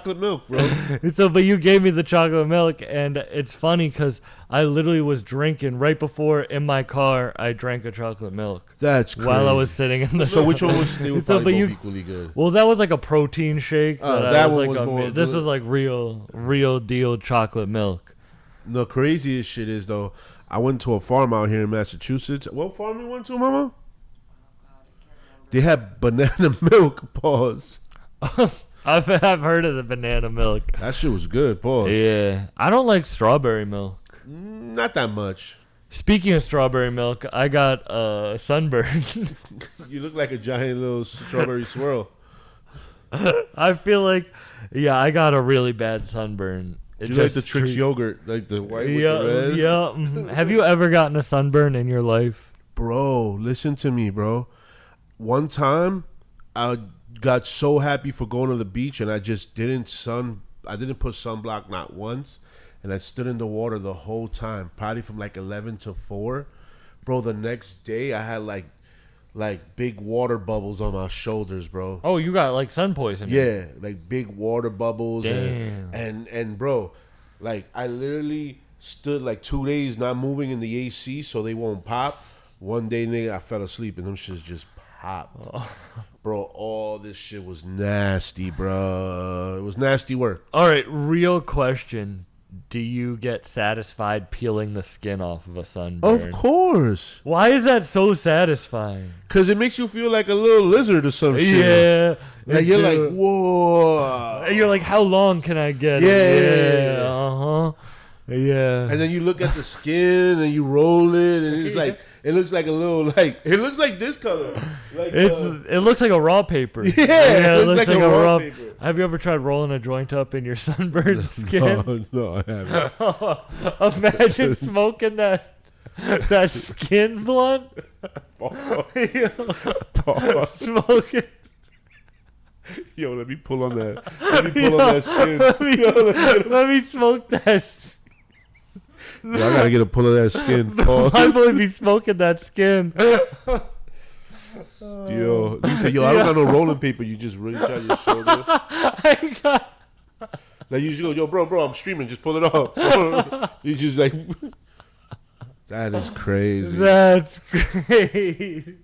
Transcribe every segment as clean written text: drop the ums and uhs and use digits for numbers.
chocolate milk, bro. So, but you gave me the chocolate milk, and it's funny because I literally was drinking right before in my car. I drank a chocolate milk. That's crazy. While I was sitting in the. So which one was? They were probably both equally good. Well, that was like a protein shake. That one like was more. This was like real deal chocolate milk. The craziest shit is though. I went to a farm out here in Massachusetts. What farm you went to, Mama? They had banana milk. Pause. I've heard of the banana milk. That shit was good. Pause. Yeah, I don't like strawberry milk. Not that much. Speaking of strawberry milk, I got sunburn. You look like a giant little strawberry swirl. I feel like, yeah, I got a really bad sunburn. You like the Trix yogurt, like the white with the red? Yeah. Have you ever gotten a sunburn in your life? Bro, listen to me, bro. One time, I got so happy for going to the beach, and I just didn't put sunblock not once, and I stood in the water the whole time, probably from like 11 to 4. Bro, the next day, I had like big water bubbles on my shoulders, bro. Oh, you got like sun poisoning. Yeah, like big water bubbles. Damn. And bro, like I literally stood like 2 days not moving in the AC so they won't pop. One day, nigga, I fell asleep and them shits just popped. Oh. Bro, all this shit was nasty, bro. It was nasty work. All right, real question. Do you get satisfied peeling the skin off of a sunburn? Of course. Why is that so satisfying? Because it makes you feel like a little lizard or some shit. Yeah. Like you're like, whoa. And you're like, how long can I get it? Yeah. Uh-huh. Yeah. And then you look at the skin and you roll it and it's like, it looks like a little, like, it looks like this color. Like it looks like a raw paper. Yeah, it looks like a raw paper. Have you ever tried rolling a joint up in your sunburned skin? No, I haven't. Imagine smoking that skin blunt. Smoking. Yo, let me pull on that. Let me pull on that skin. Let me smoke that. Yo, I gotta get a pull of that skin. I would be smoking that skin. Yo, you say, yo, I don't got no rolling paper. You just reach out your shoulder. Like you just go, yo, bro, I'm streaming. Just pull it off. You just like, that is crazy. That's crazy.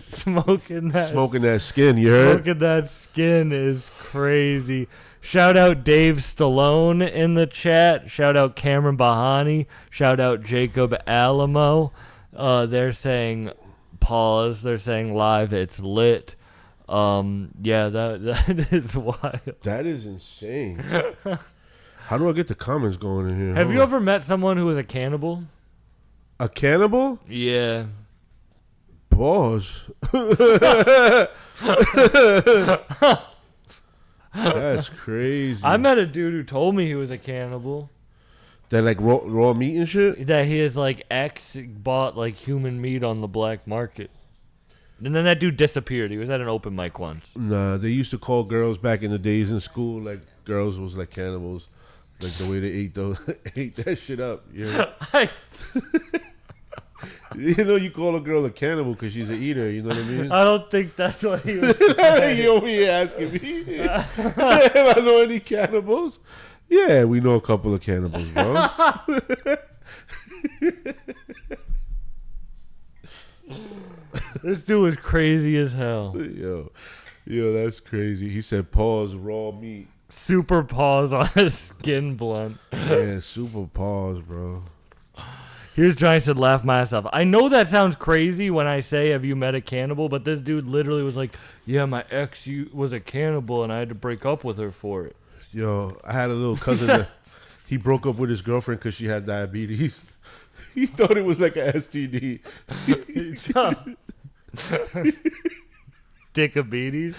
Smoking that skin, you heard? Smoking that skin is crazy. Shout out Dave Stallone in the chat. Shout out Cameron Bahani. Shout out Jacob Alamo. They're saying pause. They're saying live. It's lit. Yeah, that is wild. That is insane. How do I get the comments going in here? Have you ever met someone who was a cannibal? A cannibal? Yeah. Pause. That's crazy. I met a dude who told me he was a cannibal. That like raw meat and shit? That his like ex bought like human meat on the black market. And then that dude disappeared. He was at an open mic once. Nah, they used to call girls back in the days in school like girls was like cannibals. Like the way they ate that shit up. Yeah. You know, you call a girl a cannibal because she's an eater. You know what I mean? I don't think that's what he was saying. You over here asking me if I know any cannibals? Yeah, we know a couple of cannibals, bro. This dude was crazy as hell. Yo, that's crazy. He said, pause, raw meat. Super pause on a skin blunt. Yeah, super pause, bro. Here's Johnny said, laugh my ass off. I know that sounds crazy when I say, have you met a cannibal? But this dude literally was like, yeah, my ex was a cannibal and I had to break up with her for it. Yo, I had a little cousin that he broke up with his girlfriend because she had diabetes. He thought it was like an STD. Diabetes?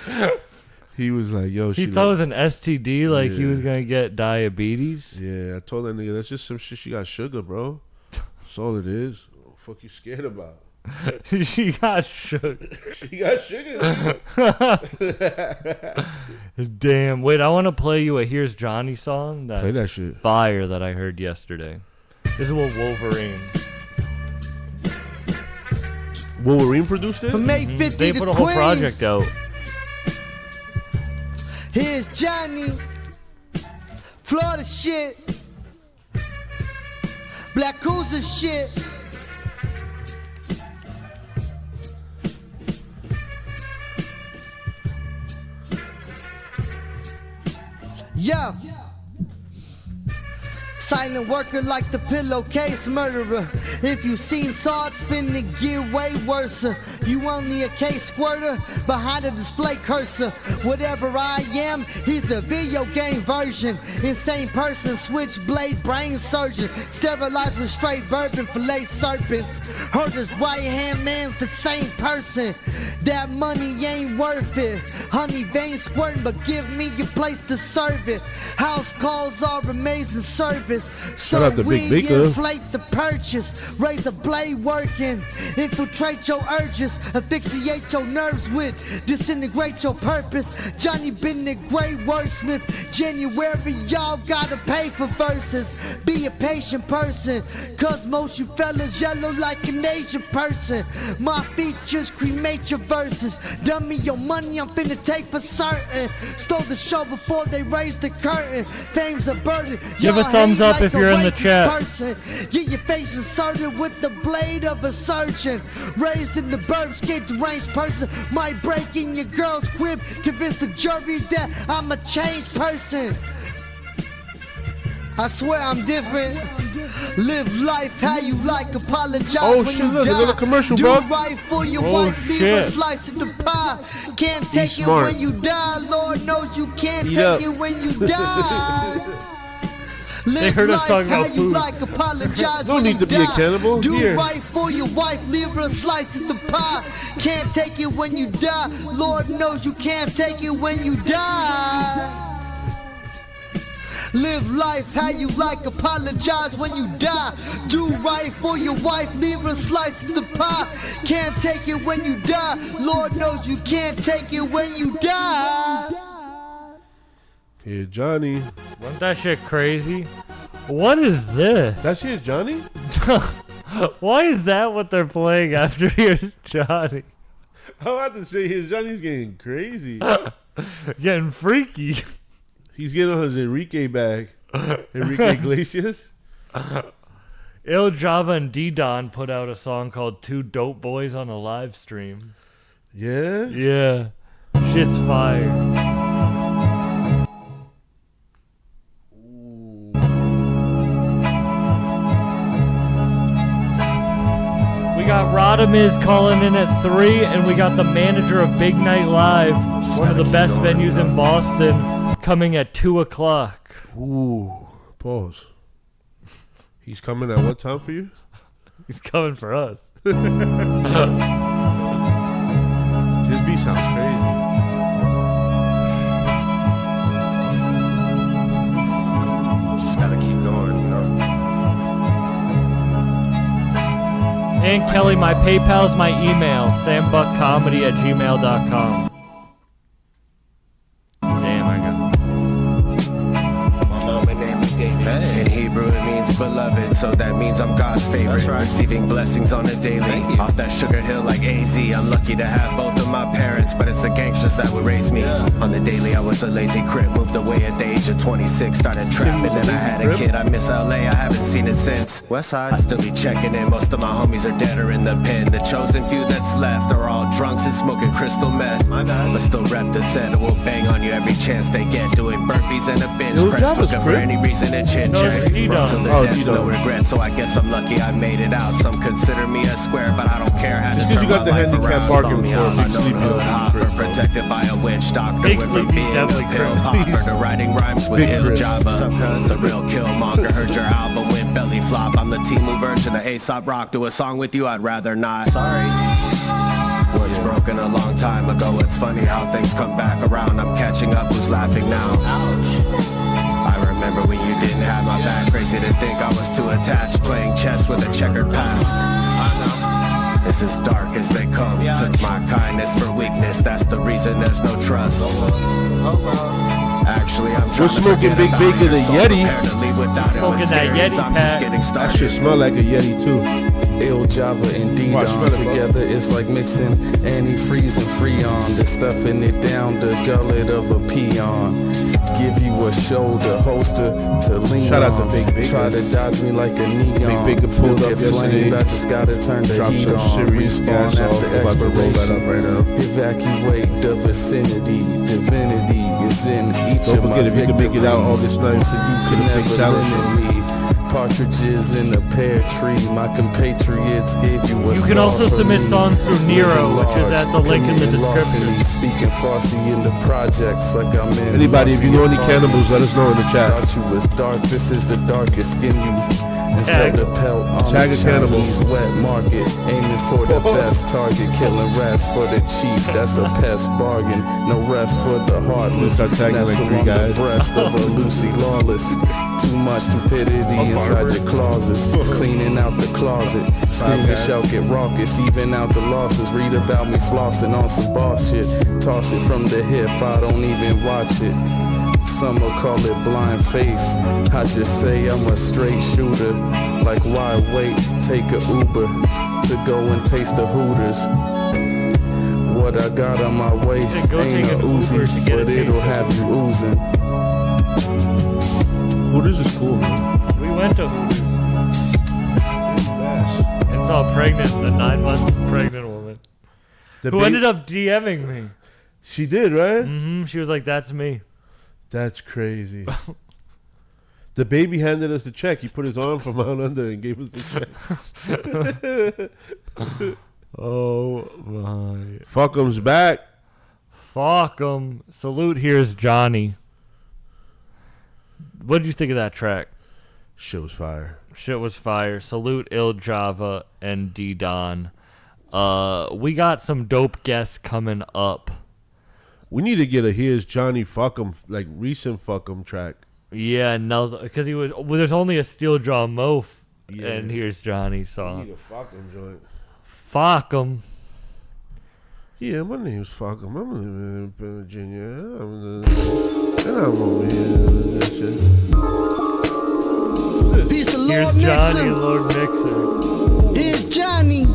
He was like, yo, he thought it was an STD, like he was going to get diabetes? Yeah, I told that nigga, that's just some shit. She got sugar, bro. That's all it is. What the fuck you scared about? She got sugar. She got sugar. Damn. Wait, I want to play you a Here's Johnny song. That's play that shit. Fire that I heard yesterday. This is what Wolverine produced it? They put a whole project out. Here's Johnny. Florida shit. Black Cruiser shit. Yeah. Silent worker like the pillowcase murderer. If you seen Saw, spin the gear way worse. You only a case squirter behind a display cursor. Whatever I am, he's the video game version. Insane person, switchblade brain surgeon. Sterilized with straight bourbon, fillet serpents. Heard his right hand man's the same person. That money ain't worth it. Honey vein squirting, but give me a place to serve it. House calls are amazing service. Shout out to we Big Baker. inflate the purchase, razor blade working, infiltrate your urges, asphyxiate your nerves with, disintegrate your purpose. Johnny been the great wordsmith. January, y'all gotta pay for verses. Be a patient person, cause most you fellas yellow like an Asian person. My features cremate your verses. Dummy your money, I'm finna take for certain. Stole the show before they raised the curtain. Fame's a burden. Give a thumbs up if you're in the chat. Get your face inserted with the blade of a surgeon. Raised in the burbs, kid deranged person. Might break in your girl's crib. Convince the jury that I'm a changed person. I swear I'm different. Live life how you like. Apologize Oh, when shit, you look, die. another commercial, Do bro. right for your Oh, wife. Leave a shit. slice of the pie. Can't take it smart. when you die. Lord knows you can't Eat take up. it when you die. They heard us talking about how you food. like, apologize No when need you to be a die. cannibal. Do Here. right for your wife, leave her a slice of the pie. Can't take it when you die. Lord knows you can't take it when you die. Live life how you like, apologize when you die. Do right for your wife, leave her a slice of the pie. Can't take it when you die. Lord knows you can't take it when you die. Here, Johnny. Wasn't that shit crazy? What is this? That's here's Johnny? Why is that what they're playing after Here's Johnny? I was about to say here's Johnny's getting crazy. Getting freaky. He's getting on his Enrique bag. Enrique Iglesias. Il Java and D-Don put out a song called Two Dope Boys on a live stream. Yeah? Yeah. Shit's fire. We got Radamiz calling in at 3, and we got the manager of Big Night Live, one of the best venues in Boston, coming at 2 o'clock. Ooh. Pause. He's coming at what time for you? He's coming for us. This beat sounds crazy. Just gotta keep going, you know. And Kelly, my PayPal's my email, sambuckcomedy@gmail.com. Damn, I got. My mama named me David. In Hebrew it means beloved, so that means I'm God's favorite. That's right. Receiving blessings on a daily. Off that sugar hill like AZ. I'm lucky to have both of my parents, but it's the gangsters that would raise me. On the daily I was a lazy crip, moved away at the age of 26, started trapping, then I had a kid. I miss LA, I haven't seen it since. Westside, I still be checking in. Most of my homies are dead or in the pen. The chosen few that's left are all drunks and smoking crystal meth. But still rep the set and we'll bang on you every chance they get. Doing burpees and a bench Yo, press, that was looking for crip. any reason to chit No, chat. it's D-Dog. Till their Oh, death, D-Dog. no regret. So I guess I'm lucky I made it out. Some consider me a square, but I don't care. Had to Just 'cause turn you my got the life handicap around. bargain Stole me for a out. big I know sleep the hood hill. hopper, protected by a witch doctor. Big Went from sleep, being a definitely pill crip. popper to writing rhymes with Big ill crip. Java. The real killmonger. Heard your album went belly flop. I'm the Timu version of Aesop Rock. Do a song with you, I'd rather not. Sorry. Was broken a long time ago. It's funny how things come back around. I'm catching up. Who's laughing now? Ouch. I remember when you didn't have my back. Crazy to think I was too attached, playing chess with a checkered past. I know. It's as dark as they come. Took my kindness for weakness. That's the reason there's no trust. Actually, I'm trying to smoking forget Big about Baker it. the So Yeti. prepared to leave without it when Smoking that scaries. Yeti I'm just pack. getting That started. shit smell like a Yeti too. Ill Java and D-Don together, it's like mixing antifreeze and Freon. They're stuffing it down the gullet of a peon. Give you a shoulder holster to lean Shout out on. to Big Bacon. Try to dodge me like a neon. Big Bacon Still pulled up get yesterday. flamed, I just gotta turn the Dropped heat some on. serious Respawn gas after off. I'm about to roll that up right now. Evacuate the vicinity. Divinity is in each Don't of my forget, if you can make it out August 9th, so you can big never challenge. limit me. Partridges in a pear tree. My compatriots gave you a You can also submit songs through Nero, which is at the link in the description. Speaking Farsi in the projects like I'm in. Anybody, if you know any cannibals, let us know in the chat. Thought you was dark, this is the darkest skin you. And sell the pelt on Tag the a cannibal. Chinese wet market. Aiming for the best target, killing rats for the cheap. That's a pest bargain. No rest for the heartless. Start tagging That's like 3 on the guys. breast of a Lucy Lawless. Too much stupidity inside your closets. Cleaning out the closet. Scream and shout, get raucous. Even out the losses. Read about me flossing on some boss shit. Toss it from the hip, I don't even watch it. Some will call it blind faith. I just say I'm a straight shooter. Like why wait? Take a Uber to go and taste the Hooters. What I got on my waist Go ain't take a an Uber Uzi, to get but a it'll taste. have you oozing. Hooters is cool, man. We went to Hooters and saw a 9-month pregnant woman who ended up DMing me. She did, right? She was like, "That's me." That's crazy. The baby handed us the check. He put his arm from out under and gave us the check. Oh my! Fuck'em's back. Fuck 'em. Salute. Here's Johnny. What did you think of that track? Shit was fire. Shit was fire. Salute Il Java and D Don. We got some dope guests coming up. We need to get a Here's Johnny Fuck'em, like recent Fuck'em track. Yeah, no, because he was. Well, there's only a Steel Jaw Mo Yeah. and Here's Johnny We song. need a Fuck'em joint. Fuck 'em. Yeah, my name's Fuck'em. I'm living in Virginia. And I'm over here with this shit. Peace to Here's Lord Johnny, Mixer. Lord Mixer. Here's Johnny.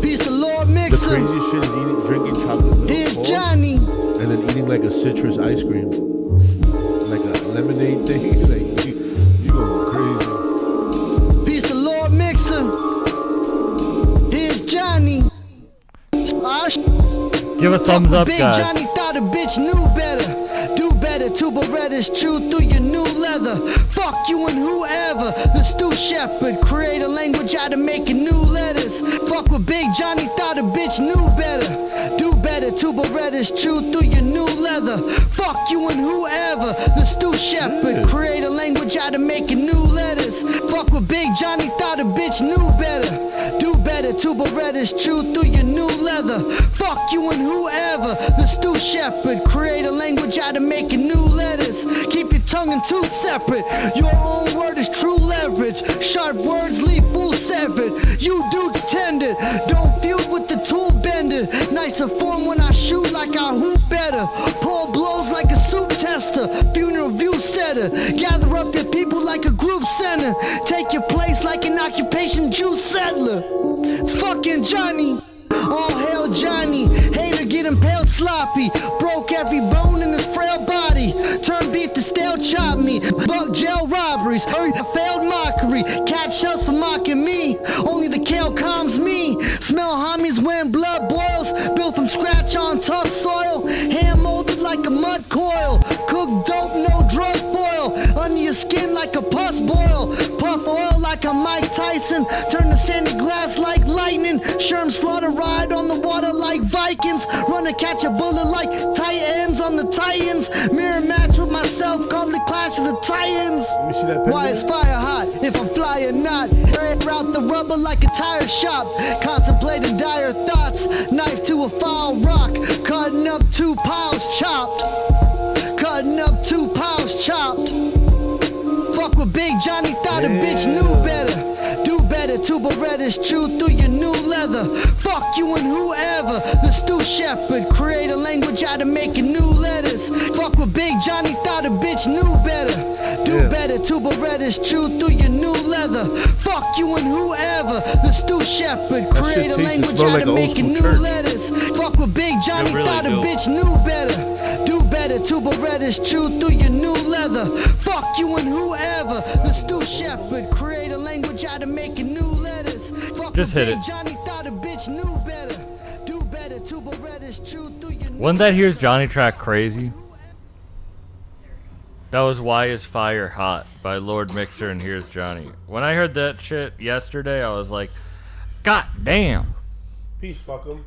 Peace to Lord The Mixer. craziest shit is drinking chocolate milk Here's cold, Johnny. and then eating like a citrus ice cream. Like a lemonade thing. Like, you go crazy. Peace to Lord Mixer. Here's Johnny. Give a thumbs up, Big guys. Johnny thought a bitch knew better. Do better, to Beretta's chew through your new leather. Fuck you and whoever. The Stu Shepherd create a language out of making new letters. Fuck with Big Johnny thought a bitch knew better. Do better, to Beretta's chew through your new leather. Fuck you and whoever. The Stu Shepherd create a language out of making new letters. Fuck with Big Johnny thought a bitch knew better. Do better, to Beretta's chew through your new leather. Fuck you and whoever. The Stu Shepherd create a language out of making new letters. Keep your tongue and tooth separate. Your own word is true leverage. Sharp words leave fool severed. You dudes tender. Don't feud with the tool bender. Nicer form when I shoot like I hoop better. Pull blows like a soup tester. Funeral view setter. Gather up your people like a group center. Take your place like an occupation Jew settler. It's fucking Johnny. All hail Johnny. Hater get impaled sloppy. Broke every bone in his frail body. Turned beef to stale chop meat. Bug jail robberies. Heard a failed mockery. Cat shells for mocking me. Only the kale calms me. Smell homies when blood boils. Built from scratch on tough soil. Hand molded like a mud coil. Cooked dope, no drug foil. Under your skin like a pus boil. Puff oil like a Mike Tyson. Turn the sandy glass like lightning. Sherm slaughter ride on the water like Vikings. Run to catch a bullet like Titans on the Titans. Mirror match with myself called the Clash of the Titans. Let me see that Why is fire hot if I'm fly or not? Air out the rubber like a tire shop. Contemplating dire thoughts. Knife to a foul rock. Cutting up 2 piles chopped. Cutting up 2 piles chopped. Fuck with Big Johnny thought a bitch knew better. Do better, to Beretta's chew through your new leather. Fuck you and whoever. The Stu Shepherd create a language out of making new letters. Fuck with Big Big Johnny thought a bitch knew better. Do better, tuba red is true through your new leather. Fuck you and whoever. The stew shepherd, create a language out of making new letters. Fuck with Big Johnny thought a bitch knew better. Do better, tuba red is true through your new leather. Fuck you and whoever. The stew shepherd, create a language out of making new letters. Fuck Just hit Big it. Johnny thought a bitch knew better. Do better, tuba red is true through your new Wasn't that Here's Johnny track crazy? That was Why Is Fire Hot by Lord Mixer and Here's Johnny. When I heard that shit yesterday, I was like, God damn. Peace, fuck 'em.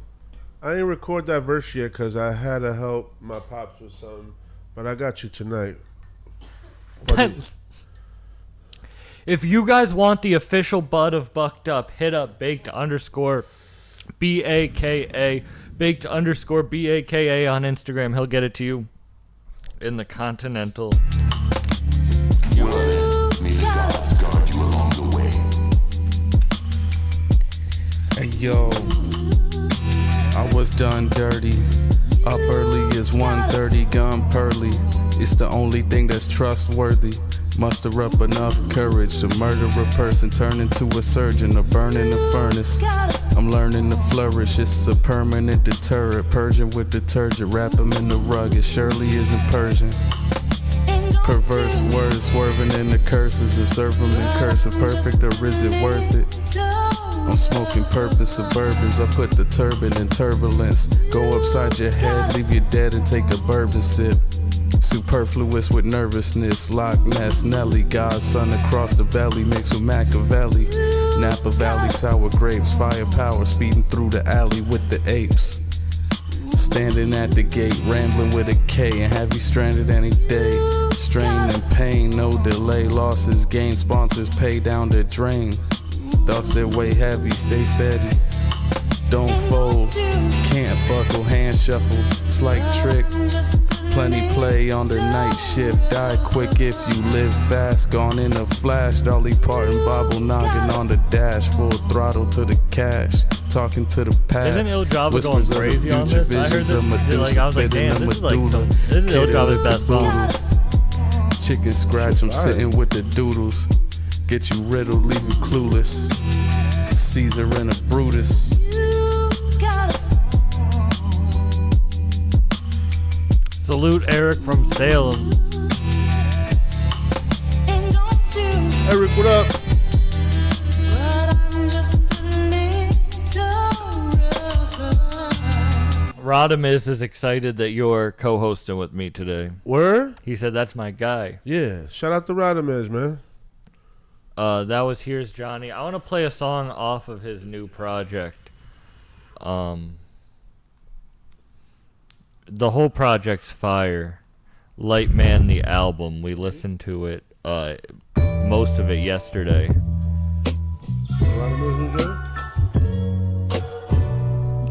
I didn't record that verse yet because I had to help my pops with something, but I got you tonight. If you guys want the official bud of Bucked Up, hit up baked_BAKA, baked_BAKA on Instagram. He'll get it to you in the continental US. May the gods guard you along the way. Hey yo, I was done dirty. Up early is 1:30, gun pearly. It's the only thing that's trustworthy. Muster up enough courage to murder a person, turn into a surgeon, or burn in the furnace. I'm learning to flourish, it's a permanent deterrent. Persian with detergent, wrap them in the rug, it surely isn't Persian. Perverse words swerving in the curses and serve them in cursive. Perfect, or is it worth it? I'm smoking purpose suburbans. I put the turban in turbulence. Go upside your head, leave you dead, and take a bourbon sip. Superfluous with nervousness. Loch Ness, Nelly, God's son across the belly, mixed with Machiavelli. Napa Valley, sour grapes, firepower, speeding through the alley with the apes. Standing at the gate, rambling with a K, and have you stranded any day. Strain and pain, no delay, losses, gain, sponsors pay down the drain. Thoughts that weigh heavy, stay steady. Don't fold, can't buckle, hand shuffle, slight trick. Plenty play on the night shift. Die quick if you live fast. Gone in a flash. Dolly Parton, bobble knocking on the dash. Full throttle to the cash. Talking to the past. Isn't Il Java going Whispers of the crazy on future, this? I heard visions this of shit, Medusa, like, I was like, fitting damn, a this is like medulla. this is Il Kidding Java's with the best song. boodle. Chicken scratch, I'm sitting with the doodles. Get you riddled, leave you clueless. Caesar and a Brutus. Salute Eric from Salem. Eric, what up? Radamiz is excited that you're co-hosting with me today. Word? He said that's my guy. Yeah. Shout out to Radamiz, man. That was Here's Johnny. I want to play a song off of his new project. The whole project's fire. Light Man, the album. We listened to it, most of it yesterday. Radamiz new joint?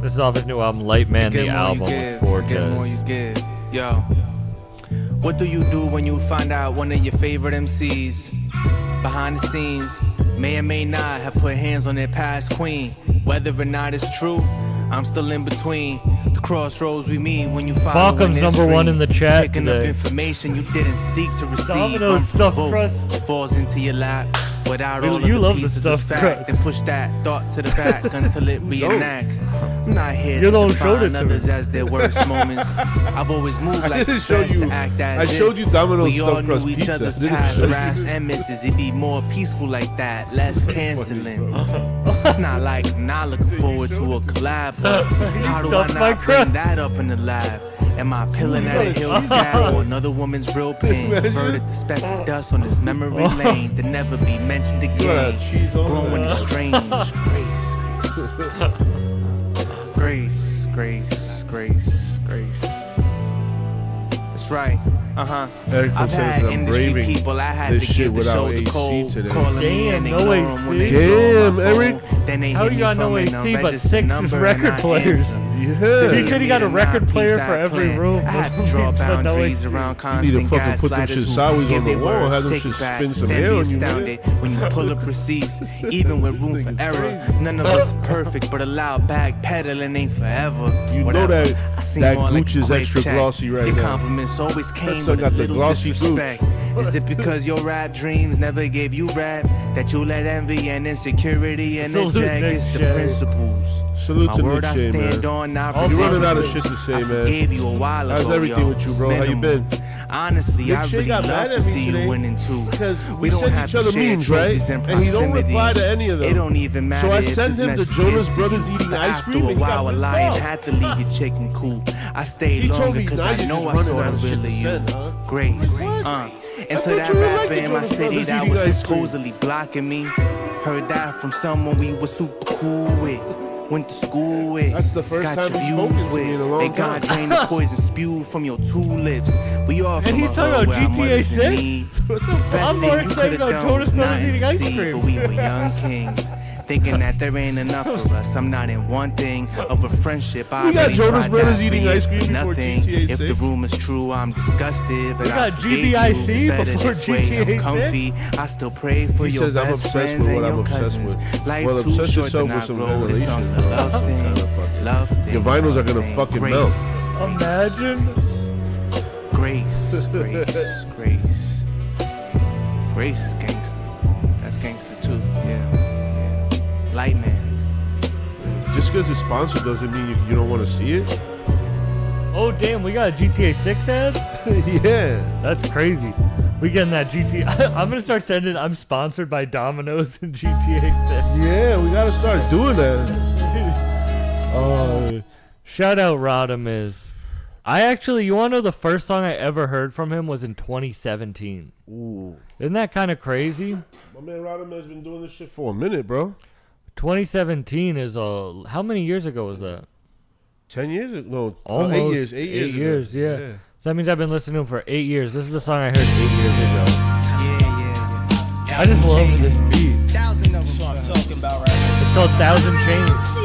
This is off his new album, Light Man, the album, with Forget more you Fortes. give. Yo, what do you do when you find out one of your favorite MCs behind the scenes may or may not have put hands on their past queen? Whether or not it's true, I'm still in between the crossroads we meet when you follow Falcom's number one in the chat picking up today. information you didn't seek to receive. Domino's stuffed Unprovoked, crust. falls into your lap without You all of the love the pieces of stuffed fact, crust. and push that thought to the back until it reenacts. I'm not here You to don't show define it to others me. as their worst moments. I've always moved I like didn't the show best you. to act as I showed if you Domino's we all stuffed crust knew each pizza. other's Didn't past show you. raps and misses. It'd be more peaceful like that, less canceling. It's not like I'm not looking forward to a collab, but how do I Stuffed my not bring crust. that up in the lab? Am I peeling at a hill scab or another woman's real pain? Converted to specks of dust on this memory lane to never be mentioned again. Growing is strange. Grace, grace, grace, grace. That's right. Eric I've says had that I'm industry braving people I had this to shit give the without show the AC cold, today. calling me and Damn, no ignoring when they AC. blow Damn, my Eric. phone. Then they How hit you me got from no an AC but unregistered 6 number and record I players? answer. Yeah. He said he got a record player for every room. I had to draw But no boundaries AC. around You need to constant fucking put them gaslighters shit who sideways give on the their wall, word, have them take shit it back, spin some then air be on you, man. astounded when you pull up receipts, even with room for error. None of us perfect, but a loud bag pedaling ain't forever. You know Whatever. that- I seem that more like Gooch a is quick extra check. glossy right Your now. compliments confidence always came son with a got the little glossy disrespect. Is it because your rap dreams never gave you rap that you let envy and insecurity interject? It's the principles. Salute My to word Nick I Shea, stand man. on. I You're running out of resent shit to say, I man. forgave you a while ago. How's everything with you, bro? How you been? Honestly, Nick I Shea really got love mad to at me see today you winning too. Because We don't send have each to other share memes, right? trophies and And he don't proximity. reply to any of them. It don't even matter. So I if sent this him the message Jonas gets Brothers to you. eating ice cream, After a and he got while, a pissed lion off. had to leave your chicken coop. I stayed He told longer me, because now I you're know just I running saw out the of shit real to you. send, huh? Grace. What? Into thought that you were rapper like the in my Jonas city Brothers that eating was ice cream. supposedly blocking me. Heard that from someone we was super cool with. Went to school with. That's the first got time your he's spoken views to me in a with. long They got time. drained the poison spewed from your two lips. We all from he's a talking hood about where our GTA mothers in 6? need. What the fuck? Best I'm more thing you excited could've about done Jonas was Brothers nothing eating to ice see, cream. but we were young kings. Thinking that there ain't enough for us. I'm not in one thing of a friendship. I We got really Jonas tried Brothers not eating for ice you cream for before nothing. GTA If the 6. rumor's true, I'm disgusted. But We I got forgave you. GBIC It's better before this way. GTA I'm comfy. I still pray for He your says I'm best obsessed friends with and what I'm your obsessed cousins. with. Life Well, too obsess short to yourself with not some grow. This song's a ventilation, bro. love That's thing. kinda fucking- Love thing. Your vinyls are love gonna thing. fucking Grace, melt. Imagine. Grace, grace, grace. Grace is gangster. That's gangster too. Yeah. Light man. Just because it's sponsored doesn't mean you don't want to see it. Oh damn, we got a GTA 6 ad? Yeah. That's crazy. We getting that GTA. I'm gonna start sending. I'm sponsored by Domino's and GTA 6. Yeah, we gotta start doing that. Shout out Radamiz. You want to know the first song I ever heard from him was in 2017. Ooh. Isn't that kind of crazy? My man Radamiz has been doing this shit for a minute, bro. 2017 is how many years ago was that? 10 years ago? No, Almost 8 years. 8 years. 8 years, ago. yeah. So that means I've been listening to him for 8 years. This is the song I heard 8 years ago. Yeah. I just love this beat. 1,000 of them. That's what I'm talking about right now. It's called 1000 Chains.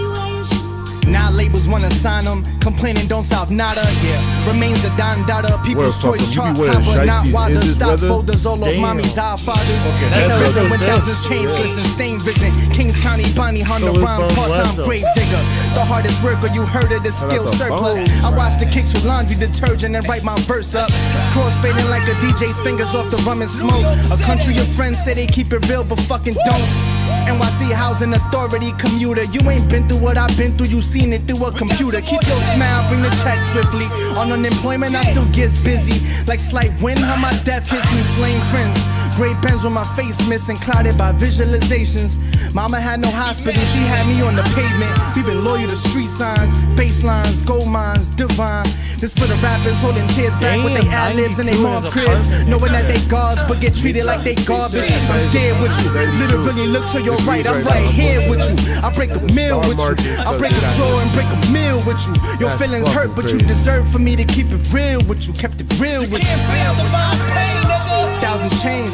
Now labels wanna sign them, complaining don't solve nada. Yeah, remains the Don Dada, people's Where, choice fucker, chart you be wearing topper, not shiesties in wilder. this Stock weather? folders all of Damn. mommy's our fathers. that's how Prison it with goes. thousands chains, glisten, stain vision. Kings County, Bonnie, Honda So it's rhymes, on part-time West, though. grave digger. The hardest worker you heard of the skill the surplus. bones. I wash the kicks with laundry detergent and write my verse up. Cross fading like a DJ's fingers off the rum and smoke. A country of friends say they keep it real, but fucking don't. NYC housing authority commuter. You ain't been through what I've been through, you seen it through a computer. Keep your smile, bring the check swiftly. On unemployment, I still gets busy. Like slight wind, how my death hits me, slaying friends. Gray pens with my face missing, clouded by visualizations. Mama had no hospital, she had me on the pavement. We been loyal to street signs, baselines, gold mines, divine. This for the rappers holding tears back with they Damn, ad-libs and they 92 mom's is a cribs. perfect Knowing that mixtape. they gods, but get treated like they garbage. I'm dead with you, literally look to your right, I'm right here with you. I break a meal with you, I break a drawer and break a meal with you. Your That's feelings fucking hurt, but you crazy. deserve for me to keep it real with you. Kept it real with you. 1,000 chains.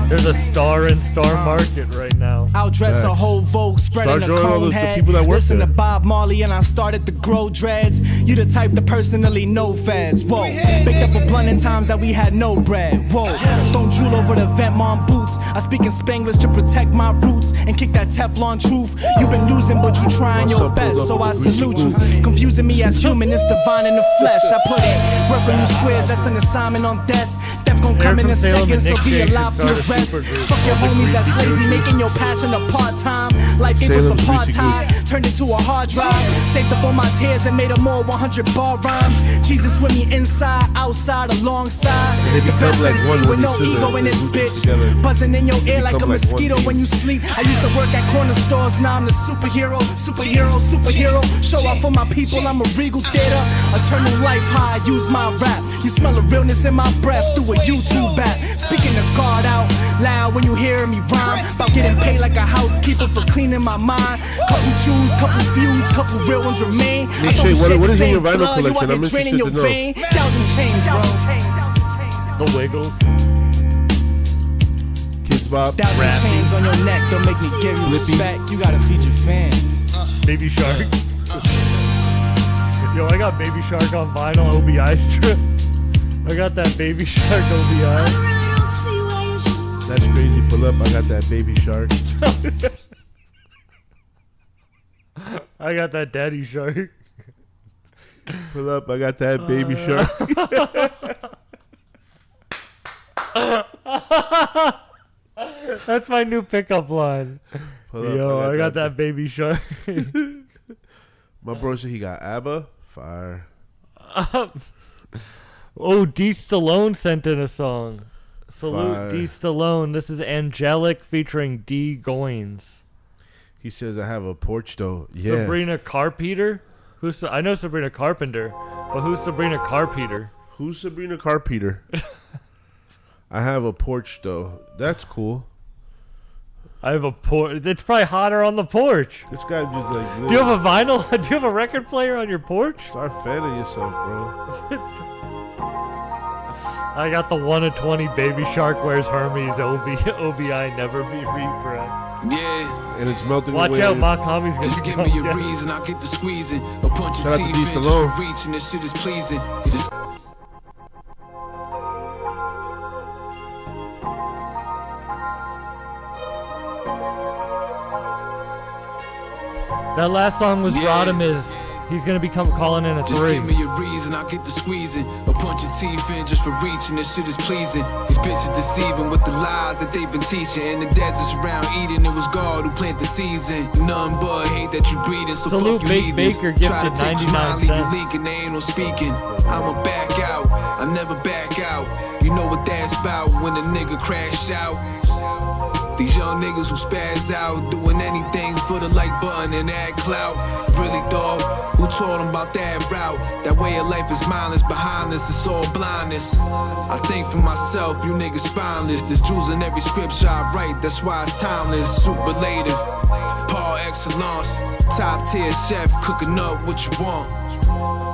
There's a star in Star Market right now. Outdress a Facts. whole Vogue, spreading Start a joining all cone the head. people that work Listen there. to Bob Marley and I started to grow dreads. You the type to personally know fads. Whoa, baked up a blunt in times that we had no bread. Whoa, don't drool over the vent mom boots. I speak in Spanglish to protect my roots and kick that Teflon truth. You've been losing, but you trying What's your up, best, pull so up I with the greasy salute you. Confusing me as human, it's divine in the flesh. I put in work on you squares, that's an assignment on desk. Death gon' come Eric in a from Salem second, and so Nick be J should alive start through a the rest. supergroup Fuck your called the homies that's Greasy lazy, Group. making your passion a part-time. Life gave us Salem's Greasy apartheid, turned into a hard drive. Saved up all my tears and made them more 100 bar rhymes. Jesus with me inside, outside, alongside. They The become best like MC one with when no you sit ego there in this and group bitch. together. Buzzing in your ear like a become like one mosquito team. when you sleep. I used to work at corner stores, now I'm the superhero. Superhero. Show up for my people, I'm a regal theater. Eternal life high, use my rap. You smell the realness in my breath through a YouTube app. Speaking the guard out loud when you hear me rhyme. About getting paid like a housekeeper for cleaning my mind. Couple chews, couple feuds, couple real ones remain. I Nick don't Shea, shake what is the in your same vinyl blood, you collection? out I'm here draining interested your to know. vein. 1,000 chains, bro. The Wiggles. Kids Bop. 1,000 Rappy. chains on your neck, don't make me give you Flippy. respect. You gotta feed your fan. Baby Shark. Yo, I got Baby Shark on vinyl OBI strip. I got that Baby Shark OBI. That's crazy. Pull up. I got that Baby Shark. I got that Daddy Shark. Pull up, I got that baby shark. That's my new pickup line. Pull up, Yo, I got that baby shark. My bro said he got ABBA. Fire. Oh, D. Stallone sent in a song. Salute Fire. D. Stallone. This is Angelic featuring D. Goins. He says I have a porch though. Yeah. Sabrina Carpenter? I know Sabrina Carpenter, but who's Sabrina Carpenter? Who's Sabrina Carpenter? I have a porch though. That's cool. I have a porch. It's probably hotter on the porch. This guy just like. Do you have a vinyl? Do you have a record player on your porch? Start fanning yourself, bro. I got the 1 of 20 Baby Shark wears Hermes OBI never be rebred. Yeah. And it's melting Watch away. out, Mock Hommy's gonna Just give come me a get it. reason, I'll get the squeezing. A punch Shout of out to teeth D. in just Stallone. for reaching, this shit is pleasing. That last song was Yeah. Radamiz. He's gonna be calling in a Just 3. give me a reason, I'll get the squeezing. A punch of teeth in just for reaching, this shit is pleasing. These bitches deceiving with the lies that they've been teaching. In the deserts around Eden, it was God who planted the seeds in. None but hate that you breeding, so Salute fuck you Bake heathens. Baker Try to gifted take 99 smile, leave you cents. leaking, they ain't no speaking. I'ma back out, I never back out. You know what that's about when a nigga crash out. These young niggas who spaz out, doing anything for the like button and add clout. Really dog, who told them about that route? That way of life is mindless, behind us it's all blindness. I think for myself, you niggas spineless. There's jewels in every scripture I write, that's why it's timeless. Superlative, par excellence, top tier chef, cooking up what you want.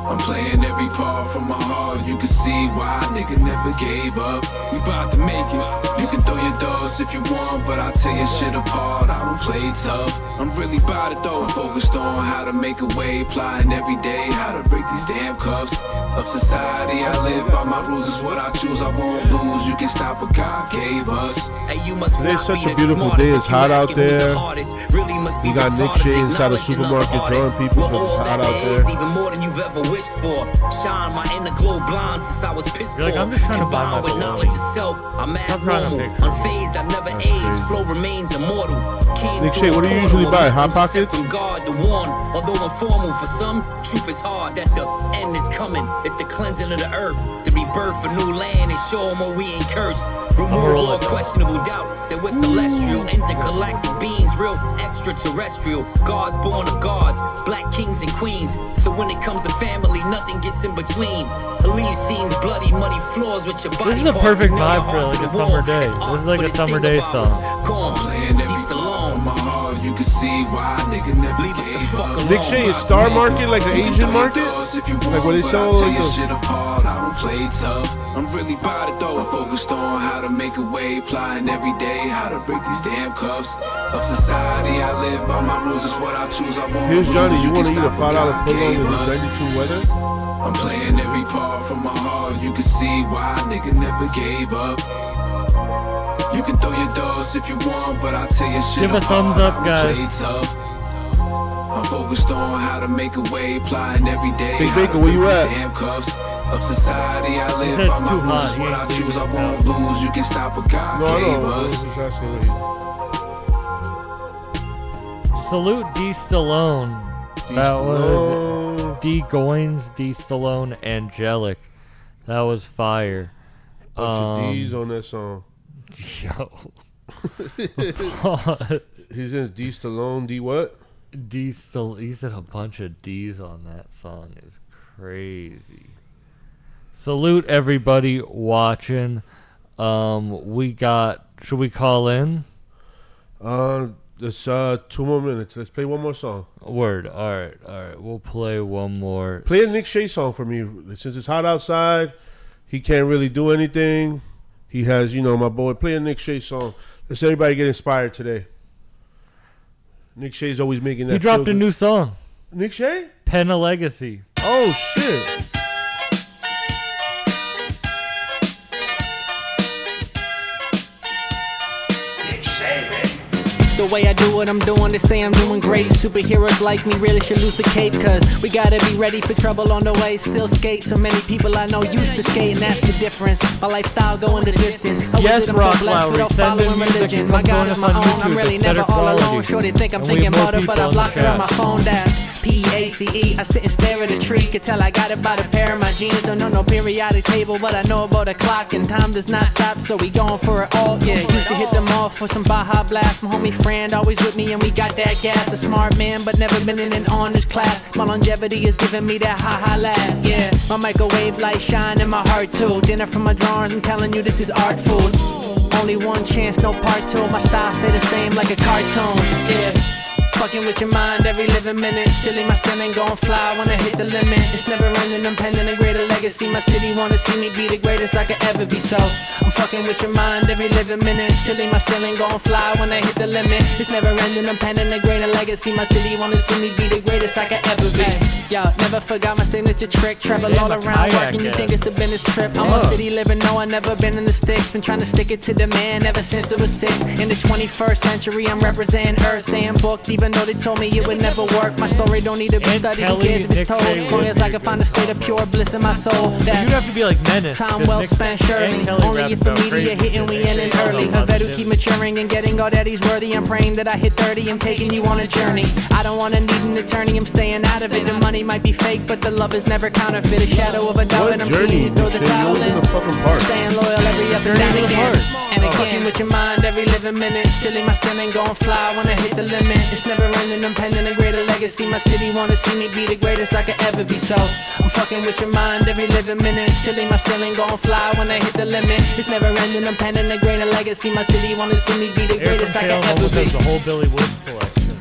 I'm playing every part from my heart. You can see why a nigga never gave up. We bout to make it. You can throw your doors if you want, but I'll tear your shit apart. I don't play tough. I'm really bout it though. Focused on how to make a way, plotting every day how to break these damn cuffs of society. I live by my rules. It's what I choose. I won't lose. You can stop what God gave us. Hey, you must Today's not such be a the beautiful smartest day. if It's you hot out asking who's the there. hardest. Really must be You got Nick retarded, Shea inside a acknowledging supermarket other drawing artists. people We're 'cause it's all hot that out there is, there. even more than you've ever wished for. Shine my inner glow blind since I was piss You're like, poor. I'm just trying to buy Combined my with baloney. knowledge itself, I'm Stop trying to abnormal. pick. Unfazed, I've never aged. Flow remains immortal. Came Nick through Shea, a what do you portal usually with buy? wisdom Hot sent Pockets? from God to warn. Although informal for some, truth is hard that the end is coming. It's the cleansing of the earth, the rebirth of new land, and show 'em where we ain't cursed. Remove roll all it. questionable doubt that we're celestial, intergalactic beings, real extraterrestrial. Gods born of gods, black kings and queens. So when it comes to family, nothing gets in between. Leave scenes, bloody, muddy floors with your body. This is a parts. perfect You know your vibe for heart like to a the wall. summer day. It's This art is like for a the summer sting day of ours. song. Gomes, Playing every East part alone. from my heart. You can see why a nigga never Leave us the gave fuck up. alone. Nick Shea is Star Market, like an Asian market? Like where they sell like like your the- shit apart. I don't play tough. I'm really about it though. Focused on how to make a way, plotting every day how to break these damn cuffs of society. I live by my rules. It's what I choose. I won't Here's Johnny. lose. You can want to eat a stop what $5 God foot long gave in us. this 92 weather? I'm playing every part from my heart. You can see why a nigga never gave up. You can throw your doors if you want, but I'll tell your shit Give a apart. thumbs up, I don't guys. play tough. I'm focused on how to make a way, plotting every day. Big how to Baker, where you break at? these damn cuffs of society. I live It's by my too rules. hot. It's what He I ain't choose. I leaving won't lose. You can stop what God No, gave no. us. This is actually- Salute D. Stallone. That was D. Goins, D. Stallone, Angelic. That was fire. Bunch of D's on that song. Yo. He says D Stallone, D what? D. Stallone. He said a bunch of D's on that song. Is crazy. Salute everybody watching. We got. Should we call in? It's 2 more minutes. Let's play one more song. Word. All right. We'll play one more. Play a Nick Shea song for me. Since it's hot outside, he can't really do anything. He has, my boy. Play a Nick Shea song. Let's everybody get inspired today. Nick Shea's always making that. He dropped a feel-good- new song. Nick Shea? Pen a Legacy. Oh shit! The the way I do what I'm doing. They say I'm doing great. Superheroes like me really should lose the cape, cause we gotta be ready for trouble on the way. Still skate, so many people I know used to skate, and that's the difference. My lifestyle going the distance. Yes, Rock Lowry, send in music religion. and My come God join is us my on own. YouTube. I'm really It's better never all alone. quality. Sure, they think I'm And we thinking have more about it, but people I in the block it on my chat. phone dash. PACE, I sit and stare at a tree. Could tell I got it by the pair of my jeans. Don't know no periodic table, but I know about a clock, and time does not stop, so we going for it all. Yeah, used to hit them off for some Baja Blast. My homie friend always with me, and we got that gas. A smart man, but never been in an honest class. My longevity is giving me that ha-ha last. Yeah, my microwave light shine in my heart too. Dinner from my drawers, I'm telling you this is art food. Only one chance, no part two. My style stay the same like a cartoon. Yeah. Fucking with your mind every living minute. Silly, my son ain't gon' fly when I hit the limit. It's never ending, I'm penning a greater legacy. My city wanna see me be the greatest I could ever be, so I'm fucking with your mind every living minute. Silly, my son ain't gon' fly when I hit the limit. It's never ending, I'm penning a greater legacy. My city wanna see me be the greatest I could ever be. Yo, never forgot my signature trick. Travel all around working, you think it's a business trip. I'm a city living, no, I never been in the sticks. Been trying to stick it to the man ever since it was 6. In the 21st century, I'm representing Earth, staying booked, even though they told me it would never work. My story don't need to be studied, who cares if it's told? As long as I can find a state of pure bliss in my soul. You'd have to be like Menace. Time well spent, surely. Only if the media hitting, we ending early. Havedu keep maturing and getting all that he's worthy. I'm praying that I hit 30, I'm taking you on a journey. I don't wanna need an attorney, I'm staying out of it. The money might be fake, but the love is never counterfeit. A shadow of a doubt, and I'm seeing you throw the towel in. Staying loyal every up and down again. And again with your mind every living minute. Silly, my son ain't gon' fly when I hit the limit. It's never ending, I'm penning a greater legacy. My city wanna see me be the greatest I could ever be, so I'm fucking with your mind every living minute. Silly, my son ain't gon' fly when I hit the limit. It's never ending, I'm penning a greater legacy. My city wanna see me be the greatest I could ever be. The whole Billy Woods collection.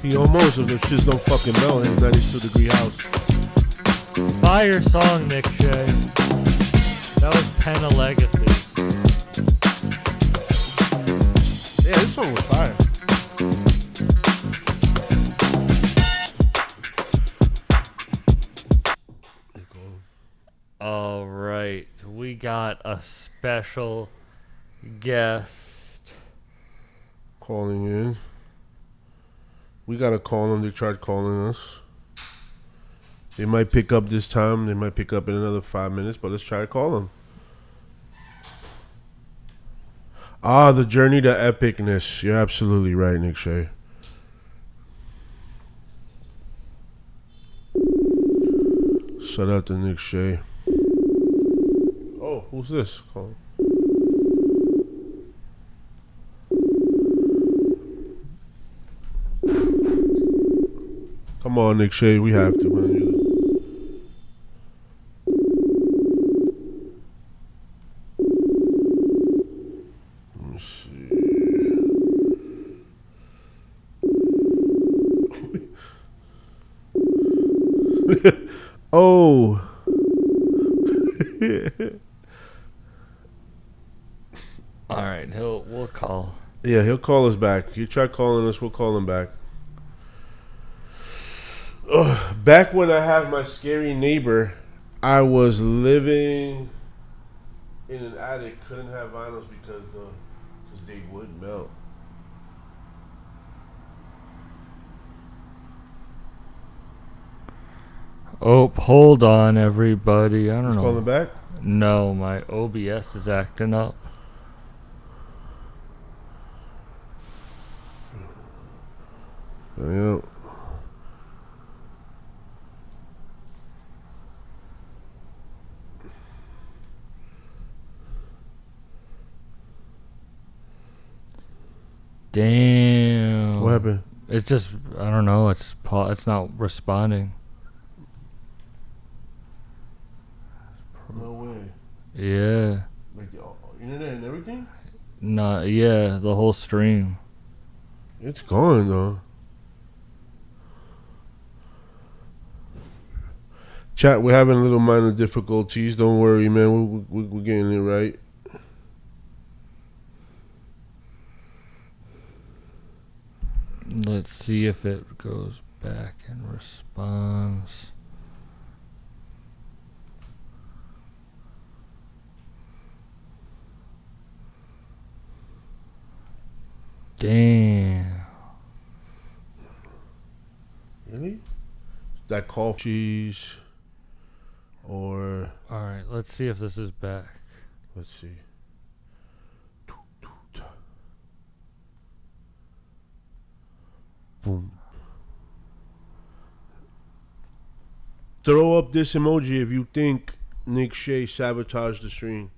He almost, if the shits don't fucking melt in his 92-degree house. Fire song, Nick Shea. That was Penna Legacy. Yeah, this song was fire. All right, we got a special guest calling in. We gotta call them. They tried calling us. They might pick up this time. They might pick up in another 5 minutes, but let's try to call them. Ah, the journey to epicness. You're absolutely right, Nick Shea. Shout out to Nick Shea. Oh, who's this? Call. Come on, Nick Shea. We have to, man. Let me see. Oh. All right, we'll call. Yeah, he'll call us back. You try calling us, we'll call him back. Back when I had my scary neighbor, I was living in an attic. Couldn't have vinyls because they would melt. Oh, hold on, everybody. I don't know. Calling back? No, my OBS is acting up. Yeah. Damn. What happened? It's just, I don't know. It's not responding. No way. Yeah. Like the internet and everything? Yeah, the whole stream. It's gone though. Chat, we're having a little minor difficulties. Don't worry, man. We're getting it right. Let's see if it goes back and responds. Damn. Really? That call cheese or All right, let's see if this is back. let's see. Boom. Throw up this emoji if you think Nick Shea sabotaged the stream.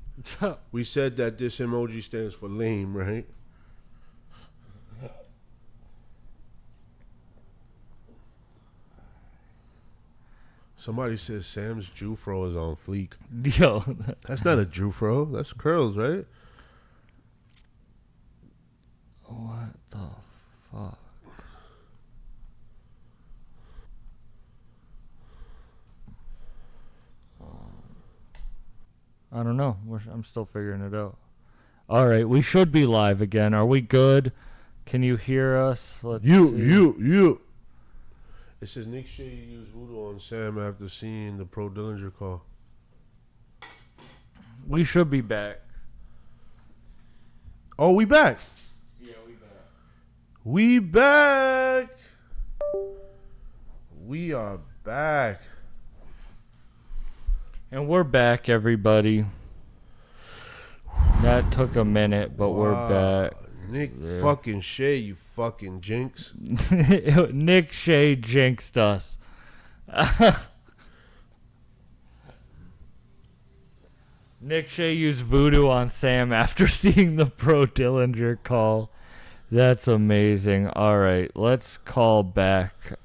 We said that this emoji stands for lame, right? Somebody says Sam's Jufro is on fleek. Yo. That's not a Jufro. That's curls, right? What the fuck? I don't know. I'm still figuring it out. All right, we should be live again. Are we good? Can you hear us? Let's see. You. It says Nick Shea used voodoo on Sam after seeing the Pro Dillinger call. We should be back. Oh, we back. Yeah, we back. We back. We are back. And we're back, everybody. That took a minute, but we're back. Nick fucking Shea, you fucking jinx. Nick Shea jinxed us. Nick Shea used voodoo on Sam after seeing the Pro Dillinger call. That's amazing. All right, let's call back.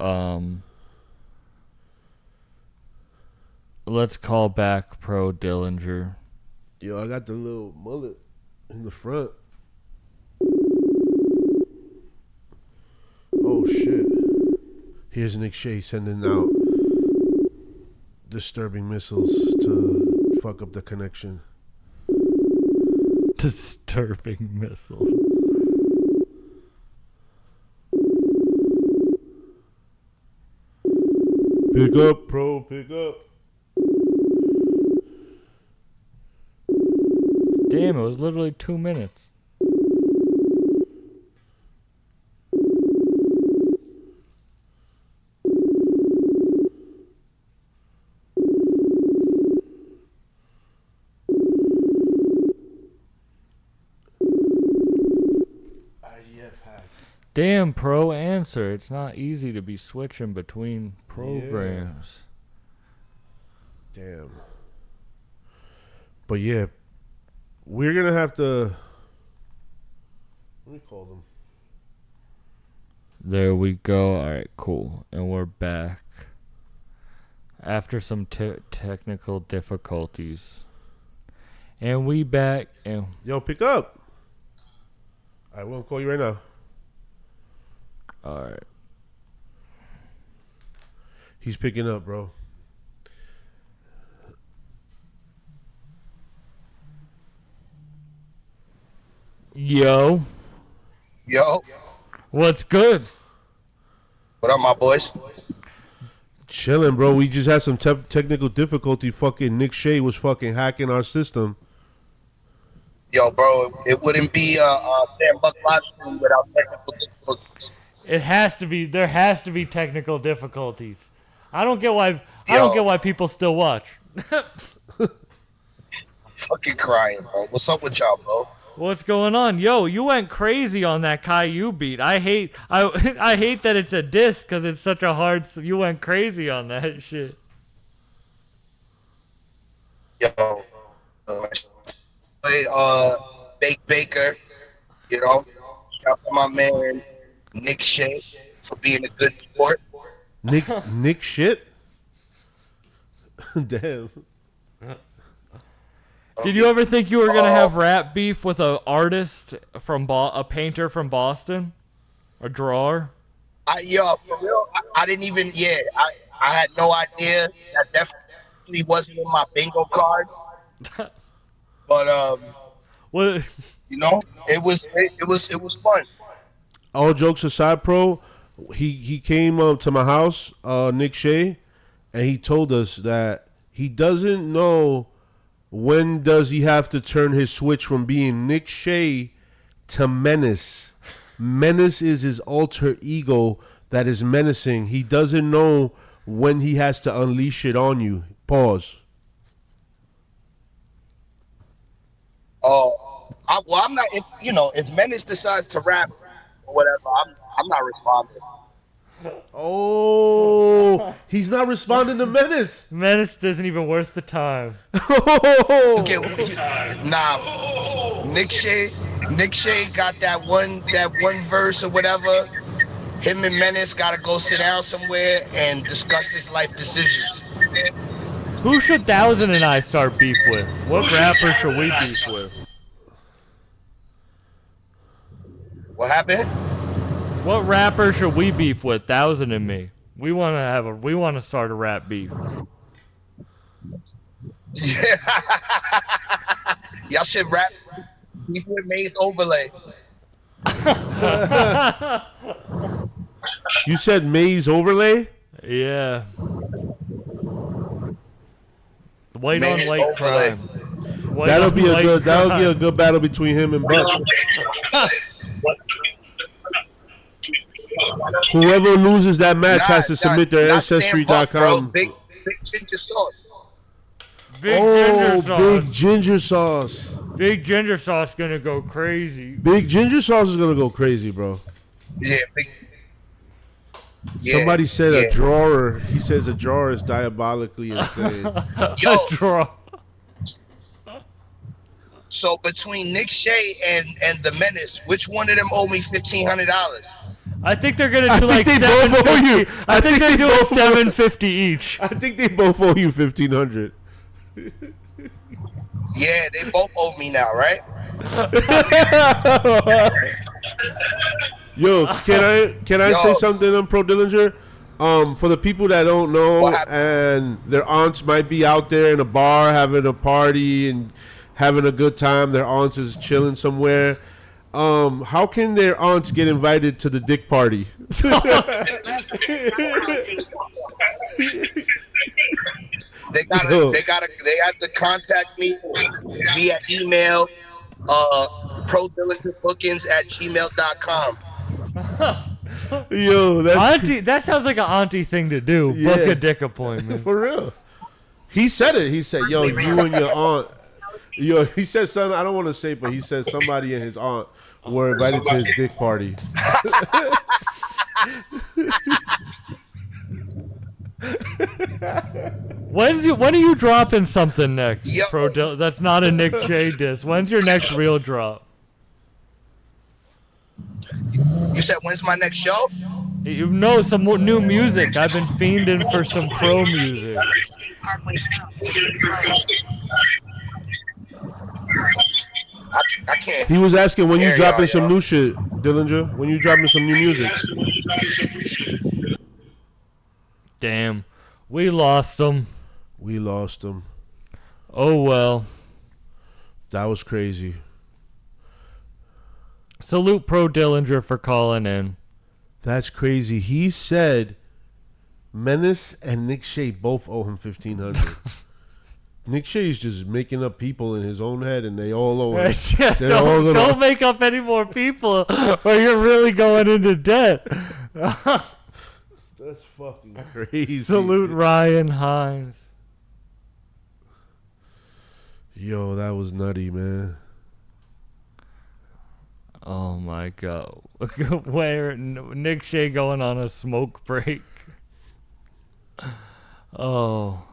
Let's call back Pro Dillinger. Yo, I got the little mullet in the front. Oh shit. Here's Nick Shea sending out disturbing missiles to fuck up the connection. Disturbing missiles. Pick up, Pro, pick up. Damn, it was literally 2 minutes. Damn, Pro, answer. It's not easy to be switching between programs. Yeah. Damn. But yeah, we're going to have to... Let me call them. There we go. All right, cool. And we're back. After some technical difficulties. And we back. And Yo, pick up. All right, we'll call you right now. all right. He's picking up, bro. Yo. Yo, What's good? what up, my boys? Chilling, bro. We just had some technical difficulty. Fucking Nick Shea was fucking hacking our system. Yo, bro, it wouldn't be Sam Buck live stream without technical difficulties. It has to be. There has to be technical difficulties. I don't get why. I Yo. don't get why people still watch. Fucking crying, bro. What's up with y'all, bro? What's going on? Yo, you went crazy on that Caillou beat. I hate that it's a diss because it's such a hard... You went crazy on that shit. Yo, Bake Baker, you know, shout out to my man Nick Shea for being a good sport. Nick shit? Damn. Did you ever think you were gonna have rap beef with a artist from a painter from Boston, a drawer? Yo, for real, I didn't even. Yeah, I had no idea. That definitely wasn't in my bingo card. But What? you know, it was fun. All jokes aside, Pro, he came to my house, Nick Shea, and he told us that he doesn't know when does he have to turn his switch from being Nick Shea to Menace. Menace is his alter ego that is menacing. He doesn't know when he has to unleash it on you. Pause. Oh, I'm not. If Menace decides to rap or whatever, I'm not responding. Oh, he's not responding to Menace. Menace isn't even worth the time. Okay, nah. Nick Shea got that one verse or whatever. Him and Menace gotta go sit down somewhere and discuss his life decisions. Who should 1000 and I start beef with? What rapper should we beef with? What happened? What rapper should we beef with? 1000 and me. We want to start a rap beef. Yeah. Y'all should rap beef with Maze Overlay. You said Maze Overlay? Yeah. White Maze on white Overlay. crime. White That'll on be a white good. That'll be a crime. good battle between him and Buck. Whoever loses that match has to submit their not Sam Buck, bro. ancestry.com. Big ginger sauce. Big ginger sauce. Big ginger sauce. Big ginger sauce gonna go crazy. Big ginger sauce is gonna go crazy, bro. Yeah, big. Yeah, Somebody said yeah. a drawer. He says a drawer is diabolically insane. Yo, Draw. so between Nick Shea and the Menace, which one of them owe me $1,500? I think they're gonna I do think like they both owe you. 750. I think they're doing 750 each. I think they both owe you $1,500. Yeah, they both owe me now, right? Yo, can I say something on Pro Dillinger? For the people that don't know and their aunts might be out there in a bar having a party and having a good time, their aunts is chilling somewhere. How can their aunts get invited to the dick party? They have to contact me via email, prodillingerbookings@gmail.com. Yo, that's Auntie, that sounds like an auntie thing to do. Book Yeah. a dick appointment. for real. He said it. He said, "Yo, you and your aunt." Yo, he said something. I don't want to say, but he said somebody and his aunt were invited to his dick party. When are you dropping something next? Yo. That's not a Nick Shea diss. When's your next real drop? You said when's my next show? You know some more new music. I've been fiending for some pro music. I can't. He was asking when you Here dropping y'all, some yo. new shit, Dillinger. When you dropping some new music? Damn, we lost him. We lost him. Oh well. That was crazy. Salute Pro Dillinger for calling in. That's crazy. He said Menace and Nick Shea both owe him $1,500. Nick Shea's just making up people in his own head, and they all owe him. Yeah, don't make up any more people, or you're really going into debt. That's fucking crazy. Salute Ryan Hines. Yo, that was nutty, man. Oh my god. Where Nick Shea going on a smoke break. Oh.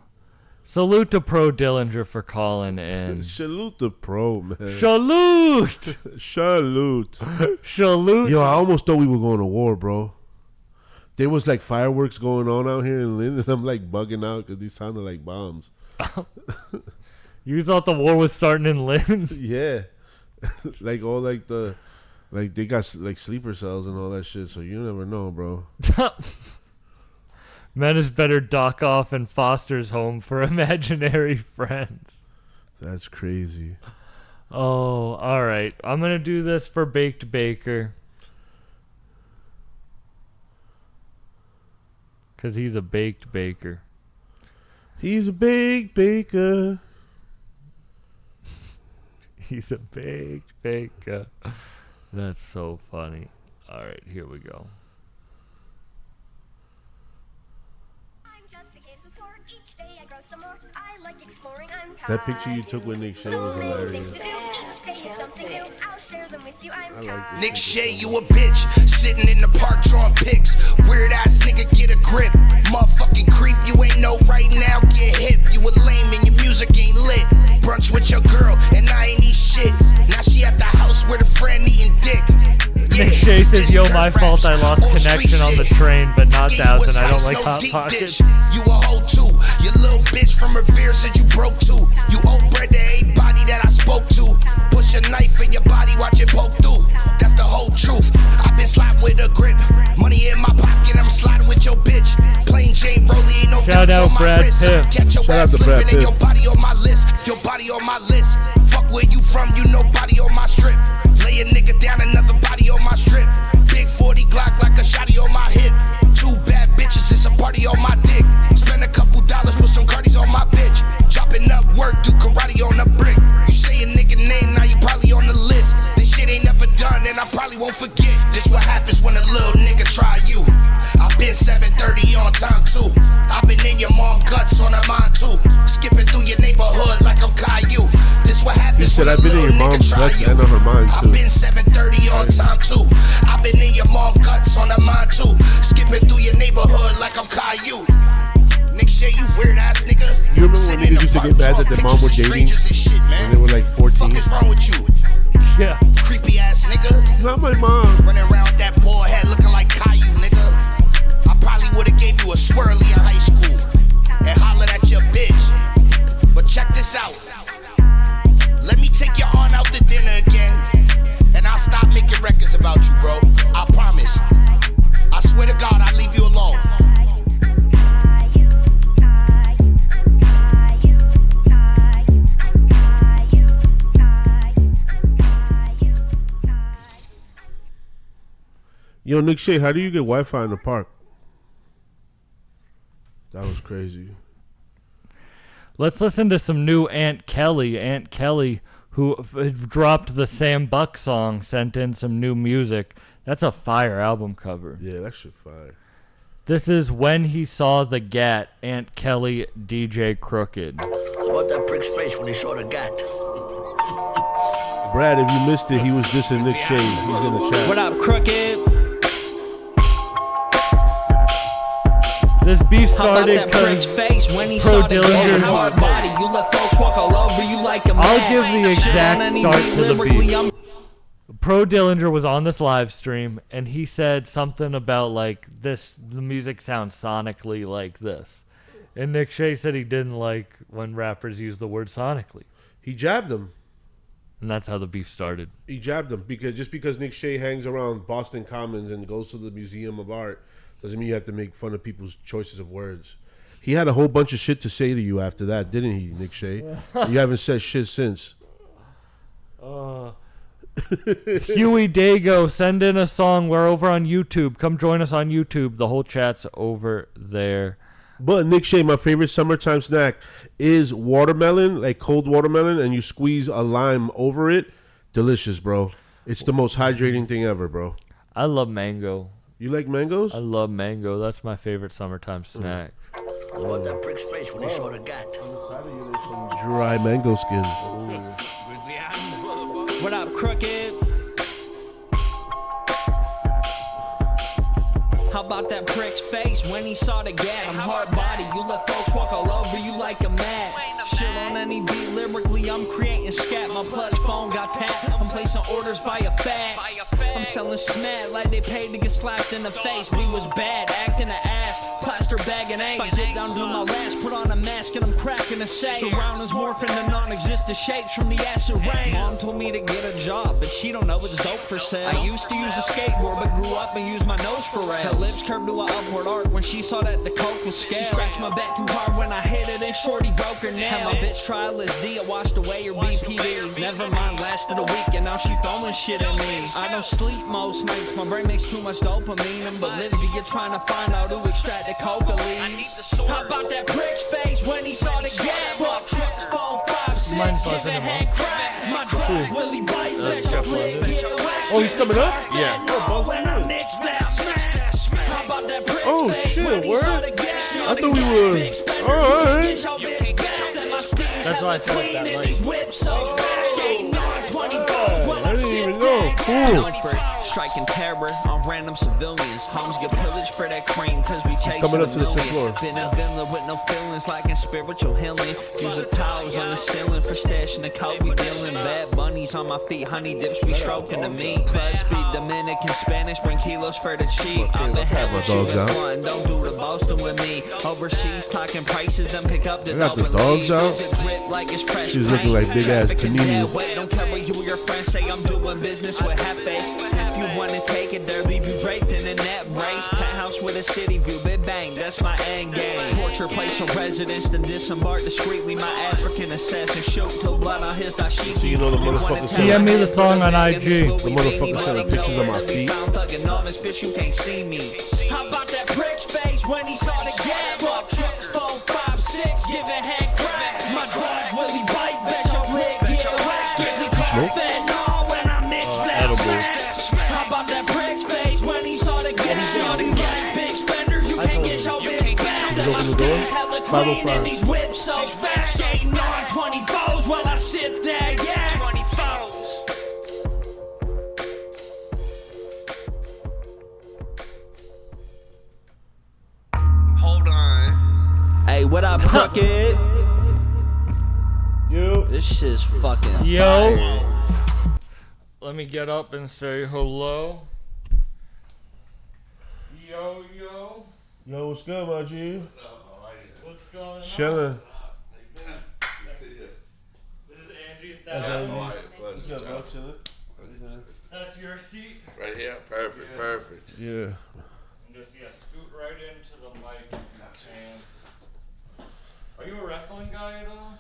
Salute to Pro Dillinger for calling in. Salute the pro, man. Salute! Salute. Salute. Yo, I almost thought we were going to war, bro. There was like fireworks going on out here in Lynn, and I'm like bugging out because these sounded like bombs. You thought the war was starting in Lynn? Yeah. Like all like the... Like they got like sleeper cells and all that shit, so you never know, bro. Menace better dock off in Foster's home for imaginary friends. That's crazy. Oh, all right. I'm going to do this for Baked Baker. Because he's a baked baker. He's a big baker. He's a baked baker. That's so funny. All right, here we go. That picture you took with Nick Shea was hilarious. Nick Shea, you a bitch. Sitting in the park drawing pics. Weird ass nigga, get a grip. Motherfucking creep, you ain't know right now, get hip. You a lame and your music ain't lit. Brunch with your girl, and I ain't eat shit. Now she at the house with a friend eating dick. Nick Shea says, yo, my fault, I lost connection on the train, but not 1000. I don't like Hot Pockets. You a hoe too. Your little bitch from Revere said you broke too. You owe bread to everybody that I spoke to. Push a knife in your body, watch it poke through. That's the whole truth. I've been sliding with a grip. Money in my pocket, I'm sliding with your bitch. Plain Jane Rollie, ain't no shout out on my Brad wrist. Pitt. Catch your ass slipping and your body on my list. Your body on my list. Fuck where you from, you know body on my strip. Lay a nigga down, another body on my strip. Big 40 Glock like a shotty on my hip. Two bad bitches, it's a party on my dick. Spend a couple dollars with some cardies on my bitch. Chopping up work, do karate on the brick. You say a nigga name, now you probably on the list. This shit ain't never done, and I probably won't forget. This what happens when a little nigga try you. I've been 7:30 on time too. I've been in your mom guts on her mind too. Skipping through your neighborhood like I'm Caillou. This what happens when a little nigga try you. I've been 7:30 on time too. I've been in your mom guts on her mind too. Skipping through your neighborhood like I'm Caillou. Nick Shea, you weird ass nigga. You remember when niggas used to get mad that their mom was dating when they were like 14? Fuck is wrong with you? Yeah. Creepy ass nigga. Not my mom. Running around with that bald head looking like Caillou, nigga. I probably would've gave you a swirly in high school and hollered at your bitch. But check this out. Let me take your aunt out to dinner again, and I'll stop making records about you, bro. I promise. I swear to God, I'll leave you alone. Yo, Nick Shea, how do you get Wi-Fi in the park? That was crazy. Let's listen to some new Aunt Kelly. Aunt Kelly, who dropped the Sam Buck song, sent in some new music. That's a fire album cover. Yeah, that shit fire. This is When He Saw the Gat, Aunt Kelly, DJ Crooked. How about that prick's face when he saw the gat? Brad, if you missed it, he was dissing Nick Shea. He's in the chat. What up, Crooked? This beef started because Pro Dillinger. I'll give the exact start to the beef. Pro Dillinger was on this live stream, and he said something about like this. The music sounds sonically like this, and Nick Shea said he didn't like when rappers use the word sonically. He jabbed him. And that's how the beef started. He jabbed him because Nick Shea hangs around Boston Commons and goes to the Museum of Art doesn't mean you have to make fun of people's choices of words. He had a whole bunch of shit to say to you after that, didn't he, Nick Shea? You haven't said shit since. Huey Dago, send in a song. We're over on YouTube. Come join us on YouTube. The whole chat's over there. But Nick Shea, my favorite summertime snack is watermelon, like cold watermelon, and you squeeze a lime over it. Delicious, bro. It's the most hydrating thing ever, bro. I love mango. You like mangoes? I love mango. That's my favorite summertime snack. How about that prick's face when he saw the gat? Dry mango skins. What up, Crooked? How about that prick's face when he saw the gat? I'm hard body, you let folks walk all over you like a mat. Shit on any beat, lyrically I'm creating scat. My plus phone got tapped, I'm placing orders via fax. I'm selling smat like they paid to get slapped in the face. We was bad, acting an ass, plaster bagging eggs. Sit down to my last, put on a mask and I'm cracking a safe. Surroundings morphing to non-existent shapes from the acid rain. Mom told me to get a job, but she don't know it's dope for sale. I used to use a skateboard, but grew up and used my nose for rails. Her lips curved to an upward arc when she saw that the coke was scale. She scratched my back too hard when I hit it and shorty broke her nail. Had my bitch try LSD, I washed away her BPD. Never mind, lasted a week and now she throwing shit at me. I don't sleep most nights, my brain makes too much dopamine. And Bolivia trying to find out who extracted coca leaves. How about that prick's face when he saw the gap? Fuck tricks, 4, 5, 6, giving head cracks. My drive, Willie Bite, bitch, I'm lit, get waxed. Oh, he's coming up? Yeah. Oh, shit, word? I thought we were... Alright. That's why I said it that light. I didn't even know. Cool. Striking terror on random civilians. Homes get pillaged for that cream cause we chase coming up to the 10th millions. floor. Been a villain with no feelings, lacking spiritual healing. Use the towels on the ceiling for stashing the coat we dealing. Bad bunnies on my feet, honey dips be stroking to me. Plus speak Dominican Spanish, bring kilos for the cheap. I'm the head with you with fun, don't do the boasting with me. Overseas talking prices, then pick up the I got the dogs out. She's looking like big ass paninis. Don't care what you or your friends say, I'm doing business with Hefe. If you wanna take it there, leave you draped in a net race. Penthouse with a city view, big bang, that's my end game. Torture place of residence, then disembark discreetly. My African assassin shoot till blood on his dashiki. So you know the motherfucker DM me the song on IG. The motherfucker sending pictures of my feet. Bitch, you can't see me. How about that prick's face when he saw the gap? Fuck tricks, 4, 5, 6, give a head crack. My drugs really bite, bet your lick get whacked. Strictly fentanyl when I mix that. How about that prick's face when he saw the gap? Big spenders, you can't get your bitch back. Said my skis hella clean and these whips so fast. Skating on 24s while I sip that, yeah. 24s. Hold on. Hey, what up, Crooked? You. This shit's fucking Yo. fire. Let me get up and say hello. Yo, yo. Yo, what's good, my G? What's going on? Chilling. This is Angie. What's up, bro? Chilling. That's your seat. Right here, perfect, perfect. Yeah. And just scoot right into the mic. And are you a wrestling guy at all?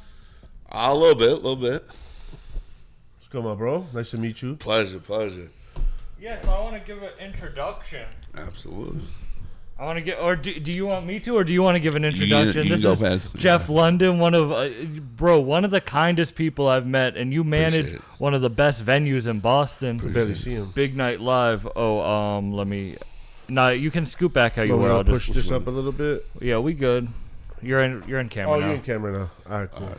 A little bit, a little bit. What's good, my bro? Nice to meet you. Pleasure, pleasure. Yeah, so I want to give an introduction. Absolutely. I want to get, or do you want me to, or do you want to give an introduction? You this go, is man. Jeff London, one of the kindest people I've met, and you manage one of the best venues in Boston. Barely see him. Big Night Live. Oh, let me. Nah, you can scoot back how you were. I'll push this up a little bit. Yeah, we good. You're in camera now. Oh, you're in camera now. All right, cool.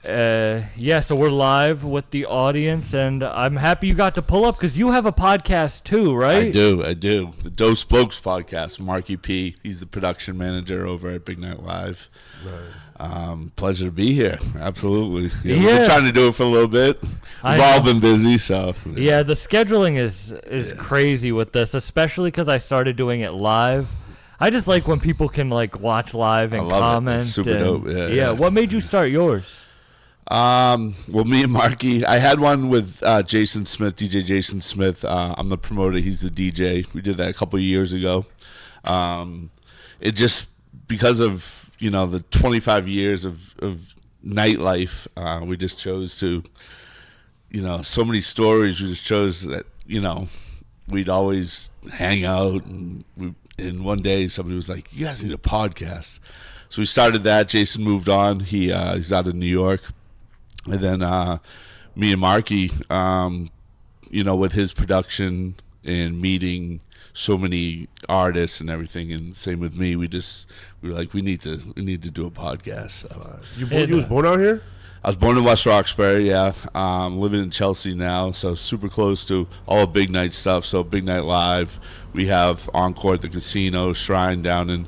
Yeah, so we're live with the audience, and I'm happy you got to pull up because you have a podcast too, right? I do. The Dose Blokes podcast. Marky P. He's the production manager over at Big Night Live. Right. Pleasure to be here. Absolutely. Yeah. We've been trying to do it for a little bit. We've all been busy, so. Yeah, the scheduling is crazy with this, especially because I started doing it live. I just like when people can watch live and comment. It's super dope. Yeah. What made you start yours? Well, me and Marky, I had one with Jason Smith, DJ Jason Smith. I'm the promoter. He's the DJ. We did that a couple of years ago. It just, because of, the 25 years of nightlife, we just chose to, so many stories. We just chose that, we'd always hang out. And one day somebody was like, you guys need a podcast. So we started that. Jason moved on. He's out of New York. And then me and Marky, with his production and meeting so many artists and everything, and same with me, we were like, we need to do a podcast. So. You was born out here? I was born in West Roxbury, yeah. Living in Chelsea now, so super close to all Big Night stuff. So Big Night Live, we have Encore at the Casino, Shrine down in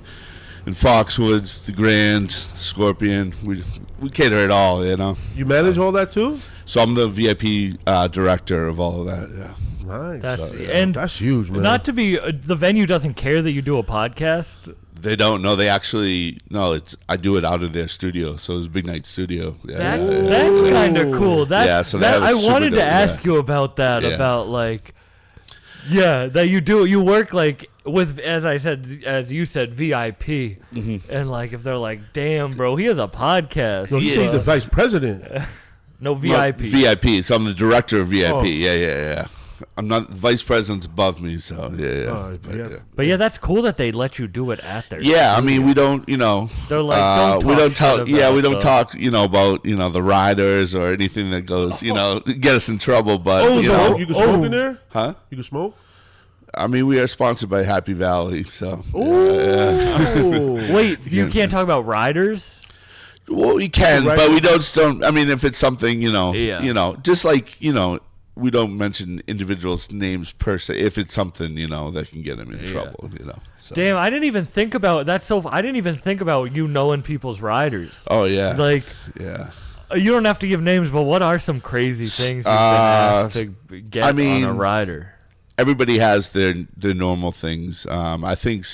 Foxwoods, the Grand, Scorpion. We cater it all, You manage all that too? So I'm the VIP director of all of that, yeah. Nice. And that's huge, man. Not to be, the venue doesn't care that you do a podcast. They don't know. They actually I do it out of their studio, so it's a Big Night studio. Yeah, that's kind of cool. So I wanted to ask you about that. Yeah. About that you work with, as you said, VIP, and if they're like, damn, bro, he has a podcast. No, he's the vice president. No, VIP. VIP. So I'm the director of VIP. Oh. Yeah. I'm not vice president's above me, so yeah. But yeah, that's cool that they let you do it at their. Yeah, I mean, we don't, They're like, we don't talk. Yeah, we don't the- talk, about the riders or anything that goes, get us in trouble. But you can smoke in there, huh? You can smoke. I mean, we are sponsored by Happy Valley, so. Wait, you can't talk about riders? Well, we can, but we don't. I mean, if it's something, just like we don't mention individuals' names per se. If it's something, that can get them in trouble, So. Damn, I didn't even think about that. I didn't even think about you knowing people's riders. Oh yeah, yeah. You don't have to give names, but what are some crazy things you've been asked to get on a rider? Everybody has their normal things. I think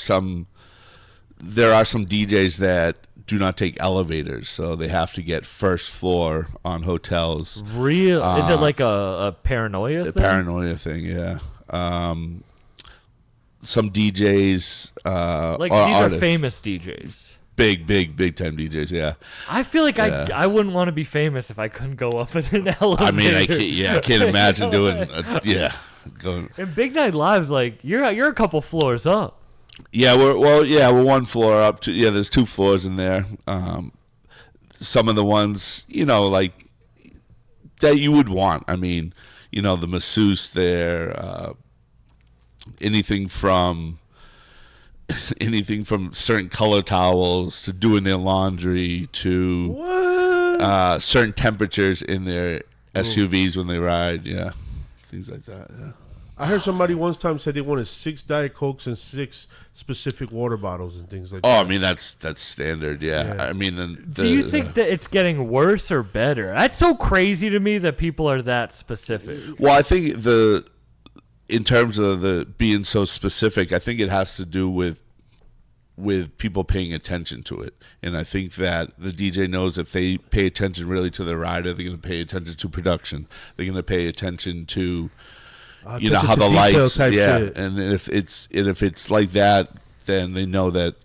there are some DJs that do not take elevators, so they have to get first floor on hotels. Is it like a paranoia thing? A paranoia thing, yeah. Some DJs these artists. are famous DJs. Big time DJs, yeah. I feel like I wouldn't want to be famous if I couldn't go up in an elevator. I mean, I can't imagine doing going. And Big Night Live's like you're a couple floors up. Yeah, we're one floor up to. Yeah, there's 2 floors in there. Some of the ones, like that you would want. I mean, the masseuse there. Anything from certain color towels to doing their laundry to certain temperatures in their SUVs when they ride. Yeah, things like that. Yeah. I heard somebody one time said they wanted 6 Diet Cokes and 6 specific water bottles and things like that. Oh, I mean that's standard. Yeah. I mean, do you think that it's getting worse or better? That's so crazy to me that people are that specific. Well, I think in terms of the being so specific, I think it has to do with people paying attention to it. And I think that the DJ knows if they pay attention really to the rider, they're going to pay attention to production. They're going to pay attention to how the lights, shit. And if it's like that, then they know that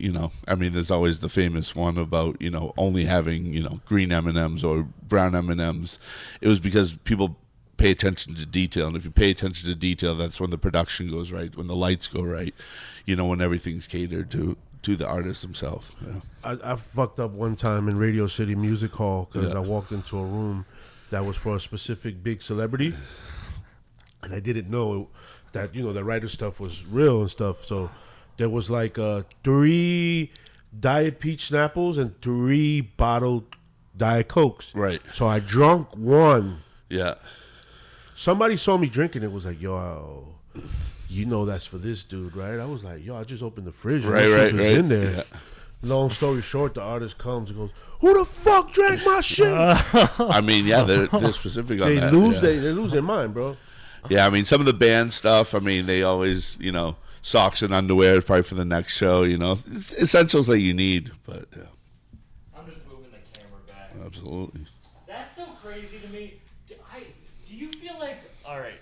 I mean, there's always the famous one about only having green M&Ms or brown M&Ms. It was because people pay attention to detail, and if you pay attention to detail, that's when the production goes right, when the lights go right, when everything's catered to the artist himself. Yeah. I fucked up one time in Radio City Music Hall because I walked into a room that was for a specific big celebrity, and I didn't know that the writer stuff was real and stuff. So there was like 3 Diet Peach Snapples and 3 bottled Diet Cokes. Right. So I drunk one. Yeah. Somebody saw me drinking. It was like, yo, that's for this dude, right? I was like, yo, I just opened the fridge and right, was in there. Yeah. Long story short, the artist comes and goes, "Who the fuck drank my shit?" I mean, yeah, they're specific on that. They lose their mind, bro. Yeah, I mean, some of the band stuff. I mean, they always, socks and underwear is probably for the next show. Essentials that you need, but yeah. I'm just moving the camera back. Absolutely. That's so crazy to me. Do you feel like, all right,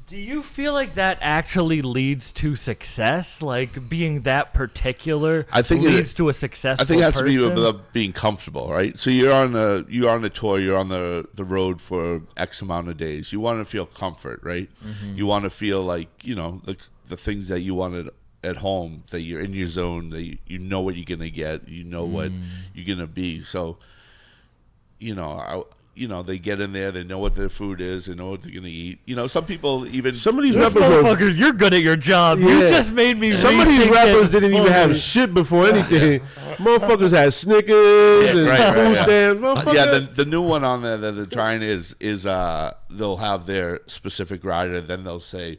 do you feel like that actually leads to success? Like being that particular leads to a successful I think it has person? to be about being comfortable, right? So you're on a tour, you're on the road for X amount of days. You want to feel comfort, right? Mm-hmm. You want to feel like, the things that you wanted at home, that you're in your zone, that you know what you're going to get, what you're going to be. So, they get in there, they know what their food is, they know what they're going to eat. Some people even... Some of these motherfuckers, you're good at your job. Yeah. You just made me Some of these rappers didn't even have shit before anything. Motherfuckers had Snickers and food stamps. Yeah, the new one on there that they're trying is they'll have their specific rider, then they'll say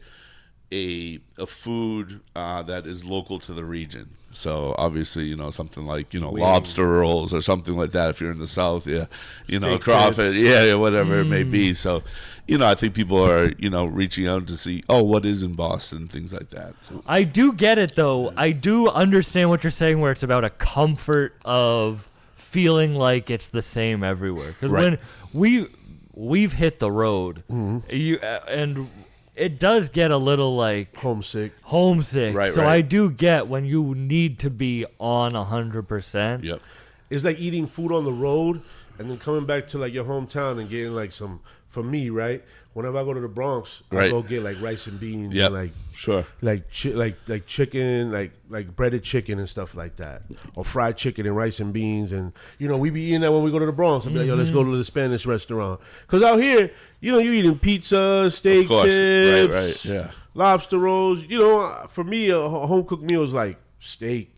a food that is local to the region. So obviously, something like, lobster rolls or something like that if you're in the South, crawfish, whatever it may be. So, I think people are, reaching out to see, what is in Boston, things like that. So. I do get it, though. I do understand what you're saying where it's about a comfort of feeling like it's the same everywhere. Because when we've hit the road, and it does get a little like homesick. Right, so I do get when you need to be on 100%. Yep. It's like eating food on the road and then coming back to like your hometown and getting like some. For me, right? Whenever I go to the Bronx, I go get like rice and beans, and like like chicken, like breaded chicken and stuff like that, or fried chicken and rice and beans, and we be eating that when we go to the Bronx. I'll be like, yo, let's go to the Spanish restaurant, cause out here, you eating pizza, steak, chips, lobster rolls. For me, a home cooked meal is like steak,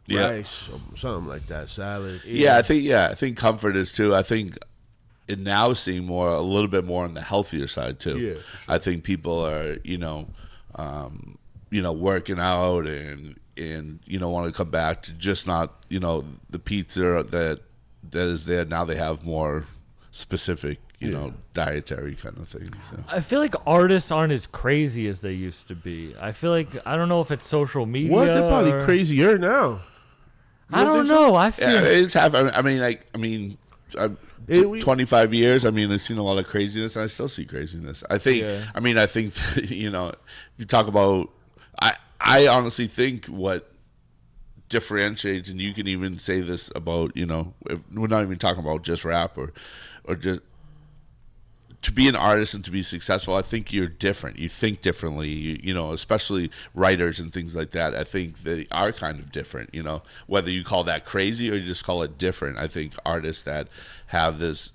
rice, or something like that, salad. I think comfort is too. I think. And now seeing a little bit more on the healthier side too. Yeah, sure. I think people are, working out and want to come back to just not, the pizza that is there. Now they have more specific, dietary kind of things. So. I feel like artists aren't as crazy as they used to be. I feel like, I don't know if it's social media. What? They're probably crazier now. I don't know. I feel it's half. I mean, 25 years. I mean, I've seen a lot of craziness, and I still see craziness. I think. Yeah. I mean, I think if you talk about, I honestly think what differentiates, and you can even say this about, if we're not even talking about just rap or just to be an artist and to be successful. I think you're different. You think differently. You especially writers and things like that. I think they are kind of different. Whether you call that crazy or you just call it different. I think artists that have this,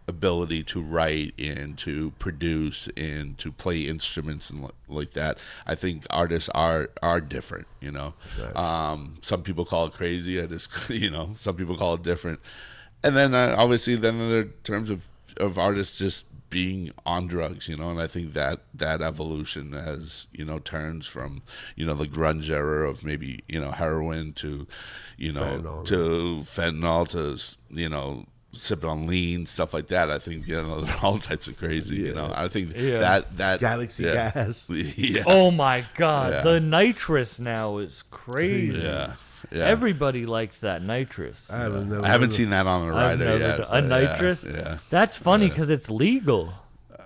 ability to write and to produce and to play instruments and like that. I think artists are different. Right. Some people call it crazy. Some people call it different. And then obviously, then there are terms of artists just being on drugs, and I think that evolution has, turns from, the grunge era of maybe, heroin to, fentanyl to, sipping on lean, stuff like that. I think, there are all types of crazy, I think that Galaxy gas. Yeah. Oh my God. The nitrous now is crazy. Yeah. Yeah. Everybody likes that nitrous. I haven't seen that on a rider yet. A nitrous? Yeah. That's funny because it's legal.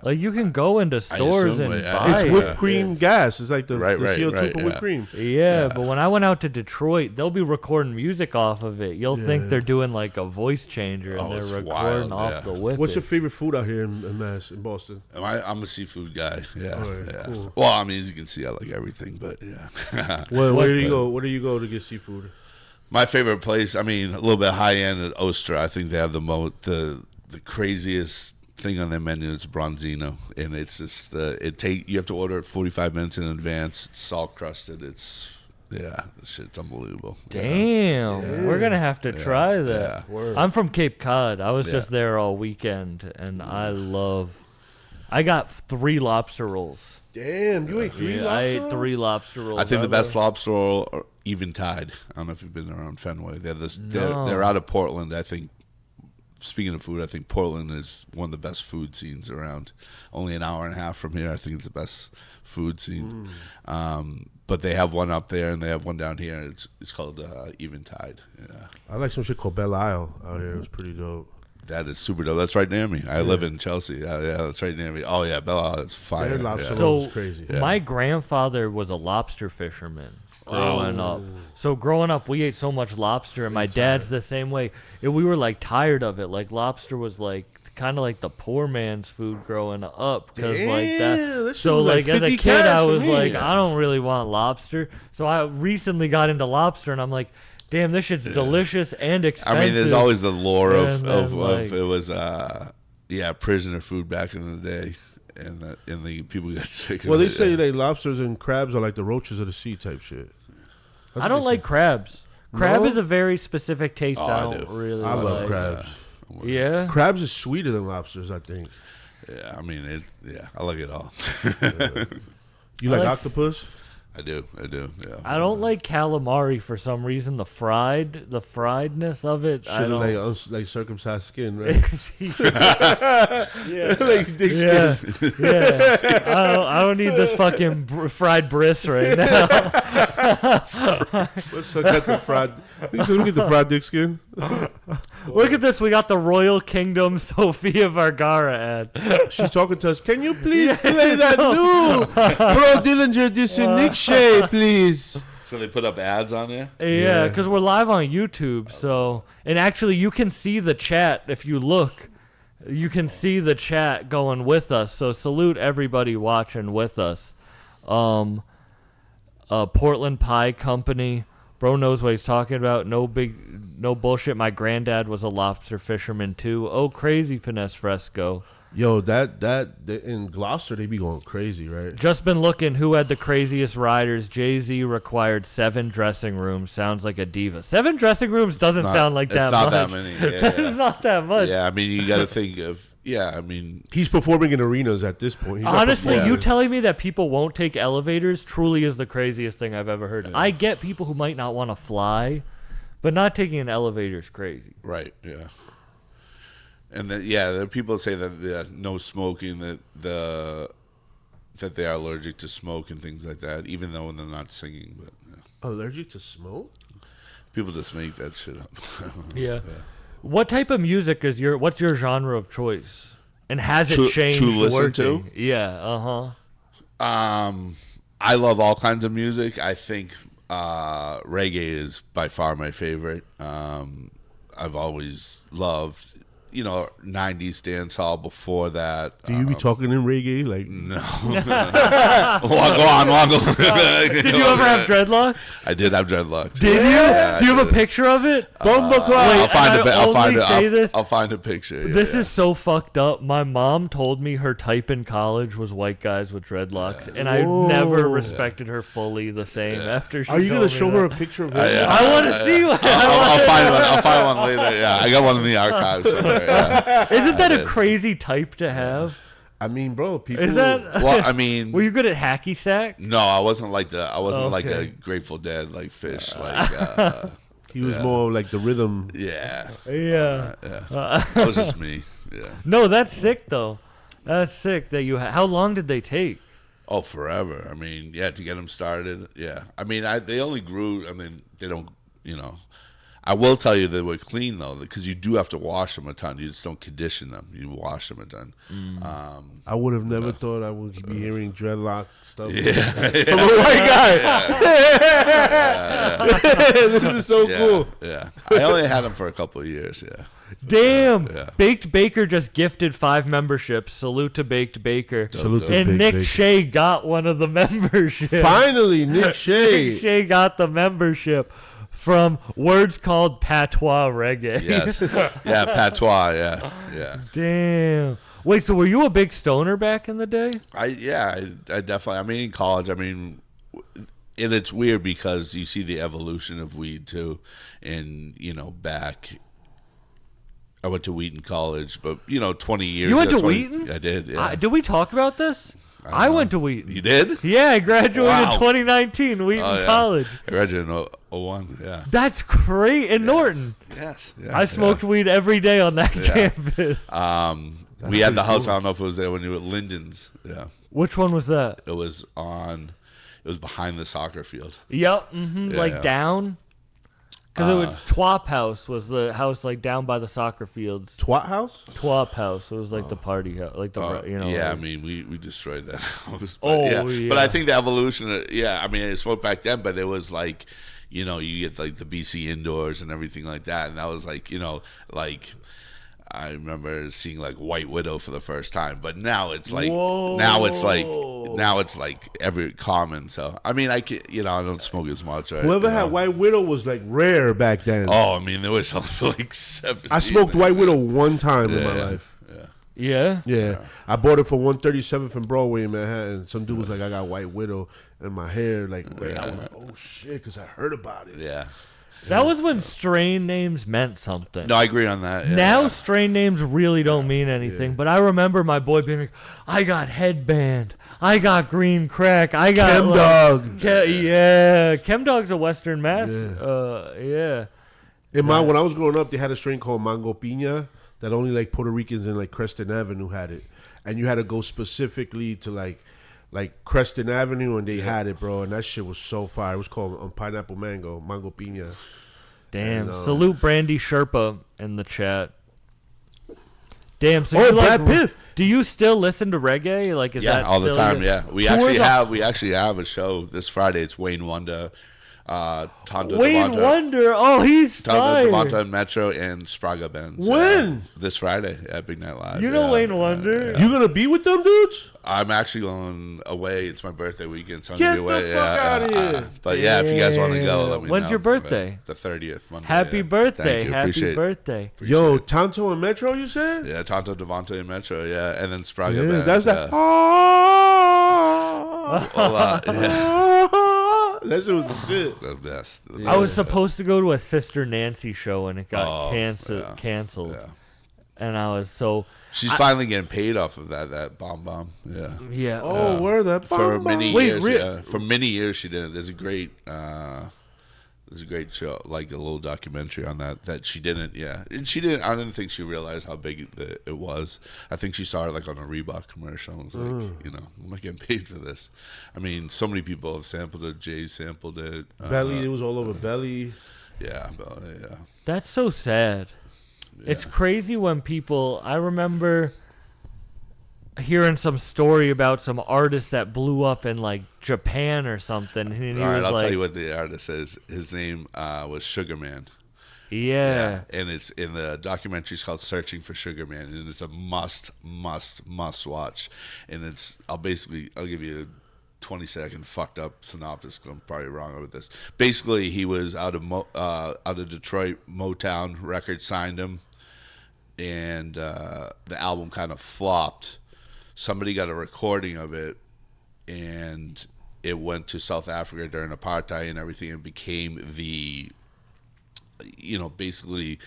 Like you can go into stores and buy it's whipped cream gas. It's like the CO2 for whipped cream. Yeah, but when I went out to Detroit, they'll be recording music off of it. You'll think they're doing like a voice changer and they're recording off the whip. What's your favorite food out here in Boston? I'm a seafood guy. Yeah. Right, cool. Well, I mean, as you can see, I like everything, but yeah. Where do you go? Where do you go to get seafood? My favorite place, I mean, a little bit high end at Ostra. I think they have the craziest thing on their menu is bronzino, and it's just you have to order it 45 minutes in advance. It's salt crusted. It's shit's unbelievable. Damn, we're gonna have to try that. Yeah. I'm from Cape Cod. I was just there all weekend, and I got 3 lobster rolls. Damn, you ate 3 lobster rolls? I ate 3 lobster rolls. I think the best lobster roll are Eventide. I don't know if you've been around Fenway. They're out of Portland. I think, speaking of food, I think Portland is one of the best food scenes around. Only an hour and a half from here. I think it's the best food scene. But they have one up there and they have one down here. It's called Eventide. Yeah. I like some shit called Belle Isle out here. It was pretty dope. That is super dope. That's right near me. I live in Chelsea. Yeah, that's right near me. Oh yeah, Belle Isle is fire. Their lobster roll is crazy. My grandfather was a lobster fisherman growing up. So growing up, we ate so much lobster, and my dad's the same way. We were like tired of it. Like lobster was like kind of like the poor man's food growing up, because like that. So like as a kid, I was like, I don't really want lobster. So I recently got into lobster, and I'm like, damn, this shit's delicious and expensive. I mean, there's always the lore of it was prisoner food back in the day, and the people got sick of it. Well, they say like lobsters and crabs are like the roaches of the sea type shit. I don't like crabs. Crab is a very specific taste. I don't really I like. love crabs. Yeah. Crabs is sweeter than lobsters, I think. Yeah, I mean, I like it all. You like octopus? I do, yeah. I don't like calamari for some reason. The friedness of it. I don't like circumcised skin, right? Yeah, like dick skin. Yeah. I don't need this fucking fried bris right now. Let's look at the fried. Look at the fried dick skin. Look at this. We got the Royal Kingdom Sofia Vergara ad. She's talking to us. Can you please play that new Bro Dillinger dissing Nick Shea, please? So they put up ads on there? Yeah, because we're live on YouTube. So, and actually, you can see the chat if you look. You can see the chat going with us. So salute everybody watching with us. Portland Pie Company. Bro knows what he's talking about. No bullshit. My granddad was a lobster fisherman too. Oh, crazy finesse fresco. Yo, that in Gloucester they be going crazy, right? Just been looking who had the craziest riders. Jay-Z required 7 dressing rooms. Sounds like a diva. 7 dressing rooms doesn't sound like that much. It's not that many. It's not that much. Yeah, I mean, you got to think of, I mean. He's performing in arenas at this point. Honestly, you telling me that people won't take elevators truly is the craziest thing I've ever heard. Yeah. I get people who might not want to fly, but not taking an elevator is crazy. Right, yeah. And then, there are people that say that no smoking, that they are allergic to smoke and things like that, even though they're not singing. But allergic to smoke? People just make that shit up. Yeah. What type of music is what's your genre of choice? And has it changed? To listen to? Yeah. I love all kinds of music. I think reggae is by far my favorite. I've always loved. 90s dance hall before that. Do you be talking in reggae? Like no. Go on. Did you ever have dreadlocks? I did have dreadlocks. Did you? Yeah, do you have a picture of it? I'll find a picture. This is so fucked up. My mom told me her type in college was white guys with dreadlocks, and I never respected her fully the same after she Are you going to show her a picture of it? I want to see one. I'll find one later. Yeah, I got one in the archives somewhere. Yeah. Isn't that a crazy type to have? I mean, bro, people. Is that? Well, I mean, were you good at hacky sack? No, I wasn't like the. I wasn't like a Grateful Dead like Fish. He was more like the rhythm. Yeah. That was just me. Yeah. No, that's sick though. That's sick that you. How long did they take? Oh, forever. I mean, to get them started. Yeah. I mean, they only grew. I mean, they don't. I will tell you they were clean though, because you do have to wash them a ton. You just don't condition them; you wash them a ton. I would have never thought I would be hearing dreadlock stuff from a white guy. This is so cool. Yeah, I only had them for a couple of years. Yeah. Damn! Yeah. Baked Baker just gifted 5 memberships. Salute to Baked Baker. Salute to and Nick Baker. Shea got one of the memberships. Finally, Nick Shea. Nick Shea got the membership. From words called patois reggae. Yes. Yeah, patois, yeah. Damn. Wait, so were you a big stoner back in the day? I definitely, I mean, in college, and it's weird because you see the evolution of weed too. And, back, I went to Wheaton College, but, 20 years You went to Wheaton? I did, yeah. Did we talk about this? I went to Wheaton. You did? Yeah, I graduated in 2019, Wheaton College. I graduated in 01, yeah. That's great. In Norton. Yes. Yeah, I smoked weed every day on that campus. We had the house, I don't know if it was there when you were at Linden's. Yeah. Which one was that? It was behind the soccer field. Yep. Mm-hmm. Down? Because it was Twop House was the house down by the soccer fields. Twat House? Twop House. It was the party house, Yeah, I mean we destroyed that house. But, But I think the evolution. I mean I smoked back then, but it was you get the BC indoors and everything like that, and that was I remember seeing White Widow for the first time, but now it's now it's every common. So I mean, I don't smoke as much. Right? Whoever had White Widow was rare back then. Oh, I mean, there was something for 70. I smoked White Widow one time in my life. Yeah. I bought it for 137th and Broadway in Manhattan. Some dude was like, "I got White Widow," and my hair I was like, "Oh shit," because I heard about it. Yeah. That was when strain names meant something. No, I agree on that. Yeah, now strain names really don't mean anything. But I remember my boy being like, I got Headband. I got Green Crack. I got Chem Dog. Chem Dog's a Western Mass. Yeah. When I was growing up, they had a strain called Mango Piña that only Puerto Ricans in Creston Avenue had it. And you had to go specifically to Creston Avenue, and they had it, bro, and that shit was so fire. It was called Pineapple Mango Piña. Damn. And, salute Brandy Sherpa in the chat. Damn. So Brad Pitt. Do you still listen to reggae? Is that all the time. Your... Yeah, we actually have a show this Friday. It's Wayne Wonder. Tonto Wayne Devonta. Wonder. Oh, he's Tonto fire. Devonta and Metro and Spraga Benz. When? This Friday at Big Night Live. You know Wayne Wonder. You gonna be with them dudes? I'm actually going away. It's my birthday weekend, so I'm Get gonna be away. the fuck out of here. But yeah, if you guys want to go, let me know. When's your birthday? The 30th. Monday. Happy birthday. Thank you. Happy Appreciate it. birthday. Yo, Tonto and Metro, you said? Yeah, Tonto Devonta and Metro. Yeah, and then Spraga Yeah, Benz. that's that. That shit was the shit. The best. I was supposed to go to a Sister Nancy show and it got canceled. Yeah. And I was so. She's finally getting paid off of that bomb. Yeah. Yeah. Oh, where that for bomb many bomb? years. Yeah. For many years she did it. There's a great show, like a little documentary on that she didn't. Yeah, and she didn't. I didn't think she realized how big it was. I think she saw it like on a Reebok commercial and was like, I'm not getting paid for this. I mean, so many people have sampled it. Jay sampled it. Belly, it was all over Belly. Yeah, Belly. Yeah. That's so sad. Yeah. It's crazy when people. I remember hearing some story about some artist that blew up in like Japan or something. And he All right, was I'll like, tell you what the artist is. His name was Sugar Man. Yeah. And it's in the documentary. It's called Searching for Sugar Man, and it's a must watch. And I'll give you a 20-second fucked up synopsis. I'm probably wrong with this. Basically, he was out of Detroit. Motown Records signed him, and the album kind of flopped. Somebody got a recording of it, and it went to South Africa during apartheid and everything, and became the, basically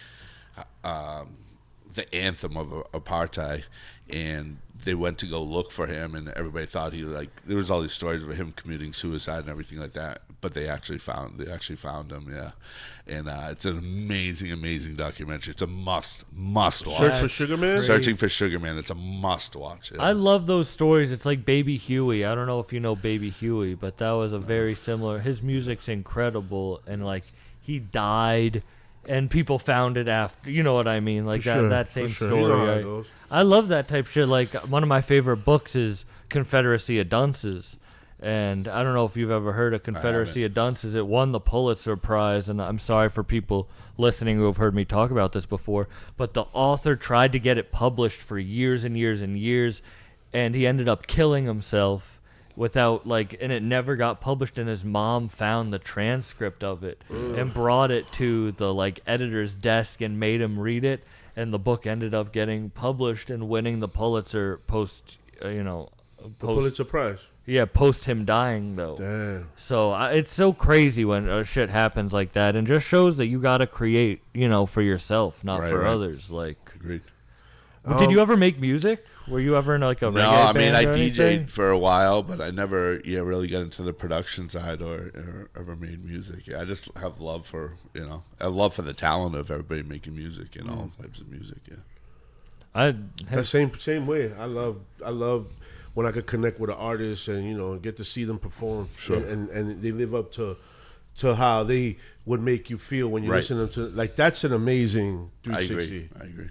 the anthem of apartheid. And they went to go look for him, and everybody thought there was all these stories of him committing suicide and everything like that. But they actually found him, yeah. And it's an amazing documentary. It's a must watch. Search for Sugar Man? Searching for Sugar Man. It's a must watch. Yeah. I love those stories. It's like Baby Huey. I don't know if you know Baby Huey, but that was a very similar. His music's incredible, and like he died, and people found it after. You know what I mean? Like that same story. You know how it goes. I love that type shit. Like one of my favorite books is Confederacy of Dunces. And I don't know if you've ever heard of Confederacy of Dunces. It won the Pulitzer Prize, and I'm sorry for people listening who have heard me talk about this before, but the author tried to get it published for years and years and years, and he ended up killing himself without, and it never got published, and his mom found the transcript of it and brought it to the, editor's desk and made him read it, and the book ended up getting published and winning the Pulitzer Pulitzer Prize. Yeah, post him dying, though. Damn. So it's so crazy when shit happens like that, and just shows that you got to create, for yourself, not for others. Agreed. Did you ever make music? Were you ever in a reggae No, I mean, band I or DJ'd anything? for a while, but I never really got into the production side or ever made music. I just have love for, a love for the talent of everybody making music and all types of music, yeah. That same way. I love when I could connect with an artist and get to see them perform, Sure. and they live up to how they would make you feel when you listen to them. That's an amazing 360. I agree.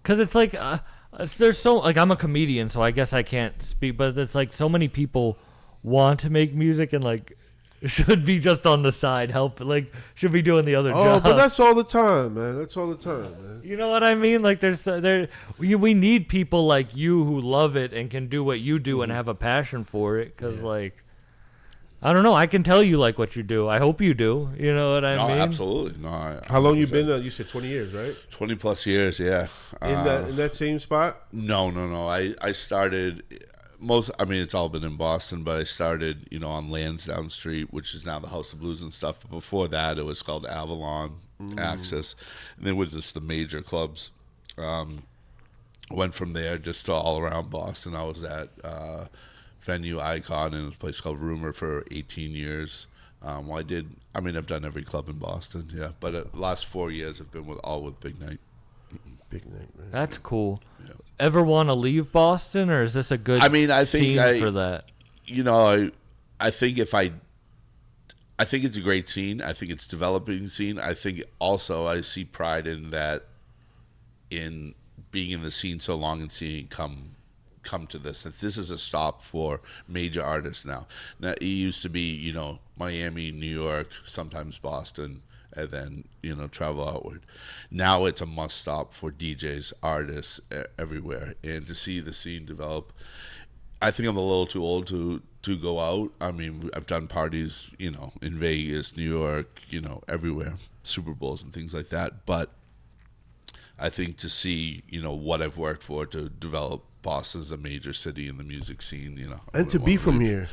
Because it's like there's so I'm a comedian, so I guess I can't speak, but it's like so many people want to make music and should be just on the side, should be doing the other job. But that's all the time, man. That's all the time, man. You know what I mean? We need people like you who love it and can do what you do and have a passion for it. Because I don't know. I can tell you what you do. I hope you do. You know what I mean? Absolutely. No. How long you been? You said 20 years, right? 20 plus years, yeah. In that same spot? No. I started. It's all been in Boston, but I started, on Lansdowne Street, which is now the House of Blues and stuff. But before that, it was called Avalon, Axis, and then with just the major clubs. Went from there just to all around Boston. I was at Venue Icon in a place called Rumor for 18 years. I've done every club in Boston, yeah. But the last 4 years have been with Big Night. Big Night, man. That's cool. Yeah. Ever want to leave Boston, or is this a good scene for that? I think I think it's a great scene. I think it's a developing scene. I think also I see pride in that, in being in the scene so long and seeing it come come to this. That this is a stop for major artists now. Now it used to be, you know, Miami, New York, sometimes Boston, and then, you know, travel outward. Now it's a must stop for DJs, artists, everywhere. And to see the scene develop, I think I'm a little too old to go out. I mean, I've done parties, you know, in Vegas, New York, you know, everywhere, Super Bowls and things like that. But I think to see, you know, what I've worked for to develop Boston's a major city in the music scene, you know. And to be from here.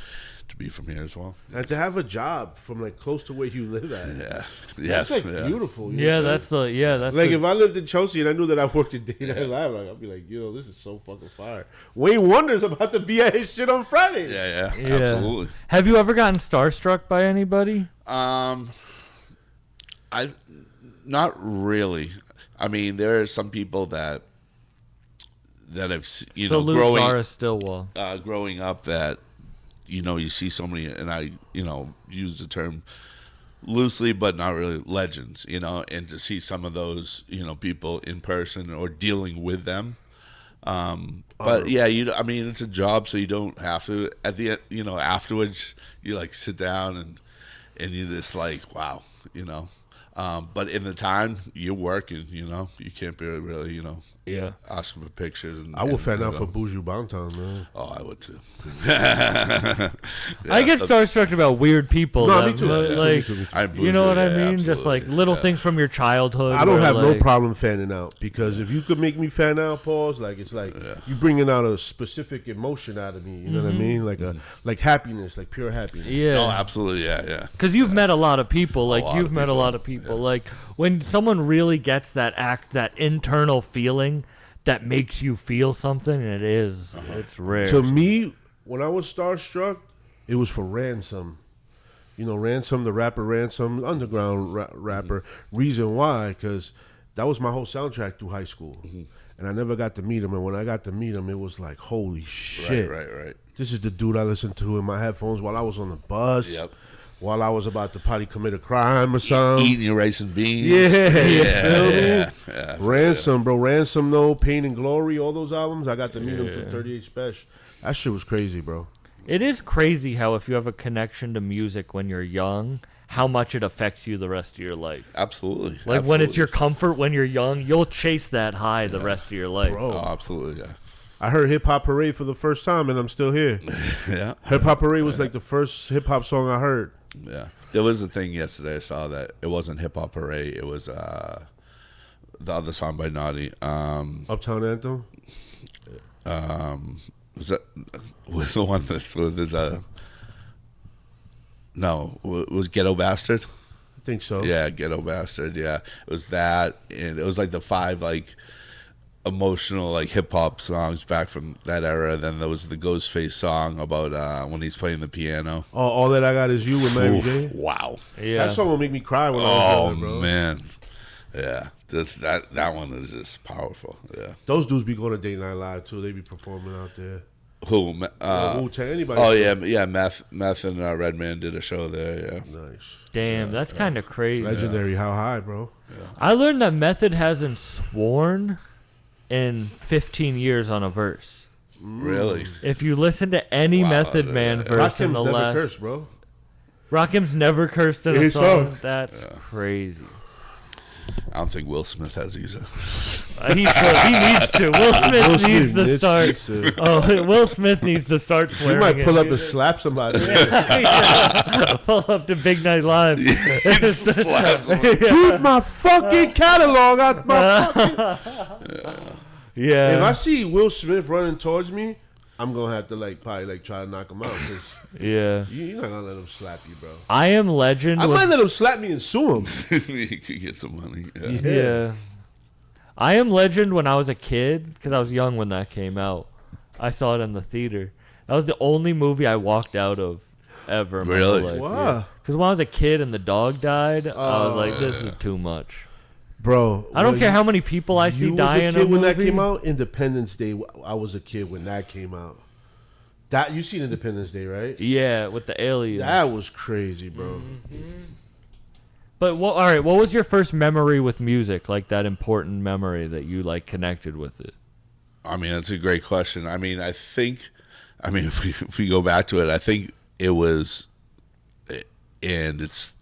To be from here as well. And to have a job from like close to where you live at. Yeah. That's like beautiful. You Yeah, know that's what I'm the yeah, that's like the, if I lived in Chelsea and I knew that I worked in Day Night Live, like, I'd be like, yo, this is so fucking fire. Wayne Wonder's about to be at his shit on Friday. Yeah, absolutely. Have you ever gotten starstruck by anybody? I not really. I mean, there are some people that I've you know growing up that, you know, you see so many, and I, you know, use the term loosely, but not really, legends, you know, and to see some of those, you know, people in person or dealing with them. But yeah, I mean, it's a job, so you don't have to. At the end, you know, afterwards, you like sit down and you're just like, wow, you know. But in the time, you're working, you know. You can't be really, you know, asking for pictures. And I would fan out for Buju Banton, man. Oh, I would too. I get starstruck about weird people. No, that, me too. like, Me too. you know what I mean? Absolutely. Just like little things from your childhood. I don't have no like, problem fanning out, because if you could make me fan out, pause, like it's like you bringing out a specific emotion out of me. You know what I mean? Like like happiness, like pure happiness. Yeah. Oh, absolutely. Yeah. Because you've met a lot of people. Like you've met a lot of people. Like when someone really gets that internal feeling that makes you feel something, it's rare. To me, when I was starstruck, it was for Ransom. You know, Ransom, the rapper Ransom, underground rapper. Reason why? Because that was my whole soundtrack through high school. And I never got to meet him. And when I got to meet him, it was like, holy shit. Right. This is the dude I listened to in my headphones while I was on the bus. Yep. While I was about to probably commit a crime or something. Eating your rice and beans. Yeah. Ransom, bro. Ransom, No, Pain and Glory, all those albums. I got to meet him through 38 Special. That shit was crazy, bro. It is crazy how if you have a connection to music when you're young, how much it affects you the rest of your life. Absolutely. Like when it's your comfort when you're young, you'll chase that high the rest of your life. Bro. Oh, absolutely, yeah. I heard Hip Hop Parade for the first time, and I'm still here. Yeah. Hip Hop Parade was like the first hip hop song I heard. Yeah. There was a thing yesterday I saw that it wasn't Hip Hop Parade. It was the other song by Naughty. Uptown Anthem? Was the one that there's no, it was Ghetto Bastard? I think so. Yeah, Ghetto Bastard, yeah. It was that, and it was like the 5 like emotional like hip hop songs back from that era. Then there was the Ghostface song about when he's playing the piano. Oh, All That I Got Is You with Mary J. Wow. Yeah. That song will make me cry when I was younger, bro. Oh man. Yeah. That one is just powerful. Yeah. Those dudes be going to Day Night Live too. They be performing out there. Who? Wu-Tang, anybody. Oh yeah. Meth and Redman did a show there. Yeah. Nice. Damn, that's kind of crazy. Legendary. How high, bro? Yeah. I learned that Method hasn't sworn in 15 years on a verse. Really? If you listen to any Method Man verse in the last, cursed, bro. Rakim's never cursed in a song. That's crazy. I don't think Will Smith has either. He should. He needs to. Will Smith needs to start. Oh, Will Smith needs to start swearing. He might pull up and slap somebody. Pull up to Big Night Live. Keep my fucking catalog out my fucking... Yeah. If I see Will Smith running towards me, I'm gonna have to probably try to knock him out. Cause yeah. You're not gonna let him slap you, bro. I Am Legend. I might let him slap me and sue him. You could get some money. Yeah. I Am Legend when I was a kid, because I was young when that came out. I saw it in the theater. That was the only movie I walked out of ever. In really? My life. Wow. Because when I was a kid and the dog died, I was like, this is too much. Bro, I don't care how many people I see die in a movie. When that came out, Independence Day, I was a kid when that came out. That you seen Independence Day, right? Yeah, with the aliens. That was crazy, bro. Mm-hmm. But all right, what was your first memory with music? Like that important memory that you connected with it? I mean, that's a great question. I mean, if we go back to it, I think it was, and it's,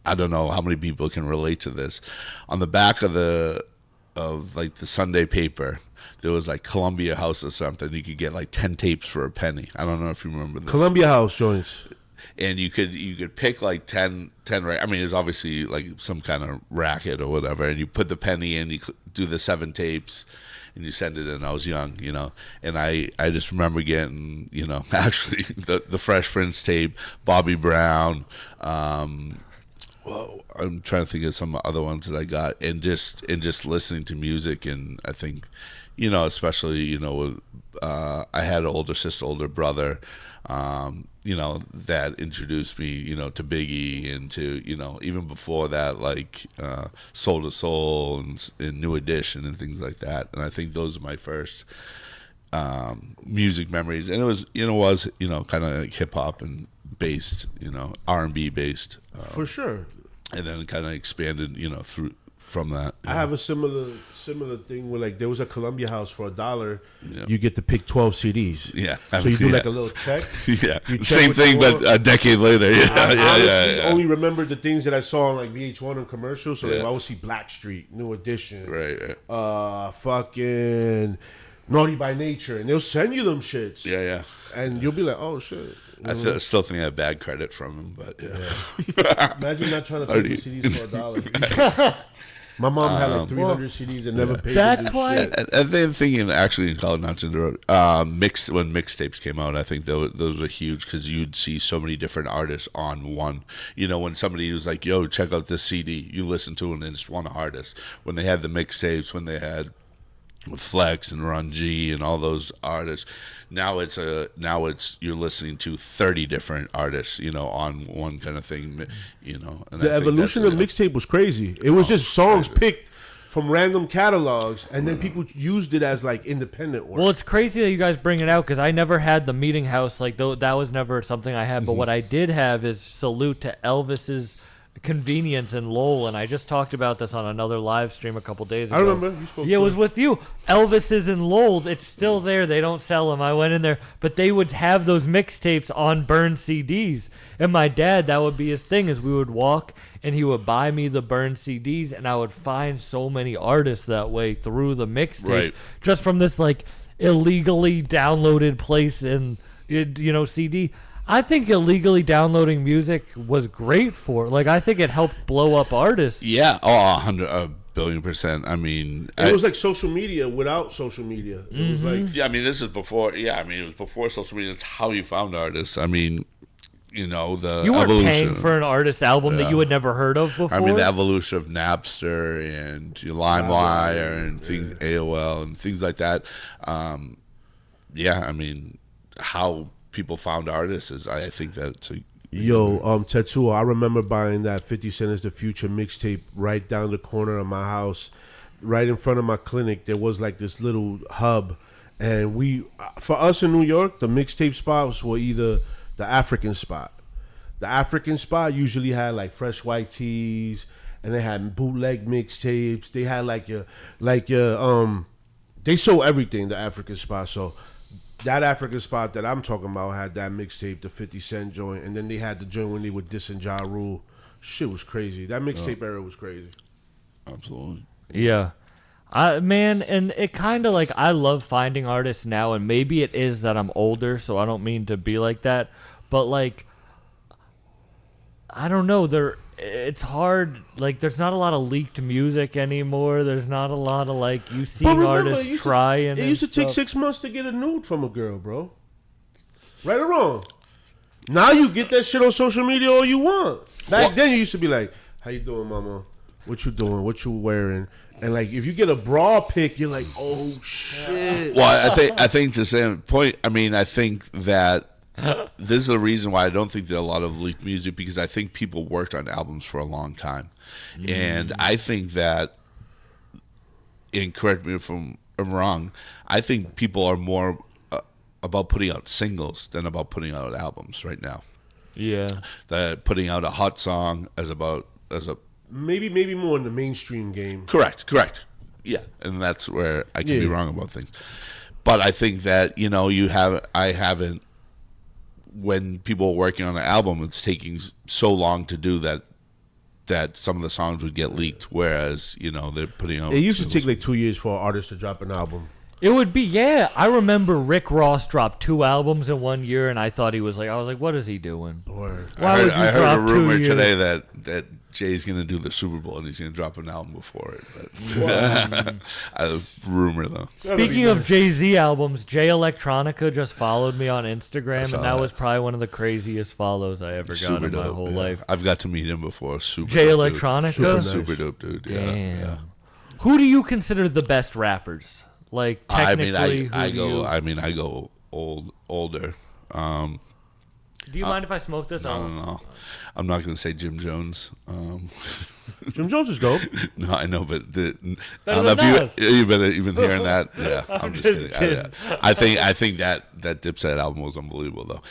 I don't know how many people can relate to this. On the back of the Sunday paper, there was like Columbia House or something. You could get like 10 tapes for a penny. I don't know if you remember this. Columbia House joints. And you could pick like 10 right. I mean, it's obviously like some kind of racket or whatever. And you put the penny in, you do the 7 tapes, and you send it in. I was young, and I just remember getting, actually the Fresh Prince tape, Bobby Brown. Well, I'm trying to think of some other ones that I got, and just listening to music. And I think, especially, I had an older sister, older brother, that introduced me, to Biggie and to, even before that, like Soul to Soul and New Edition and things like that. And I think those are my first music memories. And it was kind of like hip hop and based, R&B based. For sure. And then it kind of expanded, through from that. I have a similar thing where like there was a Columbia House for $1. Yep. You get to pick 12 CDs. Yeah. So you do like a little check. Yeah. Same thing, but a decade later. Yeah. I only remember the things that I saw on like VH1 and commercials. So like, I would see Blackstreet, New Edition, right. Fucking Naughty by Nature, and they'll send you them shits. Yeah. And you'll be like, oh shit. I still think I have bad credit from him, but Imagine not trying to pay for CDs for $1. My mom had like 300 CDs and never paid. That's why. I'm thinking actually in college, not to interrupt. When mixtapes came out, I think those were huge because you'd see so many different artists on one. When somebody was like, "Yo, check out this CD," you listen to it and it's one artist. When they had the mixtapes, when they had Flex and Run G and all those artists. Now it's you're listening to 30 different artists, on one kind of thing, And the evolution of mixtape was crazy. It was just songs picked from random catalogs, and then people used it as like independent work. Well, it's crazy that you guys bring it out because I never had the meeting house. Like that was never something I had. But what I did have is salute to Elvis's convenience in Lowell, and I just talked about this on another live stream a couple days ago. I remember. You spoke it was with you. Elvis is in Lowell. It's still there. They don't sell them. I went in there, but they would have those mixtapes on burned CDs. And my dad, that would be his thing, is we would walk and he would buy me the burned CDs, and I would find so many artists that way through the mixtapes, just from this like illegally downloaded place in CD. I think illegally downloading music was great for, like, I think it helped blow up artists. Yeah, 100 billion%. I mean, it was like social media without social media. It was like, this is before. Yeah, it was before social media. It's how you found artists. I mean, the you weren't evolution. Paying for an artist's album that you had never heard of before. I mean, the evolution of Napster and LimeWire and things, AOL and things like that. How people found artists is, I think that's Tetsuo, I remember buying that 50 Cent is the Future mixtape right down the corner of my house, right in front of my clinic. There was like this little hub, and for us in New York, the mixtape spots were either the African spot. The African spot usually had like Fresh White Tees, and they had bootleg mixtapes. They had they sold everything, the African spot. So that African spot that I'm talking about had that mixtape, the 50 Cent joint, and then they had the joint when they were dissing Ja Rule. Shit was crazy. That mixtape era was crazy. Absolutely. Yeah. And it kind of like, I love finding artists now, and maybe it is that I'm older, so I don't mean to be like that, but like, I don't know, it's hard, like, there's not a lot of leaked music anymore. There's not a lot of, like, you seeing artists trying. It used to take 6 months to get a nude from a girl, bro. Right or wrong? Now you get that shit on social media all you want. Back then you used to be like, how you doing, mama? What you doing? What you wearing? And like, if you get a bra pic, you're like, oh shit. Well, I think to the same point, I think that this is the reason why I don't think there are a lot of leaked music, because I think people worked on albums for a long time. And I think that, and correct me if I'm wrong, I think people are more about putting out singles than about putting out albums right now. Yeah. That putting out a hot song as a maybe more in the mainstream game. Correct. Yeah, and that's where I can be wrong about things. But I think that, I haven't, when people are working on an album, it's taking so long to do that some of the songs would get leaked, whereas, they're putting out... It used to take like 2 years for an artist to drop an album. It would be, yeah. I remember Rick Ross dropped 2 albums in 1 year, and I was like, what is he doing? I heard a rumor today that Jay's going to do the Super Bowl, and he's going to drop an album before it. But rumor, though. Speaking of Jay-Z albums, Jay Electronica just followed me on Instagram, and that was probably one of the craziest follows I ever got in my whole life. I've got to meet him before. Jay Electronica? Super dope, dude. Damn. Yeah. Who do you consider the best rappers? Like, technically, I go older. Do you mind if I smoke this? No. I'm not going to say Jim Jones. Jim Jones is dope. No, I know, but I don't know if you've been hearing that. Yeah, I'm just kidding. I think that Dipset album was unbelievable, though.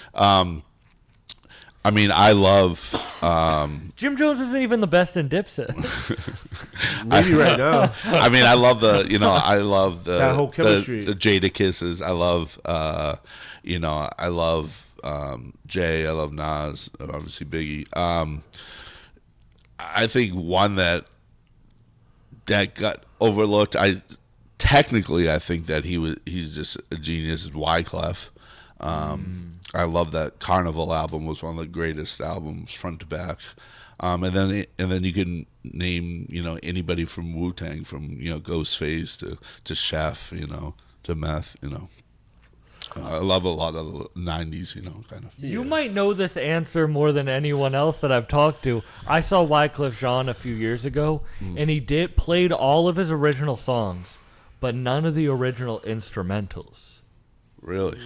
I love... Jim Jones isn't even the best in Dipset. Maybe right now. I love I love that whole chemistry. The Jada kisses. I love, I love Jay. I love Nas. Obviously Biggie. I think one that got overlooked. I think that he's just a genius. Is Wyclef. I love that Carnival album. Was one of the greatest albums front to back. And then you can name anybody from Wu-Tang, from Ghostface to Chef, to Meth. I love a lot of the 90s, kind of. You might know this answer more than anyone else that I've talked to. I saw Wyclef Jean a few years ago, and he played all of his original songs, but none of the original instrumentals. Really?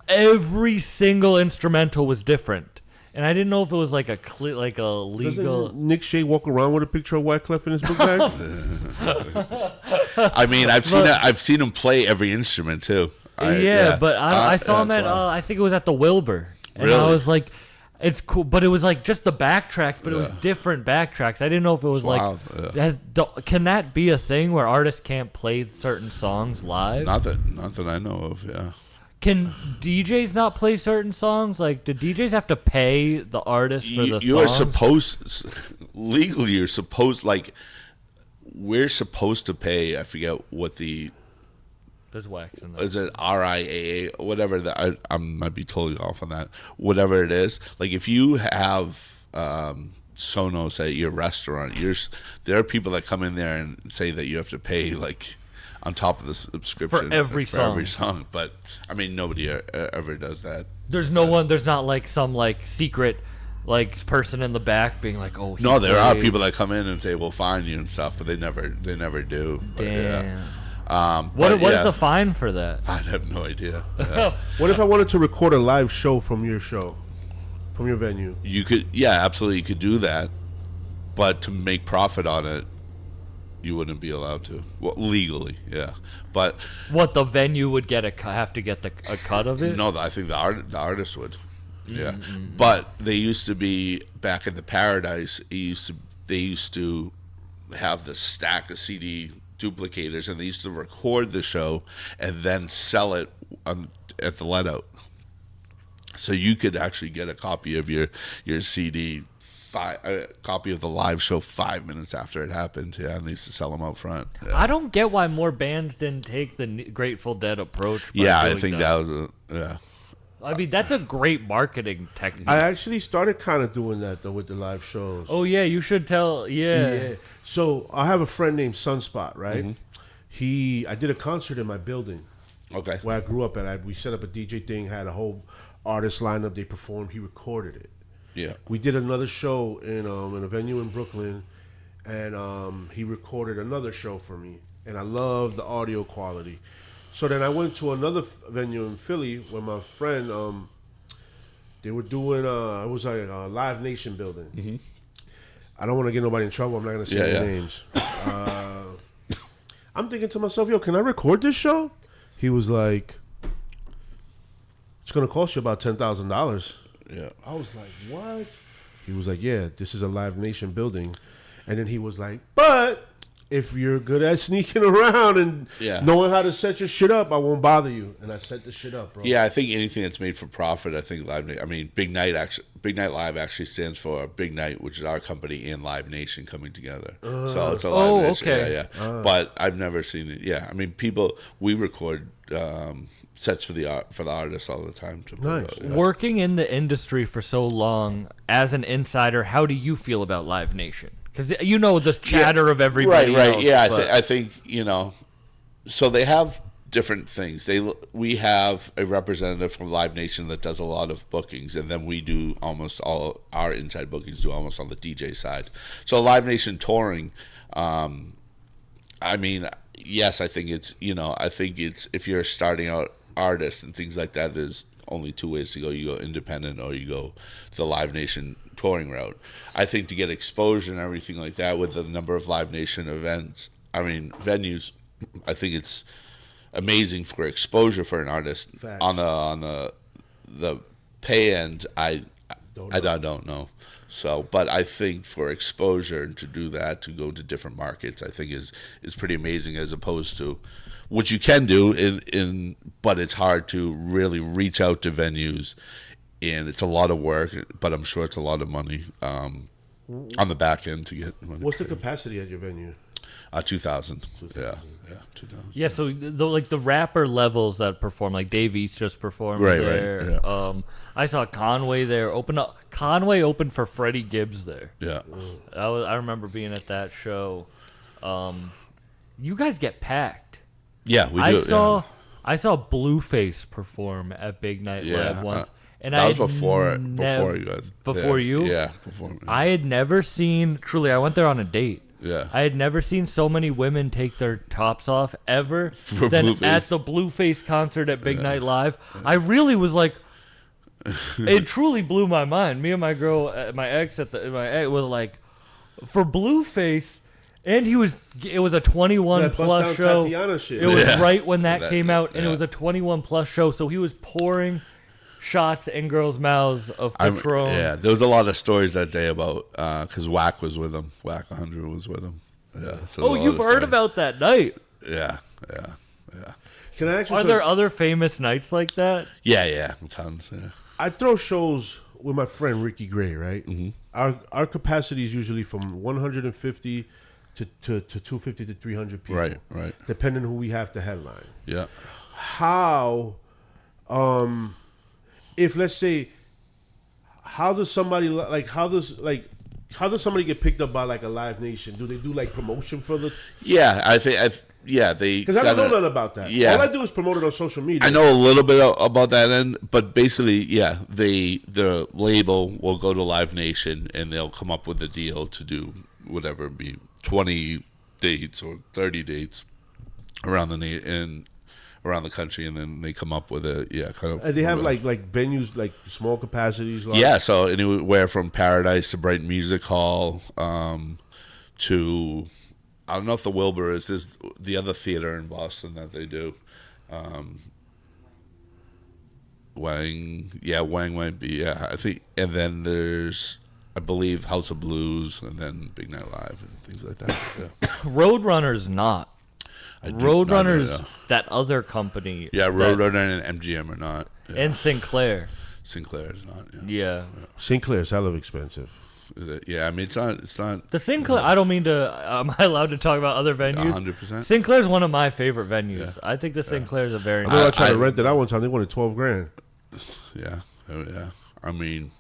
Every single instrumental was different, and I didn't know if it was like a legal. Doesn't Nick Shea walk around with a picture of Wyclef in his book bag? I've seen him play every instrument too. But I saw him at I think it was at the Wilbur, and really? I was like, it's cool, but it was like just the backtracks, but it was different backtracks. I didn't know if it was can that be a thing where artists can't play certain songs live? Not that I know of. Yeah. Can DJs not play certain songs? Like, do DJs have to pay the artist for the songs? You're supposed, legally, we're supposed to pay, I forget what there's wax in there. Is it RIAA, whatever that, I might be totally off on that, whatever it is. Like, if you have Sonos at your restaurant, there are people that come in there and say that you have to pay, like, on top of the subscription for every song. But nobody ever does that. There's there's not like some like secret like person in the back being like, oh, no, there are people that come in and say we'll fine you and stuff, but they never do. But, damn. What is the fine for that? I have no idea. What if I wanted to record a live show from your venue? You could, absolutely, you could do that, but to make profit on it, you wouldn't be allowed to. Well, legally, yeah. But what, the venue would have to get a cut of it? No, I think the artist would. Yeah. But they used to be back in the Paradise. They used to have this stack of CD duplicators, and they used to record the show and then sell it at the let out. So you could actually get a copy of your CD. A copy of the live show 5 minutes after it happened. Yeah, and they used to sell them out front. Yeah. I don't get why more bands didn't take the Grateful Dead approach. I think that was I mean, that's a great marketing technique. I actually started kind of doing that though with the live shows. Oh yeah, you should tell. Yeah. So I have a friend named Sunspot, right? Mm-hmm. I did a concert in my building. Okay. Where I grew up at. We set up a DJ thing, had a whole artist lineup. They performed. He recorded it. Yeah, we did another show in a venue in Brooklyn, and he recorded another show for me, and I loved the audio quality. So then I went to another venue in Philly where my friend, they were doing it was like a Live Nation building. Mm-hmm. I don't want to get nobody in trouble. I'm not gonna say their names. I'm thinking to myself, yo, can I record this show? He was like, it's gonna cost you about $10,000. Yeah. I was like, what? He was like, yeah, this is a Live Nation building. And then he was like, but if you're good at sneaking around and Yeah. knowing how to set your shit up, I won't bother you. And I set the shit up, bro. Yeah, I think anything that's made for profit, I think Big Night Live actually stands for Big Night, which is our company and Live Nation coming together. So it's a Live Nation. okay. Yeah. But I've never seen it. Yeah, I mean, we record sets for the artists all the time. Nice. Working in the industry for so long, as an insider, how do you feel about Live Nation? Because you know the chatter of everybody Right. else, Yeah, but- I think so they have different things. We have a representative from Live Nation that does a lot of bookings, and then we do almost all our inside bookings do almost on the DJ side. So Live Nation touring, I mean, yes, I think it's if you're a starting out artist and things like that, there's only two ways to go. You go independent or you go the Live Nation touring route. I think to get exposure and everything like that with the number of Live Nation venues, I think it's amazing for exposure for an artist. Facts. On the pay end, I don't know. So, but I think for exposure and to do that, to go to different markets, I think is pretty amazing, as opposed to which you can do but it's hard to really reach out to venues, and it's a lot of work, but I'm sure it's a lot of money on the back end to get money. What's the capacity at your venue? 2,000. Yeah, 2,000. Yeah, so the rapper levels that perform, like Dave East just performed Right, there. yeah. I saw Conway there open up. Conway opened for Freddie Gibbs there. Yeah. I remember being at that show. You guys get packed. Yeah, we do. I saw Blueface perform at Big Night Live once. And that I was before you guys. Before you? Yeah, before me. I had never seen, truly, I went there on a date. Yeah. I had never seen so many women take their tops off ever For than Blueface. at the Blueface concert at Big Night Live. I really was like, it truly blew my mind. Me and my girl, my ex was like, for Blueface, and it was a 21 That Bust plus Down show. Tatiana shit. It was Yeah. right when that That- came out, and it yeah. was a 21 plus show. So he was pouring shots in girls' mouths of Patron. Yeah, there was a lot of stories that day about because Whack was with him. Whack 100 was with him. Yeah. So Oh, a lot you've of heard stories. about that night. Yeah. Can I actually? Are there other famous nights like that? Yeah, tons. Yeah. I throw shows with my friend Ricky Gray, right? Mm-hmm. Our capacity is usually from 150 to 250 to 300 people. Right. Depending who we have to headline. Yeah. How, if let's say, how does somebody get picked up by like a Live Nation? Do they do like promotion for the? Yeah, I think they. Because I don't know nothing about that. Yeah. All I do is promote it on social media. I know a little bit about that end, but basically, yeah, the label will go to Live Nation and they'll come up with a deal to do whatever it be 20 dates or 30 dates around the country, and then they come up with a kind of. And they have like venues like small capacities. Like, Yeah, so anywhere from Paradise to Brighton Music Hall to. I don't know if the Wilbur is the other theater in Boston that they do. Wang might be, yeah, I think. And then there's, I believe, House of Blues, and then Big Night Live and things like that. Yeah. Roadrunner's not. Roadrunner's that other company. Yeah, Roadrunner and MGM are not. Yeah. And Sinclair. Sinclair is not. Yeah. Sinclair's hella expensive. Yeah, I mean it's not. The Sinclair. I don't mean to. Am I allowed to talk about other venues? 100%. Sinclair's one of my favorite venues. Yeah. I think the Sinclair's a very. I know I tried to rent it out one time. They wanted $12,000. Yeah. I mean,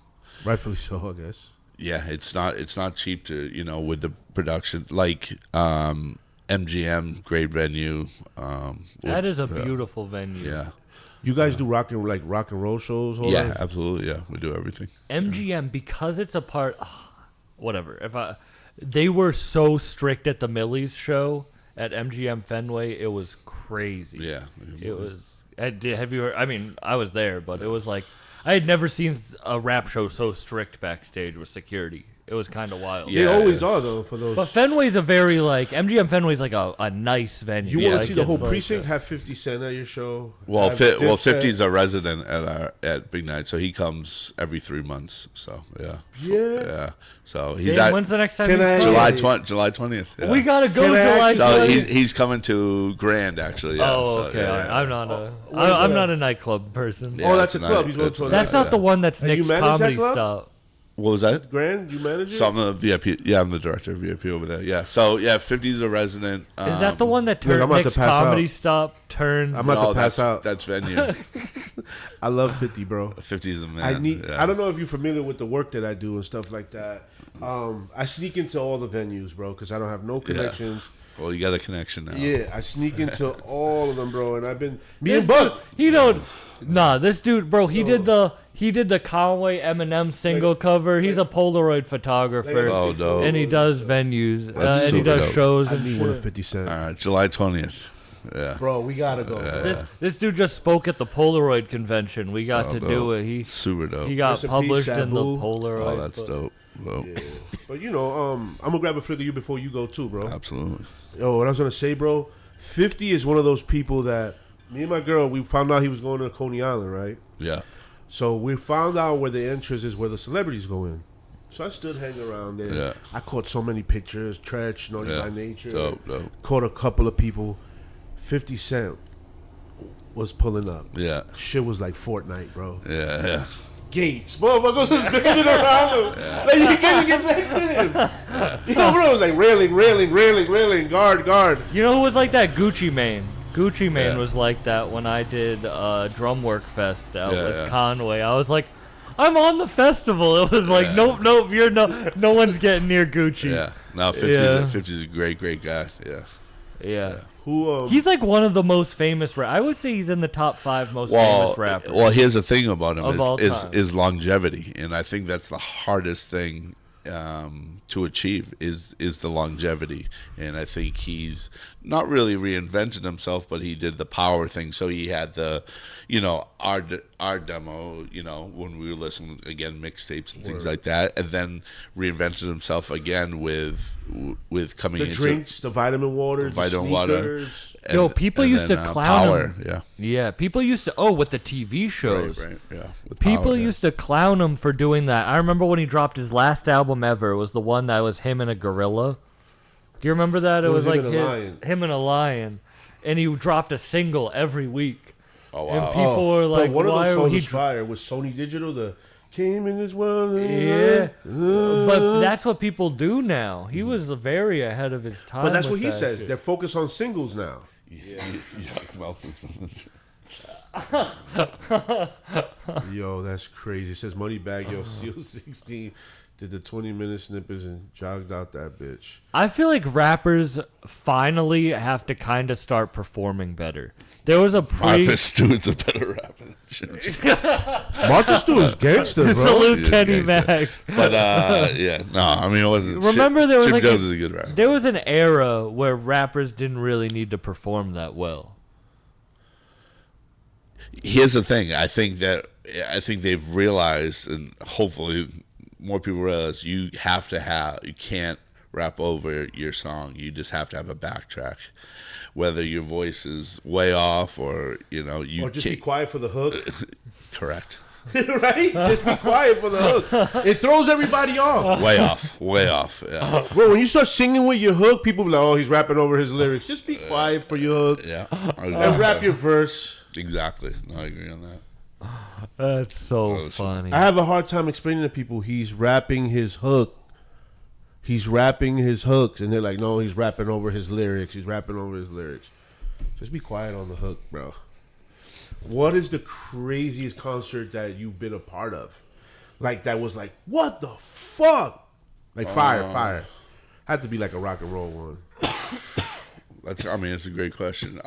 rightfully so, I guess. Yeah, it's not cheap to with the production like MGM, great venue. That is a beautiful venue. Yeah. You guys do rock and roll shows? Yeah, absolutely. Yeah, we do everything. MGM, because it's a part. Whatever. They were so strict at the Millie's show at MGM Fenway. It was crazy. Yeah. It was. Have you? I mean, I was there, but it was like I had never seen a rap show so strict backstage with security. It was kind of wild. They always are though for those. But Fenway's a very MGM Fenway's like a nice venue. You want to see the whole precinct have 50 Cent at your show? Well, 50's a resident at Big Night, so he comes every 3 months. So yeah. So he's at. When's the next time? July 20th. Yeah. We gotta go July 20th. So he's coming to Grand actually. Yeah. Oh, okay. I'm not a nightclub person. Yeah, that's a club. He's going to that's not the one that's Nick's Comedy Stop. What was that? Grand, you manage it? So I'm the VIP. Yeah, I'm the director of VIP over there. Yeah. So 50's a resident. Is that the one that Nick's Comedy Stop turns? I'm about to pass out. That's venue. I love 50, bro. 50 is a man. I don't know if you're familiar with the work that I do and stuff like that. I sneak into all the venues, bro, because I don't have no connections. Yeah. Well, you got a connection now. Yeah, I sneak into all of them, bro, and I've been and Bud. This dude, bro. He did the Conway Eminem single cover. He's a Polaroid photographer. Oh, no. And he does venues. And he does shows. I and need one of 50 Cent. All right, July 20th. Yeah. Bro, we gotta go. This dude just spoke at the Polaroid convention. We got to do it. He super dope. He got published in the Polaroid. Oh, that's dope. Yeah. But I'm gonna grab a flick of you before you go too, bro. Absolutely. Yo, what I was gonna say, bro. 50 is one of those people that me and my girl, we found out he was going to Coney Island, right? Yeah. So we found out where the entrance is, where the celebrities go in. So I stood hanging around there. Yeah. I caught so many pictures. Tretch, Naughty by Nature. Dope. Caught a couple of people. 50 Cent was pulling up. Yeah. Shit was like Fortnite, bro. Yeah. Gates. Motherfuckers was banging around him. Like, you couldn't get next to him. Bro, it was like railing, guard. You know who was like that? Gucci Mane. Gucci Mane was like that when I did Drum Work Fest out with Conway. I was like, I'm on the festival. It was like, nope, you're no one's getting near Gucci. Yeah. No, 50's a great guy. Yeah. Who? He's like one of the most famous. I would say he's in the top 5 most famous rappers. Well, here's the thing about him is longevity, and I think that's the hardest thing to achieve is the longevity. And I think he's not really reinvented himself, but he did the power thing. So he had the, our demo, when we were listening again, mixtapes and things like that, and then reinvented himself again with coming the into drinks, the vitamin waters, the sneakers. Yo, people used to clown Power, him. Yeah, people used to. with the TV shows. Right. Yeah. People used to clown him for doing that. I remember when he dropped his last album ever. It was the one that was him and a gorilla. Do you remember that? It was like him and a lion, and he dropped a single every week. Oh wow! And people were like, one of "Why those songs he was fire?" Was Sony Digital the came in this world? Yeah, but that's what people do now. He was very ahead of his time. But that's what he says. They're focused on singles now. Yeah. Yo, that's crazy. It says Moneybag, yo, Seal 16 did the 20-minute snippets and jogged out that bitch. I feel like rappers finally have to kind of start performing better. There was a Martha Stewart's a better rapper than Chip. Martha Stewart's gangster, bro. Salute Kenny Mac. But it wasn't. Remember, there was Chip Jones is a good rapper. There was an era where rappers didn't really need to perform that well. Here's the thing. I think they've realized, and hopefully more people realize, you can't rap over your song. You just have to have a backtrack. Whether your voice is way off or, or just be quiet for the hook. Correct. Right? Just be quiet for the hook. It throws everybody off. Way off. Yeah. Bro, when you start singing with your hook, people be like, oh, he's rapping over his lyrics. Just be quiet for your hook. Yeah. And rap your verse. Exactly. No, I agree on that. That's so funny. I have a hard time explaining to people he's rapping his hook. He's rapping his hooks, and they're like, no, he's rapping over his lyrics. He's rapping over his lyrics. Just be quiet on the hook, bro. What is the craziest concert that you've been a part of? Like, that was like, what the fuck? Like, fire. Had to be like a rock and roll one. That's a great question.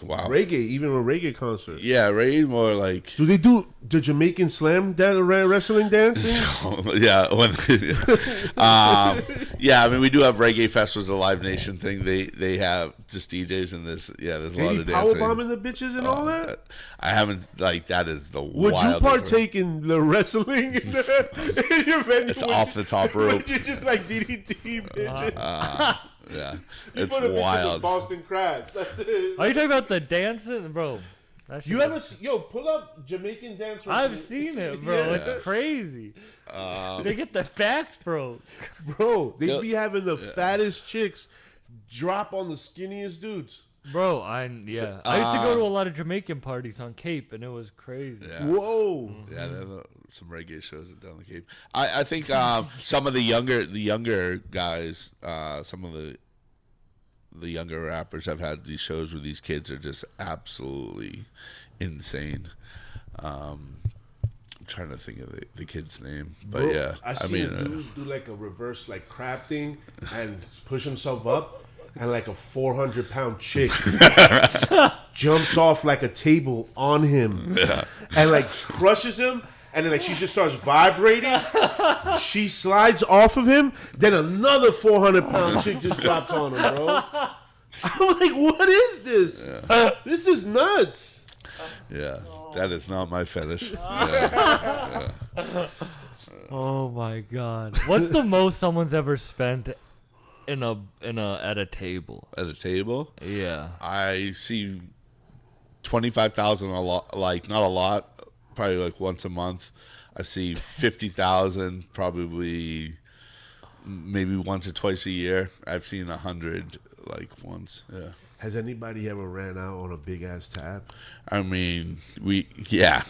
Wow. Reggae, even a reggae concert. Yeah, reggae more like. Do they do the Jamaican slam wrestling dancing? Yeah, yeah. I mean, we do have reggae festivals, a Live Nation thing. They have just DJs and this. Yeah, there's a lot of dancing. Power bombing the bitches and all that. I haven't like that is the. Would you partake in the wrestling in your venue? It's off the top rope. You're just like DDT bitches. Yeah, you it's put a wild. Boston crabs. That's it. Are you talking about the dancing, bro? You ever pull up Jamaican dance? I've seen it, bro. Yeah. It's crazy. They get the facts, bro. Bro, they be having the fattest chicks drop on the skinniest dudes. Bro, I used to go to a lot of Jamaican parties on Cape, and it was crazy. Yeah. Whoa. Yeah, there are some reggae shows down the Cape. I think some of the younger guys, some of the younger rappers have had these shows where these kids are just absolutely insane. I'm trying to think of the kid's name, but bro, yeah, I seen a dude do like a reverse like crab thing and push himself up. And like a 400-pound chick jumps off like a table on him and like crushes him. And then like she just starts vibrating. She slides off of him. Then another 400-pound chick just drops on him, bro. I'm like, what is this? Yeah. This is nuts. Yeah, that is not my fetish. Oh my God. What's the most someone's ever spent at a table? At a table? Yeah. I see 25,000 a lot, like not a lot, probably like once a month. I see 50,000 probably maybe once or twice a year. I've seen 100 like once. Yeah. Has anybody ever ran out on a big ass tab? I mean, yeah.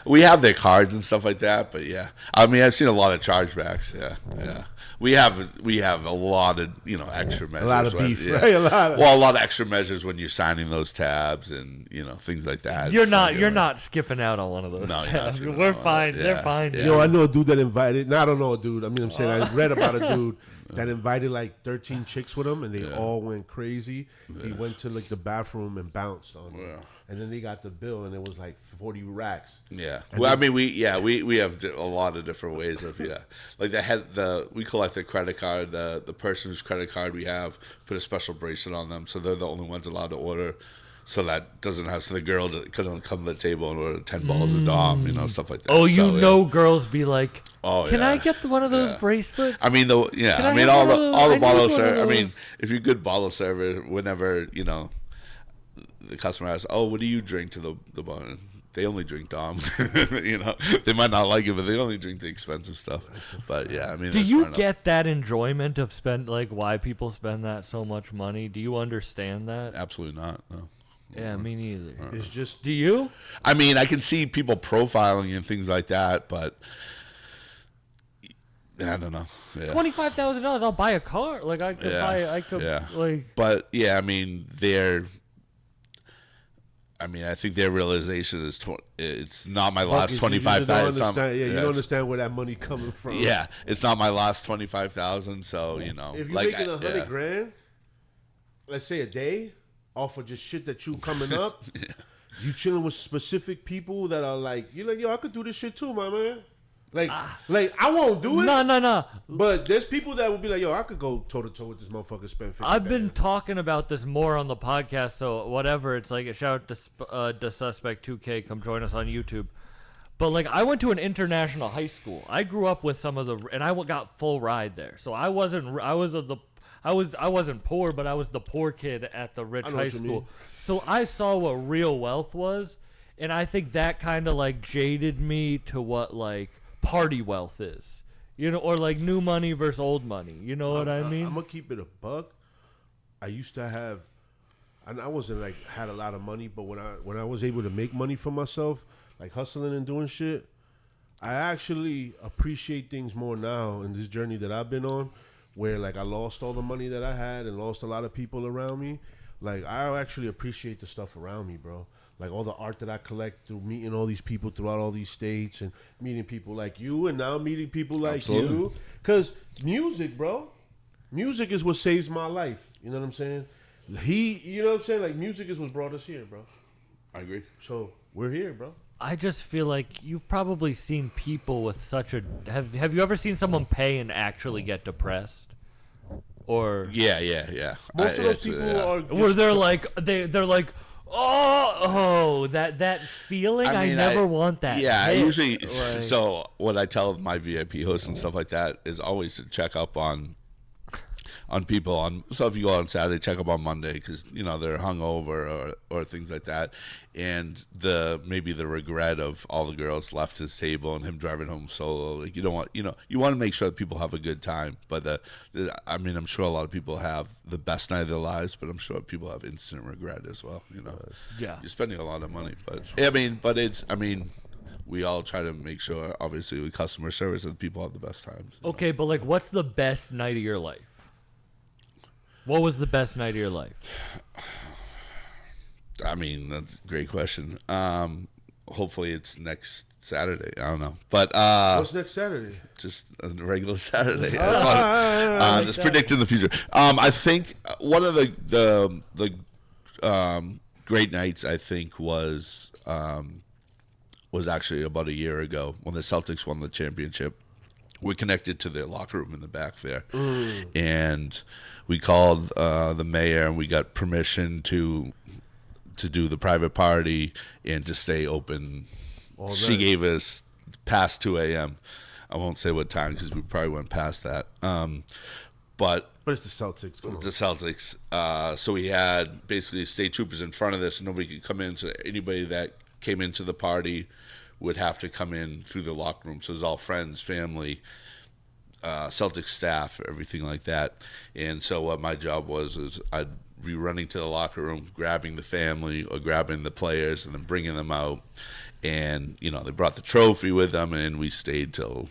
We have their cards and stuff like that, but yeah. I mean, I've seen a lot of chargebacks. Yeah. We have a lot of extra measures. A lot of beef, right? A lot of extra measures when you're signing those tabs and things like that. You're not skipping out on one of those tabs. We're fine. They're fine. Yeah. Yo, I know a dude that invited. No, I don't know a dude. I mean, I'm saying I read about a dude that invited like 13 chicks with him, and they all went crazy. He went to like the bathroom and bounced on them. And then they got the bill, and it was like 40 racks. Yeah. Well, I mean, we have a lot of different ways of like we collect the credit card. The person whose credit card we have put a special bracelet on them, so they're the only ones allowed to order. So that doesn't have the girl that couldn't come to the table and order 10 balls of Dom, stuff like that. Oh, girls be like, can I get one of those bracelets? I mean, all the bottle server. I mean, if you're a good bottle server, whenever the customer asks, "Oh, what do you drink to the bottle?" They only drink Dom. They might not like it, but they only drink the expensive stuff. But yeah, I mean, do you get that enjoyment of why people spend that so much money? Do you understand that? Absolutely not. No. Yeah, me neither. It's just. Do you? I mean, I can see people profiling and things like that, but I don't know. Yeah. $25,000. I'll buy a car. Like I could buy. I could like. But yeah, I mean, I think their realization is it's not my last 25,000. Yeah, you don't understand where that money coming from. Yeah, it's not my last 25,000. So if you're making $100,000, let's say a day, off of just shit that you coming up, you chilling with specific people that are like, you're like, yo, I could do this shit too, my man. Like I won't do it. No. But there's people that will be like, yo, I could go toe to toe with this motherfucker. Spend 50 I've been talking about this more on the podcast, so whatever. It's like a shout out to Suspect 2K. Come join us on YouTube. But like, I went to an international high school. I grew up with some of and I got full ride there. So I wasn't poor, but I was the poor kid at the rich high school. So I saw what real wealth was, and I think that kind of like jaded me to what like party wealth is, or like new money versus old money. You know what I mean? I'm gonna keep it a buck. I used to have, and I wasn't like had a lot of money, but when I was able to make money for myself, like hustling and doing shit, I actually appreciate things more now in this journey that I've been on, where like I lost all the money that I had and lost a lot of people around me. Like I actually appreciate the stuff around me, bro. Like all the art that I collect through meeting all these people throughout all these states and meeting people like you and now meeting people like you. Because music, bro. Music is what saves my life. You know what I'm saying? You know what I'm saying? Like, music is what brought us here, bro. I agree. So we're here, bro. I just feel like you've probably seen people with such a. Have you ever seen someone pay and actually get depressed? Or Yeah. Most of those people are. where they're like they're like, oh, that feeling. I never want that. Yeah, I hit. usually. Like, So what I tell my VIP hosts and stuff like that is always to check up on people. So if you go on Saturday, check up on Monday because they're hungover or things like that, and maybe the regret of all the girls left his table and him driving home solo. Like you don't want you want to make sure that people have a good time. But I'm sure a lot of people have the best night of their lives, but I'm sure people have instant regret as well. Yeah, you're spending a lot of money, but we all try to make sure, obviously, with customer service, that people have the best times. Okay, but like, what's the best night of your life? What was the best night of your life? That's a great question. Hopefully it's next Saturday. I don't know. But what's next Saturday? Just a regular Saturday. Just predicting the future. I think one of the great nights, I think, was actually about a year ago when the Celtics won the championship. We're connected to the locker room in the back there, and we called the mayor and we got permission to do the private party and to stay open. She gave us past 2 a.m. I won't say what time because we probably went past that. But it's the Celtics. It's the Celtics. So we had basically state troopers in front of this, and nobody could come in. So anybody that came into the party would have to come in through the locker room. So it was all friends, family, Celtics staff, everything like that. And so what my job was I'd be running to the locker room, grabbing the family or grabbing the players and then bringing them out. And, they brought the trophy with them, and we stayed till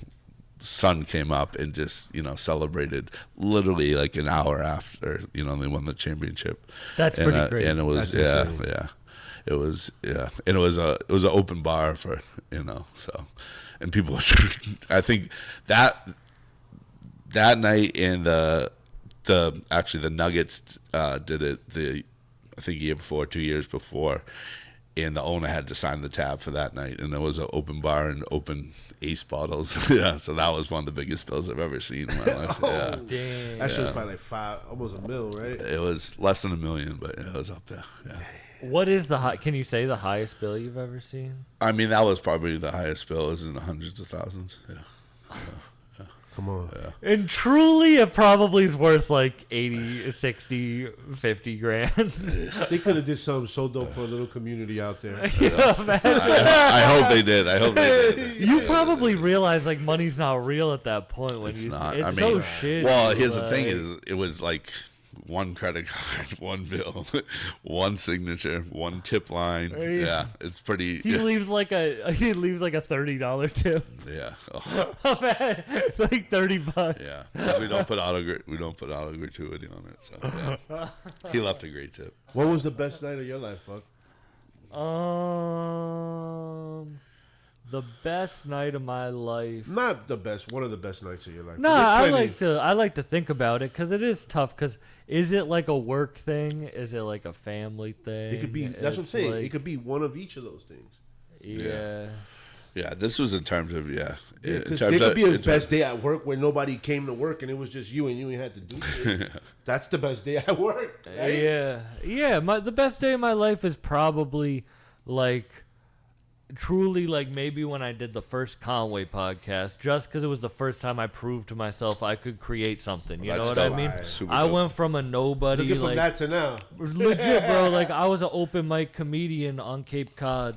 the sun came up and just, celebrated literally like an hour after, they won the championship. That's pretty great. And it was, yeah. It was, and it was an open bar for, so, and people, I think that night and the Nuggets did it I think year before, 2 years before, and the owner had to sign the tab for that night, and there was an open bar and open ace bottles. Yeah, so that was one of the biggest bills I've ever seen in my life. Yeah. Damn. That shit was probably like almost $1 million, right? It was less than $1 million, but it was up there. Yeah. What is can you say the highest bill you've ever seen? That was probably the highest bill. It was in the hundreds of thousands. Yeah. Come on. Yeah. And truly, it probably is worth like 80, 60, 50 grand. They could have did something so dope for a little community out there. I hope they did. You probably realize like money's not real at that point when it's not. It's so shitty. Well, here's the thing: is it was like one credit card, one bill, one signature, one tip line. Yeah, it's pretty. He leaves like a $30 tip. Yeah, it's like $30. Yeah, we don't put auto gratuity on it. So yeah. He left a great tip. What was the best night of your life, Buck? The best night of my life. Not the best. One of the best nights of your life. No, I like to think about it because it is tough. Because is it like a work thing? Is it like a family thing? It could be. That's what I'm saying. It could be one of each of those things. Yeah. Yeah, this was in terms of There could be a best day at work where nobody came to work and it was just you and you ain't had to do it. That's the best day at work. Right? Yeah. The best day of my life is probably like. Truly, like maybe when I did the first Conway podcast, just because it was the first time I proved to myself I could create something. You know what I mean? I went from a nobody, looking from that to now. Legit, bro. Like I was an open mic comedian on Cape Cod,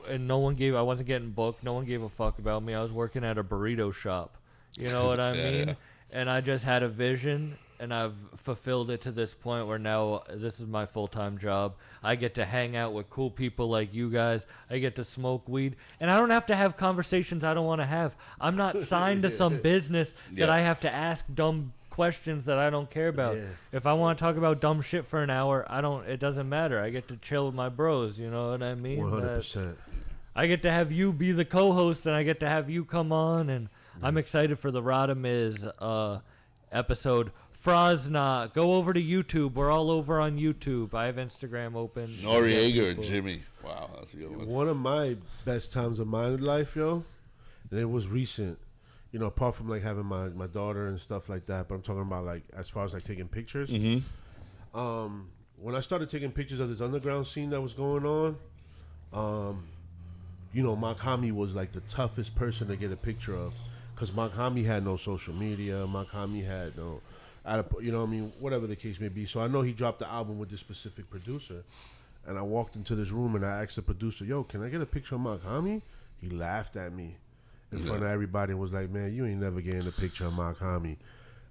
and I wasn't getting booked. No one gave a fuck about me. I was working at a burrito shop. You know what I mean? And I just had a vision. And I've fulfilled it to this point where now this is my full-time job. I get to hang out with cool people like you guys. I get to smoke weed. And I don't have to have conversations I don't want to have. I'm not signed to some business that I have to ask dumb questions that I don't care about. Yeah. If I want to talk about dumb shit for an hour, it doesn't matter. I get to chill with my bros. You know what I mean? 100%. I get to have you be the co-host, and I get to have you come on. And I'm excited for the Radamiz episode. Frosna. Go over to YouTube. We're all over on YouTube. I have Instagram open. Noriega and Jimmy. Wow, that's a good one. One of my best times of my life, yo, and it was recent. You know, apart from like having my daughter and stuff like that, but I'm talking about like as far as like taking pictures. When I started taking pictures of this underground scene that was going on, you know, Makami was like the toughest person to get a picture of, because Makami had no social media. Makami had no, you know what I mean, whatever the case may be. So I know he dropped the album with this specific producer, and I walked into this room and I asked the producer, "Yo, can I get a picture of Makami?" He laughed at me in front of everybody and was like, "Man, you ain't never getting a picture of Makami."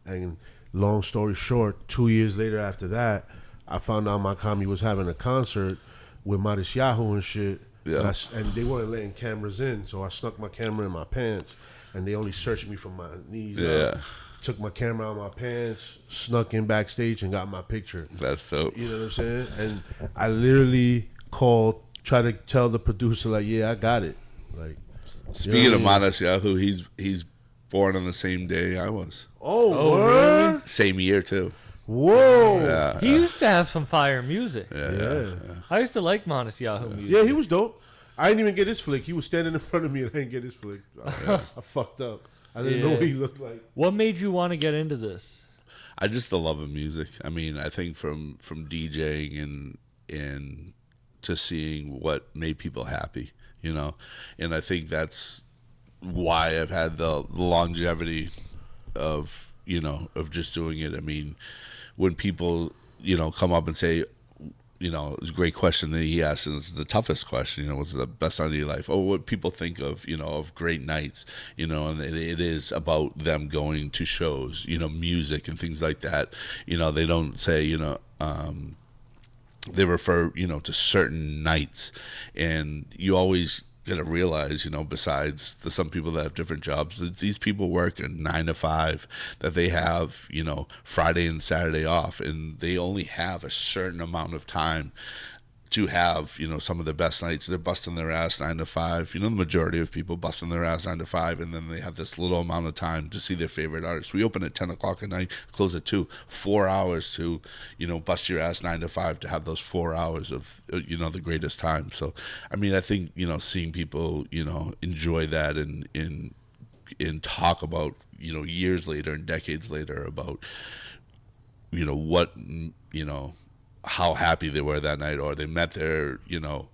And long story short, 2 years later after that, I found out Makami was having a concert with Modest Yahoo and shit. Yeah. And they weren't letting cameras in, so I snuck my camera in my pants, and they only searched me from my knees up. Took my camera out of my pants, snuck in backstage, and got my picture. That's dope. You know what I'm saying? And I literally called, tried to tell the producer, like, yeah, I got it. Like, speaking of Modest Yahoo, he's born on the same day I was. Oh, really? Same year too. Whoa! Yeah, He used to have some fire music. Yeah. I used to like Modest Yahoo music. Yeah, he was dope. I didn't even get his flick. He was standing in front of me and I didn't get his flick. I fucked up. I didn't know what he looked like. What made you want to get into this? I just the love of music. I mean, I think from DJing and to seeing what made people happy, you know, and I think that's why I've had the longevity of, you know, of just doing it. I mean, when people, you know, come up and say, you know, it's a great question that he asked, and it's the toughest question, you know, what's the best night of your life? Oh, what people think of, you know, of great nights, you know, and it is about them going to shows, you know, music and things like that. You know, they don't say, you know, they refer, you know, to certain nights, and you always got to realize, you know, besides the some people that have different jobs, that these people work a 9 to 5, that they have, you know, Friday and Saturday off, and they only have a certain amount of time to have, you know, some of the best nights. They're busting their ass 9 to 5. You know, the majority of people busting their ass 9 to 5, and then they have this little amount of time to see their favorite artist. We open at 10 o'clock at night, close at 2. 4 hours to, you know, bust your ass 9 to 5 to have those 4 hours of, you know, the greatest time. So, I mean, I think, you know, seeing people, you know, enjoy that and talk about, you know, years later and decades later about, you know, what, you know, how happy they were that night, or they met their, you know,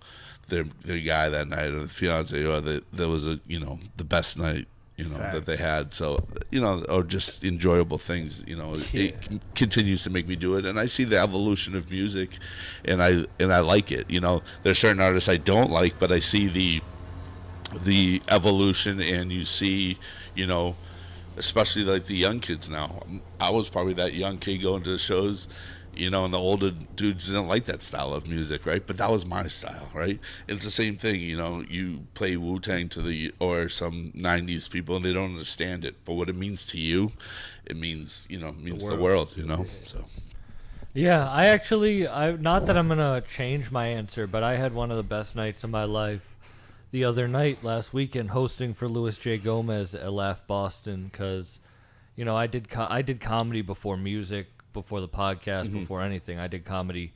their guy that night, or the fiance, or there was a, you know, the best night, you know, that they had. So, you know, or just enjoyable things, you know, it continues to make me do it. And I see the evolution of music, and I like it. You know, there's certain artists I don't like, but I see the evolution, and you see, you know, especially like the young kids now. I was probably that young kid going to the shows, you know, and the older dudes didn't like that style of music, right? But that was my style, right? It's the same thing, you know, you play Wu-Tang or some 90s people, and they don't understand it. But what it means to you, it means, you know, it means the world, you know? So. Yeah, not that I'm going to change my answer, but I had one of the best nights of my life the other night, last weekend, hosting for Louis J. Gomez at Laugh Boston, because, you know, I did comedy before music, before the podcast, before anything. I did comedy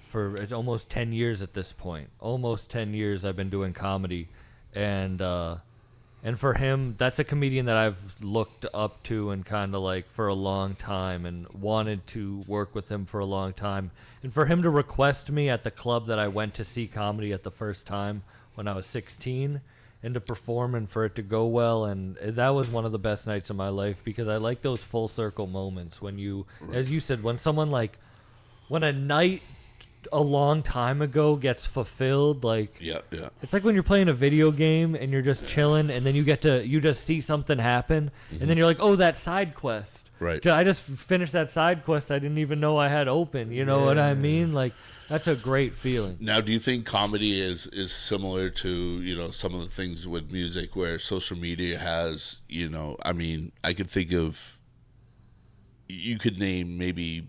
for almost 10 years at this point. Almost 10 years I've been doing comedy. And for him, that's a comedian that I've looked up to and kind of like for a long time and wanted to work with him for a long time. And for him to request me at the club that I went to see comedy at the first time when I was 16 and to perform and for it to go well, and that was one of the best nights of my life, because I like those full circle moments when you, as you said, when someone like, when a night a long time ago gets fulfilled, like, it's like when you're playing a video game and you're just chilling, and then you just see something happen, and then you're like, oh, that side quest, right? I just finished that side quest I didn't even know I had open. You know what I mean? Like, that's a great feeling. Now, do you think comedy is similar to, you know, some of the things with music where social media has, you know, I mean, I could think of, you could name maybe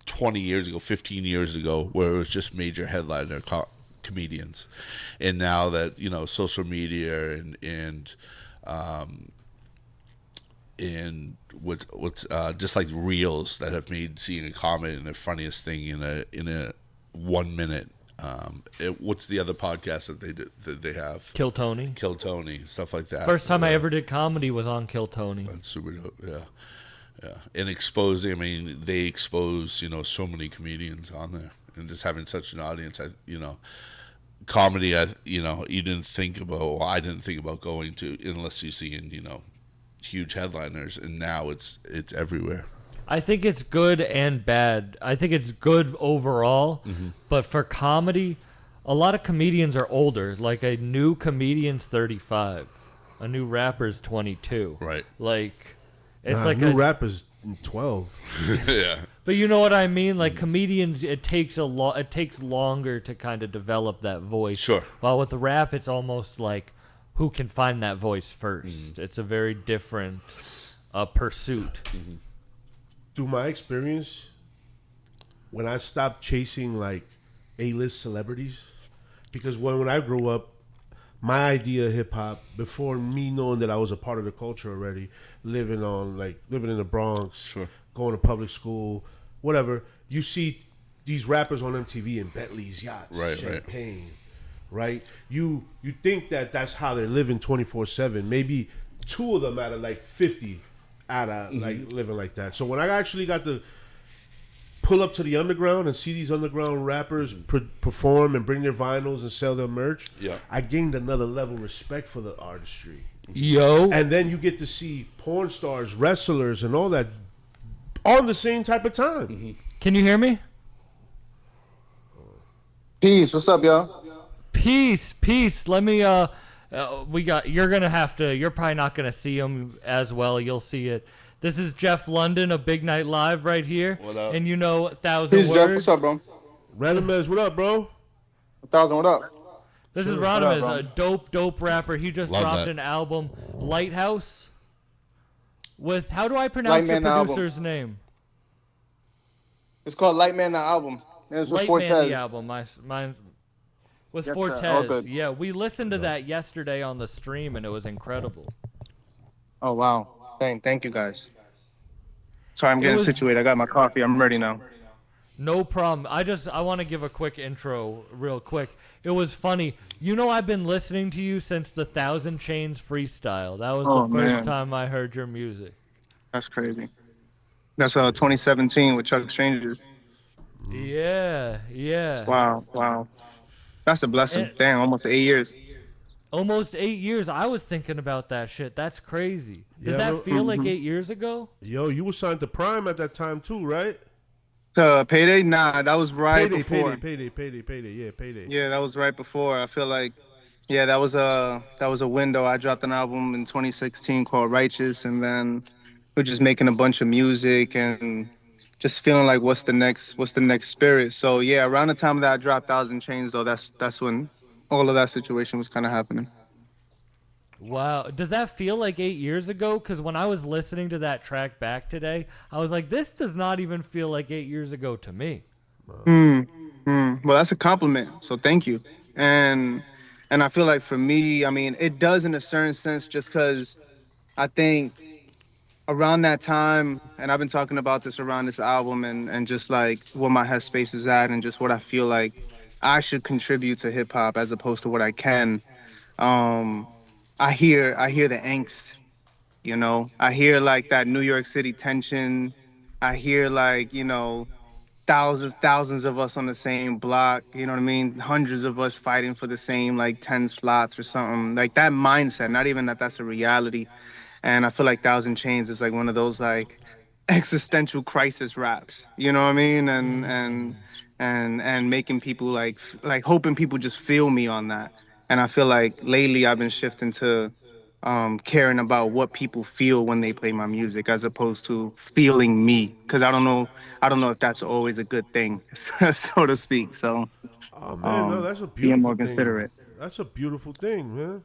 20 years ago, 15 years ago, where it was just major headliner comedians. And now that, you know, social media and and what's just like reels that have made seeing a comet the funniest thing in a 1 minute. What's the other podcast that they have? Kill Tony, stuff like that. First time I ever did comedy was on Kill Tony. That's super dope. Yeah, and exposing. I mean, they expose so many comedians on there, and just having such an audience. Comedy. You didn't think about. Well, I didn't think about going to unless you see huge headliners, and now it's everywhere. I think it's good and bad. I think it's good overall, but for comedy, a lot of comedians are older. Like a new comedian's 35, a new rapper's 22. Right. Like it's like new rapper's 12. Yeah. But you know what I mean? Like comedians, it takes longer to kind of develop that voice. Sure. While with the rap, it's almost like who can find that voice first. It's a very different pursuit. Through my experience, when I stopped chasing like A-list celebrities, because when I grew up, my idea of hip hop, before me knowing that I was a part of the culture already, living in the Bronx, sure, going to public school, whatever, you see these rappers on MTV in Bentleys, yachts, champagne, right? You think that that's how they're living 24/7. Maybe 2 of them out of like 50 out of like living like that. So when I actually got to pull up to the underground and see these underground rappers perform and bring their vinyls and sell their merch, I gained another level of respect for the artistry. Yo. And then you get to see porn stars, wrestlers, and all that on the same type of time. Can you hear me? Peace. What's up, y'all? Peace. Let me you're probably not gonna see him as well. You'll see it. This is Jeff London of Big Night Live right here. What up? And 1000 Peace, words. Jeff. What's up, bro? Radamiz, what up, bro? 1000, what up? This is What Radamiz, up, a dope rapper. He just Love dropped that. an album, Lighthouse. With how do I pronounce the Lightman, the producer's name? It's called Lightman, the album. And it's with Lightman, Fortes. the album. Mine with Yes, sir. Fortes. All good. Yeah, we listened to that yesterday on the stream, and it was incredible. Oh, wow. Thank you, guys. Sorry, I'm getting was- situated. I got my coffee. I'm ready now. No problem. I want to give a quick intro real quick. It was funny. I've been listening to you since the 1000 Chains freestyle. That was the first time I heard your music. That's crazy. That's 2017 with Chuck Strangers. Yeah. Wow. That's a blessing. Damn, almost 8 years. Almost 8 years. I was thinking about that shit. That's crazy. Does Yeah, that feel like 8 years ago? Yo, you were signed to Prime at that time too, right? Payday? Nah, that was right before. Payday. Yeah, Payday. Yeah, that was right before. I feel like, that was a window. I dropped an album in 2016 called Righteous, and then we're just making a bunch of music and just feeling like what's the next spirit. So yeah, around the time that I dropped 1000 Chains, though, that's when all of that situation was kind of happening. Wow. Does that feel like 8 years ago? Because when I was listening to that track back today, I was like, this does not even feel like 8 years ago to me. Well, that's a compliment. So thank you. And I feel like for me, I mean, it does in a certain sense, just because I think around that time, and I've been talking about this around this album and just like what my headspace is at and just what I feel like I should contribute to hip hop as opposed to what I can. I hear the angst, I hear like that New York City tension. I hear like, thousands of us on the same block, you know what I mean? Hundreds of us fighting for the same like 10 slots or something. Like that mindset, not even that's a reality. And I feel like 1000 Chains is like one of those like existential crisis raps, you know what I mean? And making people like hoping people just feel me on that. And I feel like lately I've been shifting to caring about what people feel when they play my music as opposed to feeling me. Cause I don't know if that's always a good thing, so to speak. So oh man, no, that's a beautiful being more thing. considerate. That's a beautiful thing, man.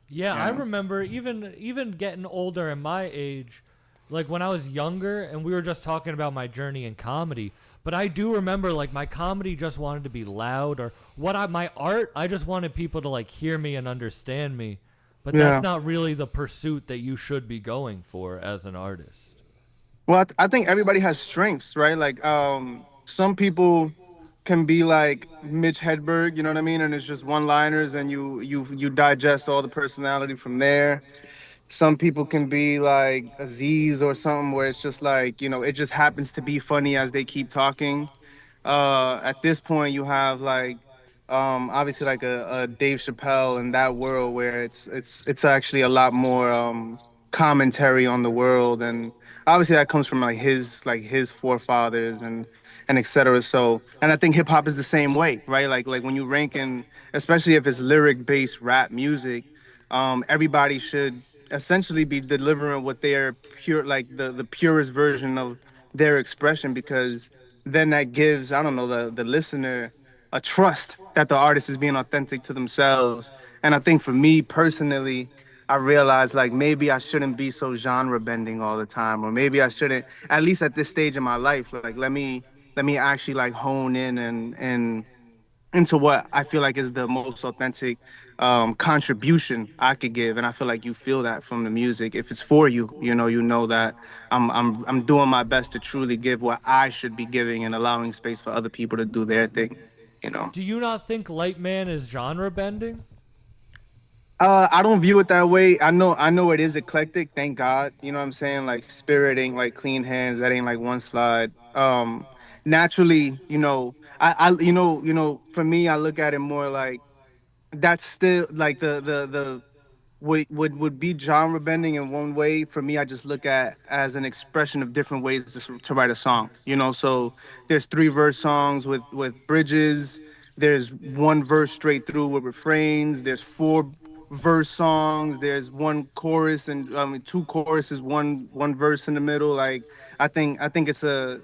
Yeah, I remember even getting older in my age, like when I was younger, and we were just talking about my journey in comedy. But I do remember, like, my comedy just wanted to be loud, or my art, I just wanted people to like hear me and understand me. But Yeah. that's not really the pursuit that you should be going for as an artist. Well, I think everybody has strengths, right? Like, some people can be like Mitch Hedberg, you know what I mean? And it's just one-liners, and you digest all the personality from there. Some people can be like Aziz or something, where it's just like, it just happens to be funny as they keep talking. At this point, you have like, obviously like a Dave Chappelle in that world, where it's actually a lot more commentary on the world, and obviously that comes from like his forefathers and etc. So, and I think hip hop is the same way, right? Like when you rank in, especially if it's lyric based rap music, everybody should essentially be delivering what their pure, like the purest version of their expression, because then that gives, I don't know, the listener a trust that the artist is being authentic to themselves. And I think for me personally, I realized like maybe I shouldn't be so genre bending all the time, or maybe I shouldn't, at least at this stage in my life, like let me actually like hone in and into what I feel like is the most authentic contribution I could give. And I feel like you feel that from the music. If it's for you, you know that I'm doing my best to truly give what I should be giving, and allowing space for other people to do their thing. Do you not think Lightman is genre bending? I don't view it that way. I know it is eclectic, thank God. You know what I'm saying? Like Spirit ain't like Clean Hands, that ain't like One Slide. Naturally, for me, I look at it more like that's still like the would be genre bending in one way. For me, I just look at as an expression of different ways to write a song. So there's 3 verse songs with bridges. There's 1 verse straight through with refrains. There's 4 verse songs. There's 1 chorus, and 2 choruses, one verse in the middle. Like I think it's a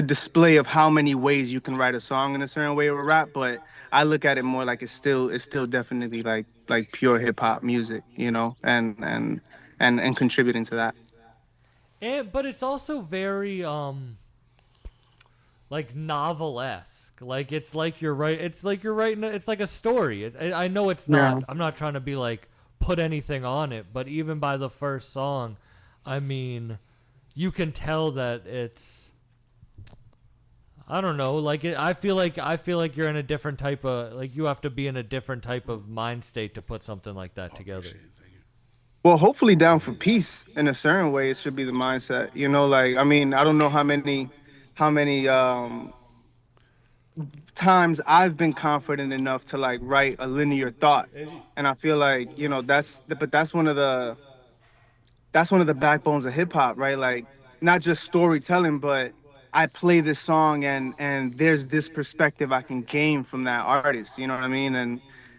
display of how many ways you can write a song in a certain way of a rap. But I look at it more like it's still definitely like pure hip hop music, and contributing to that. But it's also very like novel-esque. Like it's like you're right. It's like you're writing. It's like a story. I know it's not. Yeah. I'm not trying to be like put anything on it. But even by the first song, I mean, you can tell that it's. I don't know. Like I feel like you're in a different type of, like, you have to be in a different type of mind state to put something like that together. Well, hopefully down for peace in a certain way. It should be the mindset. Like, I mean, I don't know how many times I've been confident enough to like write a linear thought, and I feel like that's one of the backbones of hip hop, right? Like, not just storytelling, but I play this song, and there's this perspective I can gain from that artist. You know what I mean?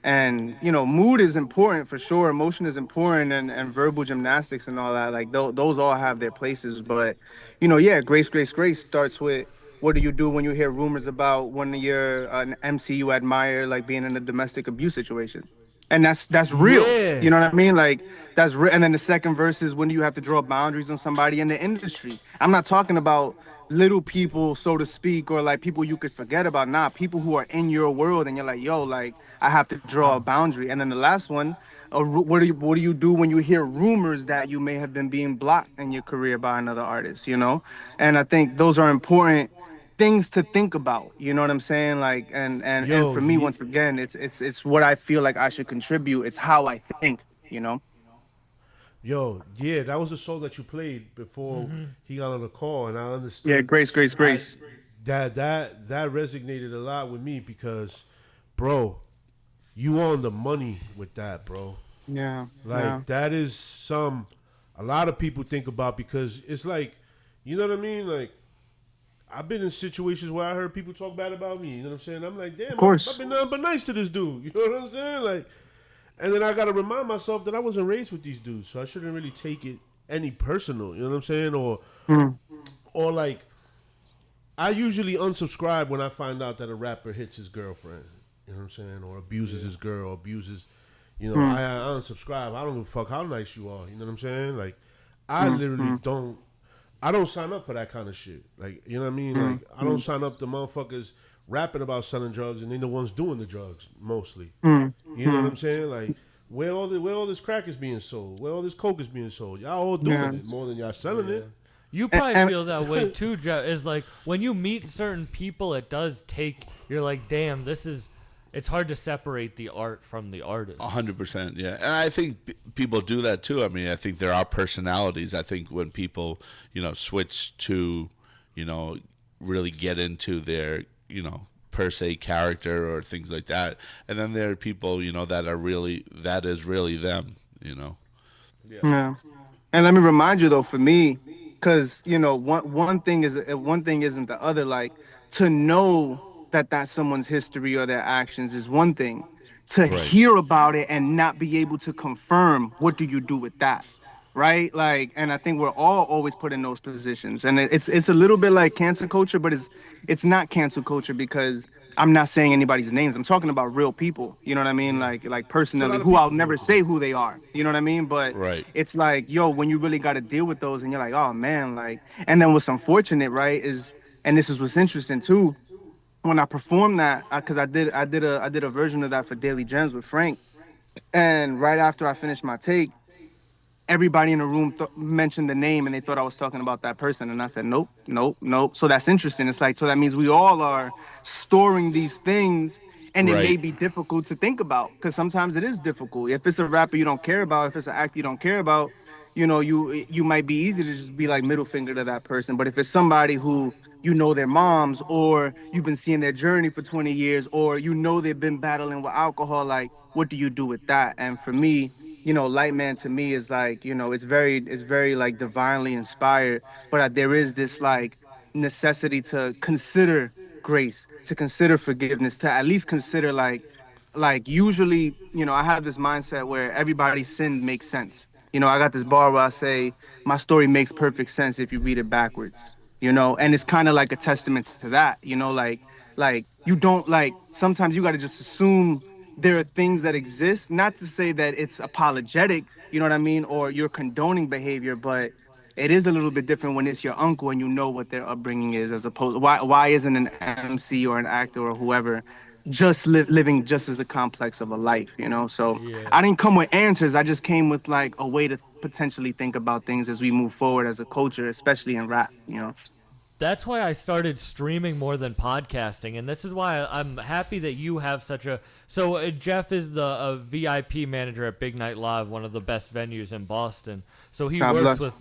And mood is important for sure. Emotion is important, and verbal gymnastics and all that. Like those all have their places. But yeah, Grace starts with, what do you do when you hear rumors about one of your an MC you admire like being in a domestic abuse situation? And that's real. Yeah. You know what I mean? Like that's real. And then the second verse is, when do you have to draw boundaries on somebody in the industry? I'm not talking about little people, so to speak, or like people you could forget about. Nah, people who are in your world, and you're like, yo, like I have to draw a boundary. And then the last one, what do you do when you hear rumors that you may have been being blocked in your career by another artist? And I think those are important things to think about. You know what I'm saying? Like, and for me, once again, it's what I feel like I should contribute. It's how I think. Yo, yeah, that was the song that you played before he got on the call, and I understood. Yeah, Grace. That resonated a lot with me because, bro, you on the money with that, bro. Yeah. Like that is a lot of people think about, because it's like, you know what I mean? Like, I've been in situations where I heard people talk bad about me. You know what I'm saying? I'm like, damn, Of course. I've been nothing but nice to this dude. You know what I'm saying? Like, and then I got to remind myself that I wasn't raised with these dudes, so I shouldn't really take it any personal. You know what I'm saying? Or like, I usually unsubscribe when I find out that a rapper hits his girlfriend. You know what I'm saying? Or abuses his girl, abuses. I unsubscribe. I don't give a fuck how nice you are. You know what I'm saying? Like, I literally don't. I don't sign up for that kind of shit. Like, you know what I mean? Like, I don't sign up to motherfuckers rapping about selling drugs and they're the ones doing the drugs mostly. You know what I'm saying? Like, Where all this crack is being sold? Where all this coke is being sold? Y'all all doing Yeah. it more than y'all selling it. You probably feel that way too, Jeff. Is like when you meet certain people, it does take. You're like, damn, this is. It's hard to separate the art from the artist. 100%, yeah. And I think people do that too. I mean, I think there are personalities. I think when people, switch to, really get into their, per se character or things like that. And then there are people, that is really them, Yeah. And let me remind you though, for me, because one thing isn't the other. Like, to know that that's someone's history or their actions is one thing. To hear about it and not be able to confirm, what do you do with that? Right? Like, and I think we're all always put in those positions. And it's a little bit like cancel culture, but it's not cancel culture because I'm not saying anybody's names. I'm talking about real people. You know what I mean? Like personally, who I'll never say who they are. You know what I mean? But it's like, yo, when you really got to deal with those and you're like, oh man, like, and then what's unfortunate, right, is, and this is what's interesting too, when I performed that, because I did a version of that for Daily Gems with Frank, and right after I finished my take, everybody in the room mentioned the name and they thought I was talking about that person. And I said, nope, nope, nope. So that's interesting. It's like, so that means we all are storing these things, and it may be difficult to think about, because sometimes it is difficult. If it's a rapper you don't care about, if it's an act you don't care about, you might be easy to just be like middle finger to that person. But if it's somebody who their moms, or you've been seeing their journey for 20 years, or they've been battling with alcohol, like, what do you do with that? And for me, Lightman to me is like, it's very like divinely inspired, but there is this like necessity to consider grace, to consider forgiveness, to at least consider like usually, I have this mindset where everybody's sin makes sense. I got this bar where I say, my story makes perfect sense if you read it backwards, and it's kind of like a testament to that, like you don't, like, sometimes you got to just assume there are things that exist, not to say that it's apologetic, you know what I mean, or you're condoning behavior, but it is a little bit different when it's your uncle and you know what their upbringing is, as opposed, why isn't an MC or an actor or whoever just living just as a complex of a life, So I didn't come with answers. I just came with like a way to potentially think about things as we move forward as a culture, especially in rap, That's why I started streaming more than podcasting, and this is why I'm happy that you have such a... So Jeff is the VIP manager at Big Night Live, one of the best venues in Boston. So he works with,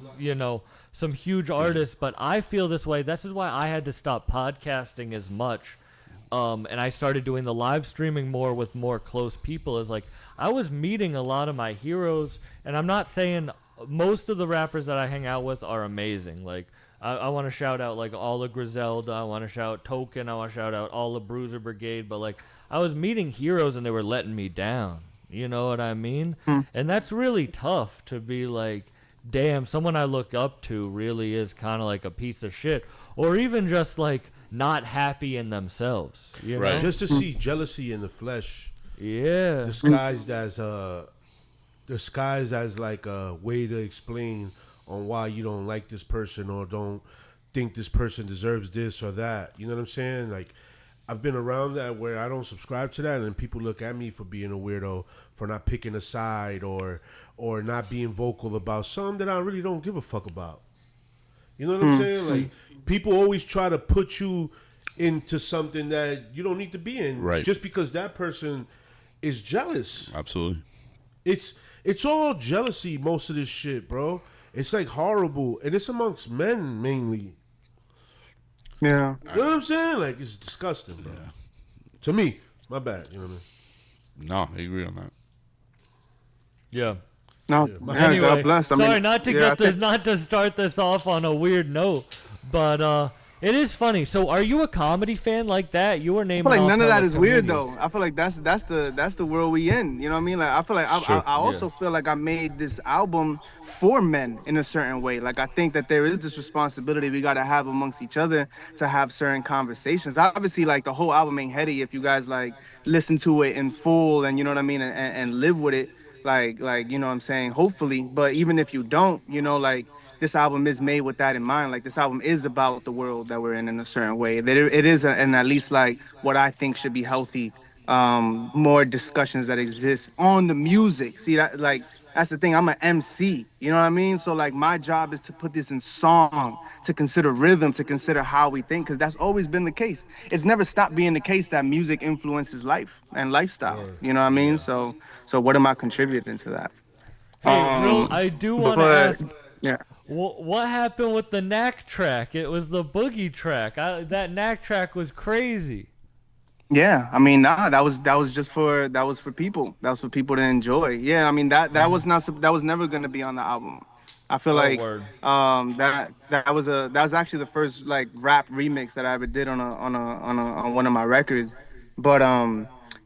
some huge artists, but I feel this way. This is why I had to stop podcasting as much. And I started doing the live streaming more with more close people. Is like, I was meeting a lot of my heroes, and I'm not saying most of the rappers that I hang out with are amazing. Like, I want to shout out like all of Griselda. I want to shout out Token. I want to shout out all of Bruiser Brigade. But like, I was meeting heroes and they were letting me down. You know what I mean? And that's really tough to be like, damn, someone I look up to really is kind of like a piece of shit, or even just like not happy in themselves. You know? Just to see jealousy in the flesh. Yeah. Disguised as like a way to explain on why you don't like this person or don't think this person deserves this or that. You know what I'm saying? Like, I've been around that where I don't subscribe to that, and people look at me for being a weirdo, for not picking a side or not being vocal about something that I really don't give a fuck about. You know what I'm saying? Like, people always try to put you into something that you don't need to be in, just because that person is jealous. Absolutely. It's all jealousy, most of this shit, bro. It's like horrible, and it's amongst men mainly. Yeah. You know what I'm saying? Like, it's disgusting, bro. Yeah. To me, my bad. You know what I mean? No, I agree on that. Yeah. No. Yeah. Anyway, God bless. Sorry, not to start this off on a weird note, but it is funny. So, are you a comedy fan like that? You were named. I feel like none of that is weird though. I feel like that's the world we in. You know what I mean? Like, I feel like I also feel like I made this album for men in a certain way. Like, I think that there is this responsibility we got to have amongst each other to have certain conversations. Obviously, like, the whole album ain't heady if you guys like listen to it in full and, you know what I mean, and live with it. Like, you know what I'm saying? Hopefully. But even if you don't, like, this album is made with that in mind. Like, this album is about the world that we're in a certain way. That it is, and at least like what I think should be healthy more discussions that exist on the music. See that, like, that's the thing. I'm an MC, you know what I mean? So like my job is to put this in song, to consider rhythm, to consider how we think, because that's always been the case. It's never stopped being the case that music influences life and lifestyle. Word. You know what I mean? Yeah. So what am I contributing to that? Hey, I do want to But ask, yeah. what happened with the knack track? It was the boogie track. That knack track was crazy. Yeah, I mean, nah, that was just for that was for people. That was for people to enjoy. Yeah, I mean that was not that was never gonna be on the album. I feel Oh, like word. that was actually the first like rap remix that I ever did on one of my records. But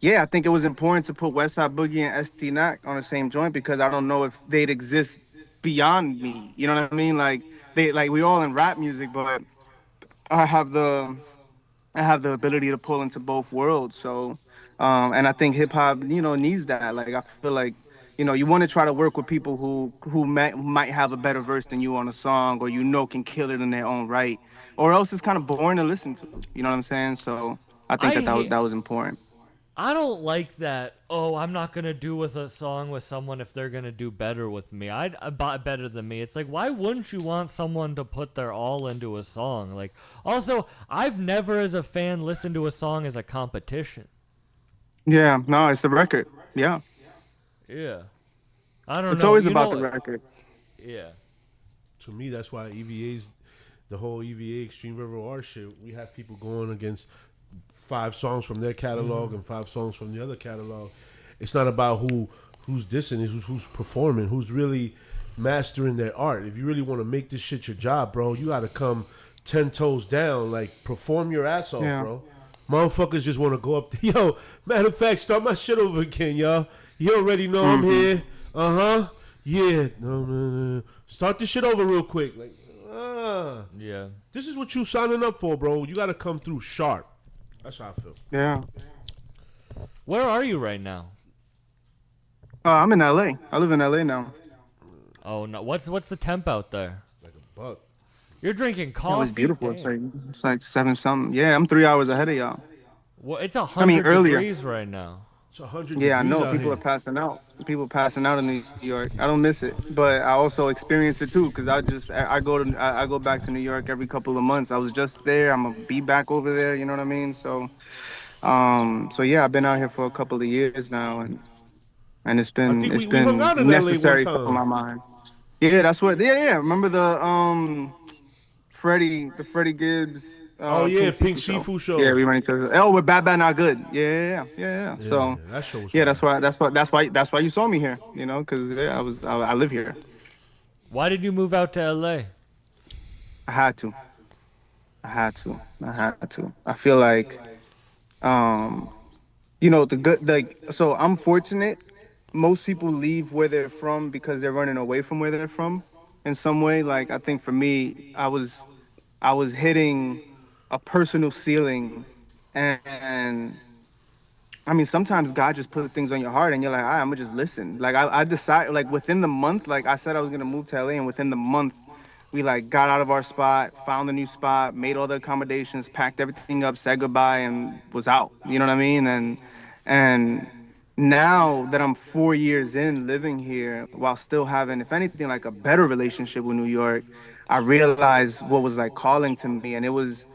yeah, I think it was important to put Westside Boogie and ST Knock on the same joint because I don't know if they'd exist beyond me. You know what I mean? Like we all in rap music, but I have the I have the ability to pull into both worlds. So, and I think hip hop, needs that. Like, I feel like, you want to try to work with people who might have a better verse than you on a song, or can kill it in their own right, or else it's kind of boring to listen to. You know what I'm saying? So, I think I that hate. was important. I don't like that. Oh, I'm not gonna do with a song with someone if they're gonna do better with me. Better than me. It's like, why wouldn't you want someone to put their all into a song? Like, also, I've never, as a fan, listened to a song as a competition. Yeah, no, it's the record. Yeah, Yeah, I don't it's know. always You about know, the record. yeah. To me, that's why EVA's the whole EVA Extreme River R shit. We have people going against 5 songs from their catalog and 5 songs from the other catalog. It's not about who's dissing, it's who's performing, who's really mastering their art. If you really want to make this shit your job, bro, you got to come 10 toes down, like perform your ass off, Yeah. bro. Motherfuckers just want to go up. Yo, matter of fact, start my shit over again, y'all. You already know I'm here. Yeah. No. Start this shit over real quick. Like, Yeah. this is what you signing up for, bro. You got to come through sharp. That's how I feel. Yeah. Where are you right now? I'm in LA. I live in LA now. Oh no. What's the temp out there? Like a buck. You're drinking coffee. It was beautiful. Damn. It's like 7 something. Yeah, I'm 3 hours ahead of y'all. Well, it's 100 earlier. degrees right now. It's 100 Yeah, I degrees know. out People here. are passing out. People passing out in New York. I don't miss it, but I also experience it too because I go back to New York every couple of months. I was just there. I'm gonna be back over there. You know what I mean? So yeah, I've been out here for a couple of years now, and it's I been think we hung out in LA one necessary for time. my mind. Yeah, that's what. Yeah. Remember the Freddie Gibbs. Oh yeah, Pink Show. Seafood Show. Yeah, we ran into. Oh, with Bad Bad Not Good. Yeah. So that show was yeah, fire. that's why you saw me here. Because I live here. Why did you move out to LA? I had to. I feel like, the good, like, so I'm fortunate. Most people leave where they're from because they're running away from where they're from in some way. Like, I think for me, I was hitting a personal ceiling, and I mean, sometimes God just puts things on your heart and you're like, all right, I'm gonna just listen. Like, I decided, like, within the month, like I said I was gonna move to LA, and within the month we like got out of our spot, found a new spot, made all the accommodations, packed everything up, said goodbye, and was out. You know what I mean? And now that I'm 4 years in living here, while still having, if anything, like a better relationship with New York, I realized what was like calling to me, and it was,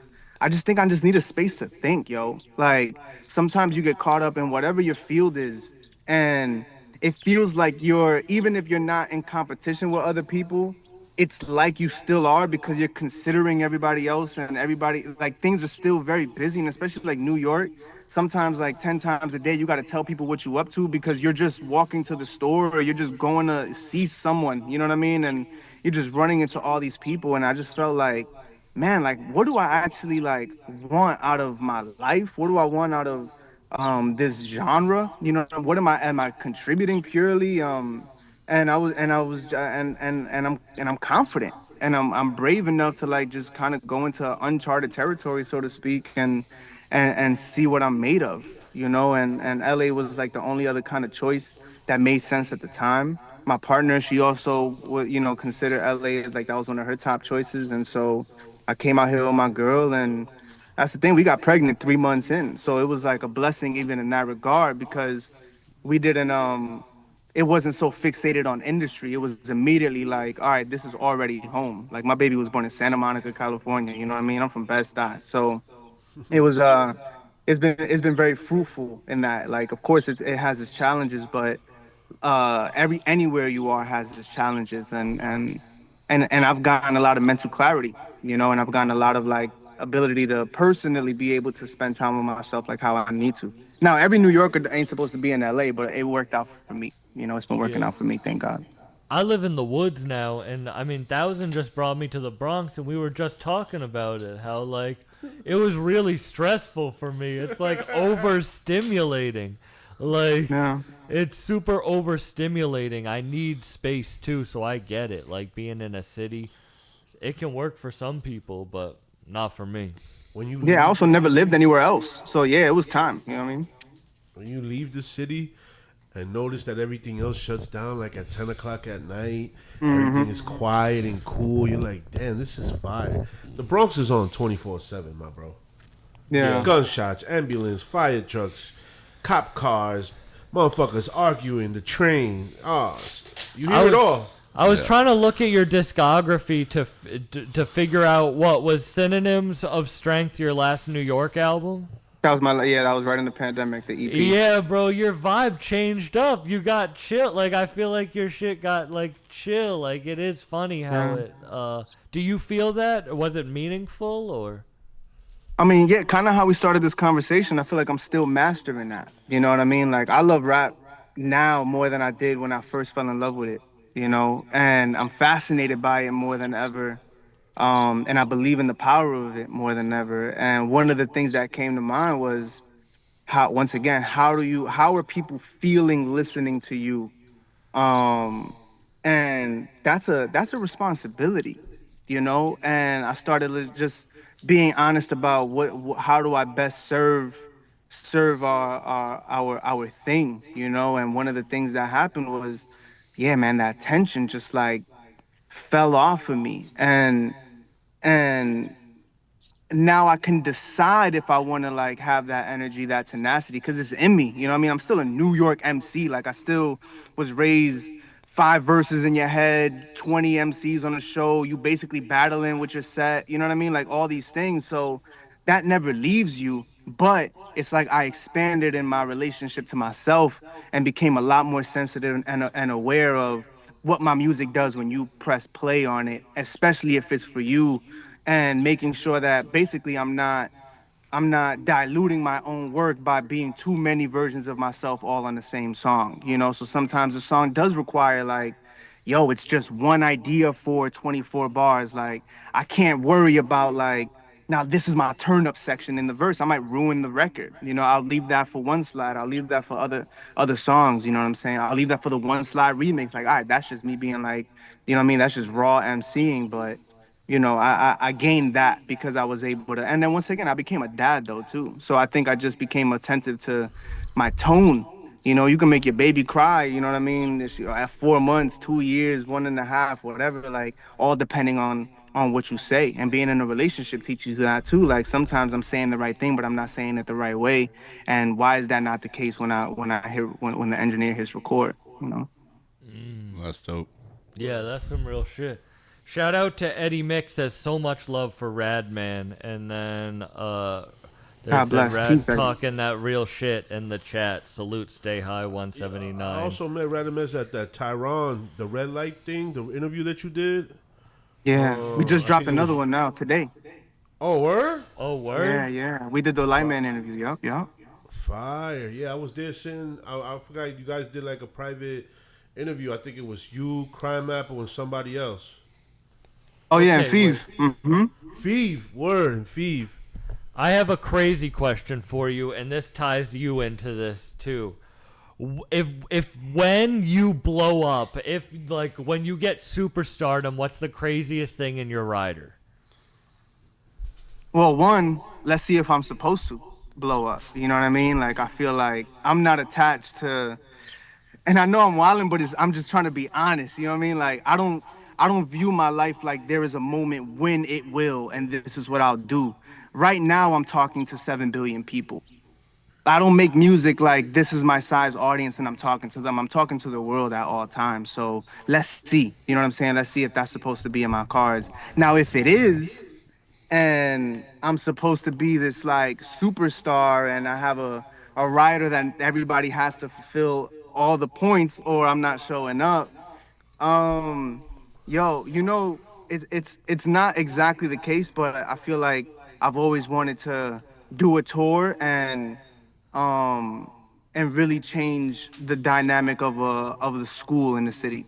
I just think I just need a space to think, yo. Like, sometimes you get caught up in whatever your field is, and it feels like even if you're not in competition with other people, it's like you still are because you're considering everybody else, and everybody, like, things are still very busy, and especially like New York. Sometimes like 10 times a day, you got to tell people what you up to because you're just walking to the store or you're just going to see someone, you know what I mean? And you're just running into all these people. And I just felt like, man, like, what do I actually like want out of my life? What do I want out of this genre? What am I contributing purely? And I'm confident, and I'm brave enough to like just kind of go into uncharted territory, so to speak, and see what I'm made of, and LA was like the only other kind of choice that made sense at the time. My partner, she also would, consider LA as like that was one of her top choices, and so I came out here with my girl, and That's the thing. We got pregnant 3 months in, so it was like a blessing even in that regard because we didn't it wasn't so fixated on industry. It was immediately like, all right, this is already home. Like my baby was born in Santa Monica, California. You know what I mean? I'm from Bed-Stuy, so it was it's been very fruitful in that. Like, of course, it has its challenges, but every anywhere you are has its challenges, and I've gotten a lot of mental clarity, and I've gotten a lot of like ability to personally be able to spend time with myself like how I need to. Now, every New Yorker ain't supposed to be in LA, but it worked out for me. It's been working Yeah. out for me, thank God. I live in the woods now, and I mean, 1000 just brought me to the Bronx, and we were just talking about it. How like it was really stressful for me. It's like overstimulating. Like Yeah. it's super overstimulating. I need space too, so I get it. Like being in a city, it can work for some people, but not for me. When you Yeah, I leave also the never lived city, anywhere else, so yeah, it was time. You know what I mean? when you leave the city and notice that everything else shuts down like at 10 o'clock at night, everything is quiet and cool, you're like, damn, this is fire. The Bronx is on 24/7, my bro. Yeah. Gunshots, ambulance, fire trucks, cop cars, motherfuckers arguing, the train. Oh, you hear it all. I was trying to look at your discography to figure out what was Synonyms of Strength, your last New York album. That was that was right in the pandemic, the EP. Yeah, bro, your vibe changed up. You got chill. Like I feel like your shit got like chill. Like it is funny how it. Do you feel that? Was it meaningful or? I mean, yeah, kind of how we started this conversation. I feel like I'm still mastering that. You know what I mean? Like I love rap now more than I did when I first fell in love with it. And I'm fascinated by it more than ever. And I believe in the power of it more than ever. And one of the things that came to mind was once again, how are people feeling listening to you? And that's a responsibility, And I started just being honest about how do I best serve our thing, And one of the things that happened was, yeah, man, that tension just like fell off of me, and now I can decide if I want to like have that energy, that tenacity, because it's in me. You know what I mean? I'm still a New York MC. Like I still was raised 5 verses in your head, 20 MCs on a show. You basically battling with your set. You know what I mean? Like all these things. So that never leaves you. But it's like I expanded in my relationship to myself and became a lot more sensitive and aware of what my music does when you press play on it, especially if it's for you, and making sure that basically I'm not diluting my own work by being too many versions of myself all on the same song. So sometimes the song does require like, yo, it's just one idea for 24 bars. Like I can't worry about like, now this is my turn up section in the verse. I might ruin the record. I'll leave that for one slide. I'll leave that for other songs. You know what I'm saying? I'll leave that for the one slide remix. Like, all right, that's just me being like, you know what I mean? That's just raw MCing. But I gained that because I was able to. And then once again, I became a dad though too. So I think I just became attentive to my tone. You can make your baby cry. You know what I mean? At 4 months, 2 years, 1.5, whatever. Like all depending on what you say. And being in a relationship teaches you that too. Like sometimes I'm saying the right thing, but I'm not saying it the right way. And why is that not the case when the engineer hits record? That's dope. Yeah, that's some real shit. Shout out to Eddie Mick, says so much love for Radman, and then there's Rad's talking that real shit in the chat. Salute, stay high, 179. I also met Radamiz at that Tyron, the red light thing, the interview that you did. Yeah, we just dropped another one now today. Oh, word? Oh, word? Yeah. We did the Lightman interview. Yup. Fire. Yeah, I was there sitting. I forgot you guys did like a private interview. I think it was you, Crime Apple, and somebody else. Oh, yeah, and Feeve. Feeve. Word, and Feeve. I have a crazy question for you, and this ties you into this too. If when you blow up, if like when you get superstardom, what's the craziest thing in your rider? Well, one, let's see if I'm supposed to blow up. You know what I mean? Like I feel like I'm not attached to, and I know I'm wilding, but I'm just trying to be honest. You know what I mean? Like I don't view my life like there is a moment when it will, and this is what I'll do. Right now, I'm talking to 7 billion people. I don't make music like this is my size audience and I'm talking to them. I'm talking to the world at all times. So let's see. You know what I'm saying? Let's see if that's supposed to be in my cards. Now, if it is, and I'm supposed to be this like superstar and I have a rider that everybody has to fulfill all the points or I'm not showing up. Um yo, it's not exactly the case, but I feel like I've always wanted to do a tour um and really change the dynamic of the school in the city.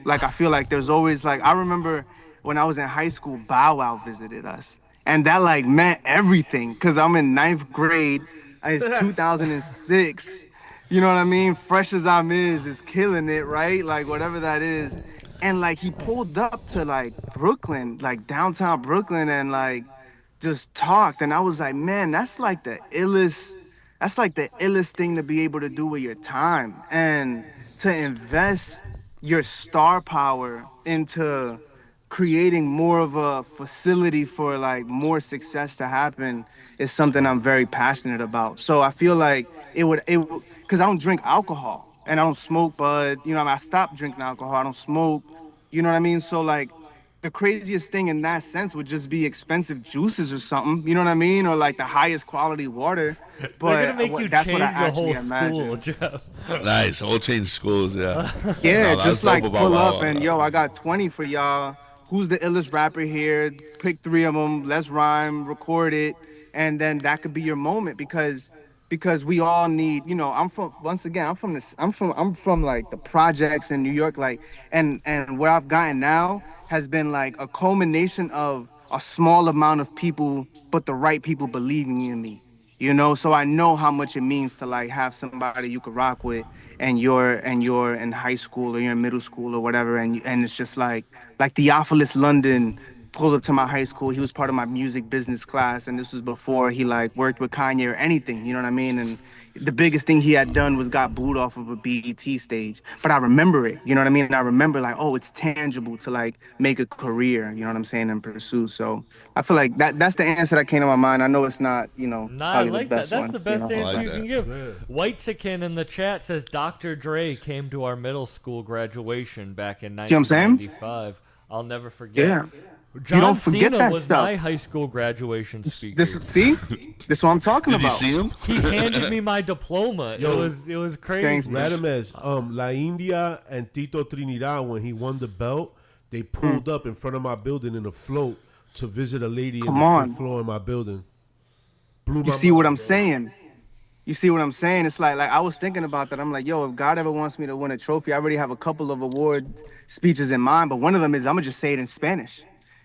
Like I feel like there's always like I remember when I was in high school, Bow Wow visited us, and that like meant everything because I'm in ninth grade. It's 2006. You know what I mean? Fresh as I'm is killing it, right? Like whatever that is, and like he pulled up to like Brooklyn, like downtown Brooklyn, and like just talked, and I was like, man, that's like the illest. That's like the illest thing to be able to do with your time and to invest your star power into creating more of a facility for like more success to happen is something I'm very passionate about. So I feel like it would because I don't drink alcohol and I don't smoke, but I stopped drinking alcohol. I don't smoke. You know what I mean? So like the craziest thing in that sense would just be expensive juices or something. You know what I mean? Or like the highest quality water. They're gonna But make you that's what I change the actually whole school, imagine. Jeff. Nice. We'll change schools. Yeah. Yeah, No, that's just dope like about pull Wow up Wow. and yo, I got 20 for y'all. Who's the illest rapper here? Pick three of them. Let's rhyme, record it, and then that could be your moment because we all need. I'm from once again. I'm from this. I'm from like the projects in New York. Like and where I've gotten now has been like a culmination of a small amount of people, but the right people believing in me. So I know how much it means to like have somebody you could rock with and you're in high school or you're in middle school or whatever and it's just like Theophilus London pulled up to my high school. He was part of my music business class, and this was before he like worked with Kanye or anything. You know what I mean? And the biggest thing he had done was got booed off of a BET stage. But I remember it. You know what I mean? And I remember like, oh, it's tangible to like make a career. You know what I'm saying? And pursue. So I feel like that's the answer that came to my mind. I know it's not, Nah, I probably the like that. best That's one. the best you know? answer like you that. can give. Whitezican in the chat says Dr. Dre came to our middle school graduation back in See what I'm saying? 1995. I'll never forget. Yeah. John don't forget Cena that was stuff. my high school graduation speaker. This is what I'm talking Did about. you see him? He handed me my diploma. Yo, it was crazy. Radamiz, La India and Tito Trinidad, when he won the belt, they pulled up in front of my building in a float to visit a lady Come in the on. fifth floor in my building. Blew You my see mind, what I'm bro. saying? You see what I'm saying? It's like I was thinking about that. I'm like, yo, if God ever wants me to win a trophy, I already have a couple of award speeches in mind, but one of them is I'm gonna just say it in Spanish.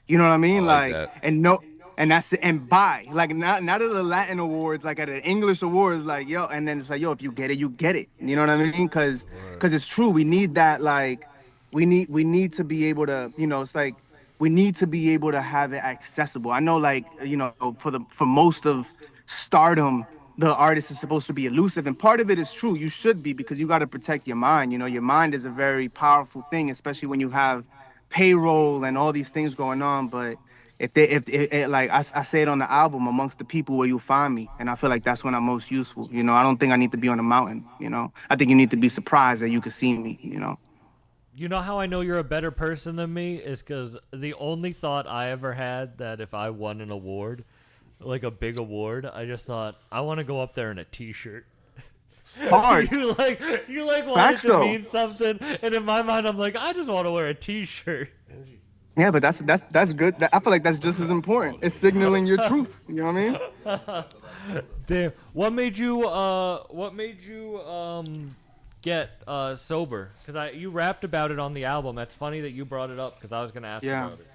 You know what I mean? I like that. And no, and that's it. And bye. Like not at the Latin awards, like at the English awards, like yo, and then it's like, yo, if you get it, you get it. You know what I mean? Because it's true. We need that. Like we need to be able to. It's like we need to be able to have it accessible. I know, like for most of stardom, the artist is supposed to be elusive, and part of it is true. You should be because you got to protect your mind. Your mind is a very powerful thing, especially when you have payroll and all these things going on. But if like I say it on the album, amongst the people where you'll find me, and I feel like that's when I'm most useful. I don't think I need to be on a mountain. I think you need to be surprised that you can see me. You know how I know you're a better person than me is because the only thought I ever had that if I won an award, like a big award, I just thought I want to go up there in a T-shirt. Hard. you wanted Facts, to though. mean something, and in my mind I'm like, I just want to wear a T-shirt. Yeah, but that's good. I feel like that's just as important. It's signaling your truth. You know what I mean? Damn. What made you get sober? Because you rapped about it on the album. That's funny that you brought it up because I was gonna ask Yeah. about it.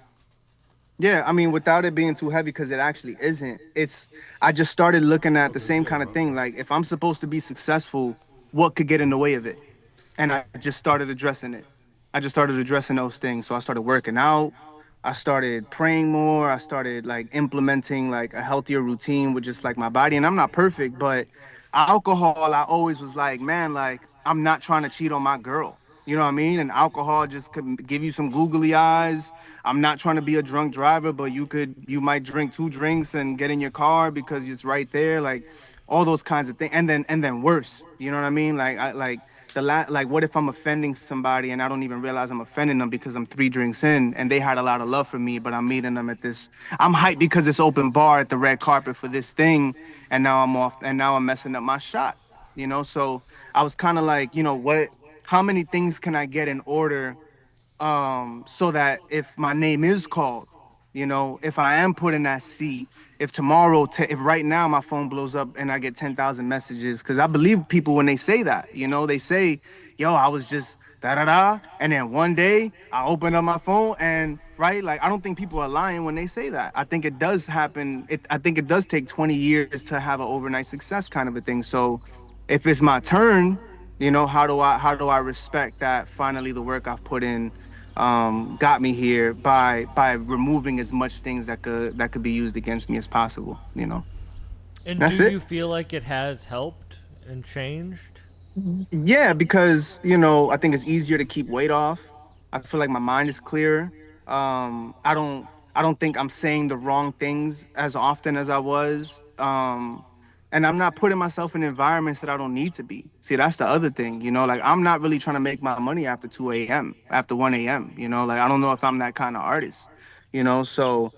Yeah, I mean, without it being too heavy, because it actually isn't. I just started looking at the same kind of thing. Like, if I'm supposed to be successful, what could get in the way of it? And I just started addressing it. I just started addressing those things. So I started working out. I started praying more. I started like implementing like a healthier routine with just like my body. And I'm not perfect, but alcohol, I always was like, man, like I'm not trying to cheat on my girl. You know what I mean? And alcohol just could give you some googly eyes. I'm not trying to be a drunk driver, but you might drink 2 drinks and get in your car because it's right there. Like all those kinds of things. And then worse. You know what I mean? Like what if I'm offending somebody and I don't even realize I'm offending them because I'm 3 drinks in and they had a lot of love for me, but I'm meeting them at this. I'm hyped because it's open bar at the red carpet for this thing, and now I'm off and now I'm messing up my shot. So I was kind of like, how many things can I get in order, so that if my name is called, if I am put in that seat, if tomorrow, if right now my phone blows up and I get 10,000 messages, because I believe people when they say that, they say, yo, I was just da da da, and then one day I open up my phone and right, like I don't think people are lying when they say that. I think it does happen. I think it does take 20 years to have an overnight success kind of a thing. So if it's my turn, how do I respect that finally the work I've put in got me here by removing as much things that could be used against me as possible. And That's do it. you feel like it has helped and changed? Yeah, because I think it's easier to keep weight off. I feel like my mind is clearer. I don't think I'm saying the wrong things as often as I was. And I'm not putting myself in environments that I don't need to be. See, that's the other thing. Like I'm not really trying to make my money after 2 a.m., after 1 a.m. Like I don't know if I'm that kind of artist. So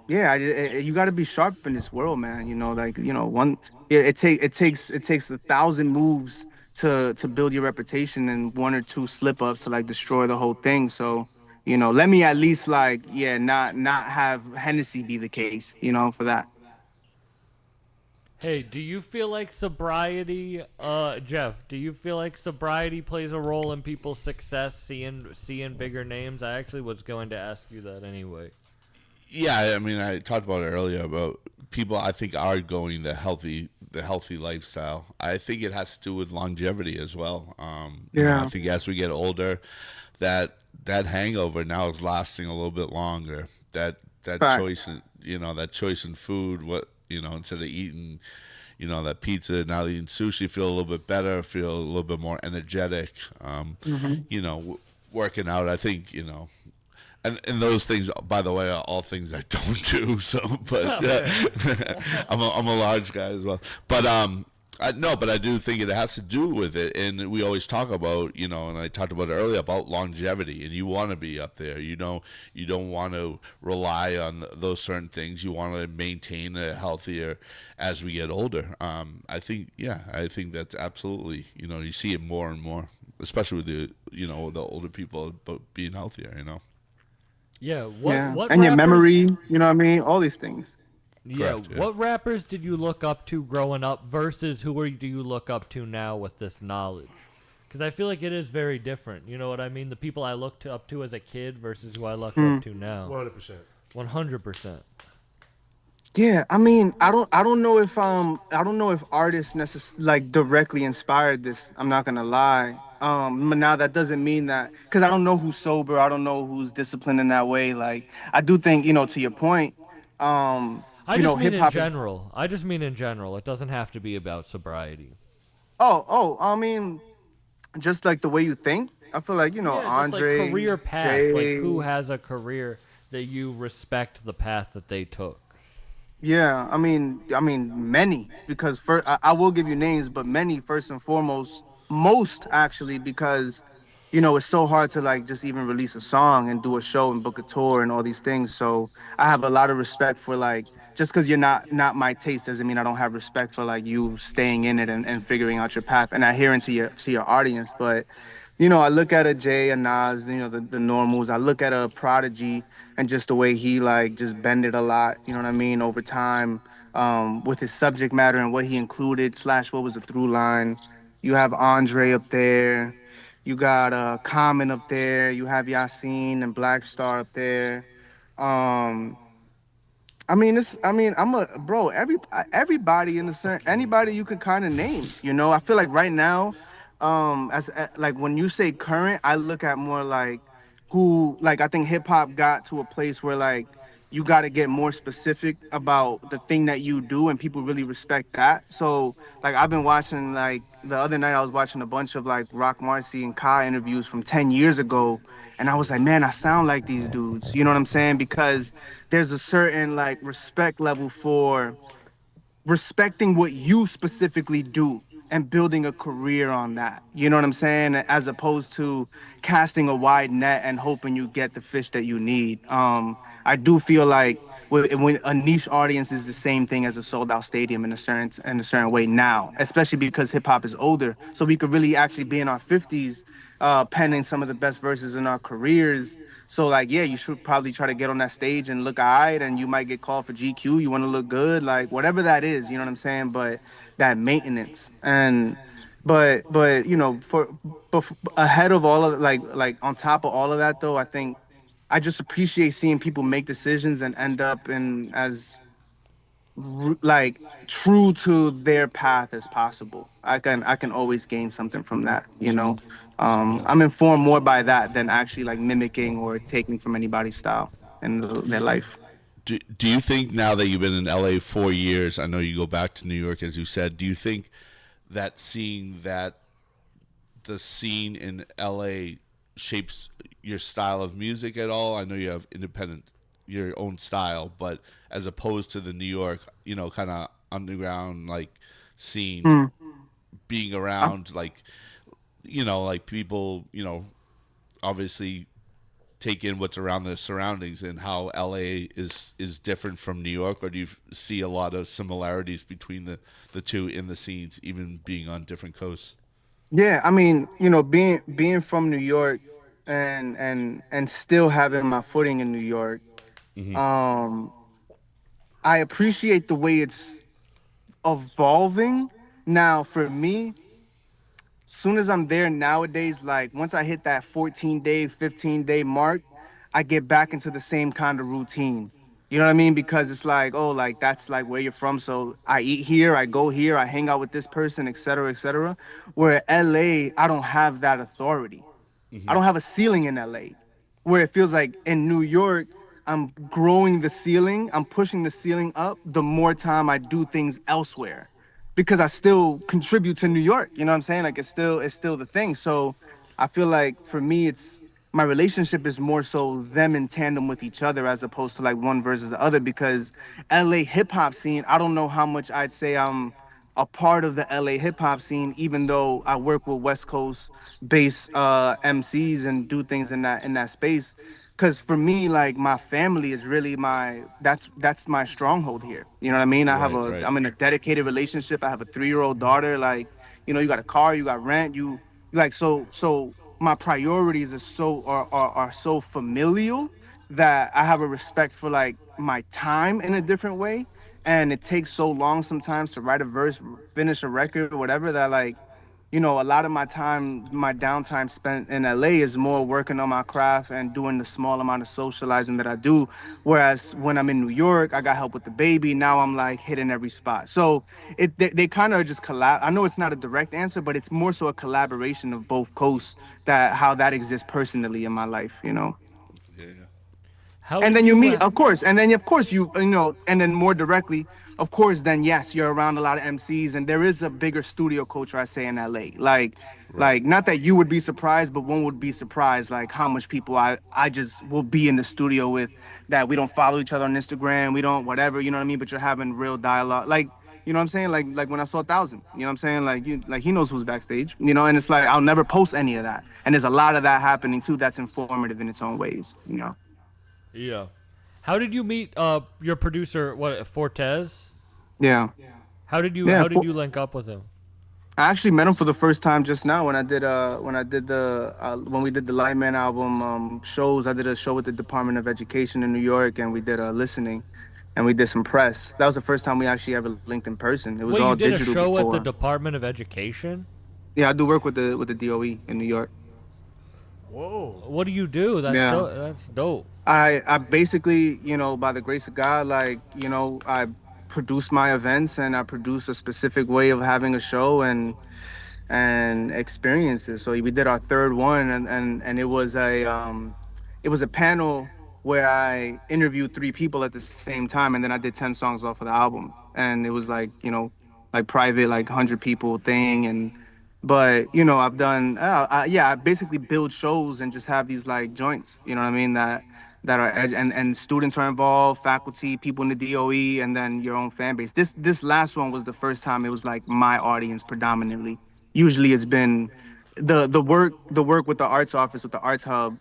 yeah, you got to be sharp in this world, man. Like one, yeah, it takes 1,000 moves to build your reputation, and 1 or 2 slip ups to like destroy the whole thing. So let me at least like, yeah, not have Hennessy be the case, for that. Hey, do you feel like sobriety, Jeff? Do you feel like sobriety plays a role in people's success, seeing bigger names? I actually was going to ask you that anyway. Yeah, I mean, I talked about it earlier about people I think are going the healthy lifestyle. I think it has to do with longevity as well. I think as we get older, that hangover now is lasting a little bit longer. That Fact. choice in that choice in food, instead of eating that pizza, now eating sushi, feel a little bit better, feel a little bit more energetic. Working out, I think and those things, by the way, are all things I don't do. So, but I'm a large guy as well. But but I do think it has to do with it. And we always talk about, and I talked about it earlier about longevity. And you want to be up there. You don't want to rely on those certain things. You want to maintain a healthier as we get older. I think that's absolutely, you see it more and more, especially with the older people being healthier. Yeah. Yeah, What and your rappers? memory, you know what I mean? All these things. Yeah. Correct, yeah. What rappers did you look up to growing up versus do you look up to now with this knowledge? Because I feel like it is very different. You know what I mean? The people I looked up to as a kid versus who I look up to now. 100%. 100%. Yeah, I mean, I don't know if artists like directly inspired this. I'm not gonna lie. But now that doesn't mean that, because I don't know who's sober. I don't know who's disciplined in that way. Like I do think, to your point, I just mean hip in hop. general. I just mean in general. It doesn't have to be about sobriety. Oh, I mean, just like the way you think. I feel like Yeah, just like Andre, career path. Like Jay. who has a career that you respect the path that they took. Yeah, I mean, many, because first I will give you names, but many first and foremost, most actually, because it's so hard to like just even release a song and do a show and book a tour and all these things. So I have a lot of respect for like, just because you're not my taste doesn't mean I don't have respect for like you staying in it and figuring out your path and adhering to your audience. But I look at a Jay, a Nas, the normals. I look at a Prodigy and just the way he like just bended a lot, you know what I mean, over time, with his subject matter and what he included slash what was the through line. You have Andre up there. You got Common up there. You have Yasin and Black Star up there. Um, I'm a bro. Everybody in the certain anybody you could kind of name. I feel like right now, as like when you say current, I look at more like who like I think hip hop got to a place where like you got to get more specific about the thing that you do, and people really respect that. So like I've been watching, like the other night I was watching a bunch of like Rock Marcy and Kai interviews from 10 years ago, and I was like, man, I sound like these dudes. You know what I'm saying? Because there's a certain like respect level for respecting what you specifically do and building a career on that. You know what I'm saying? As opposed to casting a wide net and hoping you get the fish that you need. I do feel like when a niche audience is the same thing as a sold out stadium in a certain way now, especially because hip hop is older. So we could really actually be in our 50s, penning some of the best verses in our careers. So like, yeah, you should probably try to get on that stage and look alright, and you might get called for GQ. You want to look good, like whatever that is, you know what I'm saying? But that maintenance and but you know, ahead of all of like on top of all of that though, I think I just appreciate seeing people make decisions and end up in as like true to their path as possible. I can always gain something from that, you know. I'm informed more by that than actually like mimicking or taking from anybody's style in their life. Do you think now that you've been in LA 4 years, I know you go back to New York as you said, do you think that seeing that the scene in LA shapes your style of music at all? I know you have your own style, but as opposed to the New York, you know, kind of underground like scene, being around like, you know, like people, you know, obviously take in what's around their surroundings and how LA is different from New York, or do you see a lot of similarities between the two in the scenes, even being on different coasts? Yeah, I mean, you know, being from New York and still having my footing in New York, um, I appreciate the way it's evolving. Now, for me, soon as I'm there nowadays, like once I hit that 14-day, 15-day mark, I get back into the same kind of routine. You know what I mean? Because it's like, oh, like that's like where you're from. So I eat here, I go here, I hang out with this person, et cetera, et cetera. Where LA, I don't have that authority. I don't have a ceiling in LA. Where it feels like in New York, I'm growing the ceiling, I'm pushing the ceiling up the more time I do things elsewhere, because I still contribute to New York. You know what I'm saying? Like it's still the thing. So I feel like for me, it's my relationship is more so them in tandem with each other as opposed to like one versus the other. Because LA hip hop scene, I don't know how much I'd say I'm a part of the LA hip hop scene, even though I work with West Coast based MCs and do things in that space. Because for me, like my family is really that's my stronghold here. You know what I mean? Right, right. I'm in a dedicated relationship. I have a 3-year-old daughter. Like, you know, you got a car, you got rent, you like so my priorities are so familial that I have a respect for like my time in a different way. And it takes so long sometimes to write a verse, finish a record, or whatever, that like, you know, a lot of my time, my downtime spent in LA is more working on my craft and doing the small amount of socializing that I do. Whereas when I'm in New York, I got help with the baby. Now I'm like hitting every spot. So they kind of just collab. I know it's not a direct answer, but it's more so a collaboration of both coasts, that how that exists personally in my life, you know. Yeah. How And did then you you meet, of course, and then of course you know, and then more directly, of course, then yes, you're around a lot of MCs, and there is a bigger studio culture, I say, in LA. Like not that you would be surprised, but one would be surprised like how much people I just will be in the studio with, that we don't follow each other on Instagram, we don't whatever, you know what I mean? But you're having real dialogue, like, you know what I'm saying? Like when I saw 1000, you know what I'm saying? Like he knows who's backstage, you know, and it's like I'll never post any of that, and there's a lot of that happening too. That's informative in its own ways, you know. Yeah. How did you meet your producer? What, Fortes? Yeah. How did you Yeah, you link up with him? I actually met him for the first time just now when I did when we did the Lightman album shows. I did a show with the Department of Education in New York, and we did a listening, and we did some press. That was the first time we actually ever linked in person. It was Wait, all you did a digital show before. at the Department of Education? Yeah, I do work with the DOE in New York. Whoa. What do you do? Yeah. That's dope. I basically, you know, by the grace of God, like, you know, I produce my events, and I produce a specific way of having a show and experiences. So we did our third one, and it was a panel where I interviewed 3 people at the same time, and then I did 10 songs off of the album, and it was like, like private, like 100 people thing. And but I've done yeah, I basically build shows and just have these like joints, you know what I mean, that are and students are involved, faculty, people in the DOE, and then your own fan base. This last one was the first time it was like my audience predominantly. Usually it's been the work with the arts office, with the arts hub,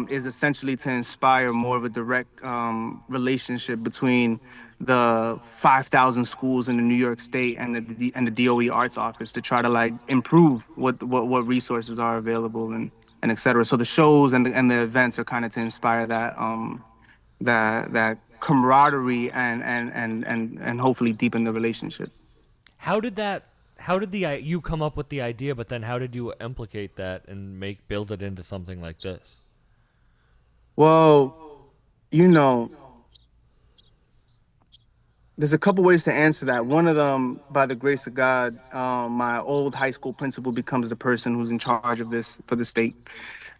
is essentially to inspire more of a direct relationship between the 5,000 schools in the New York State and the DOE Arts Office, to try to like improve what resources are available, and et cetera. So the shows and the events are kind of to inspire that camaraderie, and hopefully deepen the relationship. How did you come up with the idea, but then how did you implicate that and build it into something like this? Well, there's a couple ways to answer that. One of them, by the grace of God, my old high school principal becomes the person who's in charge of this for the state.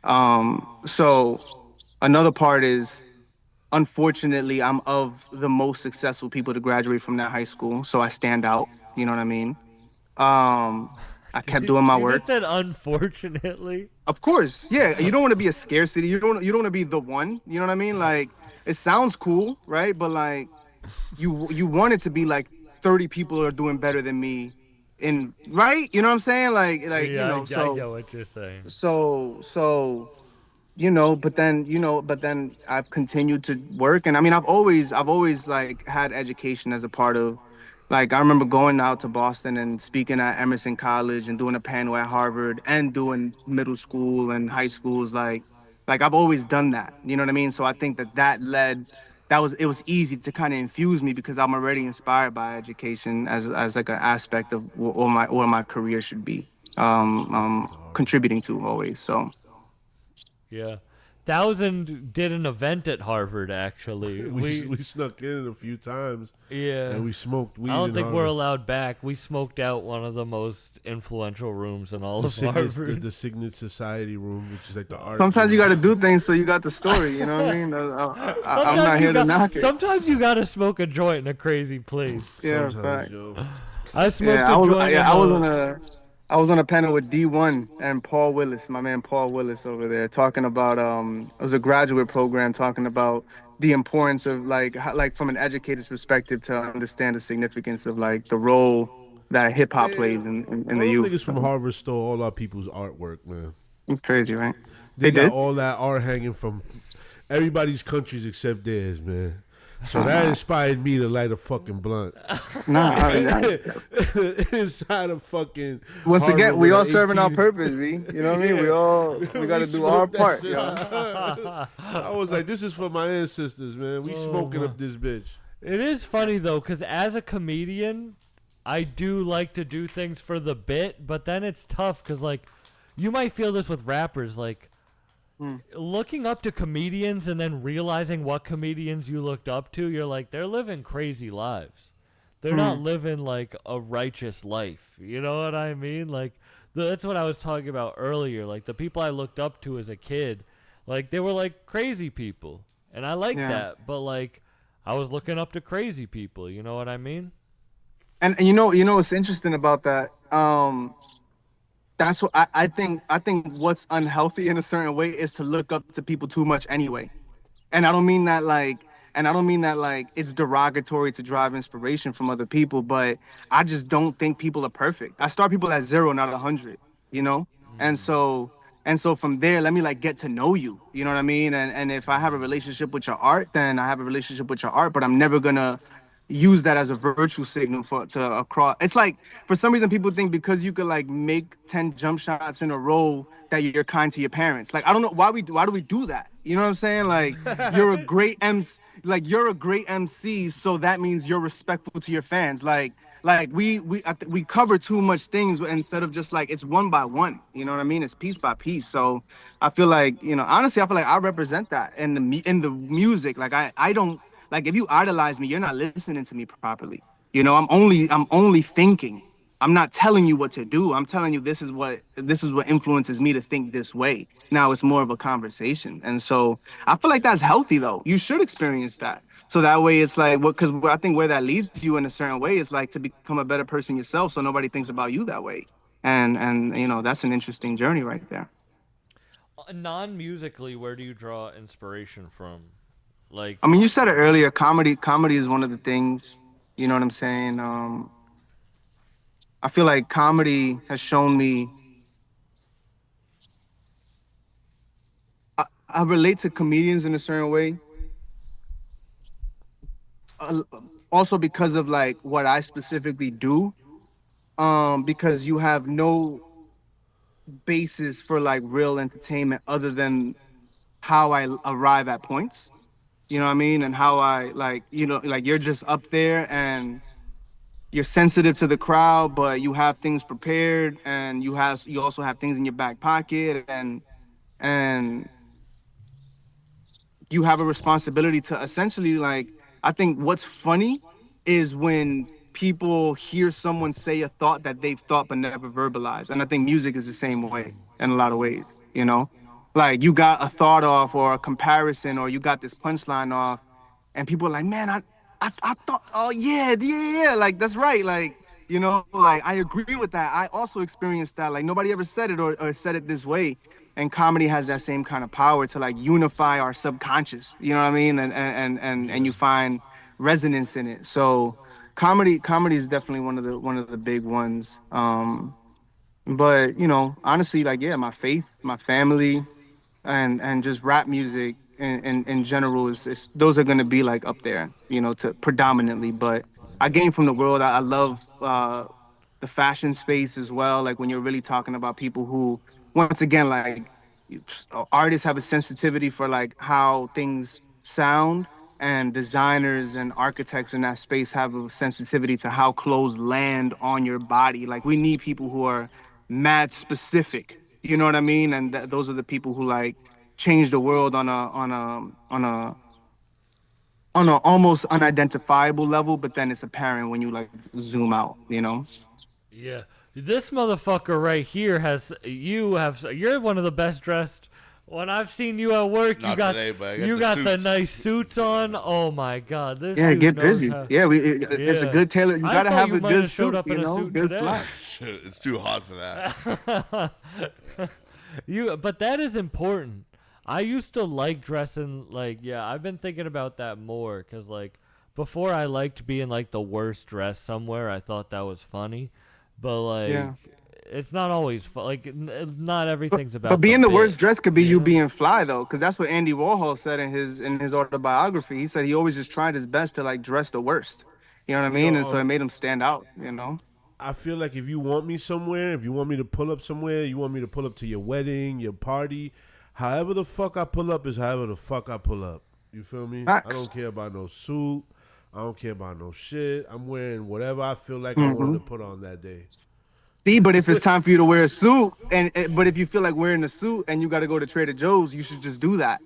So another part is, unfortunately, I'm of the most successful people to graduate from that high school, so I stand out. You know what I mean? I kept doing my You work. just said unfortunately. Of course, yeah. You don't want to be a scarcity. You don't want to be the one. You know what I mean? Like, it sounds cool, right? But like, you want it to be like 30 people are doing better than me, right? You know what I'm saying? Like Yeah, I So get what you're saying. but then I've continued to work, and I mean, I've always like had education as a part of. Like, I remember going out to Boston and speaking at Emerson College and doing a panel at Harvard and doing middle school and high schools. Like I've always done that. You know what I mean? So I think it was easy to kind of infuse me, because I'm already inspired by education as like an aspect of what my career should be, contributing to always. So. Yeah. 1000 did an event at Harvard, actually. We snuck in a few times. Yeah. And we smoked weed. I don't think Harvard. we're allowed back. We smoked out one of the most influential rooms in all of Harvard. The Signet Society room, which is like the art. Sometimes you got to do things so you got the story. You know what I mean? I'm not here to knock it. Sometimes you got to smoke a joint in a crazy place. Yeah, facts. I smoked a joint. I was on a panel with D1 and Paul Willis, my man Paul Willis over there, talking about it was a graduate program talking about the importance of like from an educator's perspective to understand the significance of like the role that hip hop plays in the youth. Niggas from Harvard stole all our people's artwork, man. It's crazy, right? They got did all that art hanging from everybody's countries except theirs, man. So that inspired me to light a fucking blunt. Inside of fucking. Once Harvard again, we with all an serving our 18 purpose, V. You know what I mean? We got to do our part, yo. I was like, this is for my ancestors, man. We smoking up this bitch. It is funny though, because as a comedian, I do like to do things for the bit, but then it's tough because like, you might feel this with rappers, like. Looking up to comedians and then realizing what comedians you looked up to, you're like, they're living crazy lives. They're not living like a righteous life. You know what I mean? Like, that's what I was talking about earlier. Like, the people I looked up to as a kid, like, they were like crazy people. And I like that. But like, I was looking up to crazy people. You know what I mean? And you know what's interesting about that? That's what I think what's unhealthy in a certain way is to look up to people too much anyway. And I don't mean that like it's derogatory to drive inspiration from other people, but I just don't think people are perfect. I start people at 0, not 100, you know? And so from there, let me like get to know you, you know what I mean? And if I have a relationship with your art, then I have a relationship with your art, but I'm never gonna use that as a virtue signal to across. It's like, for some reason, people think because you could like make 10 jump shots in a row that you're kind to your parents. Like, I don't know why do we do that? You know what I'm saying? Like, you're a great MC, so that means you're respectful to your fans. Like we cover too much things instead of just like, it's one by one. You know what I mean? It's piece by piece. So I feel like, honestly, I feel like I represent that in the music. Like I don't. Like, if you idolize me, you're not listening to me properly. I'm only thinking. I'm not telling you what to do. I'm telling you this is what influences me to think this way. Now it's more of a conversation. And so I feel like that's healthy though. You should experience that. So that way it's like because I think where that leads you in a certain way is like to become a better person yourself so nobody thinks about you that way. And you know, that's an interesting journey right there. Non-musically, where do you draw inspiration from? Like, I mean, you said it earlier, comedy is one of the things, you know what I'm saying? I feel like comedy has shown me I relate to comedians in a certain way. Also because of like what I specifically do. Because you have no basis for like real entertainment other than how I arrive at points. You know what I mean? And how I like, you know, like you're just up there and you're sensitive to the crowd, but you have things prepared and you also have things in your back pocket and you have a responsibility to essentially like, I think what's funny is when people hear someone say a thought that they've thought but never verbalized. And I think music is the same way in a lot of ways, you know? Like you got a thought off or a comparison or you got this punchline off and people are like, man, I thought, oh yeah, like that's right. Like, you know, like I agree with that. I also experienced that. Like nobody ever said it or said it this way. And comedy has that same kind of power to like unify our subconscious, you know what I mean? And you find resonance in it. So comedy is definitely one of the big ones. But you know, honestly, like yeah, my faith, my family, and just rap music in general is those are gonna be like up there, you know, to predominantly. But I gain from the world. I love the fashion space as well. Like when you're really talking about people who, once again, like artists have a sensitivity for like how things sound, and designers and architects in that space have a sensitivity to how clothes land on your body. Like we need people who are mad specific, you know what I mean? And those are the people who like change the world on a almost unidentifiable level, but then it's apparent when you like zoom out, you know? yeah, this motherfucker right here you're one of the best dressed. When I've seen you at work, Not you got today, but I got you the got suits. the nice suits on. Oh my god, this Yeah, dude get knows busy. how- It's a good tailor. You I gotta thought have you a might good have showed suit, up in you a know, suit good today. slacks. It's too hot for that. But that is important. I used to like dressing like, yeah, I've been thinking about that more because like before I liked being like the worst dressed somewhere. I thought that was funny, but like Yeah. it's not always like not everything's about. But being the worst bit, dressed could be you you know? being fly though, because that's what Andy Warhol said in his autobiography. He said he always just tried his best to like dress the worst. You know what I mean? And so it made him stand out, you know? I feel like if you want me somewhere, if you want me to pull up somewhere, you want me to pull up to your wedding, your party, however the fuck I pull up is however the fuck I pull up. You feel me? Facts. I don't care about no suit. I don't care about no shit. I'm wearing whatever I feel like I wanted to put on that day. See, but if it's time for you to wear a suit, but if you feel like wearing a suit and you got to go to Trader Joe's, you should just do that.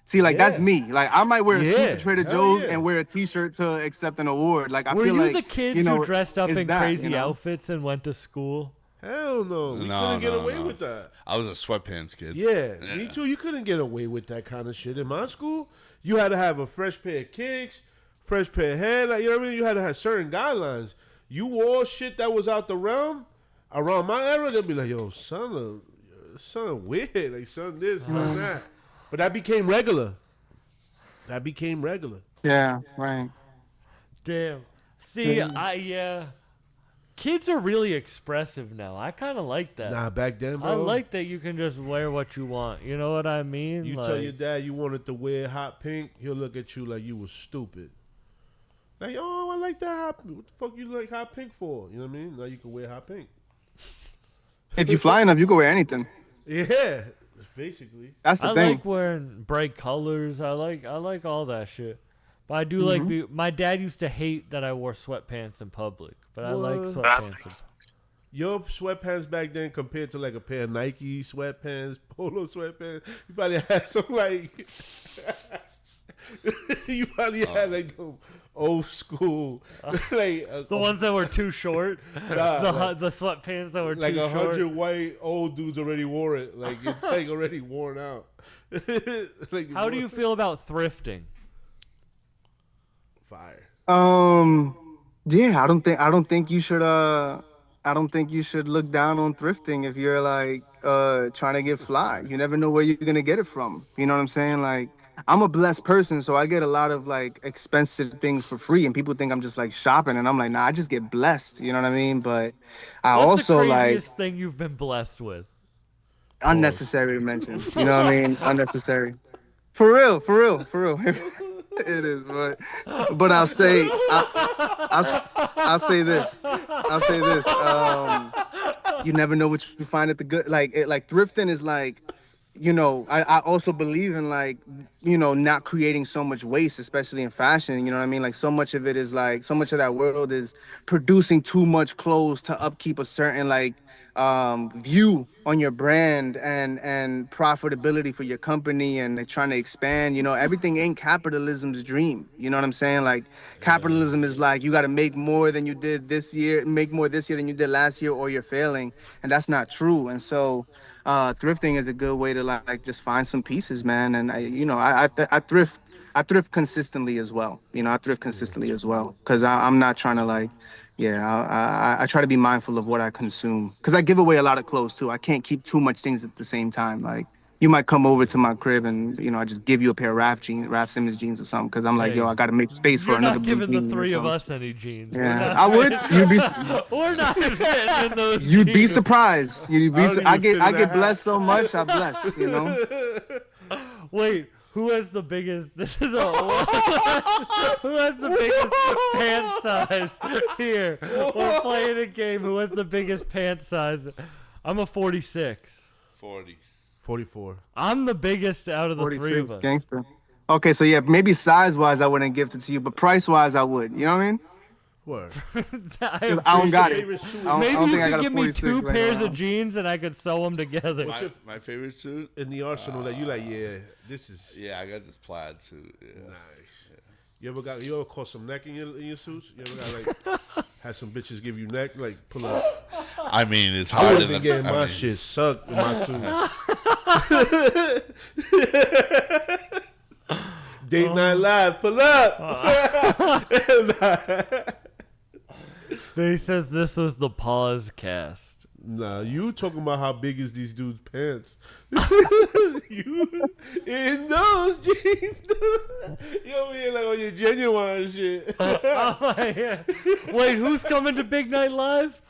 See, like that's me. Like I might wear a suit to Trader Joe's and wear a T-shirt to accept an award. Like I Were feel you like the kids you know, who dressed up it's in that, crazy you know? outfits and went to school? Hell no. We couldn't get away with that. I was a sweatpants kid. Yeah, me too. You couldn't get away with that kind of shit in my school. You had to have a fresh pair of kicks, fresh pair of hair. Like, you know what I mean? You had to have certain guidelines. You wore shit that was out the realm. Around my era, they'd be like, yo, son weird. Like, son this, son that. But that became regular. Yeah, right. Damn. See, kids are really expressive now. I kind of like that. Nah, back then, bro. I like that you can just wear what you want. You know what I mean? You tell your dad you wanted to wear hot pink, he'll look at you like you was stupid. Like, oh, I like that hot pink. What the fuck you like hot pink for? You know what I mean? Now you can wear hot pink. If you fly enough, you can wear anything. Yeah, basically. That's the I thing. like wearing bright colors. I like all that shit. But I do like my dad used to hate that I wore sweatpants in public, but I like What? sweatpants. Your sweatpants back then compared to like a pair of Nike sweatpants, polo sweatpants, you probably had some like you probably had like old school, The ones that were too short, the sweatpants that were like too short. 100 white old dudes already wore it. Like it's like already worn out. Like, How do you feel about thrifting? Fire. Yeah, I don't think you should I don't think you should look down on thrifting if you're like trying to get fly. You never know where you're gonna get it from. You know what I'm saying? Like I'm a blessed person, so I get a lot of like expensive things for free, and people think I'm just like shopping, and I'm like, nah, I just get blessed. You know what I mean? But I What's also the like craziest thing you've been blessed with? unnecessary to mention. You know what I mean? Unnecessary. For real, for real, for real. It is, but I'll say I'll say this. I'll say this. You never know what you find at the good. Like thrifting is like, you know, I also believe in like, you know, not creating so much waste, especially in fashion. You know what I mean? Like so much of it is like so much of that world is producing too much clothes to upkeep a certain like view on your brand and profitability for your company, and they're trying to expand. You know, everything ain't capitalism's dream. You know what I'm saying? Like capitalism is like you got to make more than you did this year, make more this year than you did last year, or you're failing, and that's not true. And so thrifting is a good way to like just find some pieces, man. And I thrift consistently as well. You know, I thrift consistently as well because I'm not trying to like, yeah, I try to be mindful of what I consume because I give away a lot of clothes too. I can't keep too much things at the same time. Like you might come over to my crib and you know I just give you a pair of Raf Simmons jeans or something because I'm like, Hey, yo, I got to make space for You're another not blue giving the jean or three of something. us any jeans. Yeah, I would. You'd be. We're not fitting in those. You'd be jeans. surprised. You'd be. I don't I even fit in get that blessed hat. so much. I bless. You know. Wait, who has the biggest? This is a. Who has the biggest pant size? Here, we're playing a game. Who has the biggest pant size? I'm a 46. 40. 44. I'm the biggest out of the three of 46 us. gangster. Okay, so yeah, maybe size wise I wouldn't gift it to you, but price wise I would. You know what I mean? Word. I don't got it. Favorite suit? I Maybe don't you think I could got a give me 46 two right pairs now. of jeans and I could sew them together. My favorite suit? In the arsenal that you like, yeah, this is Yeah, I got this plaid suit. Yeah. nice. You ever caught some neck in your suits? You ever got like had some bitches give you neck like pull up? I mean, it's I hard. wouldn't be getting my shit sucked in my suit. Date night live, pull up. They said this was the pause cast. Nah, you talking about how big is these dudes' pants? You in those jeans? You over here like on your genuine shit. Oh my God. Wait, who's coming to Big Night Live?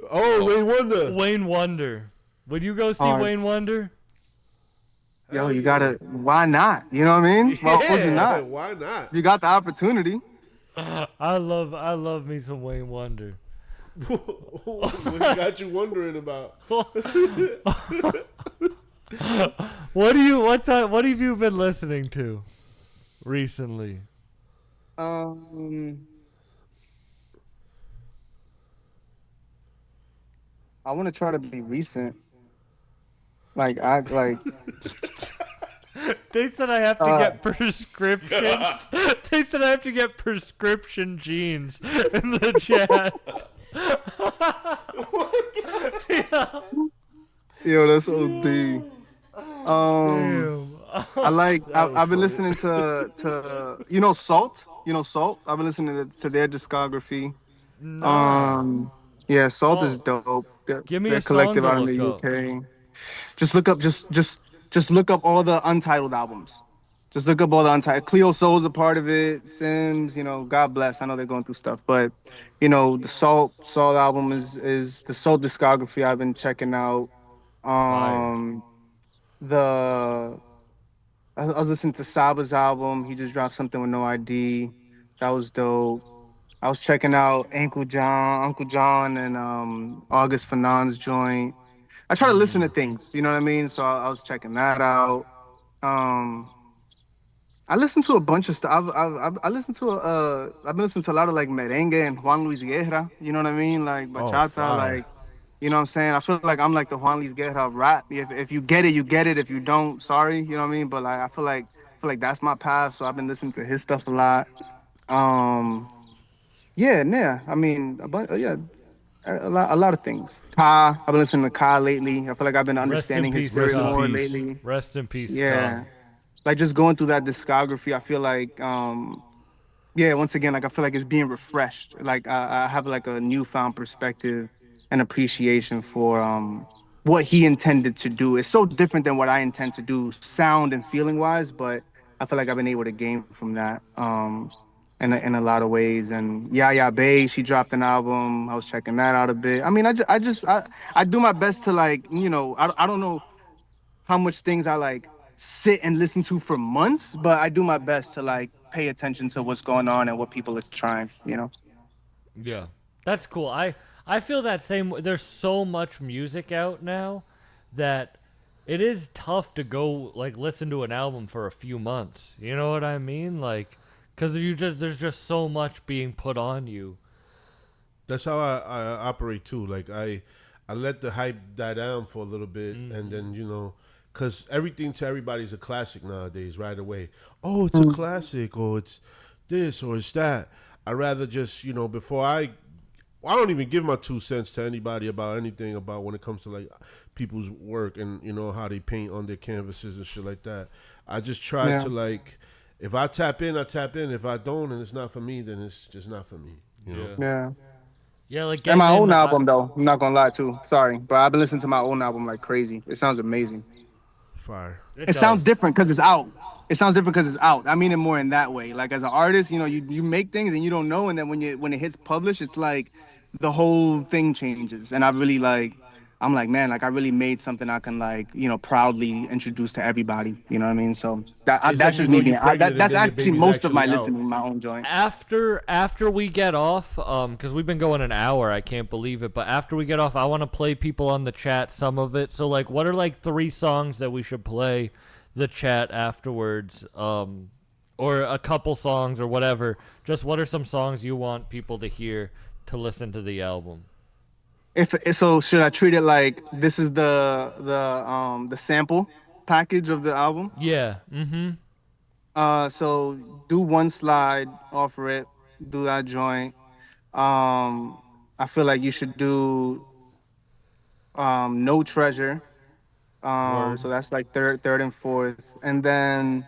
Oh, Wayne Wonder. Wayne Wonder. Would you go see Alright. Wayne Wonder? Yo, you gotta. Why not? You know what I mean? Why would you not? Why not? You got the opportunity. I love me some Wayne Wonder. What got you wondering about? What have you been listening to recently? I want to try to be recent. Like They said I have to get prescription. They said I have to get prescription jeans in the chat. yo, that's OD. I've been listening to you know Salt. I've been listening to their discography. Yeah, Salt is dope. Give me They're a song collective to out in the look up. UK. Just look up all the untitled albums. Just look up all the untitled. Cleo Soul's a part of it. Sims, you know, God bless. I know they're going through stuff, but you know, the Salt album is the Salt discography I've been checking out. I was listening to Saba's album. He just dropped something with no ID. That was dope. I was checking out Uncle John, and August Fanon's joint. I try to listen to things, you know what I mean? So I was checking that out. I listened to a bunch of stuff. I've been listening to a lot of like merengue and Juan Luis Guerra. You know what I mean? Like bachata, fire. like you know what I'm saying. I feel like I'm like the Juan Luis Guerra of rap. If you get it, you get it. If you don't, sorry. You know what I mean? But like I feel like that's my path. So I've been listening to his stuff a lot. Yeah. I mean, yeah, a lot of things. Ka, I've been listening to Ka lately. I feel like I've been understanding his story more lately. Rest in peace, Yeah, Ka. like just going through that discography, I feel like, yeah, once again, like I feel like it's being refreshed. Like I have like a newfound perspective and appreciation for what he intended to do. It's so different than what I intend to do, sound and feeling wise, but I feel like I've been able to gain from that. In a lot of ways. And Yaya Bay, she dropped an album. I was checking that out a bit. I mean, I do my best to like, you know, I don't know how much things I like sit and listen to for months, but I do my best to like pay attention to what's going on and what people are trying, you know. Yeah, that's cool. I feel that same. There's so much music out now that it is tough to go like listen to an album for a few months. You know what I mean? Like. Because there's just so much being put on you. That's how I operate too. Like I let the hype die down for a little bit, and then because everything to everybody's a classic nowadays. Right away, oh, it's a classic, or it's this, or it's that. I rather just before I don't even give my 2 cents to anybody about anything about when it comes to like people's work and how they paint on their canvases and shit like that. I just try to like. If I tap in, I tap in. If I don't, and it's not for me, then it's just not for me. You know? Yeah. Like and my own album though. I'm not gonna lie too. Sorry, but I've been listening to my own album like crazy. It sounds amazing. Fire. It sounds different because it's out. It sounds different because it's out. I mean it more in that way. Like as an artist, you make things and you don't know, and then when it hits published, it's like the whole thing changes. And I really like. I'm like, man, like I really made something I can like, proudly introduce to everybody. You know what I mean? So that's just me being. That's actually most of my listening, my own joint. After we get off, because we've been going an hour, I can't believe it. But after we get off, I want to play people on the chat some of it. So like, what are like 3 songs that we should play the chat afterwards, or a couple songs or whatever? Just what are some songs you want people to hear to listen to the album? So should I treat it like this is the sample package of the album? Yeah. So do one slide, offer it, do that joint. I feel like you should do No Treasure. So that's like third and fourth. And then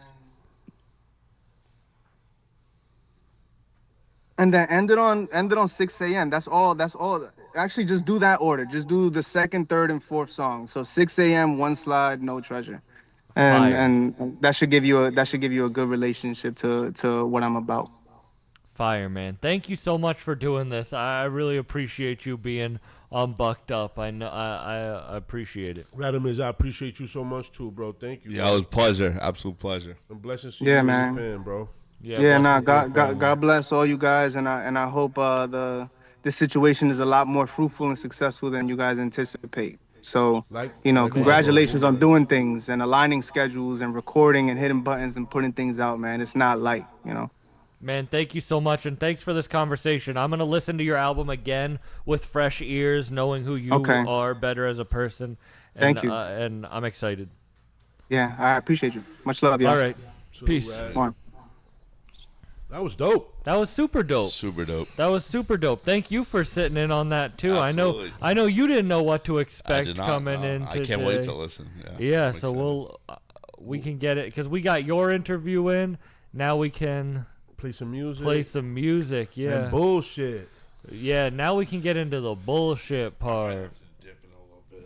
end it on 6 a.m. That's all. Actually, just do that order. Just do the second, third, and fourth song. So 6 a.m., one slide, No Treasure, and that should give you a good relationship to what I'm about. Fire, man. Thank you so much for doing this. I really appreciate you being bucked up. I know I appreciate it. Radamiz, I appreciate you so much too, bro. Thank you. Yeah, it was a pleasure. Absolute pleasure. And blessings to you, man. Fan, bro. God bless all you guys, and I hope this situation is a lot more fruitful and successful than you guys anticipate. So, congratulations on doing things and aligning schedules and recording and hitting buttons and putting things out, man. It's not light, Man, thank you so much, and thanks for this conversation. I'm going to listen to your album again with fresh ears, knowing who you are better as a person. And, thank you. And I'm excited. Yeah, I appreciate you. Much love, y'all. All right. Peace. That was dope. That was super dope. Super dope. That was super dope. Thank you for sitting in on that too. Absolutely. I know you didn't know what to expect coming in today. I can't wait to listen. Yeah, so we can get it because we got your interview in. Now we can play some music. Yeah. And bullshit. Yeah. Now we can get into the bullshit part.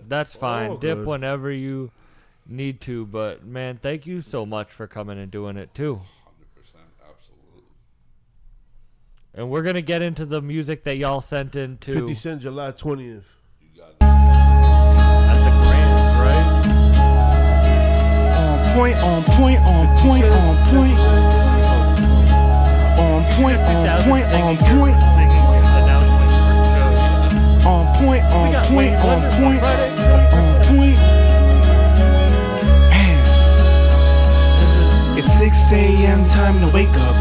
That's fine. Dip whenever you need to. But man, thank you so much for coming and doing it too. And we're going to get into the music that y'all sent in too. 50 Cent, July 20th. You got it. At the Grand, right? On point. On point. Man. It's 6 a.m. time to wake up.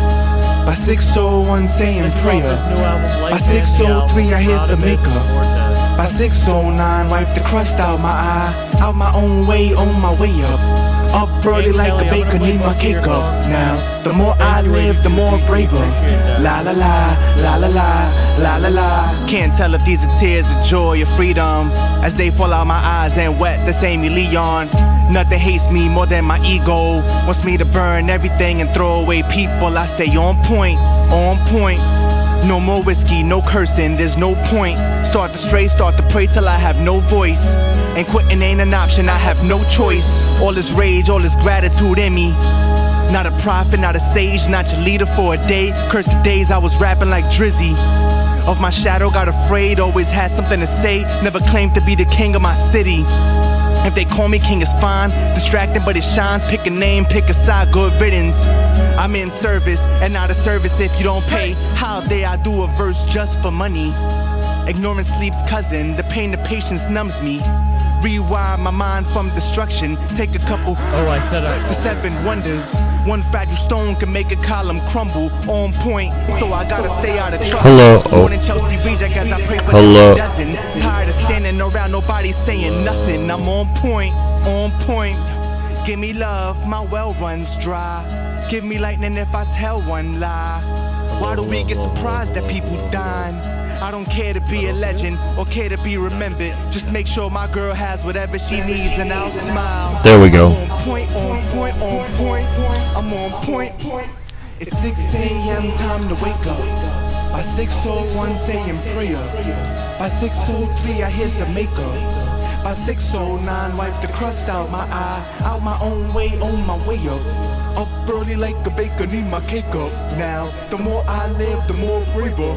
By 6:01 saying prayer. By 6:03 I hit the makeup. By 6:09 wipe the crust out my eye. Out my own way, on my way up. Up early like a baker, need my cake up now. The more I live, the more braver. La la la, la la la, la la la. Can't tell if these are tears of joy or freedom as they fall out my eyes and wet the same Leon. Nothing hates me more than my ego. Wants me to burn everything and throw away people. I stay on point, on point. No more whiskey, no cursing, there's no point. Start to stray, start to pray till I have no voice. And quitting ain't an option, I have no choice. All this rage, all this gratitude in me. Not a prophet, not a sage, not your leader for a day. Curse the days I was rapping like Drizzy. Of my shadow, got afraid, always had something to say. Never claimed to be the king of my city. If they call me king, it's fine. Distracting, but it shines. Pick a name, pick a side, good riddance. I'm in service, and not a service if you don't pay. How dare I do a verse just for money? Ignorance sleeps cousin, the pain of patience numbs me. Rewire my mind from destruction. Take a couple. The 7 wonders. One fragile stone can make a column crumble. On point, so I gotta stay out of trouble. Hello. Born in Chelsea reject as I pray for Hello. the dozen. Tired of standing around, nobody saying nothing. I'm on point, on point. Give me love, my well runs dry. Give me lightning if I tell one lie. Why do we get surprised that people dying? I don't care to be a legend or care to be remembered. Just make sure my girl has whatever she needs and I'll smile. There we go. On point, on point, on point. I'm on point. It's 6 a.m. time to wake up. By 6:01 saying prayer. By 6:03 I hit the makeup. By 6:09 wipe the crust out my eye. Out my own way, on my way up. Up early like a baker, need my cake up now. The more I live, the more braver.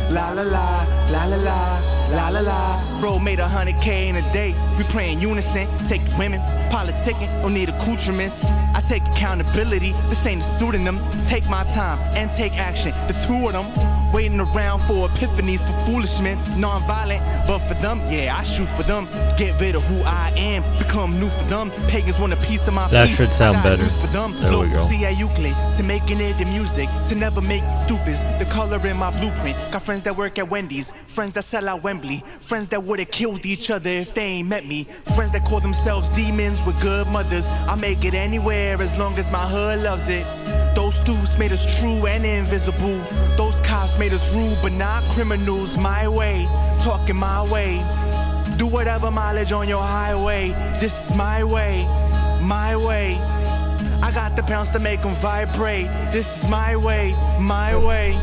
La la la, la la la, la la la. Bro made 100K in a day. We pray in unison, take women, politicking, don't need accoutrements. I take accountability, this ain't a pseudonym. Take my time and take action, the two of them. Waiting around for epiphanies for foolishmen, non-violent, but for them, yeah, I shoot for them. Get rid of who I am, become new for them. Pagans want a piece of my That peace. should sound I got better. news for them. There we Look, go. see Euclid, to making it in music, to never make stupids. The color in my blueprint. Got friends that work at Wendy's, friends that sell out Wembley, friends that would've killed each other if they ain't met me, friends that call themselves demons with good mothers. I make it anywhere as long as my hood loves it. Those students made us true and invisible. Those cops made us rude, but not criminals. My way, talking my way. Do whatever mileage on your highway. This is my way, my way. I got the pounds to make them vibrate. This is my way, my way.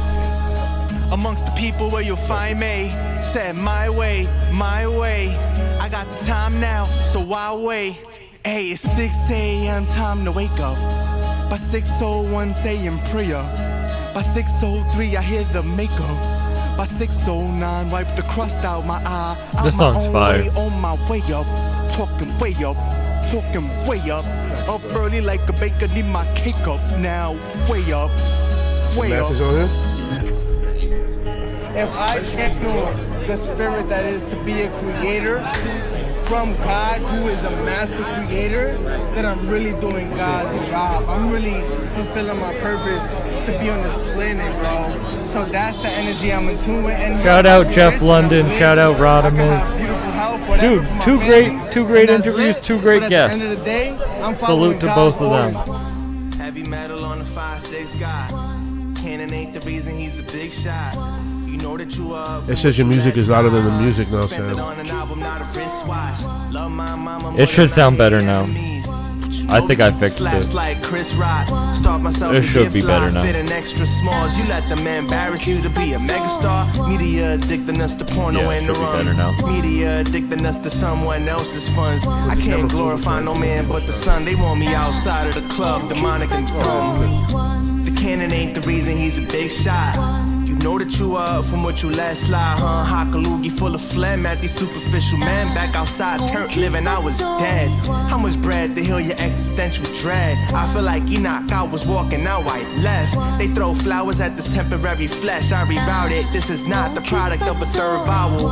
Amongst the people where you'll find me. Said my way, my way. I got the time now, so why wait? Hey, it's 6 a.m. time to wake up. By 6:01 saying prayer. By 6:03 I hear the makeup. By 6:09 wipe the crust out my eye. Out This my song's own fire. way, on my way up. Talking way up, talking way up. Up early like a baker, need my cake up now. Way up, way Math up. is on here? If I channel the spirit that is to be a creator from God, who is a master creator, then I'm really doing God's job. I'm really fulfilling my purpose to be on this planet, bro. So that's the energy I'm in tune with. And Shout out Jeff London. Shout out Radamiz. beautiful health, whatever, Dude, for my two family, great and that's interviews, lit. two great But guests. At the end of the day, I'm Salute following to God's both of them. orders. Heavy metal on the 5-6 guy. Cannon ain't the reason he's a big shot. You know that you are. It says your music is louder than the music now, Sam. It should sound better now. I think I fixed Slaps it. like Chris Rock. Start myself It to should get be fly, better now. fit in extra smalls. You let them embarrass you to be a megastar. Media addicting us to porno Yeah, it and the should be rum. better now. Media addicting us to someone else's funds. I can't glorify no man but the sun. They want me outside of the club, demonic and dumb. The cannon ain't the reason he's a big shot. You know that you are up from what you let slide, huh? Hakalugi full of phlegm at these superficial men. Back outside, turned living, I was dead. How much bread to heal your existential dread? I feel like Enoch, I was walking out, I left. They throw flowers at this temporary flesh. I reroute it, this is not the product of a third vowel.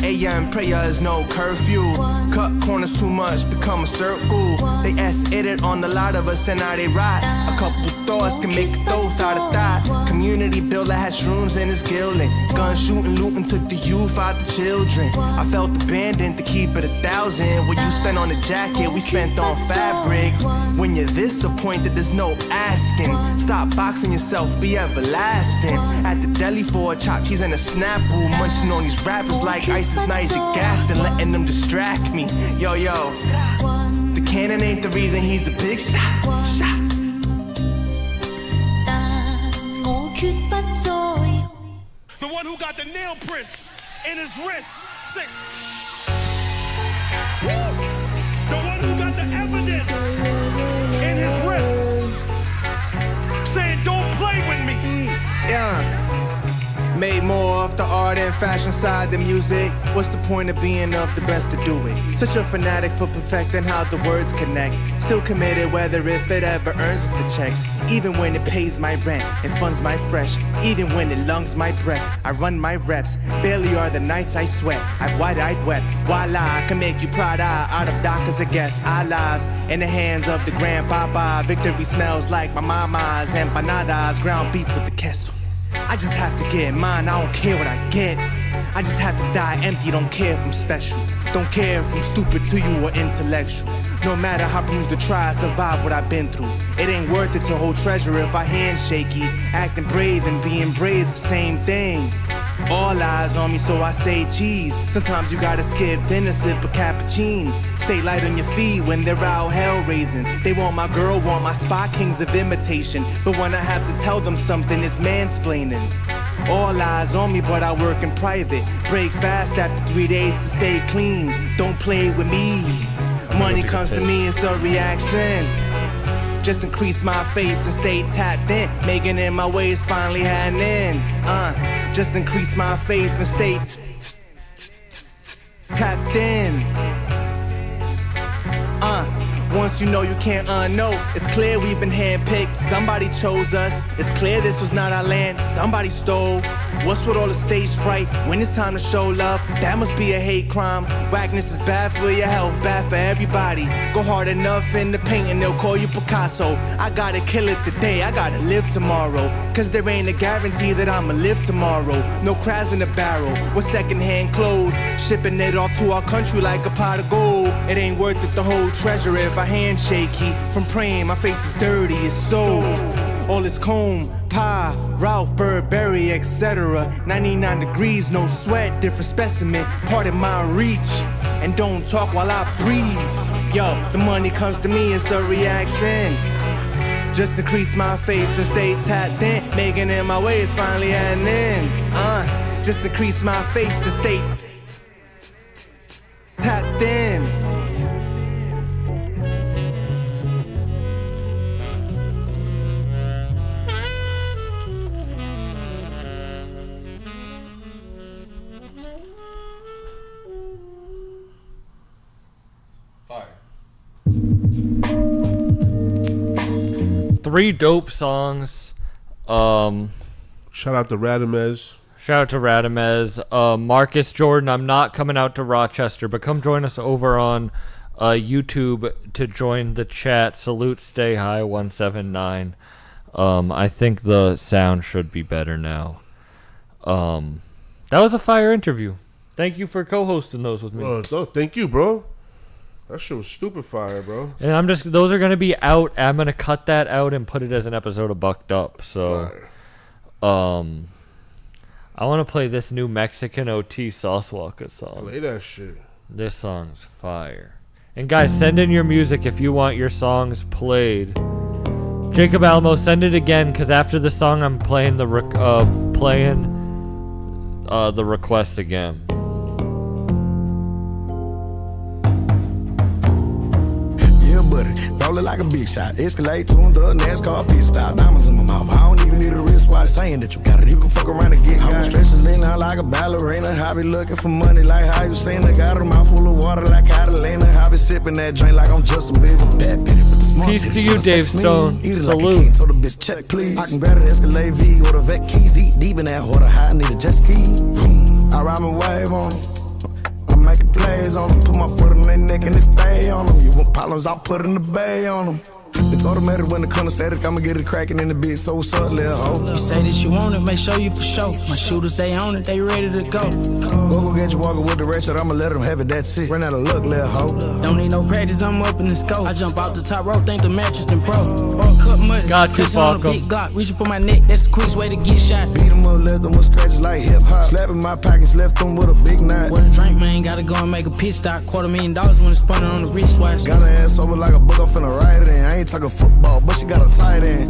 AM prayer is no curfew. Cut corners too much, become a circle. They S-edit on a lot of us and now they rot. A couple thoughts can make a thought out of that. Community builder has shrooms in his gilding. Gun shooting, looting, took the youth out the children. I felt abandoned to keep it 1,000. What you spent on a jacket, we spent on fabric. When you're disappointed, there's no asking. Stop boxing yourself, be everlasting. At the deli for a chopped cheese and a Snapple. Munching on these rappers like ISIS, Niger Gaston, letting them distract me. Yo, the cannon ain't the reason he's a big shot. The one who got the nail prints in his wrist. Sick. The one who got the evidence in his wrist. Saying, don't play with me. Yeah. Made more of the art and fashion side than music. What's the point of being of the best to do it? Such a fanatic for perfecting how the words connect. Still committed whether if it ever earns us the checks. Even when it pays my rent and funds my fresh. Even when it lungs my breath, I run my reps. Barely are the nights I sweat, I've wide-eyed wept. Voila, I can make you proud out of dock as a guest. Our lives in the hands of the grandpapa. Victory smells like my mama's empanadas. Ground beef with the queso. I just have to get mine, I don't care what I get. I just have to die empty, don't care if I'm special. Don't care if I'm stupid to you or intellectual. No matter how bruised or try, I survive what I've been through. It ain't worth it to hold treasure if I hand shaky. Acting brave and being brave's the same thing. All eyes on me, so I say cheese. Sometimes you gotta skip dinner, sip a cappuccino. Stay light on your feet when they're out hell raising. They want my girl, want my spot kings of imitation. But when I have to tell them something, it's mansplaining. All eyes on me, but I work in private. Break fast after 3 days to stay clean. Don't play with me. Money comes to me, it's a reaction. Just increase my faith and stay tapped in. Making it my ways finally happening. Just increase my faith and stay tapped in. Once you know you can't unknow. It's clear we've been handpicked. Somebody chose us. It's clear this was not our land. Somebody stole. What's with all the stage fright when it's time to show love? That must be a hate crime. Whackness is bad for your health, bad for everybody. Go hard enough in the paint and they'll call you Picasso. I gotta kill it today, I gotta live tomorrow. Cause there ain't a guarantee that I'ma live tomorrow. No crabs in the barrel, with secondhand clothes. Shipping it off to our country like a pot of gold. It ain't worth it to hold treasure if I hand shaky. From praying, my face is dirty, it's sold. All this comb, pie, Ralph, Burberry, etc. 99 degrees, no sweat, different specimen. Part of my reach, and don't talk while I breathe. Yo, the money comes to me, it's a reaction. Just increase my faith and stay tapped in. Making it my way is finally happening. Just increase my faith and stay tapped in. Three dope songs. Shout out to Radamiz. Shout out to Radamiz. Marcus Jordan, I'm not coming out to Rochester, but come join us over on YouTube to join the chat. Salute Stay High 179. I think the sound should be better now. That was a fire interview. Thank you for co-hosting those with me. No, thank you, bro. That shit was stupid fire, bro. And those are gonna be out. I'm gonna cut that out and put it as an episode of Bucked Up. So, I want to play this new Mexican OT Sauce Walker song. Play that shit. This song's fire. And guys, send in your music if you want your songs played. Jacob Alamo, send it again, because after the song, I'm playing the request again. Roll it like a big shot. Escalade, tuned up, NASCAR pit stop. Diamonds in my mouth. I don't even need a wristwatch saying that you got it. You can fuck around and get got it. I'm stretching, leaning out like a ballerina. I be looking for money like how you seen it. Got a mouth full of water like Catalina. I be sipping that drink like I'm Justin Bieber. Bad bitty with the smart Peace to you, Dave Stone. Salute. Told the bitch check please. I can grab the Escalade V or the vet keys. Deep in that water, high, I need a jet ski. I ride my wave on it. making plays on them. Put my foot on their neck and it stay on them. You want problems, I'll put in the bay on them. It's automatic when it comes to static, I'ma get it cracking in the bitch, so what's up, little hoe? You say that you want it, make sure you for sure. My shooters, they own it, they ready to go. Go get you walking with the ratchet, I'ma let them have it, that's it. Run out of luck, little hoe. Don't need no practice, I'm up in the scope. I jump out the top rope, think the mattress done broke. Or cut muddy, got you, on a big Glock, reaching for my neck, that's the quickest way to get shot. Beat them up, left them with scratches like hip hop. Slapping my pockets, left them with a big knot. What a drink, man, gotta go and make a pit stop. $250,000 when it's spun on the wristwatch. Got her ass over like a book, I'm finna ride it in. I ain't talking football, but she got a tight end.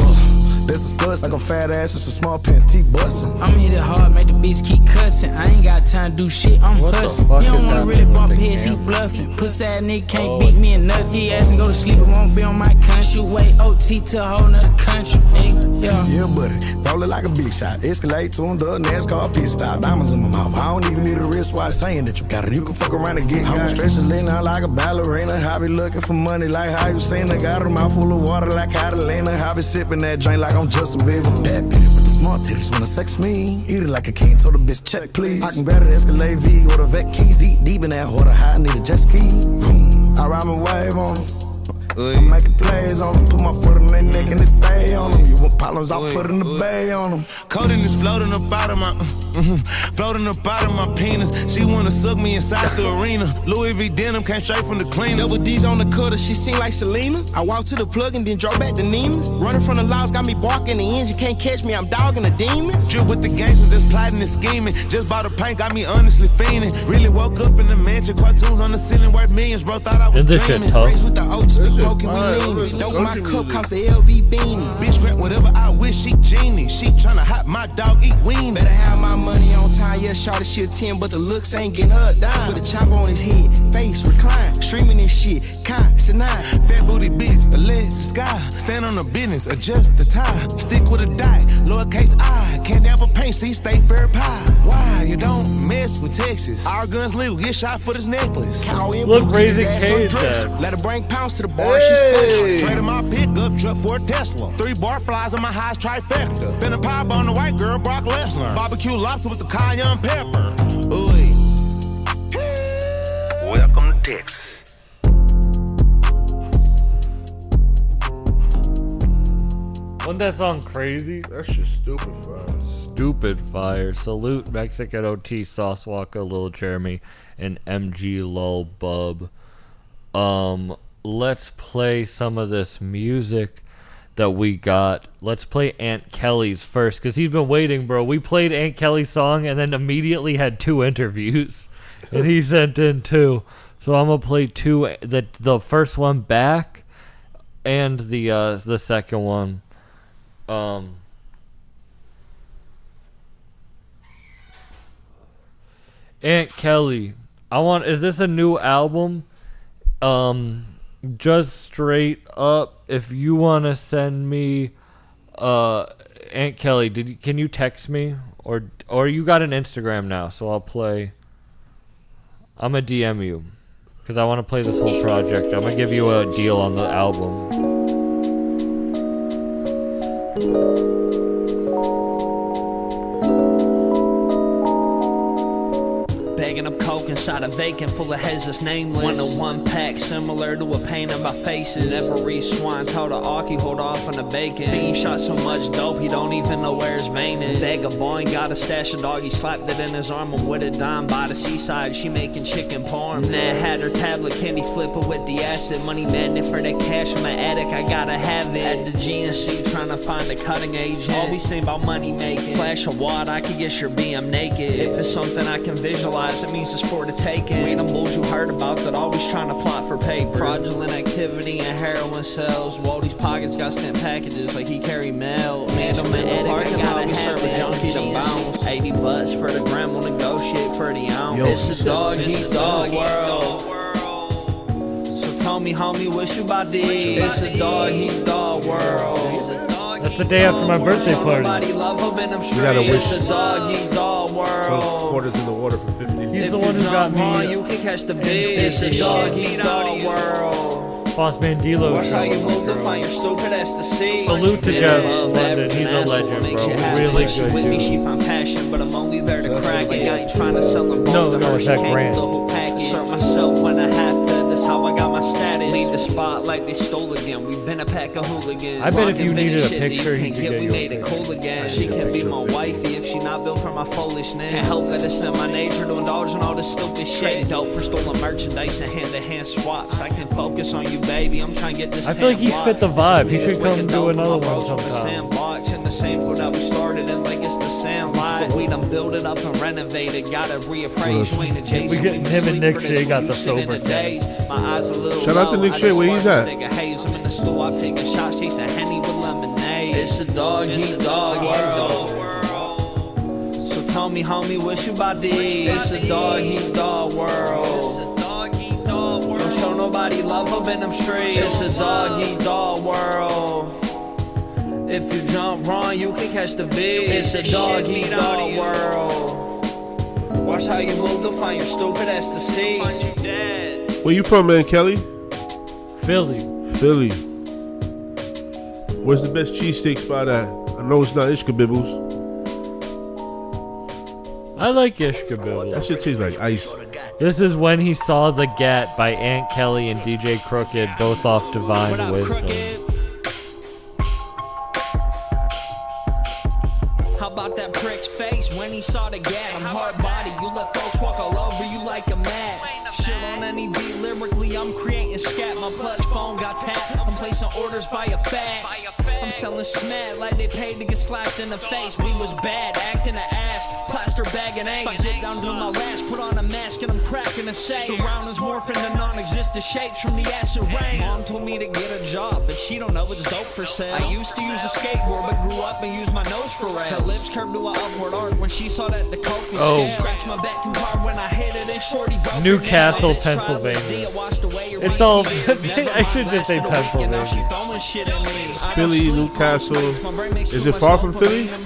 That's disgusting, like a fat ass just with small pants, teeth bustin'. I'ma hit it hard, make the bitch keep cussing. I ain't got time to do shit, I'm hustlin'. You don't wanna really bump heads, he bluffin'. Pussy ass nigga can't beat me in nothing. He assin' go to sleep, it won't be on my country. Way OT to a whole nother country, nigga. Yeah, buddy, rollin' like a big shot. Escalate to the NASCAR pit stop. Diamonds in my mouth, I don't even need a wristwatch saying that you got it. You can fuck around and get got it. I'm stretching leaning out like a ballerina. I be looking for money like how you saying. I got a mouth full of water like Catalina. I be sipping that drink like I'm Justin Bieber. That bitch with the small titties wanna sex me. Eat it like a king, told the bitch check please. I can grab the Escalade V or the vet keys. Deep in that water, high, I need a jet ski. I ride my wave on them. I'm making plays on them. Put my foot on their neck and it stay on them. You want problems, I'll put in the bay on them. Codeine is floating up out of my floating up out of my penis. She wanna suck me inside the arena. Louis V denim came straight from the cleaner. Double D's on the cutter, she sing like Selena. I walked to the plug and then drove back to Neiman's. Running from the laws got me barking the engine. Can't catch me, I'm dogging a demon. Drip with the gangsters that's plotting and scheming. Just bought a paint, got me honestly fiending. Really woke up in the mansion, cartoons on the ceiling worth millions. Bro, thought I was dreaming. Raised with the OGs, big poking, we lean. Dope my cup cost the LV beanie. Bitch grab whatever I wish, she genie. She tryna hot my dog, eat weenie. Better have my money on time, yeah, shawty she a 10, but the looks ain't getting her a dime. With a chopper on his head, face recline, streaming this shit, it's a 9. Fat booty bitch, Alexis Sky. Stand on the business, adjust the tie. Stick with a dot, lowercase I. Can't damn a paint, see, stay fair pie. Why you don't mess with Texas? Our guns legal, get shot for this necklace. Look, Raising Cage. Let her bring pounds to the bar, she special. Trading my pickup truck for a Tesla. 3 bar flies on my highs trifecta. Finna pop on the white girl, Brock Lesnar. Barbecue lobster with the cayenne pepper. Ooh. Welcome to Texas. Wasn't that song crazy? That's just stupid fire. Stupid fire. Salute Mexican OT, Sauce Walker, Lil Jeremy, and MG Lol Bub. Let's play some of this music that we got. Let's play Aunt Kelly's first, because he's been waiting, bro. We played Aunt Kelly's song and then immediately had 2 interviews. And he sent in 2. So I'm going to play 2, the first one back and the second one. Aunt Kelly, is this a new album? Just straight up, if you want to send me Aunt Kelly, can you text me, or you got an Instagram now, so I'm gonna DM you because I want to play this whole project. I'm gonna give you a deal on the album. Bagging up coke inside a vacant full of heads that's nameless. 1-to-1 pack, similar to a pain in my faces. Every swine told a Aki hold off on the bacon. Fiend shot so much dope he don't even know where his vein is. Vagabond got a stash of dog, he slapped it in his arm. I'm with a dime by the seaside, she making chicken parm. Nat had her tablet, candy flipper with the acid. Money magnet for that cash in my attic, I gotta have it. At the GNC trying to find a cutting agent. Always think about money making. Flash a wad, I could get your BM naked. If it's something I can visualize, it means it's for the taking. We them bulls you heard about that always trying to plot for paper. Fraudulent activity and heroin sales. Waldy's pockets got stamped packages like he carry mail. Man, I'm in the parking lot, we serve a junkie to bounce. 80 bucks for the gram, we'll negotiate for the ounce. It's a dog eat dog world. So tell me, homie, what you about to eat? It's a dog eat dog world. That's the day after my birthday party. You gotta wish quarters in the water for 50. He's the one who got me. You can catch the big. It's a dog eat dog world. Boss Mandilo. Watch how you move to find your stupid ass to see. Salute to Jeff London. He's a legend, bro. Really good with me, dude. she found passion, but I'm only there to crack it. I ain't trying to sell them. No, it's that Grant. Serve myself when I have to. That's how I got my status. Leave the spot like they stole again. We've been a pack of hooligans. I bet if you needed a Shit that picture, you he can't could get, get we you a made it cool again. She can be my wifey if she not built for my foolishness. Can't help that it's in my nature to indulge in all this stupid shit. Dope for stolen merchandise and hand-to-hand swaps. I can focus on you, baby. I'm trying to get this. I feel like he fit the vibe. He should come do another one sometime. Sandbox and the same food that we started in like it's the sandlot. We done build it up and renovated. Gotta reappraise. You ain't adjacent. We getting him and Nick Shea got the sober days. My eyes a little Shout out to low. Nick I Shea, just where he's spark a at? stick of haze. I'm in the store. I'm taking shots, chasing Henny with lemonade. It's a dog world. So tell me, homie, what you about these? It's a dog world. Don't show nobody love up in them streets. It's a dog world. If you jump wrong, you can catch the beat. It's a dog world. Watch how you move to find your stupid ass to see. Where you from, man, Kelly? Philly. Where's the best cheesesteak spot at? I know it's not Ishkabibbles. I like Ishkabibbles. That shit tastes like ice. This is When He Saw the Gat by Aunt Kelly and DJ Crooked, both off Divine Wisdom. How about that prick's face when he saw the gat? I'm hard body, you let folks walk all over you like a mat. Shit on any beat, lyrically I'm creating scat. My plus phone got tapped, I'm placing orders via fax. I'm selling smat like they paid to get slapped in the face. We was bad, acting an ass, plaster bagging eggs. Sit down, do my last, put on a mask and I'm cracking a safe. Surroundings morphing to non-existent shapes from the acid rain. Mom told me to get a job, but she don't know it's dope for sale. I used to use a skateboard, but grew up and used my nose for rails. Her lips curved to an upward arc when she saw that the coke was Oh. scratched my back too hard when I hit it and shorty broke Newcastle, her nail. Pennsylvania. It's all. I should just say Pennsylvania. Philly, Newcastle. Is it far from Philly? How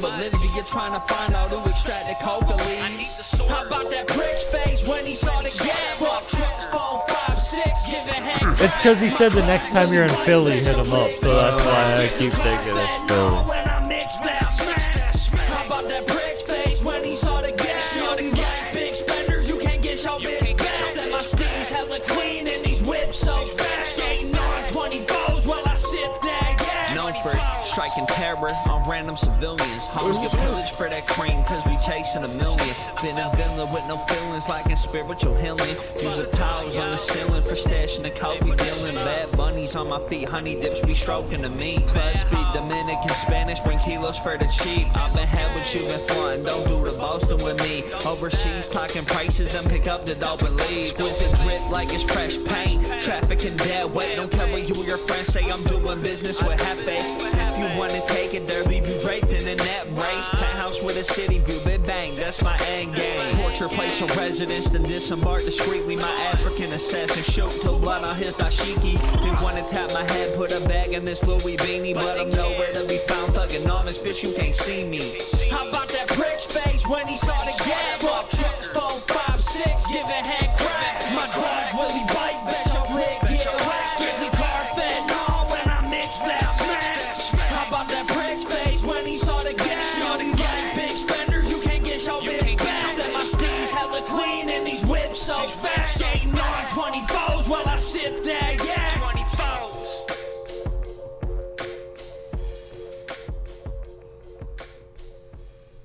about that prick's face when he saw the gap? Fuck tricks, 4, 5, 6, give it hand. It's because he said the next time you're in Philly, hit him up. So that's why I keep thinking it's Philly. When I mix that smash. How about that prick's face when he saw the gap? Shorty like big spenders, you can't get your bitch back. Said my steez hella clean and these whips so fast. Skating on 24s while I sip that gas. Known for striking terror on random civilians. Hoes get pillaged for that cream cause we chasing a million. Been a villain with no feelings like in spiritual healing. Using towels on the ceiling for stashing the coke we dealing. Bad bunnies on my feet, honey dips be stroking to me. Plus speak Dominican Spanish, bring kilos for the cheap. I've been had what you been flying, don't do the boasting with me. Overseas talking prices, then pick up the dope and leave. Exquisite drip like it's fresh paint. Traffic and dead weight, don't care what you or your friends say. I'm doing business with Hefe. If you wanna take it there, leave you draped in a net race. Penthouse with a city view, big bang, that's my end game. Torture place of residence, then disembark discreetly. My African assassin shoot till blood on his dashiki. They wanna tap my head, put a bag in this Louis beanie, but I'm nowhere to be found. Thugonomics, bitch, you can't see me. How about that prick's face when he saw the gap? Fuck tricks, 4, 5, 6, give it hand crack. My drugs really bite, bet your lick get wet. Strictly carfenol when I mix that smash. How about that prick's face when he saw the gap? Shorty like big spenders, you can't get your bitch back. Said my steez hella clean and these whips so fast. Skating on 24s while I sip that yak. 24s.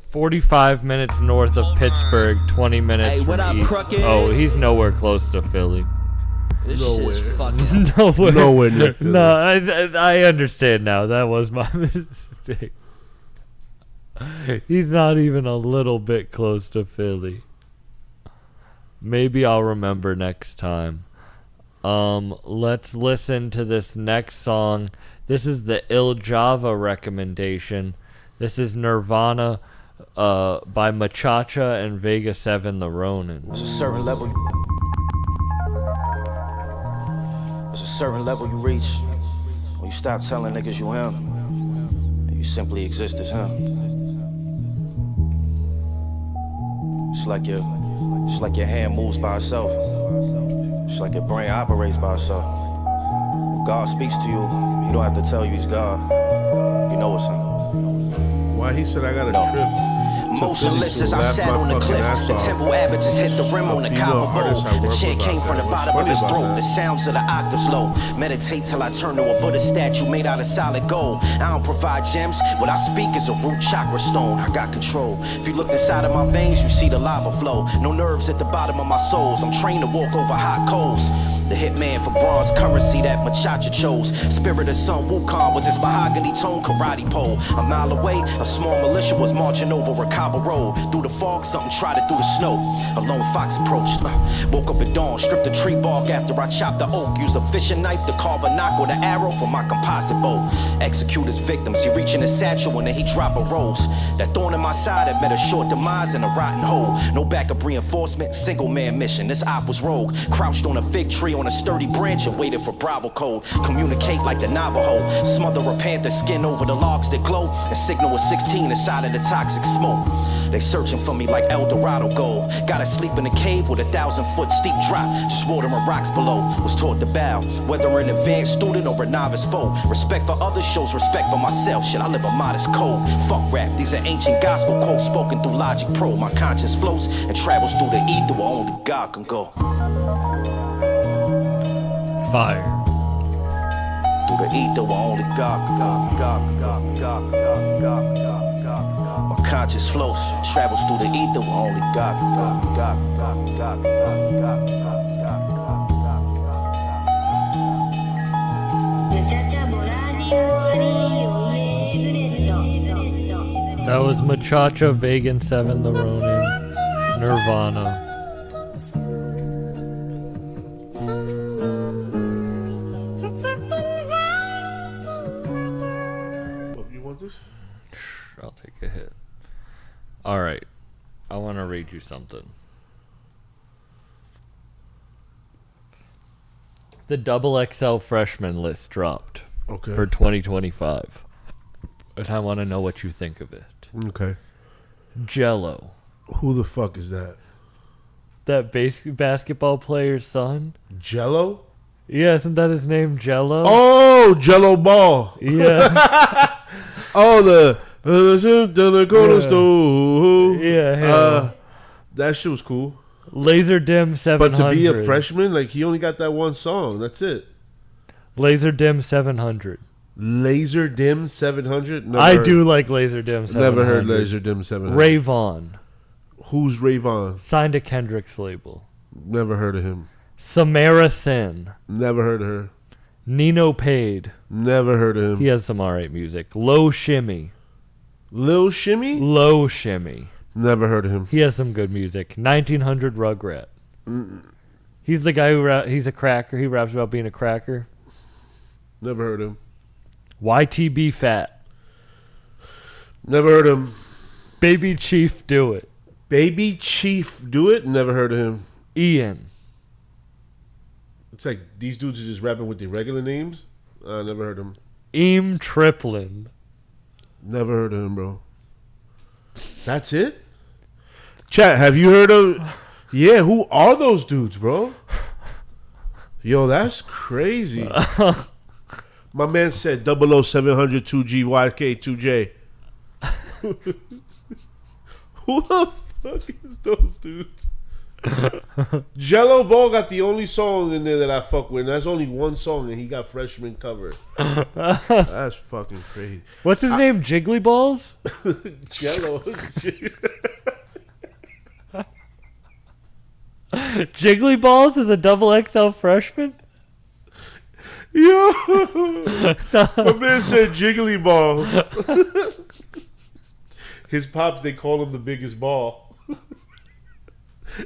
45 minutes north of Pittsburgh, 20 minutes Hey, what from up, east. Crooked? Oh, he's nowhere close to Philly. This shit's fucking. Nowhere near Philly. No, I understand now. That was my mistake. He's not even a little bit close to Philly. Maybe I'll remember next time. Let's listen to this next song. This is the Il Java recommendation. This is Nirvana by Machacha and Vega 7 The Ronin. There's a certain level you reach when you stop telling niggas you him and you simply exist as him. It's like your hand moves by itself. It's like your brain operates by itself. When God speaks to you, you don't have to tell you he's God. You know it's him. Why he said I got a trip? Motionless as I sat on the cliff. The temple abbot just hit the rim on the copper bowl. The chant came from the bottom of his throat. The sounds of the octaves low. Meditate till I turn to a Buddha statue made out of solid gold. I don't provide gems. What I speak is a root chakra stone. I got control. If you look inside of my veins, you see the lava flow. No nerves at the bottom of my soles. I'm trained to walk over hot coals. The hitman for bronze currency that Machacha chose. Spirit of Sun Wukong with his mahogany tone karate pole. A mile away, a small militia was marching over a cobble road. Through the fog, something trotted through the snow. A lone fox approached. Woke up at dawn, stripped the tree bark after I chopped the oak. Used a fishing knife to carve a knock with an arrow for my composite bow. Execute his victims, he reached in his satchel and then he dropped a rose. That thorn in my side had met a short demise in a rotten hole. No backup reinforcement, single man mission. This op was rogue. Crouched on a fig tree on a sturdy branch and waited for Bravo code. Communicate like the Navajo. Smother a panther skin over the logs that glow and signal a 16 inside of the toxic smoke. They searching for me like El Dorado gold. Gotta sleep in a cave with a 1,000-foot steep drop. Just watering rocks below. Was taught to bow, whether an advanced student or a novice foe. Respect for others shows respect for myself. Shit, I live a modest code. Fuck rap, these are ancient gospel quotes spoken through Logic Pro. My conscience floats and travels through the ether where only God can go. Fire. Through the ether where only God can go. My conscience flows, travels through the ether where only God can go. That was Machacha, Vegan 7, The Ronin, Nirvana. You want this? I'll take a hit. Alright. I want to read you something. The Double XL freshman list dropped for 2025. And I want to know what you think of it. Okay. Jello. Who the fuck is that? That basketball player's son? Jello? Yeah, isn't that his name, Jello? Oh, Jello Ball. Yeah. Oh, the corner store. Yeah. That shit was cool. Laser Dim 700. But to be a freshman, like, he only got that one song. That's it. Laser Dim 700. Laser Dim 700? I do like Laser Dim 700. Never heard Laser Dim 700. Ray Vaughn. Who's Ray Vaughn? Signed to Kendrick's label. Never heard of him. Samara Sin. Never heard of her. Nino Paid. Never heard of him. He has some alright music. Low Shimmy. Lil Shimmy? Low Shimmy. Never heard of him. He has some good music. 1900 Rugrat. He's the guy who he's a cracker. He raps about being a cracker. Never heard of him. YTB Fat. Never heard of him. Baby Chief Do It. Baby Chief Do It? Never heard of him. Ian. It's like these dudes are just rapping with their regular names. I never heard of him. Eam Triplin. Never heard of him, bro. That's it? Chat, have you heard of... Yeah, who are those dudes, bro? Yo, that's crazy. My man said 00700 2GYK 2J. Who the fuck is those dudes? Jello Ball got the only song in there that I fuck with. And that's only one song, and he got freshman cover. That's fucking crazy. What's his name? Jiggly Balls? Jello. Jiggly Balls is a double XL freshman? Yo. My man said Jiggly Ball. His pops, they call him the biggest ball.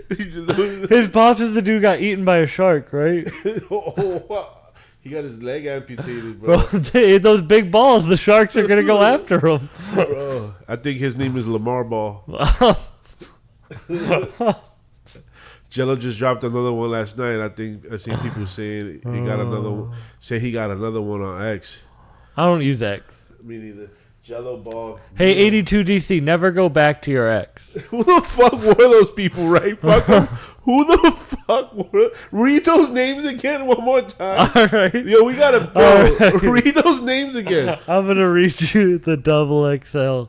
His pops is the dude who got eaten by a shark, right? He got his leg amputated, bro. Those big balls, the sharks are gonna go after him. Bro, I think his name is Lamar Ball. Jello just dropped another one last night. I think I seen people saying he got another one. Say he got another one on X. I don't use X. Me neither. Jello Ball. Hey, 82DC, never go back to your ex. Who the fuck were those people, right? Fuck them. Who the fuck were... Read those names again one more time. All right. Yo, we gotta... Bro, right. Read those names again. I'm going to read you the double XL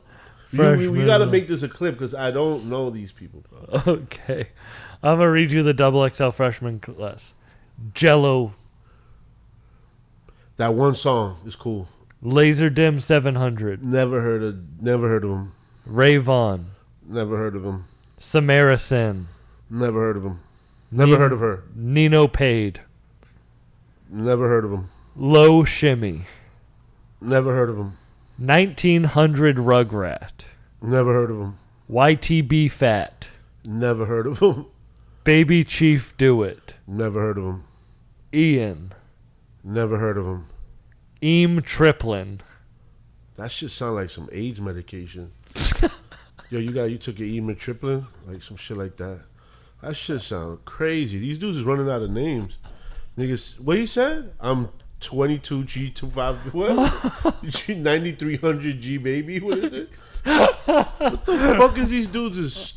We got to make this a clip because I don't know these people, bro. Okay. I'm going to read you the XXL freshman class. Jello. That one song is cool. Laser Dim 700. Never heard of him. Ray Vaughn. Never heard of him. Samara Sen. Never heard of him. Never heard of her. Nino Pade. Never heard of him. Low Shimmy. Never heard of him. 1900 Rugrat. Never heard of him. YTB Fat. Never heard of him. Baby Chief Do It. Never heard of him. Ian. Never heard of him. Eam Triplin. That shit sound like some AIDS medication. Yo, you took your Triplin? Like some shit like that. That shit sound crazy. These dudes is running out of names. Niggas, what he said? I'm 22G25, what? 9300G baby? What is it? What the fuck is these dudes?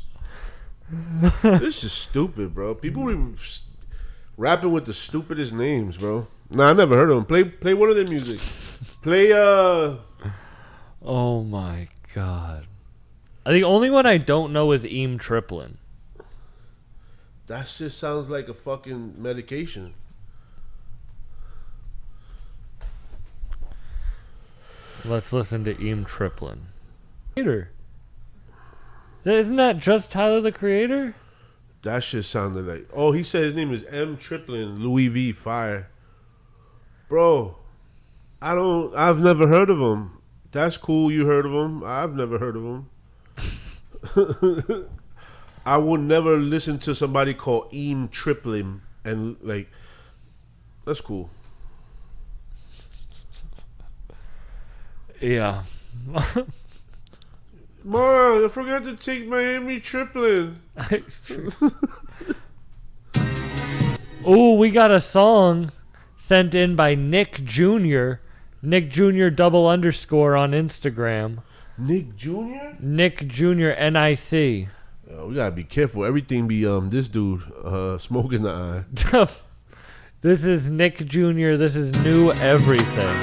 This is stupid, bro. People rapping with the stupidest names, bro. Nah, I never heard of them. Play one of their music. Play Oh my god. The only one I don't know is Eam Triplin. That shit sounds like a fucking medication. Let's listen to Eam Triplin. Creator. Isn't that just Tyler the Creator? That shit sounded like... Oh, he said his name is M. Triplin, Louis V. Fire. Bro, I've never heard of him. That's cool you heard of him. I've never heard of him. I would never listen to somebody called Eam Triplin and like... That's cool. Yeah. Mom, I forgot to take my Amy Triplin. Oh, we got a song sent in by Nick Jr. Nick Jr. _ on Instagram. Nick Jr.? Nick Jr. NIC. We gotta be careful. Everything be this dude smoking the eye. This is Nick Jr. This is New Everything.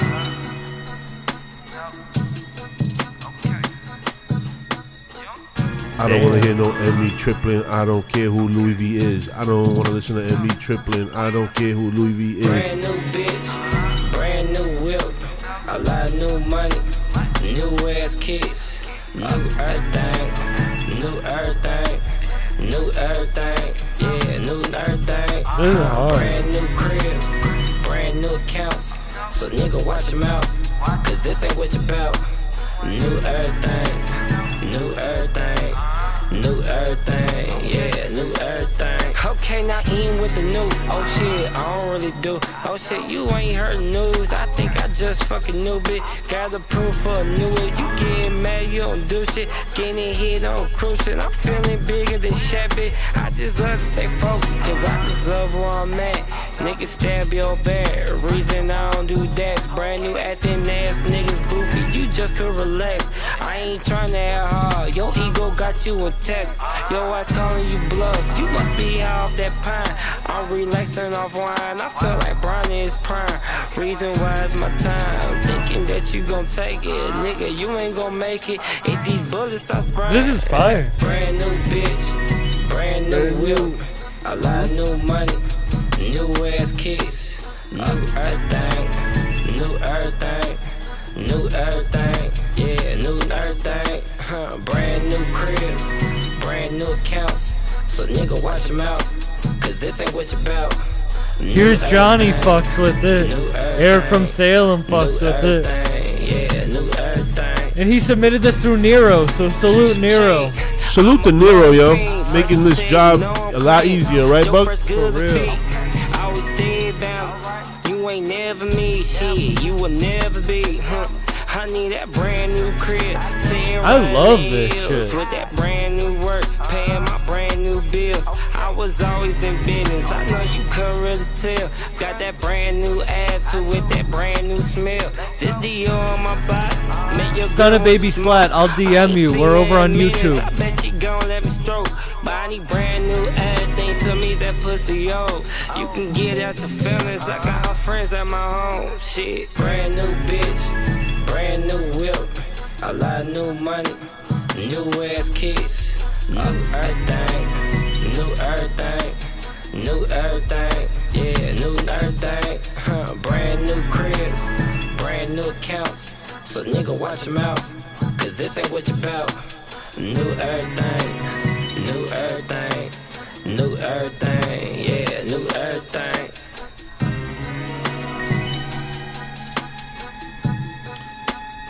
I don't want to hear no Emmy Triplin. I don't care who Louis V is. I don't want to listen to Emmy Triplin. I don't care who Louis V is. Brand new bitch, brand new whip, a lot of new money, new ass kids, new everything, new everything, new everything, yeah, new everything. Brand new cribs, brand new accounts. So nigga watch your mouth, cause this ain't what you about. New everything, new everything, new everything, yeah, new everything. Okay, now in with the new. Oh shit, I don't really do. Oh shit, you ain't heard news. I think I just fucking knew it. Got the proof for a new it. You getting mad, you don't do shit. Getting hit on cruise shit. I'm feeling bigger than Shabby. I just love to say focus, cause I deserve where I'm at. Niggas stab your back. Reason I don't do that. Brand new acting ass niggas goofy. You just could relax. I ain't trying to act hard. Your ego got you intact. Your ass calling you bluff. You must be high off that pine. I'm relaxing off wine. I feel like Bronny is prime. Reason why it's my time. Thinking that you gon' take it. Nigga, you ain't gon' make it. If these bullets start spraying. This is fire. Brand new bitch. Brand new whip. A lot of new money. New ass kids. New everything. New everything. New everything. Yeah, new everything. Brand new cribs. Brand new accounts. So nigga watch your mouth, cause this ain't what you about. Here's Johnny fucks with it. Eric from Salem fucks with it. Yeah, new everything. And he submitted this through Nero, so salute Nero. Salute to Nero, yo. Making this job a lot easier, right, Buck? For real. I was dead bounce. You ain't never me, shit. You will never be, I need that brand new crib. I love this shit. With that brand new work, paying my brand new bills. I was always in business. I know you couldn't really tell. Got that brand new attitude with that brand new smell. This Dior on my body. Make your Stunna Baby Slat, I'll DM you. We're over on YouTube. I bet she gon' let me stroke. But I need brand new everything to me that pussy, yo. You can get out your feelings. I got her friends at my home. Shit, brand new bitch. Brand new whip, a lot of new money, New ass kids, new everything, new everything, new everything, yeah, new everything. Brand new cribs, brand new accounts. So nigga watch your mouth, cause this ain't what you about. New everything, new everything, new everything, yeah, new everything.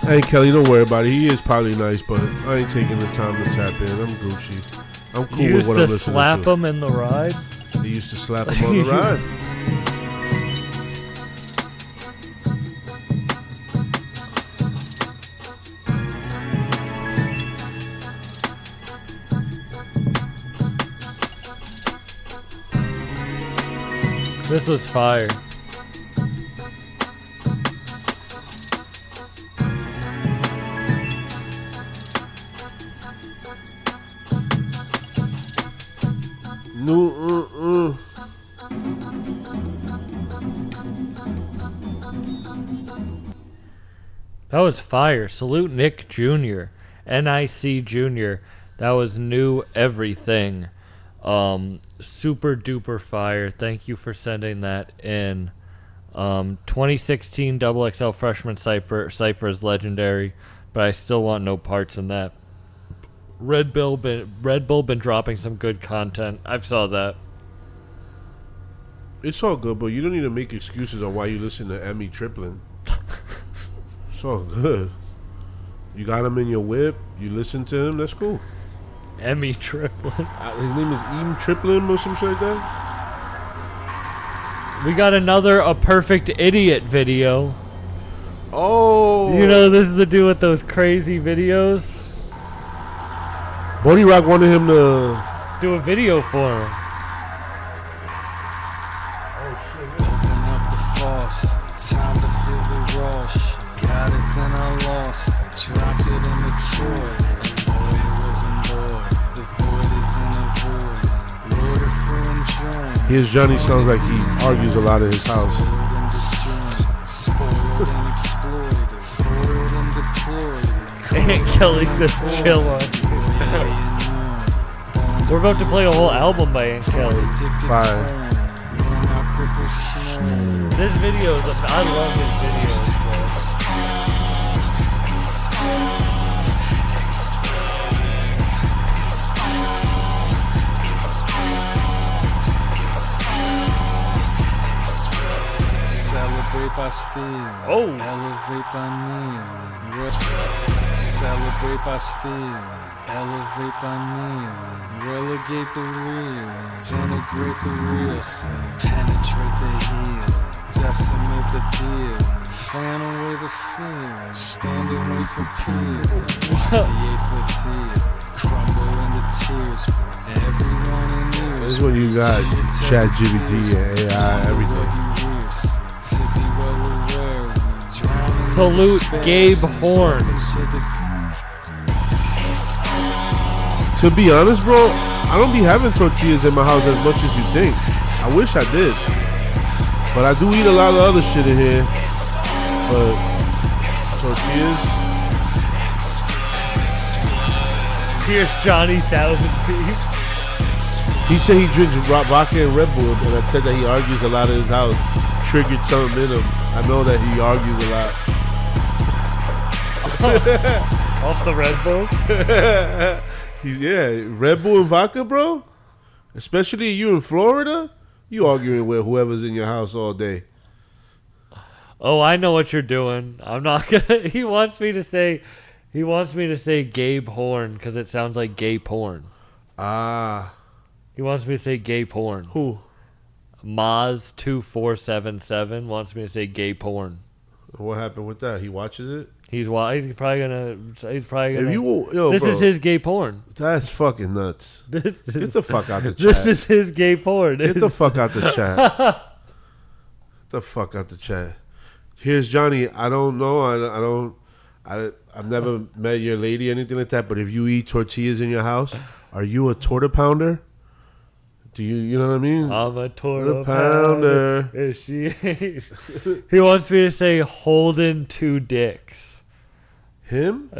Hey Kelly, don't worry about it. He is probably nice, but I ain't taking the time to tap in. I'm Gucci. I'm cool You with what I'm used to listening slap to. him in the ride? He used to slap him on the ride. This was fire. No, That was fire. Salute Nick Jr. NIC Jr. That was new everything. Super duper fire. Thank you for sending that in. 2016 XXL Freshman Cypher is legendary, but I still want no parts in that. Red Bull been dropping some good content. I've saw that. It's all good, but you don't need to make excuses on why you listen to Emmy Triplin. It's all good. You got him in your whip. You listen to him. That's cool. Emmy Triplin. His name is Em Triplin or some shit like that. We got another A Perfect Idiot video. Oh. You know this is the dude with those crazy videos. Bodie Rock wanted him to do a video for him. Open up the faucet, time to feel the rush. Got it, then I lost it. Dropped it in the toilet, and boy, it wasn't bored. The void is in a void. Loaded for enjoyment. His Johnny sounds like he argues a lot in his house. Spoiled and exploited. Foiled and deployed. Aunt Kelly just chillin'. We're about to play a whole album by Aunt Kelly. Fire. This video is I love his videos, bro. Celebrate by stealing. Oh. Elevate by kneeling. Celebrate by stealing. Elevate by kneeling. Relegate the real. Denigrate the real thing. Penetrate the heel. Decimate the deal. Fan away the feeling. Stand and wait for peel. Watch the 8-foot seal. Crumble into tears. Everyone in ears. This is when you got Chat GPT and AI, everything. Salute Gabe Horn. To be honest, bro, I don't be having tortillas in my house as much as you think. I wish I did. But I do eat a lot of other shit in here. But tortillas. Here's Johnny 1000 Feet. He said he drinks vodka and Red Bull, and I said that he argues a lot in his house. Triggered something in him. I know that he argues a lot. Off the Red Bull? Yeah, Red Bull and vodka, bro. Especially you in Florida, you arguing with whoever's in your house all day. Oh, I know what you're doing. I'm not gonna. He wants me to say Gabe Horn because it sounds like gay porn. Ah. He wants me to say gay porn. Who? Maz2477 wants me to say gay porn. What happened with that? He watches it. He's probably gonna. If you, this bro, is his gay porn. That's fucking nuts. Get the fuck out the chat. This is his gay porn. Get the fuck out the chat. Get the fuck out the chat. Here's Johnny. I don't know. I've never met your lady or anything like that. But if you eat tortillas in your house, are you a torta pounder? Do you know what I mean? I'm a torta pounder. Is she? He wants me to say holding two dicks. Him?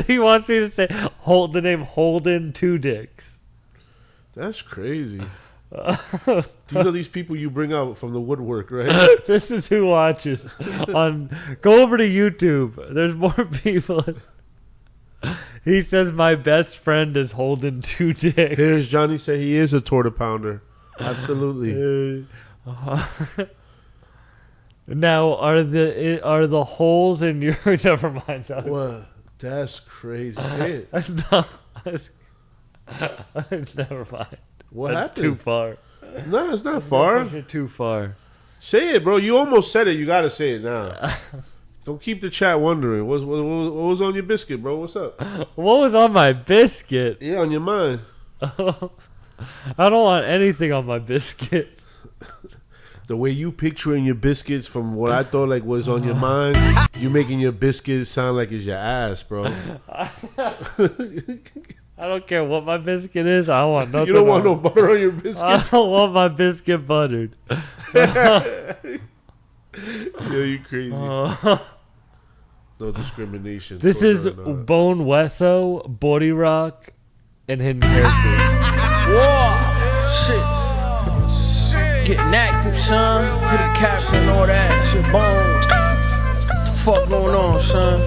He wants me to say hold the name Holden Two Dicks. That's crazy. These are these people you bring out from the woodwork, right? This is who watches. Go over to YouTube. There's more people. He says my best friend is Holden Two Dicks. Here's Johnny say he is a torta pounder. Absolutely. Now are the holes in your never mind. What? That's crazy. Say it. No, never mind. What That's happened? too far. No, it's not far. You're too far. Say it, bro. You almost said it. You gotta say it now. Don't keep the chat wondering. What was on your biscuit, bro? What's up? What was on my biscuit? Yeah, on your mind. I don't want anything on my biscuit. The way you picturing your biscuits from what I thought like was on your mind, you making your biscuits sound like it's your ass, bro. I don't care what my biscuit is. I want nothing. You don't want no butter on your biscuit? I don't want my biscuit buttered. Yo, you crazy. No discrimination. This is Bone Wesso, Body Rock, and Hidden Characters. Whoa, shit. Getting active, son. Hidden caption and all that. Shit, Bone. What the fuck going on, son?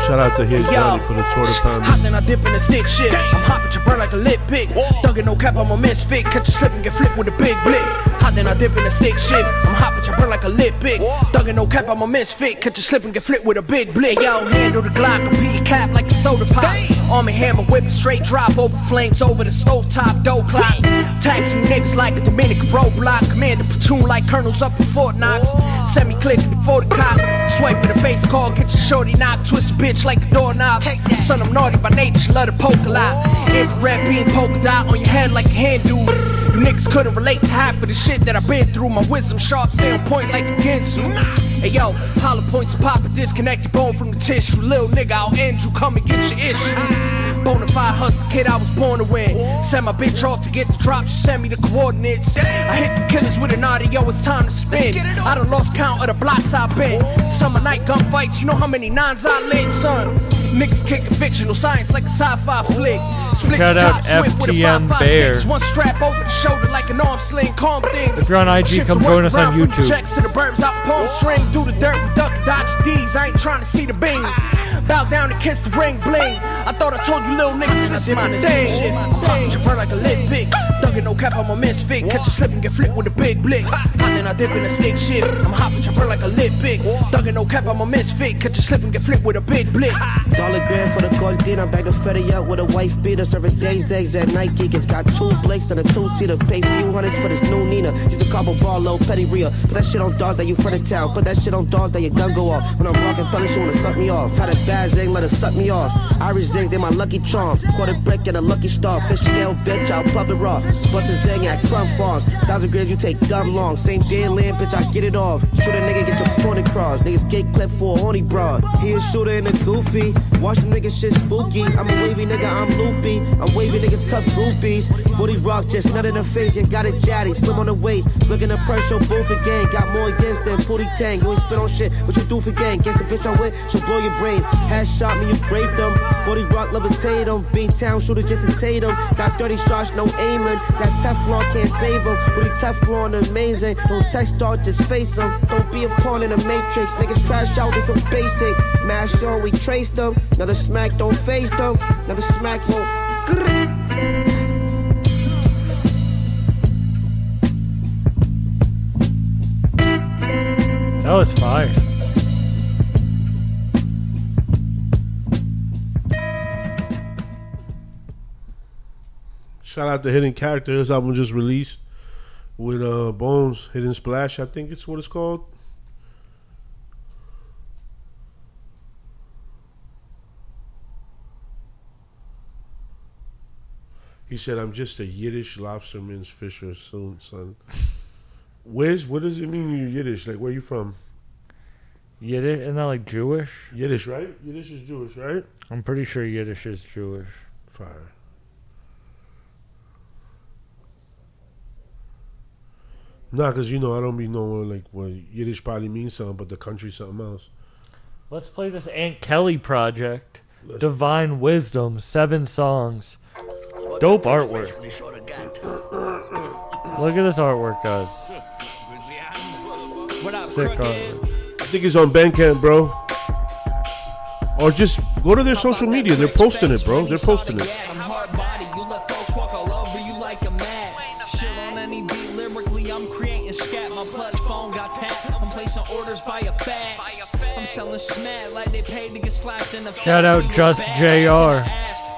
Shout out to Here's Johnny for the torta pounder. Hot then I dip in the stick shit. I'm hopping your burn like a lit pig. Thuggin' no cap, I'm a misfit. Catch a slip and get flipped with a big blick. Hot then I dip in the stick shit. I'm hopping your burn like a lit pig. Thuggin' no cap, I'm a misfit. Catch a slip and get flipped with a big blick. Yo, handle the Glock, a beat cap like a soda pop. Arm and hammer, whip it straight drop over flames over the stove top dough clock. Taxing you niggas like a Dominican roadblock. Command the platoon like colonels up in Fort Knox. Semi-click before the cop. Swipe in the face call, get your shorty knocked. Twist a bitch like a doorknob. Son, I'm naughty by nature, love to poke a lot. Infrared beam polka dot on your head like a handle. You niggas couldn't relate to half of the shit that I've been through. My wisdom sharp, stay on point like a Ginsu. Hey yo, hollow points and pop a disconnected bone from the tissue. Little nigga, I'll end you, come and get your issue. Bonafide hustle kid, I was born to win. Send my bitch off to get the drop, she send me the coordinates. I hit the killers with an audio, it's time to spin. I done lost count of the blocks I've been. Summer night gunfights, you know how many nines I lit, son. Niggas kicking fictional science like a sci-fi flick. Split Shout out top, swift with a FTM 5.56. Bear. One strap over the shoulder like an arm sling, calm things. If you're on IG, Shift come the join work us on around from the YouTube. Checks to the birds out palm string, do the dirt, we duck and dodge D's. I ain't trying to see the beam. Bow down and kiss the ring bling. I thought I told you little niggas this is my thing. Poppin' your burn like a lit pick. Thuggin' no cap, I'm a misfit. Catch a slip and get flipped with a big blick. And then I dip in a stick shit. I'm hopping your burn like a lit pick. Thuggin' no cap, I'm a misfit. Catch a slip and get flipped with a big blick. $1 grand for the Gordina, bag of Fetty out with a wife beater, serving days eggs at Nike. It's got 2 Blakes and a 2-seater. Pay few hundreds for this new Nina. Used to cobble ball low, petty real. Put that shit on dogs that you front of town. Put that shit on dogs that your gun go off. When I'm rocking fellas, you wanna suck me off. Had a bad zing, let her suck me off. Irish zings, they my lucky charm. Quarter brick and a lucky star. Fish scale, bitch, I'll pop it raw. Bust a zing at Crumb Farms. 1,000 grams, you take dumb long. Same day land, bitch, I get it off. Shoot a nigga, get your point across. Niggas get clipped for a horny broad. He a shooter in a goofy. Watch the nigga shit spooky. I'm a wavy nigga, I'm loopy. I'm wavy niggas cuff groupies. Booty rock, just nut in the face. You got it jatty, slim on the waist. Looking to press your booth again. Got more against than Pootie Tang. You ain't spit on shit, what you do for gang? Guess the bitch I'm with, she'll blow your brains. Headshot me, you raped them. Booty rock, levitate them. Beantown shooter, just a Tatum. Got 30 shots, no aiming. That Teflon can't save them. Booty Teflon amazing. Don't text dog, just face them. Don't be a pawn in the matrix. Niggas trash out, they feel basic. Mash on, we trace them. Another smack, don't face them. Another smack won't. That was fire. Shout out to Hidden Character. This album just released with Bones, Hidden Splash, I think it's what it's called. He said, I'm just a Yiddish lobsterman's fisher soon, son. What does it mean you're Yiddish? Like, where you from? Yiddish? Isn't that like Jewish? Yiddish, right? Yiddish is Jewish, right? I'm pretty sure Yiddish is Jewish. Fire. Nah, because, I don't be knowing, like, what Yiddish probably means something, but the country something else. Let's play this Aunt Kelly project. Divine Wisdom, 7 songs. Dope artwork. Look at this artwork, guys. Sick artwork. I think it's on Bandcamp, bro. Or just go to their social media. They're posting it, bro. They're posting it. I'm hard body, you let folks walk all over you like a mad. Shit on any beat lyrically, I'm creating scat. My clutch phone got tapped. I'm placing orders via fax. I'm selling smat like they paid to get slapped in the face. Shout out Just JR.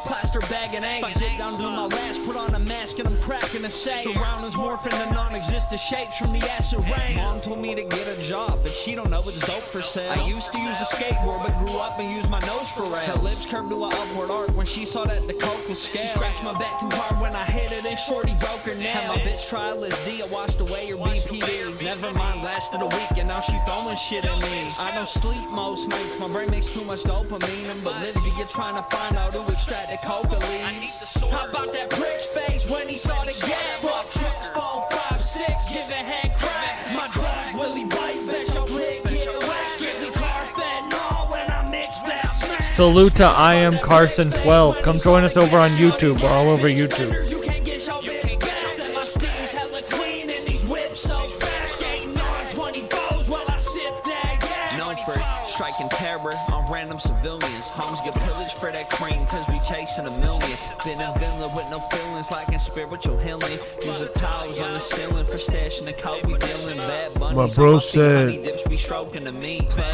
Plaster bag and eggs. Sit down, do my last, put on a mask and I'm cracking a safe. Surroundings morphing to non-existent shapes from the acid rain. Mom told me to get a job, but she don't know it's dope for sale. I used to use a skateboard, but grew up and used my nose for rail. Her lips curved to an upward arc when she saw that the coke was scale. She scratched my back too hard when I hit it and shorty broke her nail. Had my bitch try LSD, I washed away her BPD. Never mind, lasted a week and now she throwing shit at me. I don't sleep most nights, my brain makes too much dopamine. And Bolivia trying to find out who extracted coca leaves. How about that brick's face when he saw the gap? Fuck tricks, 4, 5, 6, give a head crack. My drug Willie bite, bet your click get wet. Strictly car fed, no, when I mix that smash. Salute to I Am Carson 12. Come join us over on YouTube. We're all over YouTube. You can't get your bitch back. Said my steez hella clean and these whips so fast. Skating on 24s while I sip that gas. Known for striking terror on random civilians. Homes get pillaged for that cream cause we chasing a million. Been a villain with no feelings like in spiritual healing. Use the towels on the ceiling for stashing the coke we dealing. Bad bunnies. My bro said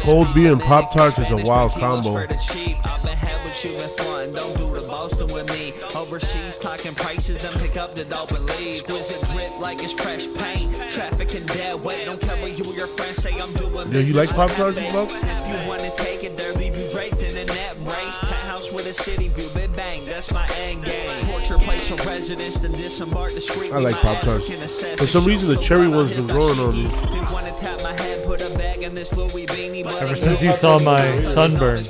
cold beer and Pop-Tarts is a wild combo. I've been had what you been flying. Don't do the boasting with me. Overseas talking prices, then pick up the dope and leave. Exquisite drip like it's fresh paint. Traffic and dead weight. Don't care what you or your friends say I'm doing. Yeah, you like Pop-Tarts, bro? If you wanna take it there, leave you draped in a net race. Penthouse with a city view, big bang, that's my end game. Torture place of residence, then disembark discreetly. I like Pop-Tarts. For some reason, the cherry one's been growing on me. Ever since you saw my sunburn.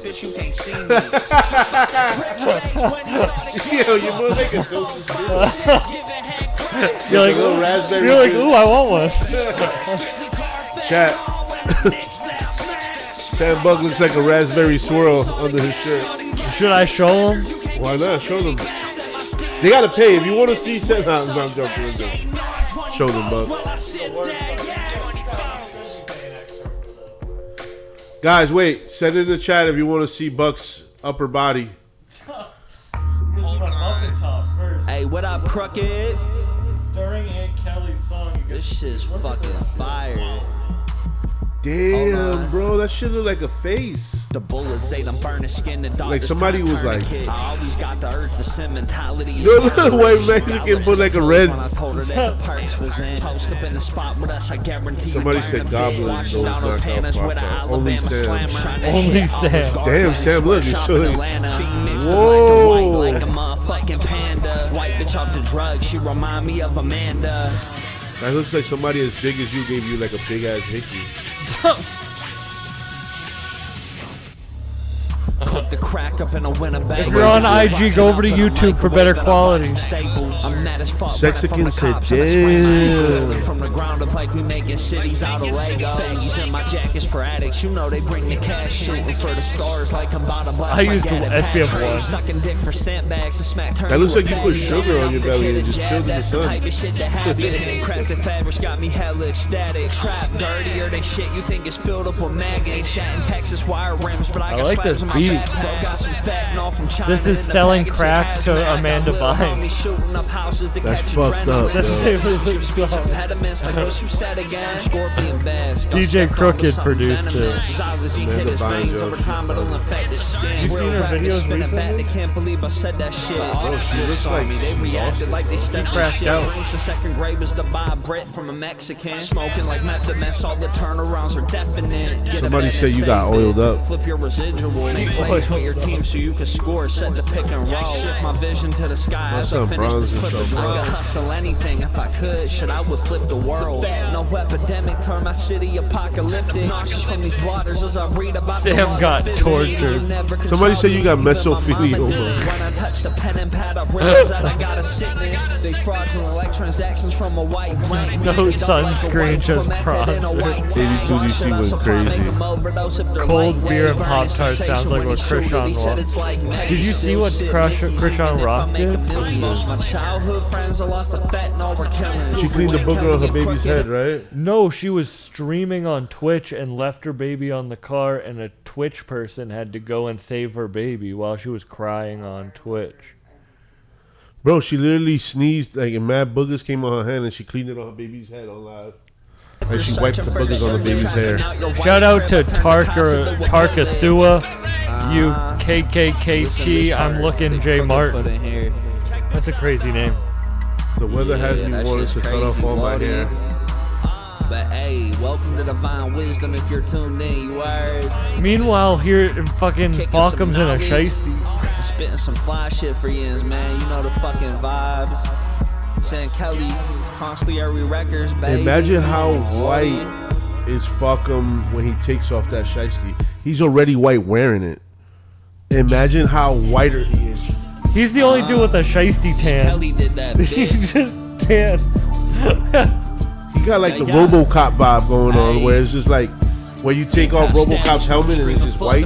Yo, you look like a dope. You're like, little raspberry. you're like, ooh, I want one. Chat. Sam Bug looks like a raspberry swirl under his shirt. Should I show him? Why not? Show them. They gotta pay if you want to see Sam. No, I'm joking. Show them, Bug. Guys, wait. Send in the chat if you want to see Buck's upper body. Hey, what up, Crooked? During Aunt Kelly's song, this shit's fucking fire. Damn, bro, that shit look like a face. The bullets, they done burn the skin. The Like somebody was like, I always got the urge to sin mentality. no, little white Mexican put like a red. Post up in the spot with us, I guarantee. Somebody said Goblin knows knockout Pop-Tart. Only Sam. Only Sam. Damn, Sam, look, he's showing. Whoa. Like a motherfucking panda. White bitch off the drugs, she remind me of Amanda. That looks like somebody as big as you gave you like a big ass hickey. Cook the crack up in a Winnebago. If you're on IG, go over to YouTube for better quality. Sexican said, damn. From the ground up like we making cities out of Legos. Baggies in my jackets for addicts. You know they bring the cash, shooting for the stars like I'm about to blast. I used the SPF 1. Sucking dick for stamp bags to smack turn. That looks like you put sugar on your belly and just chilled in the sun. Handcrafted fabrics got me hella ecstatic. Trap dirtier than shit you think is filled up with maggots. Shot in Texas wire rims, but I got like this beat. This is selling crack to Amanda Bynes. That's fucked up, DJ Crooked produced it. Amanda Bynes, You seen her videos recently? Can't believe I said that shit. Bro, she looks like they reacted like they stepped crashed out. The second grade was to buy bread from a Mexican. Smoking like meth, the mess, all the turnarounds are definite. Somebody say you got oiled up. Flip your residual. Place with your team so you can score. Set the pick and roll. Shift my vision to the sky. My son Bronze is so I could hustle anything if I could. Shit, I would flip the world. world. No epidemic, turn my city apocalyptic. Nauseous from these waters as I read about the Sam laws got of physics. tortured. You never can Somebody trust said you got me, even my mesophobia. mama did. When I touch the pen and pad, I realize that I got a sickness. They fraudulent like transactions from a white bank. No sunscreen, just prostate. 82DC went crazy. Cold beer and Pop-Tarts sounds like what Krishan lost. Did you see what Krishan Rock did? Most of my childhood friends I lost a fat and all were killing. She cleaned the booger on her baby's head, right? No, she was streaming on Twitch and left her baby on the car, and a Twitch person had to go and save her baby while she was crying on Twitch. Bro, she literally sneezed, like, and mad boogers came on her hand, and she cleaned it on her baby's head on live. Like, she wiped the boogers on the baby's hair. Shout out to Tarkasua, you KKKT, I'm looking J Martin. That's a crazy name. The weather has me wanting to cut off all my hair. But hey, welcome to Divine Wisdom if you're tuned in, you heard. Meanwhile, here in fucking Kicking Falcom's in some a knowledge. shiesty. Spitting some fly shit for yins, man. You know the fucking vibes. Saying Kelly, constantly every records, baby. Imagine how white is Falcom when he takes off that shiesty. He's already white wearing it. Imagine how whiter he is. He's the only dude with a shiesty tan. Kelly did that, He's just tan. He got like the RoboCop vibe going on, where it's just like where you take off RoboCop's helmet and it's just white.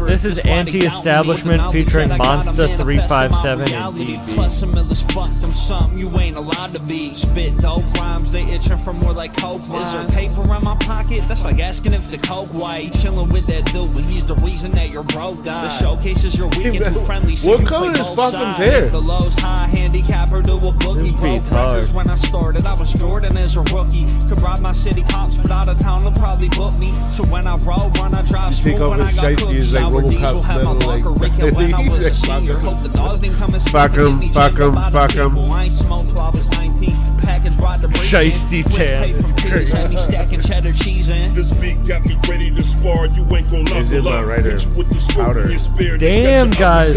This is Anti-Establishment featuring Monster 357 and DB. Plus some illest fuck them something you ain't allowed to be. Spit dope rhymes, they itching for more like coke. Is there paper in my pocket? That's like asking if the coke white. Chilling with that dude when he's the reason that your bro died. The showcases your weak and too friendly. So What you color play is both Falcom's sides. hair? The lows high, handicapper do a boogie. Broke records when I started. I was Jordan as a rookie. Could rob my city cops, but out of town they'll probably book me. So when I roll, when I drive You take smooth, off when I his got shiesty, cooked, it's like sour diesel RoboCop's had my metal, like, locker Rican when I was a senior. Hope the dogs didn't come and Fuck him, fuck him, fuck him. I ain't smoked till I was 19. Package brought the bricks Shiesty in. tan. Pay from kids, had me stacking cheddar cheese in. This beat got me ready to spar. You ain't gon' love the love. Hit you with the scorpion spear. Damn, guys.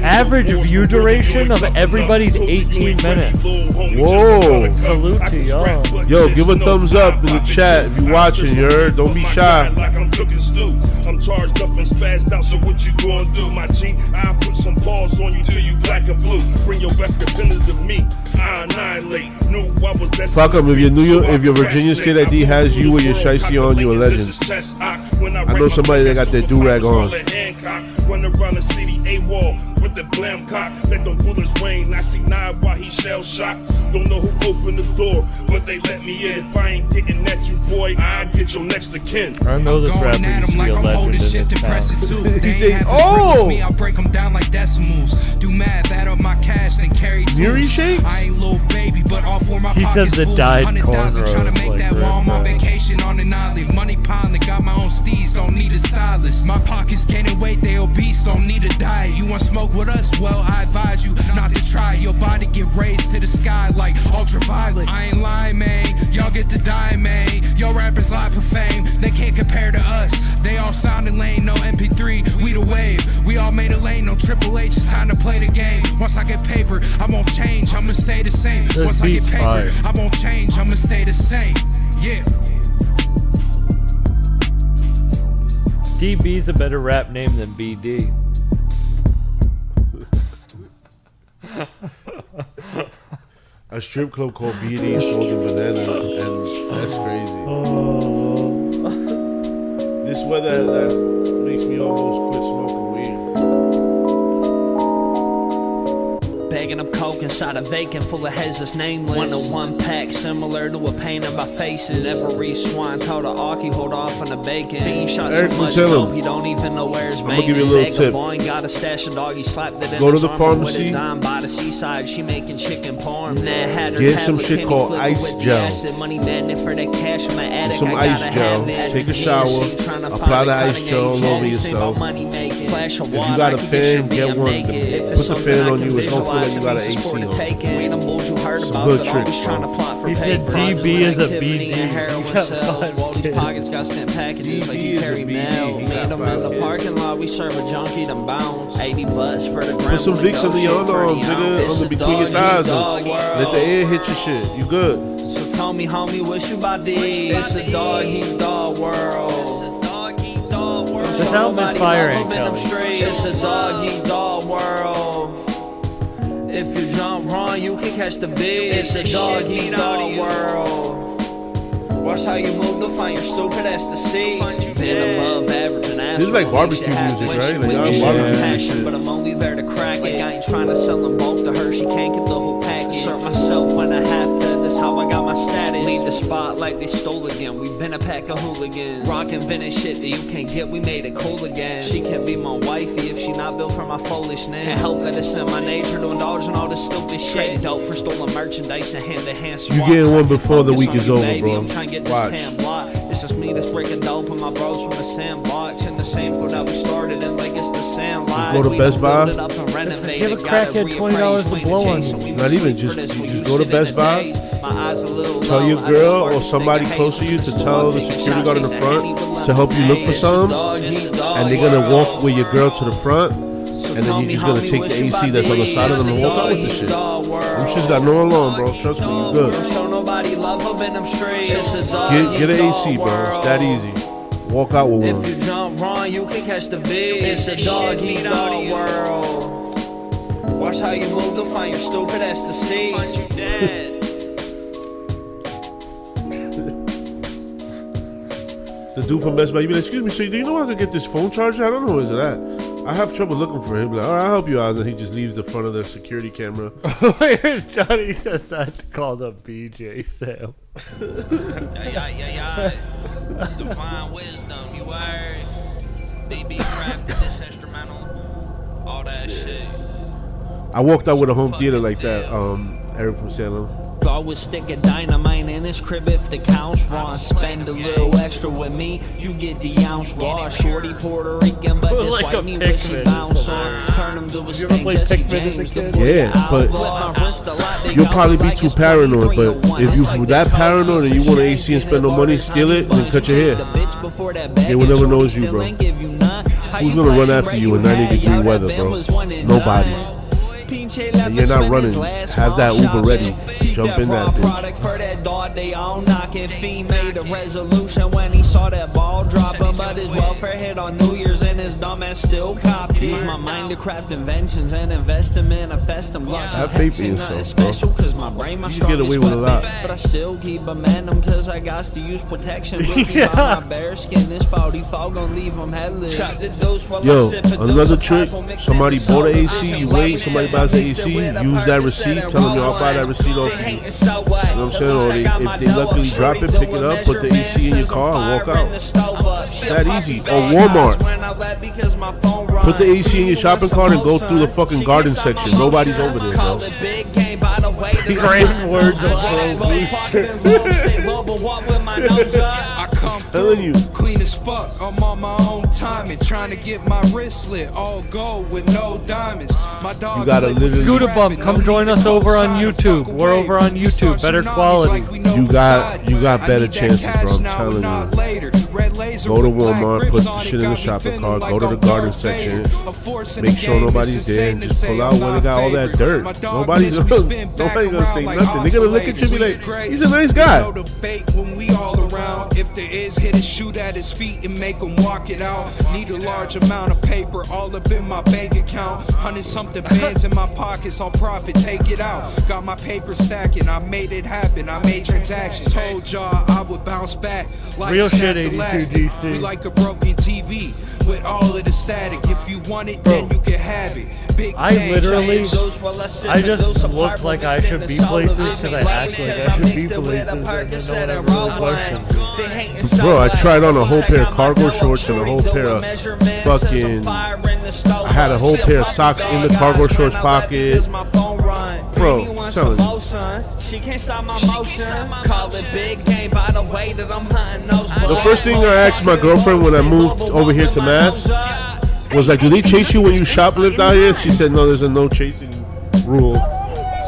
Average view duration of everybody's 18 minutes. Whoa. Salute to y'all. Yo, give a thumbs up in the chat if you watching, you heard? Don't be shy. Like I'm cooking stew. I'm charged up and spazzed out, so what you gonna do? My G, I'll put some paws on you till you black and blue. Bring your best contenders to me. I annihilate. Knew I was destined. Fuck him. If your New York, if your Virginia State ID has you with your shiesty on, you a legend. I know somebody that got their do-rag on. Run around the city AWOL with the blam cock. Let them bullets rain. I see Nod while he shell shocked. Don't know who opened the door, but they let me in. If I ain't getting at you, boy, I get your next of kin. I know this rapper used to be a legend in this town. He said, "Oh, I break them down like decimals. Do math, add up my cash, then carry tools. Miri shake? I ain't little baby, but all for my He said pockets the full. dyed 100,000 tryna cornrows, make like that while I'm on Red vacation on an island. Money piling, got my own steeds, don't need a stylist. My pockets gaining weight, they obese, don't need a diet. You want smoke with us? Well, I advise you not to try. Your body get raised to the sky like ultraviolet. I ain't lying, man. Y'all get to die, man. Your rappers live for fame. They can't compare to us. They all sounded lame, no MP3, we the wave. We all made a lane, no Triple H, it's time to play the game. Once I get paper, I won't change, I'ma stay the same. Once I get paper, I won't change, I'ma stay the same. Yeah. DB's a better rap name than BD. A strip club called BD's Golden Banana, and that's crazy. This weather that makes me almost quit smoking weed. Bagging up coke inside a vacant full of heads that's nameless. 101 pack similar to a pain in my faces. Never reach swine told a Aki hold off on the bacon. Fiend shot so Eric, much tell him. dope he don't even know where his I'm gonna give you a little tip. Boy got a stash of dog, he slapped it in Go to his the arm pharmacy. with a dime by the seaside. She making chicken parm. Nah, had her Get some tablet, shit Kenny called flipping ice with the gel. acid. Money madness for that cash in my attic. Some I ice gotta gel. have it. Take a Yeah, shower. she tryna Apply find the a ice cutting gel edge. all over Always think about yourself. money making. Flash of If you water, got a I could fan, be get one. naked. If Put it's the something fan I on can you. It's gonna feel like visualize, you it got an means it's AC for the on. taking. Ain't them bulls you heard Some about hood that tricks, always trying to bro. plot for He said paper. DB is a Activity BD. and heroin He got sales. Wally his pockets got stamped packages like he carry mail. Meet him in the parking lot, we serve a junkie to bounce. 80 bucks for the gram. Put some Vicks on the underarms, nigga, on the between your thighs. Let the air hit your shit. You good? So tell me, homie, what you about these? It's a dog-eat-dog world. This album is fire, ain't Kelly. It's a dog-eat-dog world. If you jump wrong, you can catch the beat. It's a dog-eat-dog world. Watch how you move to find your stupid ass to see. Been above average and ass. This is like barbecue music, right? Like y'all barbecue shit. But I'm only there to crack it. I ain't trying to sell them both to her. She can't get the whole package. Serve myself when I have to. That's how I got my status. Leave the spot like they stole again. We been a pack of hooligans. Rockin' vintage shit that you can't get. We made it cool again. She can't be my wifey if she not built for my foolishness. Can't help that it's in my nature to indulge in all this stupid shit. Trade dope for stolen merchandise and hand-to-hand swaps. You getting one before the week is over, bro. I'm trying to get this tan block. It's just me that's breaking dope and my bros from the sandbox. In the same foot that we started in like it's the sand line. Just go to Best Buy. Give a crackhead $20 to blow on you. Not even, just go to Best Buy. Tell your girl or somebody close to you to tell the security guard in the front to help you look for some, and they're gonna walk with your girl to the front, and then you're just gonna take the AC that's on the side of them and walk out with the shit. Them shit's got no alarm, bro. Trust me, you good. Get an AC, bro. It's that easy. Walk out with one. If you jump wrong, you can catch the beat. It's a dog-eat-dog world. Watch how you move to find your stupid ass to see. Find you dead. The dude from Best Buy, you be like, excuse me, sir, do you know I could get this phone charger? I don't know where's it at. I have trouble looking for him. Like, all right, I'll help you out. And then he just leaves the front of the security camera. Where's Johnny says that called up BJ Sam. Divine wisdom, you heard. DB crafted this instrumental. All that shit. I walked out with a home theater like that, Eric from Salem. Always stick a dynamite in his crib if the count's wrong. Spend a little extra with me, you get the ounce raw. Shorty Puerto Rican, but this white me wish he bounce on. Turn him to a stain, Jesse James. Yeah, but you'll probably be too paranoid. But if you're that paranoid and you want an AC and spend no money, steal it and then cut your hair. They will never know it's you, bro. Who's gonna run after you in 90-degree weather, bro? Nobody. And you're not running. Have that Uber ready. Jump in that bitch. For that dog they all knocking. Fiend made a resolution when he saw that ball dropping, but his welfare hit on New Year's and his dumb ass still copped. Use my mind to craft inventions and invest them, manifest them. Have faith in yourself, bro. Cause my brain, my you get away with a lot. But I still keep a momentum cause I got to use protection. My bare skin is 44 gonna leave them headless. Yo, another trick. Somebody bought an AC, you wait, somebody buys an AC, use that receipt, tell them, yo, I'll buy that receipt off you. You know what I'm saying? Or if they luckily drop it, pick it up, put the AC in your car and walk out. It's that easy. Or Walmart. Put the AC in your shopping cart and go through the fucking garden section. Nobody's over there, bro. Great words of I come through clean as fuck. I'm on my own time and trying to get my wrist lit. All gold with no diamonds. My dog. You gotta live in Scooter Bump, come join us over on YouTube. We're over on YouTube. Better quality. You got better chances, bro. I'm telling you. Go to Walmart, put the shit in the shopping cart, go to the garden section, make sure nobody's there, and just pull out when they got all that dirt. Nobody's gonna say nothing. They're gonna look at you and be like, he's a nice guy. When we all around, if there is, hit a shoot at his feet and make him walk it out. Need a large amount of paper all up in my bank account. 100-something bands in my pockets, all profit, take it out. Got my paper stacking, I made it happen, I made transactions. Told y'all I would bounce back like real shit, 82 DC. We like a broken TV with all of the static. If you want it, then you can have it. I literally, I just look like I should be places because I act like I should be places and then no one really questions. Bro, I tried on a whole pair of cargo shorts and a whole pair of fucking, I had a whole pair of socks in the cargo shorts pocket. Bro, I'm telling you. She can't stop my motion. Call it big game by the way that I'm hunting those. The first thing I asked my girlfriend when I moved over here to Mass was like, do they chase you when you shoplift out here? She said, no, there's a no chasing rule.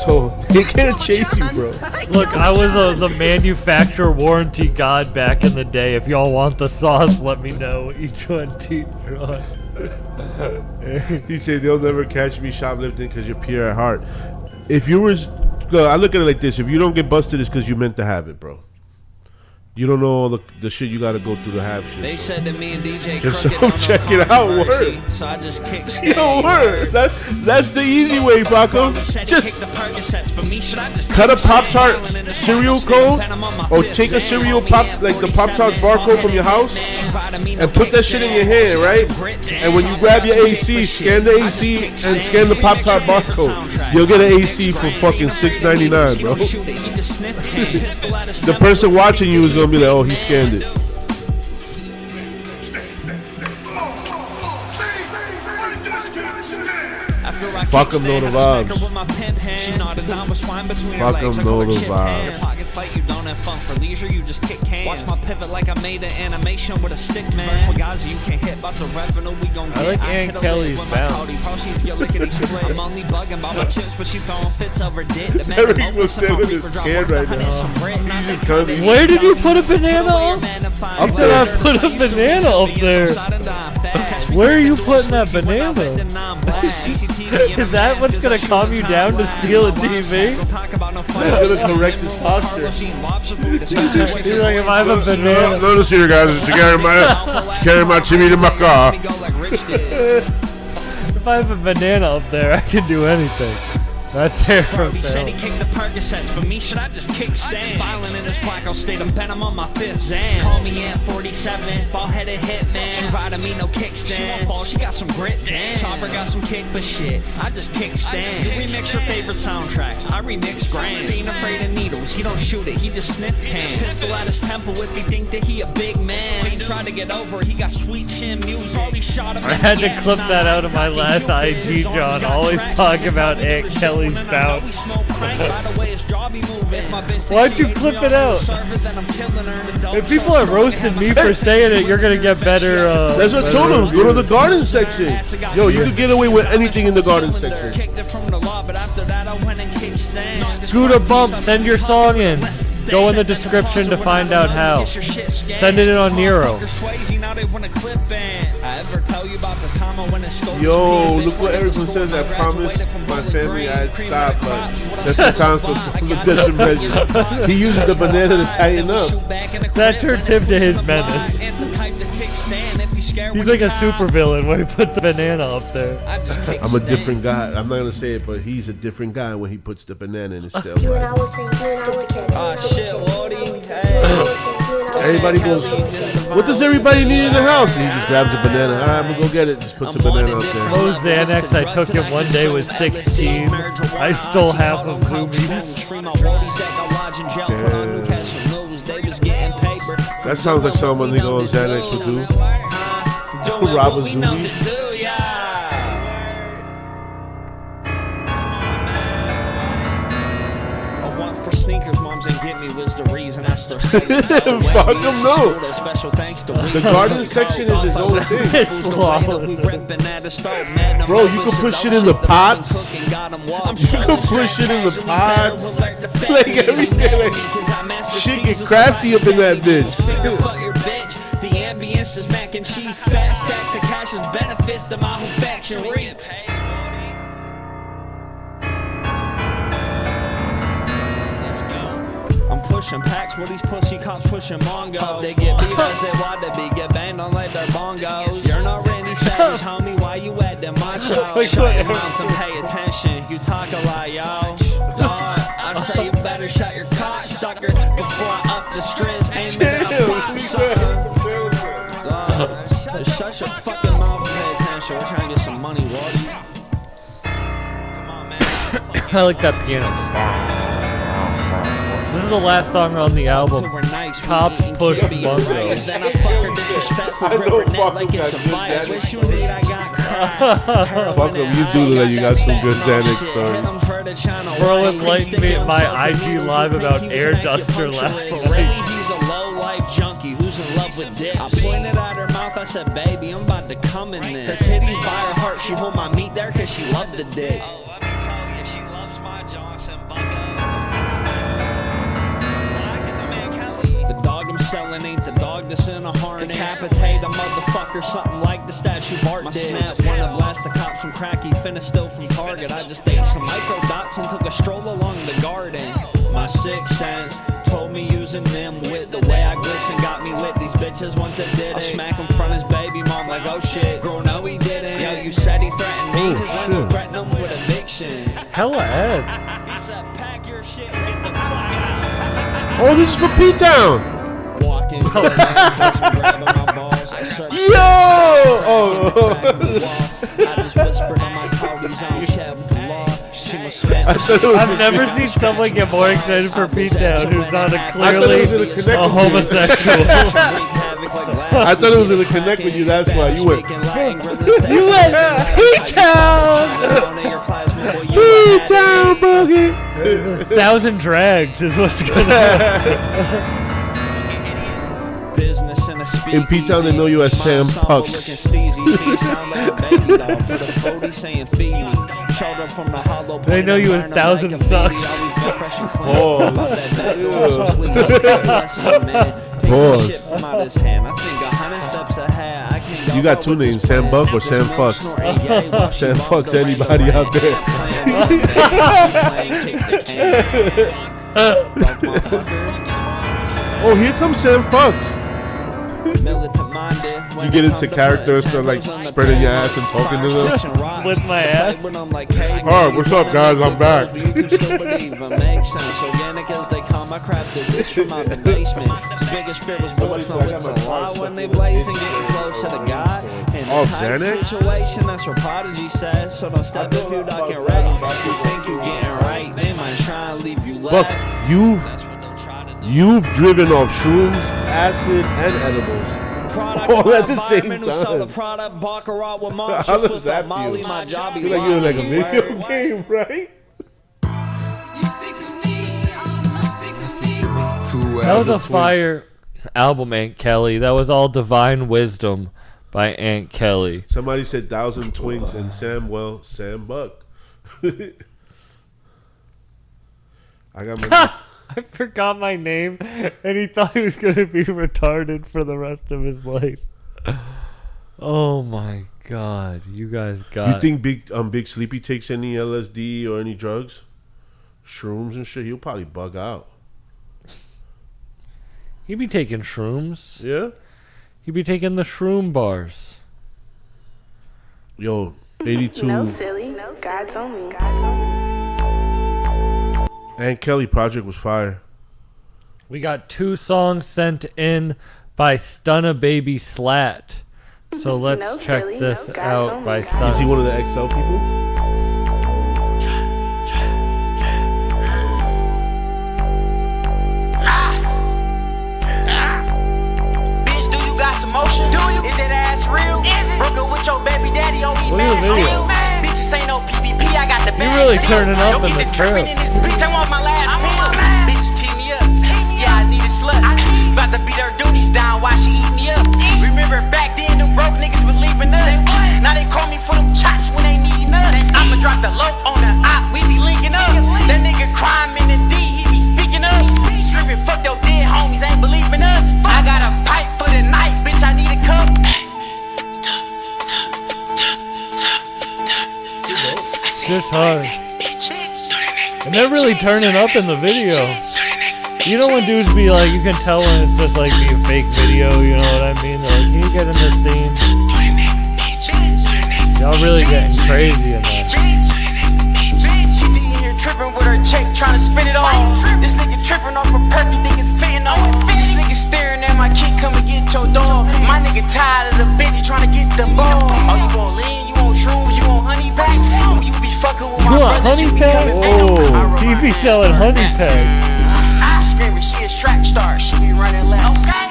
So He can't chase you, bro. Look, I was the manufacturer warranty god back in the day. If y'all want the sauce, let me know. Each one, each one. He said they'll never catch me shoplifting because you're pure at heart. If you was, I look at it like this: if you don't get busted, it's because you meant to have it, bro. You don't know all the shit you gotta go through to have shit. They said to me and DJ just Crooked, check it out, word. So I just kick stand. You know, word. That's the easy way, Paco. Just cut a Pop-Tart cereal code, or take a cereal pop, like the Pop-Tart barcode from your house, and put that shit in your hand, right? And when you grab your AC, scan the AC and scan the Pop-Tart barcode. You'll get an AC for fucking $6.99, bro. The person watching you is gonna be like, oh, he scanned it. Fuck him, know the vibes. Fuck him, know the vibes. Pockets like you don't have fun for leisure, you just kick cans. Watch my pivot like I made an animation with a stick, man. For guys you can't hit, but the revenue we gon' get. I like Aunt Kelly's bounce. I'm only bugging about my chips, but she throwing fits over dick. Eric was sitting in his can right now. Where did you put a banana up? Up there. I put a banana up there. Where are you putting that banana? Is that what's gonna calm you down to steal a TV? It's gonna correct his posture. He's like, if I have a banana. Notice here, guys, to carry my TV to my car. If I have a banana up there, I can do anything. That's hair from He said he kicked the Percocets, but me should I just kick stand? Violent in this blackout state, I'm bent, I'm on my fifth Zan. Call me Ant 47, ball-headed hitman. She riding me, no kickstand. She won't fall, she got some grit, damn. Chopper got some kick, but shit, I just kick stand. You remix your favorite soundtracks, I remix grand. He ain't afraid of needles, he don't shoot it, he just sniff can. Pistol at his temple if he think that he a big man. Ain't trying to get over, he got sweet chin music. Already shot him. I had to clip that out of my last IG, John. Always talk about Aunt Kelly's bounce. Why'd you clip it out? If people are roasting me for saying it, you're gonna get better. That's what I told him. Go to the garden section. Yo, you can get away with anything in the garden section. Scooter Bump, send your song in. Go in the description to find out how. Send it in on Nero. Yo, look what Erickson says. I promised my family I'd stop, but that's the time for the desperate measure. He uses the banana to tighten up. That turned him to his menace. He's like a supervillain when he put the banana up there. I'm a different guy. I'm not gonna say it, but he's a different guy when he puts the banana in his tail. Everybody goes, what does everybody need in the house? And he just grabs a banana. All right, I'm gonna go get it. Just puts a banana up there. Those Xanax I took him one day was 16. I stole half of Zoomies. That sounds like something a nigga on Xanax would do. Rob a Zoomies. Sneakers, moms ain't get me was the reason I still say Fuck him, no. The garden section is his own thing. Bro, you can put shit in the pots. You can put shit in the pots. Like everything. Like, shit get crafty up in that bitch. The ambience is mac and cheese, fat stacks of cash is benefits to my whole factory. I'm pushing packs with these pussy cops pushing mongos. They get beat as they want to be, get banged on like they're bongos. You're not Randy Savage, homie, why you at the macho? Shut your mouth and pay attention, you talk a lot, yo. Dog, I say you better shut your cock, sucker, before I up the striz, aim at a pop, sucker. Dog, shut your fucking mouth and pay attention, we're trying to get some money, Wally. Come on, man. I like that piano. This is the last song on the album. Cops Push Bungo. Then I fuck her disrespectful, grip her neck like it's a vice. Wish you need I got crack. Fuck him, you do that, you got some good Xanax stories. Bro enlightened me at my IG live about Air Duster last night. He's a low-life junkie who's in love with dick. I pointed at her mouth, I said, baby, I'm about to come in this. Her titties by her heart, she hold my meat there cause she loved the dick. She loves my The dog I'm selling ain't the dog that's in a harness. Decapitate a motherfucker, something like the statue Bart did. My snap wanna blast the cops from crack, he finna steal from Target. I just ate some micro dots and took a stroll along the garden. My sixth sense told me using them wit. The way I glisten got me lit. These bitches want the did it. I smack him front his baby mom like, oh shit. Girl, no he didn't. Yo, you said he threatened me. Oh, Threatened him with eviction. Hella Ed. He said, pack your shit and get the fuck out. Oh, this is for P-Town. Walking to the man, grabbing my balls. I searched. Yo! Oh. I just whispered on my colleagues on chapter law. She was smacked. I've never seen someone get more excited for P-Town who's not clearly a homosexual. I thought it was gonna connect with you. That's why you went. You went P-Town. P-Town boogie. 1,000 drags is what's gonna happen. Business in a In P-Town, they know you as Sam Pucks. They know you as 1,000 Sucks. You got two names, Sam Buck or Sam Fucks. Sam Fucks anybody out there. Oh, here comes Sam Fucks. You get into character and start like spreading your ass and talking to them. With my ass. Alright, what's up, guys? I'm back. Organic as they come, I crafted this from out the basement. His biggest fear was bullets, no, it's a lie when they blaze and getting close to the guy. In a tight situation, that's what Prodigy says. So don't step if you ducking right. If you think you getting right, they might try and leave you left. Look, you've driven off shrooms, acid, and edibles. All at the same time. How does that feel? I feel like you're in like a video game, right? That was a fire album, Aunt Kelly. That was all Divine Wisdom by Aunt Kelly. Somebody said 1,000 Twinks and Sam Buck. I got my. I forgot my name, and he thought he was going to be retarded for the rest of his life. Oh my God, you guys got. You think Big Sleepy takes any LSD or any drugs, shrooms and shit? He'll probably bug out. He'd be taking shrooms. Yeah. He'd be taking the shroom bars. Yo, 82. No, silly. No, God's on me. Aunt Kelly project was fire. We got 2 songs sent in by Stunna Baby Slat. So let's check this out by Sun. Is he one of the XL people? Bitch, do you got some motion? Do you? Is that ass real? Is it? Broke up with your baby daddy on me, man. Still, man. Bitches ain't no PPP, I got the bag. You really turning up in the crib. Bitch, I want my last pill. Bitch, tee me up. Yeah, I need a slut. About to beat her doonies down while she eat me up. Remember back then, them broke niggas was leaving us. Now they call me for them chops when they needin' us. I'ma drop the low on the op, we be linking up. That nigga crime in the D, he be speaking up. Screaming, fuck your dead homies, ain't believing us. I got a pipe for the night, bitch, I need a cup. This hard. And they're really turning up in the video. You know when dudes be like, you can tell when it's just like be a fake video, you know what I mean? They're like, can you get in the scene? Y'all really getting crazy in that. Here tripping with her check, trying to spin it all. This nigga tripping off a perky, think it's fitting on. This nigga staring at my kid, come and get your dog. My nigga tired of the bitch, he trying to get the ball. Oh, you want lean, you want shrooms, you want honey packs? You be fucking with my brother, honey pack? Oh, he be selling honey packs. Screaming, she a track star, she be running laps. Okay.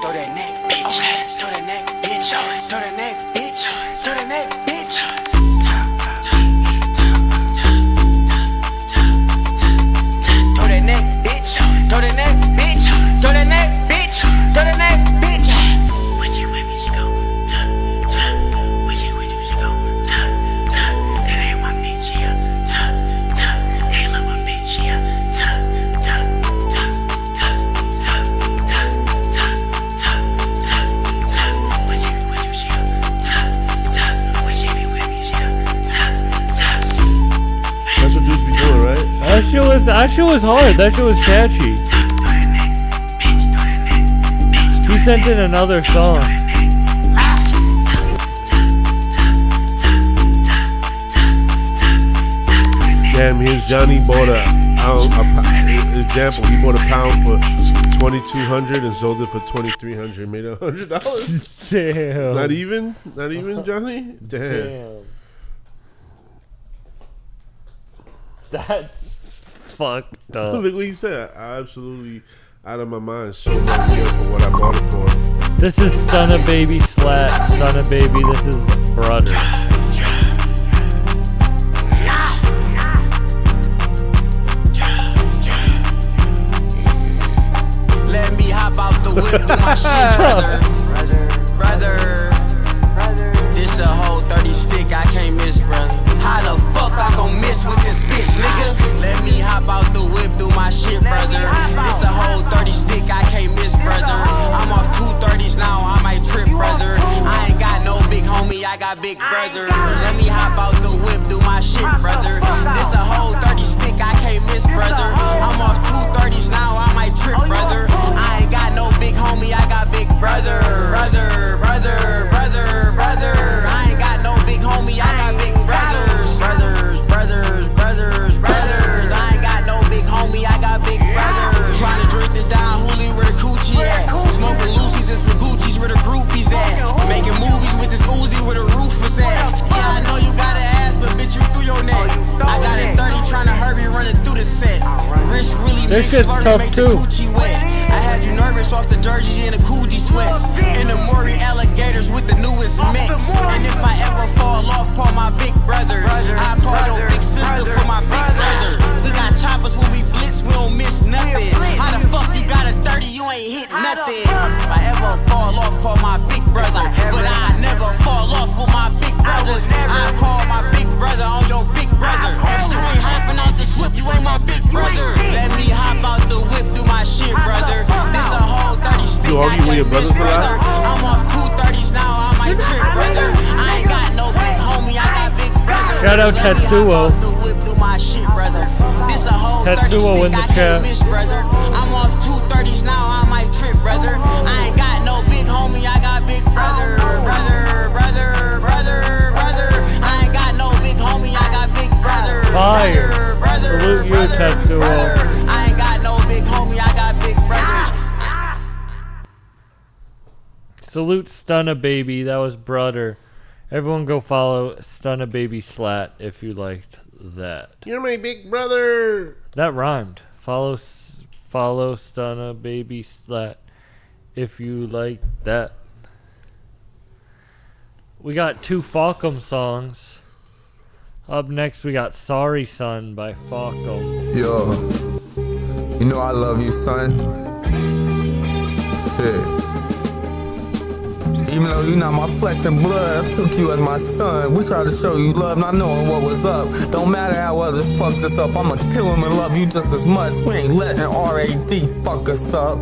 Throw that neck, bitch. Okay. Throw that neck, bitch. Throw that neck, bitch. Throw that neck, bitch. Throw that neck, bitch. Throw that neck, bitch. Throw that neck, bitch. Throw that neck, bitch. Where she with me, she go. Where she with you, she go. That shit was hard. That shit was catchy. He sent in another song. Damn, here's Johnny bought example. He bought a pound for $2,200 and sold it for $2,300. Made $100. Damn. Not even, Johnny. Damn. That's fucked up. Look what he said. I absolutely out of my mind. So much here for what I bought it for. This is Stunna Baby Slat. Stunna Baby. This is Brother. Let me hop out the whip, do my shit, brother. This a whole 30 stick, I can't miss, brother. How the fuck I gon' miss with this bitch, nigga? Let me hop out the whip, do my shit, brother. This a whole 30 stick, I can't miss, brother. I'm off 230s now, I might trip, brother. I ain't got no big homie, I got big brother. Let me hop out the whip, do my shit, brother. This a whole 30 stick, I can't miss, brother. I'm off 230s now, I might trip, brother. I ain't got no big homie, I got big brother. Brother. I ain't got no big homie, I got big brothers. Brothers. I ain't got no big homie, I got big brothers. Trying to drink this down, Huli, where the coochie at? Smoking Lucy's and Spagoochies, where the groupies at? Making movies with this Uzi, where the roof is at? Yeah, I know you got an ass, but bitch, you through your neck. I got a 30 trying to hurry, running through the set. Wrist really big, flirty, make the coochie wet. I had you nervous off the jersey and the Coogee sweats. And the Maury alligators with the newest mix. And if I ever fall off, call my big brothers. I call your big sister for my big brother. We got choppers when we blitz, we don't miss nothing. How the fuck you got a 30, you ain't hit nothing? If I ever fall off, call my big brother. But I never fall off with my big brothers. I call my big brother on your big brother. If you ain't hopping out this whip, you ain't my big brother. Let me hop out the whip, do my shit, brother. This a whole 30 stick, I can't miss, brother. I'm off 230s now, I might trip, brother. I ain't got no big homie, I got big brother. Shout out Tetsuo. Tetsuo in the chat. I'm off 230s now, I might trip, brother. I ain't got no big homie, I got big brother. Brother. I ain't got no big homie, I got big brother. Fire. Salute you, Tetsuo. I ain't got no big homie, I got big brothers. Salute Stunna Baby. That was Brother. Everyone go follow Stunna Baby Slat if you liked that. You're my big brother. That rhymed. Follow Stunna Baby Slat if you like that. We got 2 Falcom songs. Up next we got Sorry Son by Falcom. Yo, you know I love you, son. Shit. Even though you not my flesh and blood, I took you as my son. We tried to show you love, not knowing what was up. Don't matter how others fucked us up, I'ma kill him and love you just as much. We ain't letting RAD fuck us up.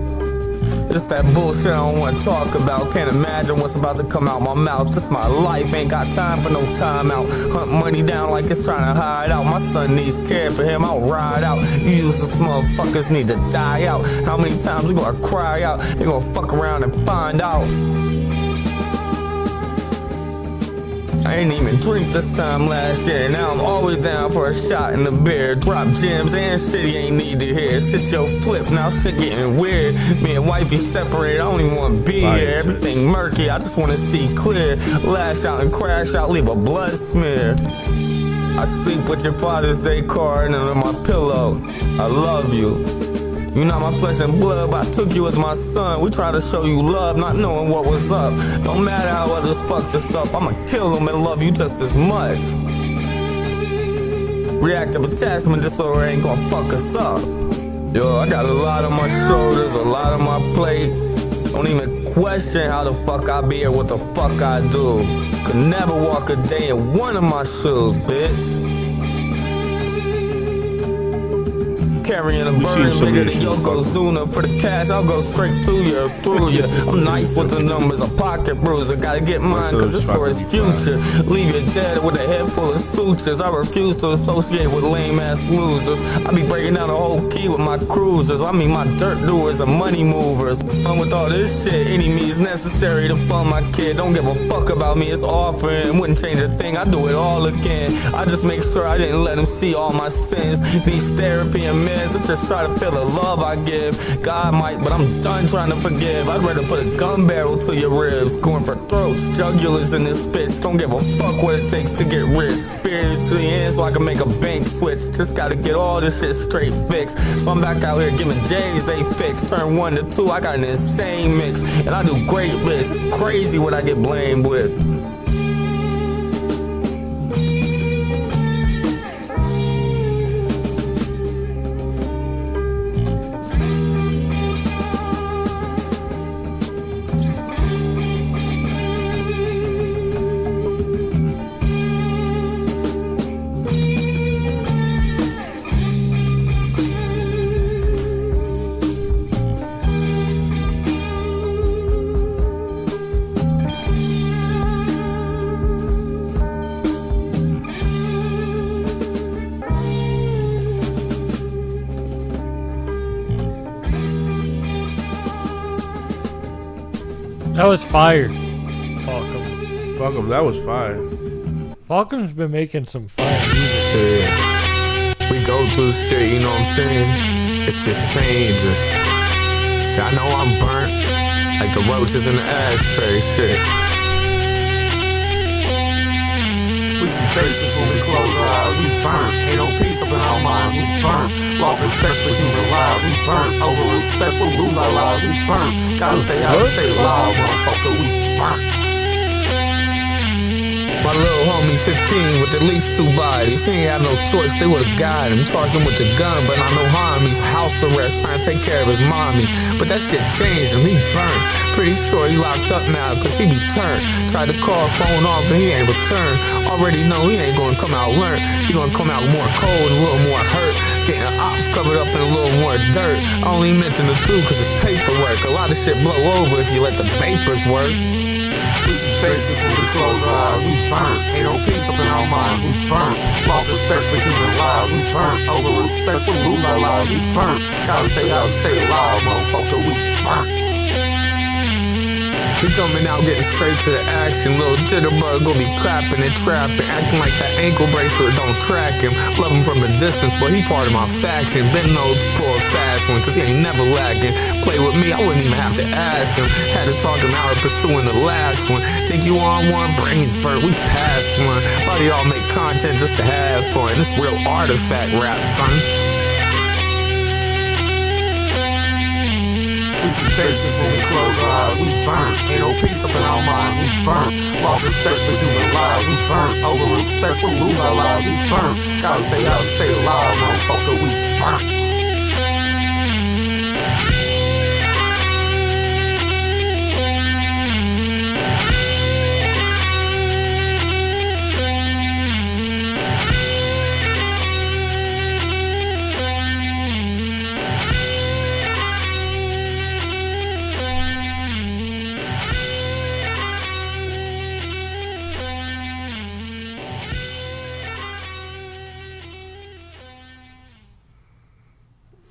It's that bullshit I don't wanna talk about. Can't imagine what's about to come out my mouth. This my life, ain't got time for no time out. Hunt money down like it's trying to hide out. My son needs care for him, I'll ride out. You useless motherfuckers need to die out. How many times we gonna cry out? They gonna fuck around and find out. I ain't even drink this time last year. Now I'm always down for a shot in the beer. Drop gems and shit he ain't need to hear. Sit your flip, now shit getting weird. Me and wifey separated, I don't even wanna be here. Everything murky, I just wanna see clear. Lash out and crash out, leave a blood smear. I sleep with your Father's Day card under my pillow. I love you. You not my flesh and blood, but I took you as my son. We tried to show you love, not knowing what was up. Don't matter how others fucked us up, I'ma kill them and love you just as much. Reactive attachment disorder ain't gonna fuck us up. Yo, I got a lot on my shoulders, a lot on my plate. Don't even question how the fuck I be or what the fuck I do. Could never walk a day in one of my shoes, bitch. carrying a burden bigger than Yokozuna. For the cash, I'll go straight to you, through you. I'm nice with the numbers, a pocket bruiser. Gotta get mine, cause it's for his future. Leave you dead with a head full of sutures. I refuse to associate with lame ass losers. I be breaking down the whole key with my cruisers. I mean, my dirt doers are money movers. I'm with all this shit, any means necessary to fund my kid. Don't give a fuck about me, it's offering. Wouldn't change a thing, I do it all again. I just make sure I didn't let him see all my sins. Needs therapy and meds, I just try to feel the love I give. God might, but I'm done trying to forgive. I'd rather put a gun barrel to your ribs. Going for throats, jugulars in this bitch. Don't give a fuck what it takes to get rich. Spirited to the end so I can make a bank switch. Just gotta get all this shit straight fixed. So I'm back out here giving J's they fix. Turn 1 to 2, I got an insane mix. And I do great bits. It's crazy what I get blamed with. That was fire. Fuck him, that was fire. Falcom's been making some fire music. Yeah. We go through shit, you know what I'm saying? It just changes. Shit, I know I'm burnt. Like the roaches in the ashtray, shit. We see faces when we close our eyes, we burnt. Ain't no peace up in our minds, we burnt. Lost respect for human lives, we burnt. Over respect, we'll lose our lives, we burnt. Gotta stay out, stay alive, motherfucker, we burnt. My little homie 15 with at least 2 bodies. He ain't have no choice, they would've got him. Charged him with the gun, but not no harm. He's house arrest, trying to take care of his mommy. But that shit changed him, he burnt. Pretty sure he locked up now, cause he be turned. Tried to call phone off and he ain't returned. Already know he ain't gonna come out learned. He gonna come out more cold and a little more hurt. Getting ops covered up in a little more dirt. I only mention the 2 cause it's paperwork. A lot of shit blow over if you let the vapors work. We see faces when we close our eyes, we burnt. Ain't no peace up in our minds, we burnt. Lost respect for human lives, we burnt. Over respect, we lose our lives, we burnt. Gotta stay out, stay alive, motherfucker, we burnt. We coming out getting straight to the action. Little jitterbug gon' be clapping and trapping, acting like that ankle bracelet don't track him. Love him from a distance, but he part of my faction. Been known to pull a fast one, cause he ain't never lacking. Play with me, I wouldn't even have to ask him. Had to talk him out of pursuing the last one. Think you on one? Brains burnt, we passed one. A lot of y'all make content just to have fun. This real artifact rap, son. We see faces when we close our eyes, we burnt. Ain't no peace up in our minds, we burnt. Lost respect for human lives, we burnt. Over respect, we'll lose our lives, we burnt. Gotta stay out, stay alive, motherfucker, we burnt.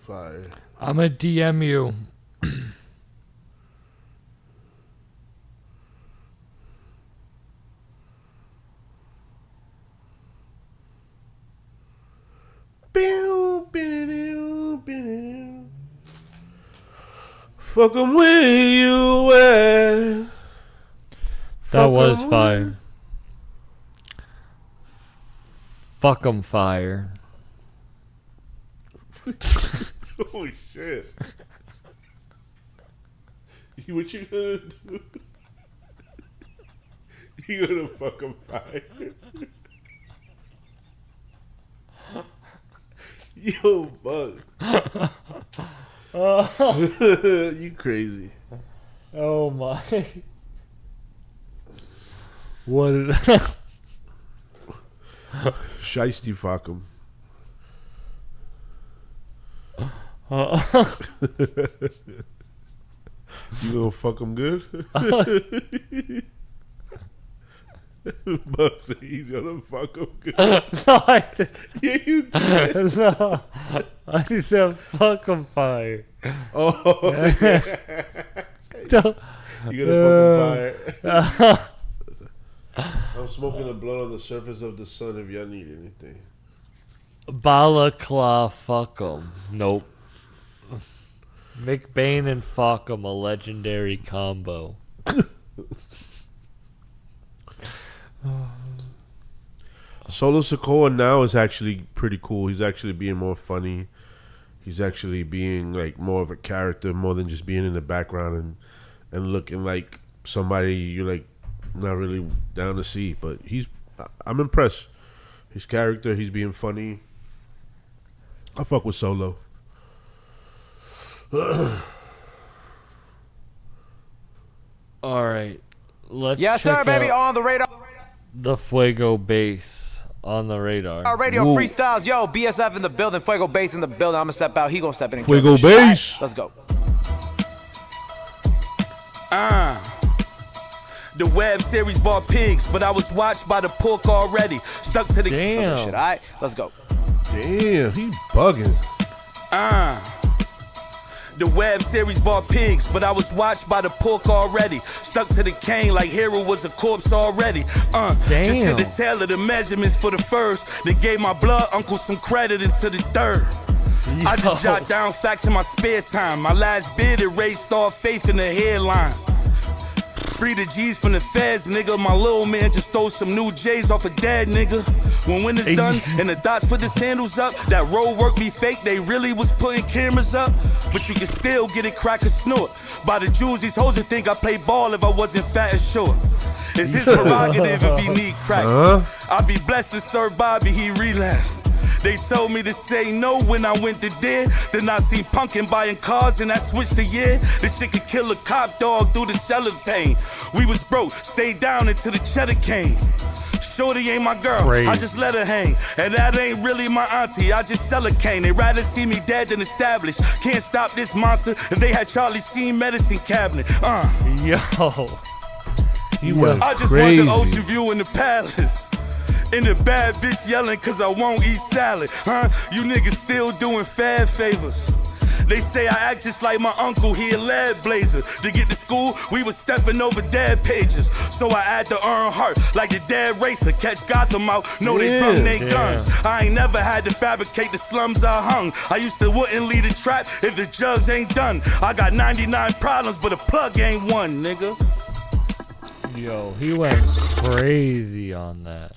Fire. I'ma DM you. Fuck 'em with you, That was fire. Fuck 'em fire. Holy shit. What you gonna do? You gonna fuck 'em fire? Yo, bug. You crazy. Oh my. What did Shiesty fuck 'em. You gonna fuck him good? Buck said he's gonna fuck him good. No, I did. Yeah, you did. No, I said fuck him fire. Oh, yeah. Don't- You gonna fuck him fire? I'm smoking a blunt on the surface of the sun if y'all need anything. Balaclaw fuck 'em. Nope. McBain and fuck 'em, a legendary combo. Solo Sikoa now is actually pretty cool. He's actually being more funny. He's actually being like more of a character, more than just being in the background and looking like somebody you're like not really down to see. But I'm impressed. His character, he's being funny. I fuck with Solo. All right, let's Yes, check sir, baby. out On the radar. the Fuego bass on the radar. Our radio freestyles. Yo, BSF in the building. Fuego bass in the building. I'm gonna step out. He gonna step in. And Fuego kill this shit. bass. All right, let's go. The web series bought pigs, but I was watched by the pork already. Stuck to the Damn. Shit. All right, let's go. Damn, he bugging. The web series bought pigs, but I was watched by the pork already. Stuck to the cane like Hero was a corpse already. Just Damn. to the tail of the measurements for the first. They gave my blood uncle some credit into the third. I just jot down facts in my spare time. My last bid erased all faith in the headline. Free the G's from the feds, nigga. My little man just stole some new J's off a dead nigga. When winter's done and the dots put the sandals up, that road work be fake, they really was putting cameras up. But you can still get it crack or snort. By the Jews, these hoes would think I play ball if I wasn't fat and short. It's his prerogative if he need crack. I'd be blessed to serve Bobby, he relapsed. They told me to say no when I went to dead. Then I seen Punkin buying cars and I switched the year. This shit could kill a cop dog through the cellophane. We was broke, stayed down until the cheddar came. Shorty ain't my girl, Crazy. I just let her hang. And that ain't really my auntie, I just sell a cane. They rather see me dead than established. Can't stop this monster if they had Charlie Sheen medicine cabinet. Yo. He went I just crazy. want the ocean view in the palace. And the bad bitch yelling cause I won't eat salad. You niggas still doing fad favors. They say I act just like my uncle, he a lead blazer. To get to school, we was stepping over dead pages. So I had to earn heart like the dead racer. Catch Gotham out, know they bring they guns. I ain't never had to fabricate the slums I hung. I used to wouldn't lead a trap if the jugs ain't done. I got 99 problems, but a plug ain't one, nigga. Yo, he went crazy on that.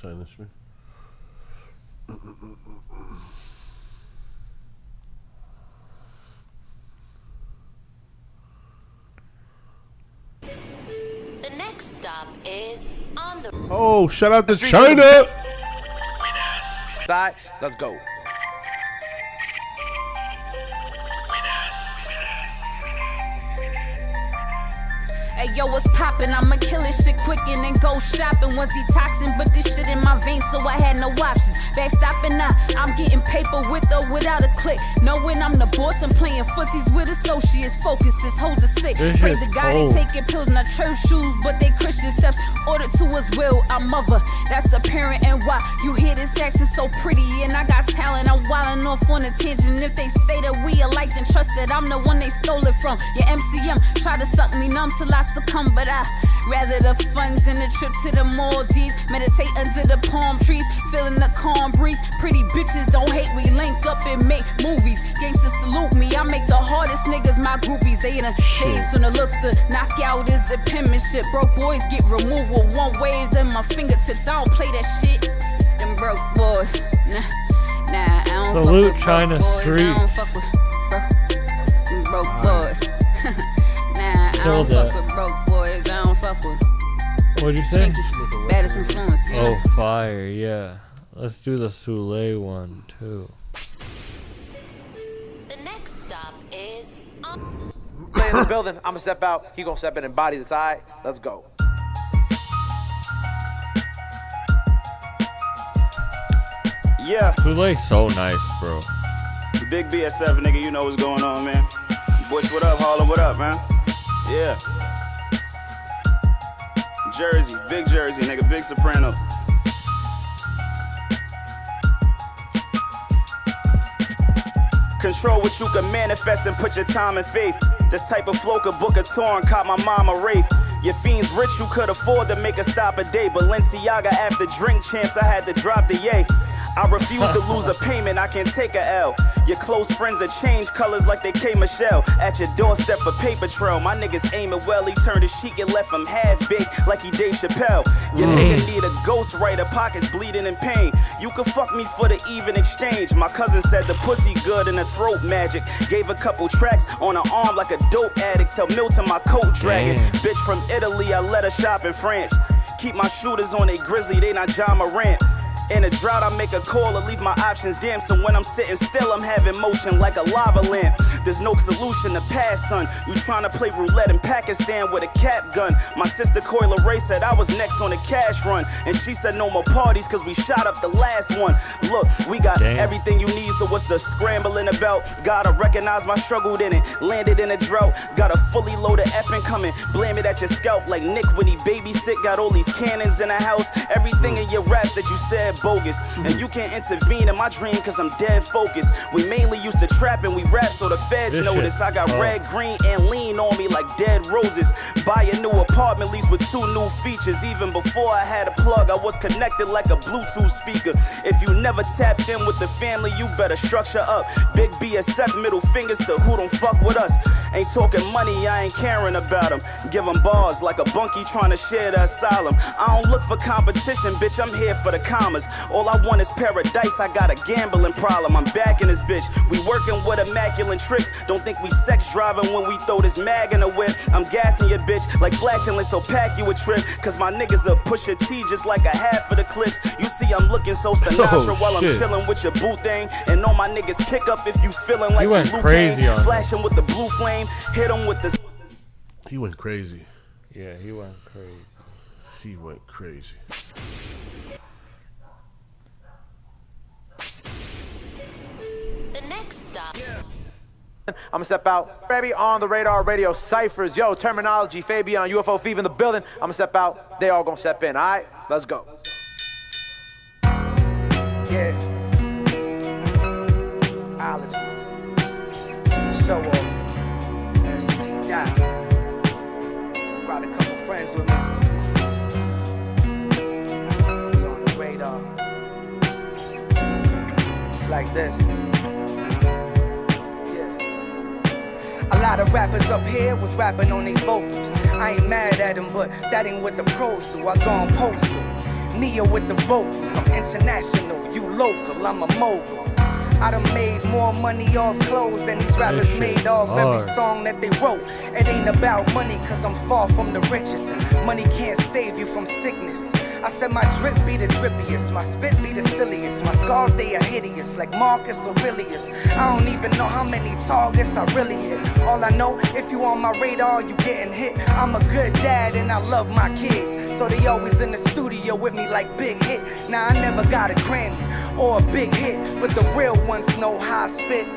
The next stop is on the. Oh, shout out to China. Side, let's go. Hey yo, what's poppin'? I'ma kill this shit quick and then go shopping. Was detoxing, but this shit in my veins, so I had no options. Backstopping now, I'm getting paper with or without a click. Knowing I'm the boss, I'm playing footsies with associates. Focus, this hoes are sick. This Pray shit's to God cold. they taking pills, not church shoes, but they Christian steps. Ordered to his will, I'm mother. That's apparent and why you hear this accent so pretty. And I got talent, I'm wildin' off on a tangent. If they say that we alike, then trust that I'm the one they stole it from. Your MCM try to suck me numb till I succumb, but I rather the funds and the trip to the Maldives. Meditate under the palm trees, feeling the calm breeze. Pretty bitches don't hate, we link up and make movies. Gangsters salute me, I make the hardest niggas my groupies. They in a haze on the looks, the knockout is the penmanship. Broke boys get removal, one wave them my fingertips. I don't play that shit. Them broke boys, nah, I don't Salute fuck with China broke boys. I Street. don't fuck with broke boys. Nah, I don't Killed fuck that. with broke boys. I don't fuck with What'd you say? Shinky. Baddest influence. Yeah. Oh, fire, yeah. Let's do the Soule one, too. The next stop is on. Stay in the building. I'ma step out. He gonna step in and body the side. Let's go. Soule's so nice, bro. Big BSF, nigga, you know what's going on, man. Butch, what up? Harlem, what up, man? Yeah. Jersey, big Jersey, nigga, big Soprano. Control what you can manifest and put your time and faith. This type of flow could book a tour and caught my mom a wraith. Your fiends rich, you could afford to make a stop a day. Balenciaga after drink champs, I had to drop the yay. I refuse to lose a payment, I can't take a L. Your close friends are change colors like they K. Michelle. At your doorstep for paper trail. My niggas aiming well, he turned his cheek and left him half-baked like he Dave Chappelle. Your nigga need a ghostwriter, pockets bleeding in pain. You can fuck me for the even exchange. My cousin said the pussy good and the throat magic. Gave a couple tracks on her arm like a dope addict. Tell Milton my coat dragging. Bitch from Italy, I let her shop in France. Keep my shooters on a grizzly, they not John Morant. In a drought, I make a call or leave my options dim. So when I'm sitting still, I'm having motion like a lava lamp. There's no solution to pass, son. You tryna play roulette in Pakistan with a cap gun. My sister Coyle Ray said I was next on the cash run. And she said no more parties cause we shot up the last one. Look, we got everything you need, so what's the scrambling about? Gotta recognize my struggle in it. Landed in a drought, got a fully loaded effing coming. Blame it at your scalp like Nick when he babysit. Got all these cannons in the house. Everything in your raps that you said bogus. And you can't intervene in my dream cause I'm dead focused. We mainly used to trap and we rap so the feds notice. I got red, green, and lean on me like dead roses. Buy a new apartment lease with 2 new features. Even before I had a plug, I was connected like a Bluetooth speaker. If you never tapped in with the family, you better structure up. Big BSF, middle fingers to who don't fuck with us. Ain't talking money, I ain't caring about them. Give them bars like a bunkie trying to share the asylum. I don't look for competition, bitch, I'm here for the commas. All I want is paradise, I got a gambling problem. I'm back in this bitch, we working with immaculate tricks. Don't think we sex driving when we throw this mag in the whip. I'm gassing your bitch like flatulence, so pack you a trip. Cause my niggas are Pusha T just like a half of the clips. You see I'm looking so Sinatra while I'm chilling with your boo thing. And all my niggas kick up if you feeling like you Luke Kane. Flashing with the blue flame, hit him with the... He went crazy. Yeah, he went crazy. He went crazy. The next stop. I'ma step out. Baby on the radar radio ciphers. Yo, terminology, Fabian, UFO Fever in the building. I'ma step out. They all gonna step in. All right, let's go. Yeah. Ology. Show off. ST Dot. Brought a couple friends with me. We on the radar. It's like this. A lot of rappers up here was rapping on their vocals. I ain't mad at them, but that ain't what the pros do. I gone postal. Nia with the vocals. I'm international, you local, I'm a mogul. I done made more money off clothes than these rappers made off every song that they wrote. It ain't about money cause I'm far from the richest, and money can't save you from sickness. I said my drip be the drippiest, my spit be the silliest, my scars they are hideous like Marcus Aurelius. I don't even know how many targets I really hit. All I know, if you on my radar, you getting hit. I'm a good dad and I love my kids, so they always in the studio with me like Big Hit. Now I never got a Grammy or a big hit, but the real ones know how I spit.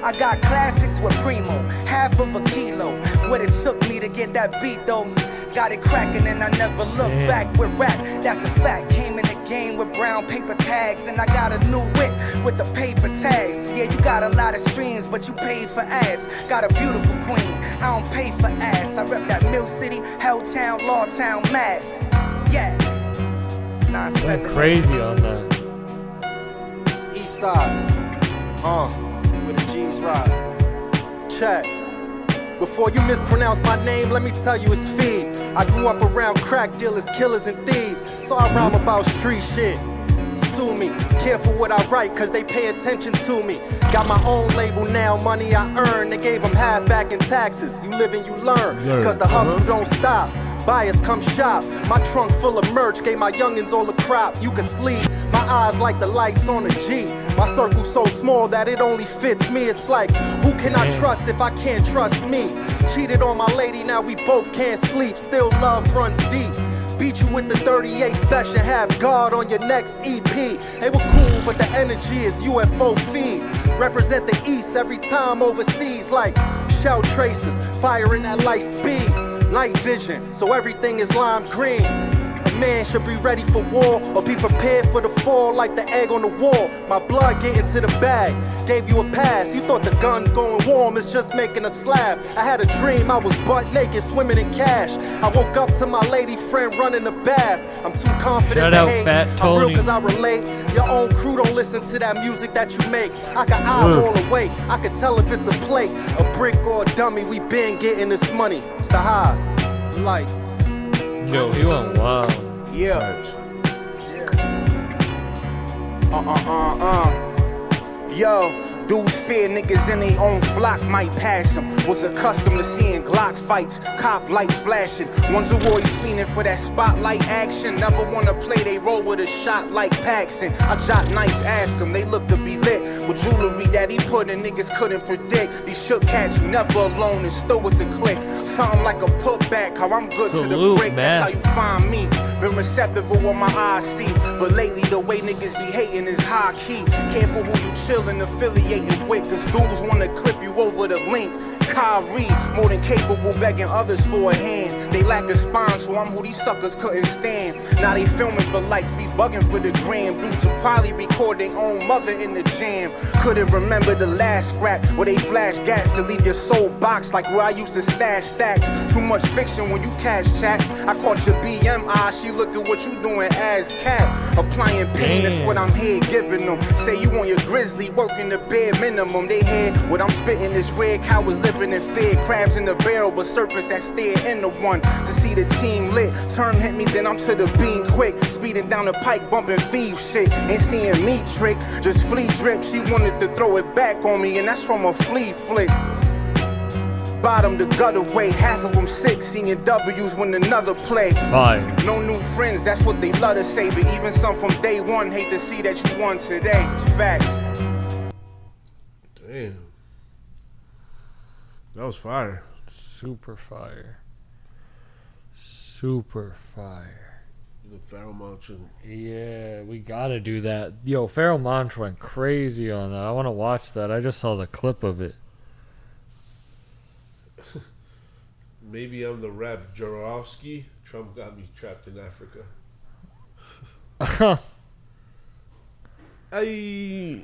I got classics with Primo, half of a kilo. What it took me to get that beat though. Got it cracking and I never look back with rap. That's a fact. Came in the game with brown paper tags, and I got a new whip with the paper tags. Yeah, you got a lot of streams, but you paid for ads. Got a beautiful queen, I don't pay for ass. I rep that Mill City, Helltown, Lawtown, Mass. Yeah. 9-7. Crazy on that. East side. With the G's ride. Check. Before you mispronounce my name, let me tell you it's Feed. I grew up around crack dealers, killers, and thieves, so I rhyme about street shit. Sue me, careful what I write, cause they pay attention to me. Got my own label now, money I earn. They gave them half back in taxes. You live and you learn, cause the hustle don't stop. Buyers come shop, my trunk full of merch, gave my youngins all the crop. You can sleep, my eyes like the lights on a G. My circle's so small that it only fits me. It's like, who can I trust if I can't trust me? Cheated on my lady, now we both can't sleep. Still love runs deep. Beat you with the 38 special, have God on your next EP. They were cool, but the energy is UFO feed. Represent the East every time overseas, like shell tracers, firing at light speed. Night vision, so everything is lime green. A man should be ready for war or be prepared for the fall like the egg on the wall. My blood getting to the bag, gave you a pass. You thought the gun's going warm, it's just making us laugh. I had a dream, I was butt naked, swimming in cash. I woke up to my lady friend running the bath. I'm too confident to hate, I'm real cause I relate. Your own crew don't listen to that music that you make. I can eyeball away, I can tell if it's a plate, a brick or a dummy. We been getting this money, it's the high, light. Yo, he went wild. Yeah. Yo, dudes fear niggas in their own flock might pass them. Was accustomed to seeing Glock fights, cop lights flashing. Ones who always fiending for that spotlight action. Never wanna play they role with a shot like Paxson. I jot nice, ask them, they look to be lit with jewelry that he put in niggas couldn't predict. These shook cats never alone and still with the click. Something like a putback, how I'm good to the brick. That's how you find me. Been receptive of what my eyes see, but lately the way niggas be hating is high key. Careful who you chillin', affiliating with, cause dudes wanna clip you over the link. Kyrie, more than capable, begging others for a hand. They lack a spine, so I'm who these suckers couldn't stand. Now they filming for likes, be bugging for the gram. Dudes will probably record their own mother in the jam. Couldn't remember the last scrap where they flash gas to leave your soul boxed like where I used to stash stacks. Too much fiction when you cash chat. I caught your BMI, she look at what you doing as cat. Applying pain, that's what I'm here giving them. Say you on your grizzly, working the bare minimum. They hear what I'm spitting is red cowards living in fear. Crabs in the barrel, but serpents that stare in the one. To see the team lit, turn hit me, then I'm to the beam quick. Speeding down the pike, bumping thief shit. Ain't seeing me trick, just flea drip. She wanted to throw it back on me, and that's from a flea flick. Bottom the gutter way, half of them sick, seeing W's when another play. Fire. No new friends, that's what they love to say, but even some from day one hate to see that you won today. It's facts. Damn. That was fire. Super fire. Super fire. The Pharoah Monch. Yeah, we gotta do that. Yo, Pharoah Monch went crazy on that. I want to watch that. I just saw the clip of it. Maybe I'm the rap Jarowski. Trump got me trapped in Africa. Hey.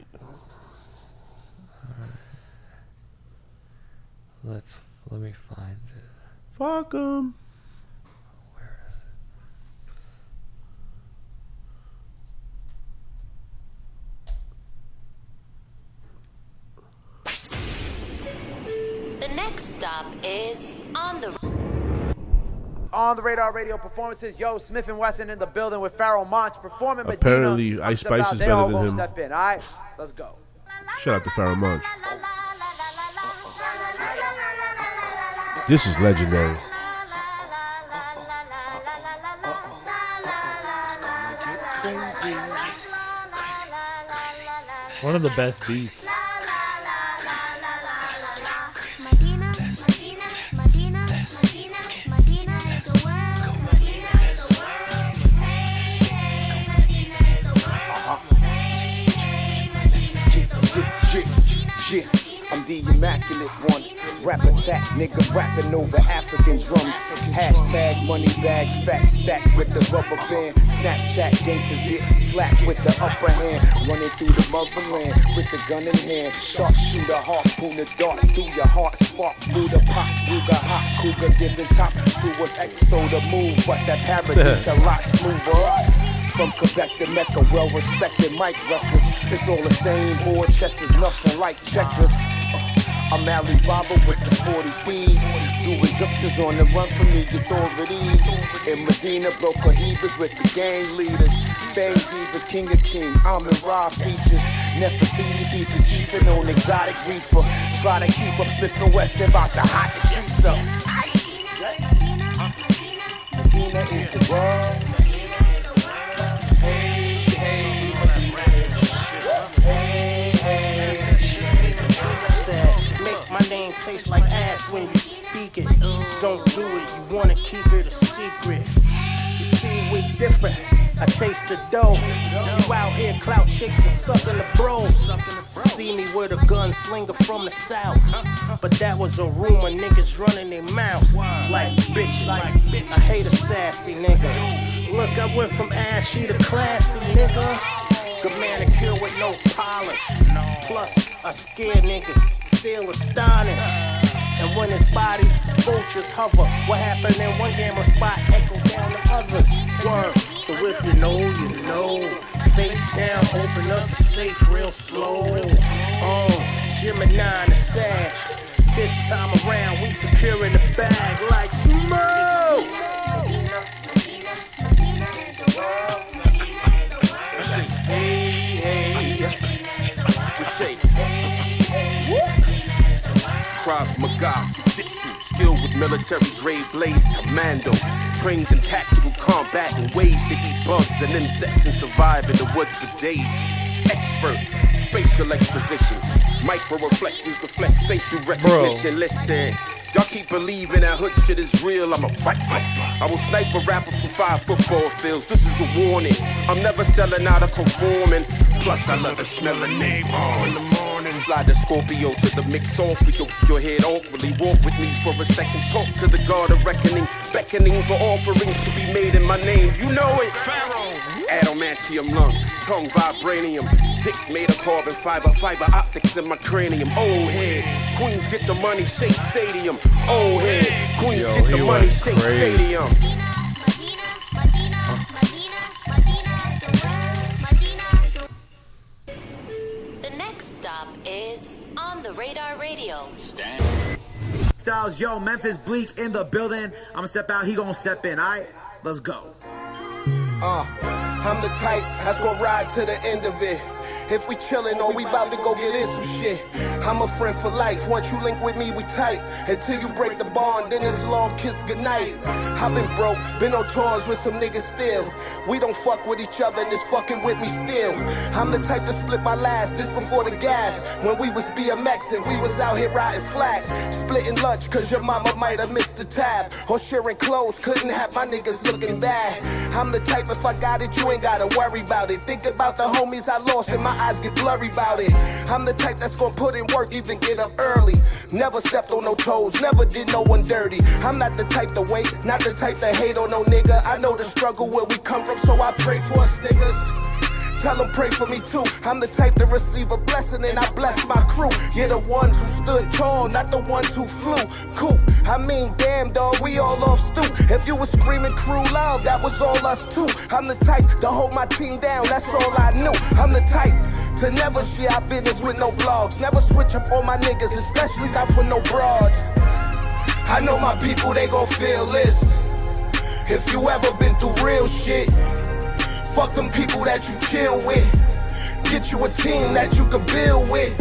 Let me find it. Fuck 'em. The next stop is On the Radar Radio performances. Yo, Smith and Wesson in the building with Pharoah Monch performing Medina. Apparently, Ice Spice is better than him. Step in. All right, let's go. Shout out to Pharoah Monch. This is legendary. One of the best beats. Yeah, I'm the immaculate one. Rap attack, nigga rapping over African drums. Hashtag money bag fat stack with the rubber band. Snapchat gangsters get slapped with the upper hand. Running through the motherland with the gun in hand. Sharpshooter, harpoon the dart through your heart. Spark through the pop, Ruger, hot cougar giving top to us exo the move. But that paradise a lot smoother. From Quebec to Mecca, well-respected mic records. It's all the same, board chess is nothing like checkers. I'm Ali Baba with the 40 thieves. Doing juxes on the run from the authorities. In Medina, broke cohibas with the gang leaders. Bang divas, king of king, I'm in raw features. Nefertiti pieces, chiefin' on exotic reefer. Try to keep up Smith and Wesson about the hottest streets up. Medina is the world. My name tastes like ass when you speak it. Don't do it, you wanna keep it a secret. You see we different. I chase the dough. You out here clout chasing, sucking the bros. See me with a gunslinger from the south. But that was a rumor, niggas running their mouths like bitches. I hate a sassy nigga. Look, I went from ashy to classy, nigga. Good manicure with no polish. Plus, I scare niggas, still astonished. And when his body's vultures hover, what happened in one game of spot echo down the others. Word. So if you know, you know. Face down, open up the safe real slow. Gemini the Sag. This time around, we securing the bag like smoke. We say, Krav Maga, Jiu-Jitsu, skilled with military-grade blades, commando, trained in tactical combat in ways to eat bugs and insects and survive in the woods for days. Expert, spatial exposition, micro-reflectors reflect facial recognition. Listen, y'all keep believing that hood shit is real, I'm a fight. I will snipe a rapper from 5 football fields, this is a warning. I'm never selling out of conforming. Plus I love the smell of napalm in the morning. Slide the Scorpio to the mix off with your head awkwardly. Walk with me for a second, talk to the God of reckoning. Beckoning for offerings to be made in my name, you know it. Pharaoh, adamantium lung, tongue vibranium. Dick made of carbon fiber optics in my cranium. Old head, Queens get the money, shake stadium. Old head, Queens get the money, shake stadium. The next stop is On the Radar Radio. Styles, yo, Memphis Bleak in the building. I'ma step out, he gonna step in, alright? Let's go. I'm the type that's gonna ride to the end of it. If we chillin' or we bout to go get in some shit, I'm a friend for life. Once you link with me, we tight. Until you break the bond, then it's a long kiss goodnight. I've been broke, been on tours with some niggas still. We don't fuck with each other and it's fucking with me still. I'm the type to split my last, this before the gas. When we was BMXing, we was out here riding flats. Splitting lunch cause your mama might have missed the tab. Or sharing clothes, couldn't have my niggas looking bad. I'm the type if I got it, you ain't gotta worry about it. Think about the homies I lost and my eyes get blurry about it. I'm the type that's gonna put in work, even get up early. Never stepped on no toes, never did no one dirty. I'm not the type to wait, not the type to hate on no nigga. I know the struggle where we come from, so I pray for us niggas. Tell them pray for me too. I'm the type to receive a blessing and I bless my crew. You're the ones who stood tall, not the ones who flew. Cool, I mean damn dog, we all off stew. If you was screaming crew love, that was all us too. I'm the type to hold my team down, that's all I knew. I'm the type to never share our business with no blogs. Never switch up on my niggas, especially not for no broads. I know my people, they gon' feel this. If you ever been through real shit, fuck them people that you chill with. Get you a team that you can build with.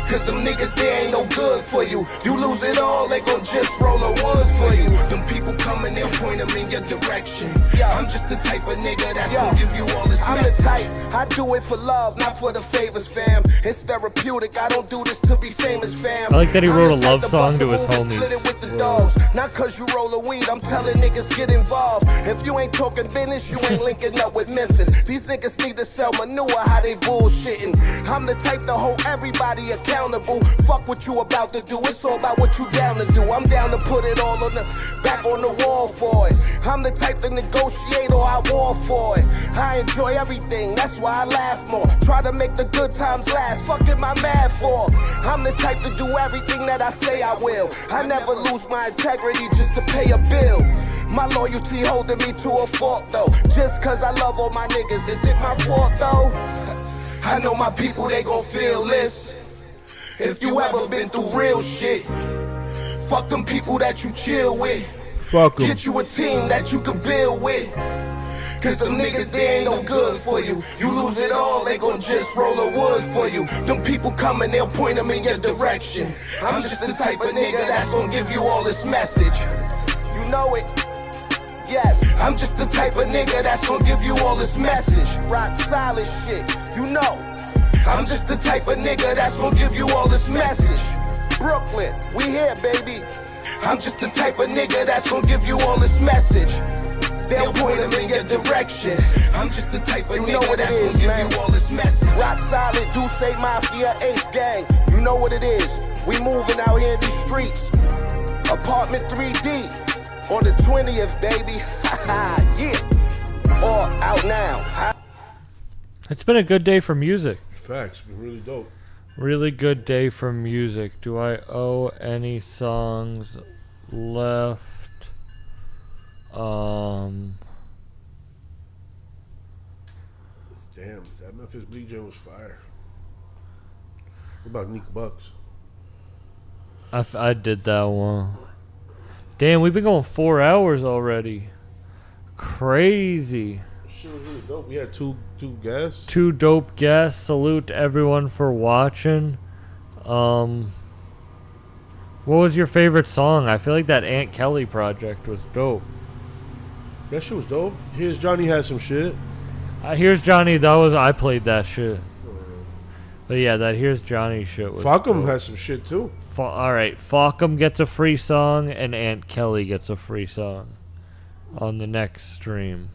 Cause them niggas, they ain't no good for you. You lose it all, they gon' just roll a wood for you. Them people coming, they'll point them in your direction. I'm just the type of nigga that's gon' give you all this I'm message. The type, I do it for love, not for the favors, fam. It's therapeutic, I don't do this to be famous, fam. I like that he wrote a love song to his homies. With the dogs. Not cause you roll a weed, I'm telling niggas get involved. If you ain't talking business, you ain't linking up with Memphis. These niggas need to sell manure, how they bullshitting. I'm the type to hold everybody accountable. Fuck what you about to do, it's all about what you down to do. I'm down to put it all on the back on the wall for it. I'm the type to negotiate or I war for it. I enjoy everything, that's why I laugh more. Try to make the good times last, fuck am I mad for? I'm the type to do everything that I say I will. I never lose my integrity just to pay a bill. My loyalty holding me to a fault though. Just cause I love all my niggas, is it my fault though? I know my people, they gon' feel this. If you ever been through real shit, fuck them people that you chill with. Fuck 'em. Get you a team that you can build with. Cause them niggas, they ain't no good for you. You lose it all, they gon' just roll a wood for you. Them people coming, they'll point them in your direction. I'm just the type of nigga that's gon' give you all this message. You know it. Yes, I'm just the type of nigga that's gon' give you all this message. Rock solid shit, you know. I'm just the type of nigga that's gon' give you all this message. Brooklyn, we here, baby. I'm just the type of nigga that's gon' give you all this message. they'll point them in your direction. I'm just the type of you know nigga what it that's is, gonna man. give you all this message. Rock solid, Duce Mafia, Ace Gang. You know what it is. We moving out here in these streets. Apartment 3D on the 20th, baby. Yeah. Or out now. It's been a good day for music. Facts, been really dope. Really good day for music. Do I owe any songs left? Damn, that Memphis Bleak Jam was fire. What about Nick Bucks? I did that one. Damn, we've been going 4 hours already. Crazy. Shit was really dope. We had two guests. 2 dope guests. Salute to everyone for watching. What was your favorite song? I feel like that Aunt Kelly project was dope. That shit was dope. Here's Johnny had some shit. Here's Johnny. I played that shit. But yeah, that Here's Johnny shit was Falcom dope. has some shit too. Alright, Falcom gets a free song and Aunt Kelly gets a free song on the next stream.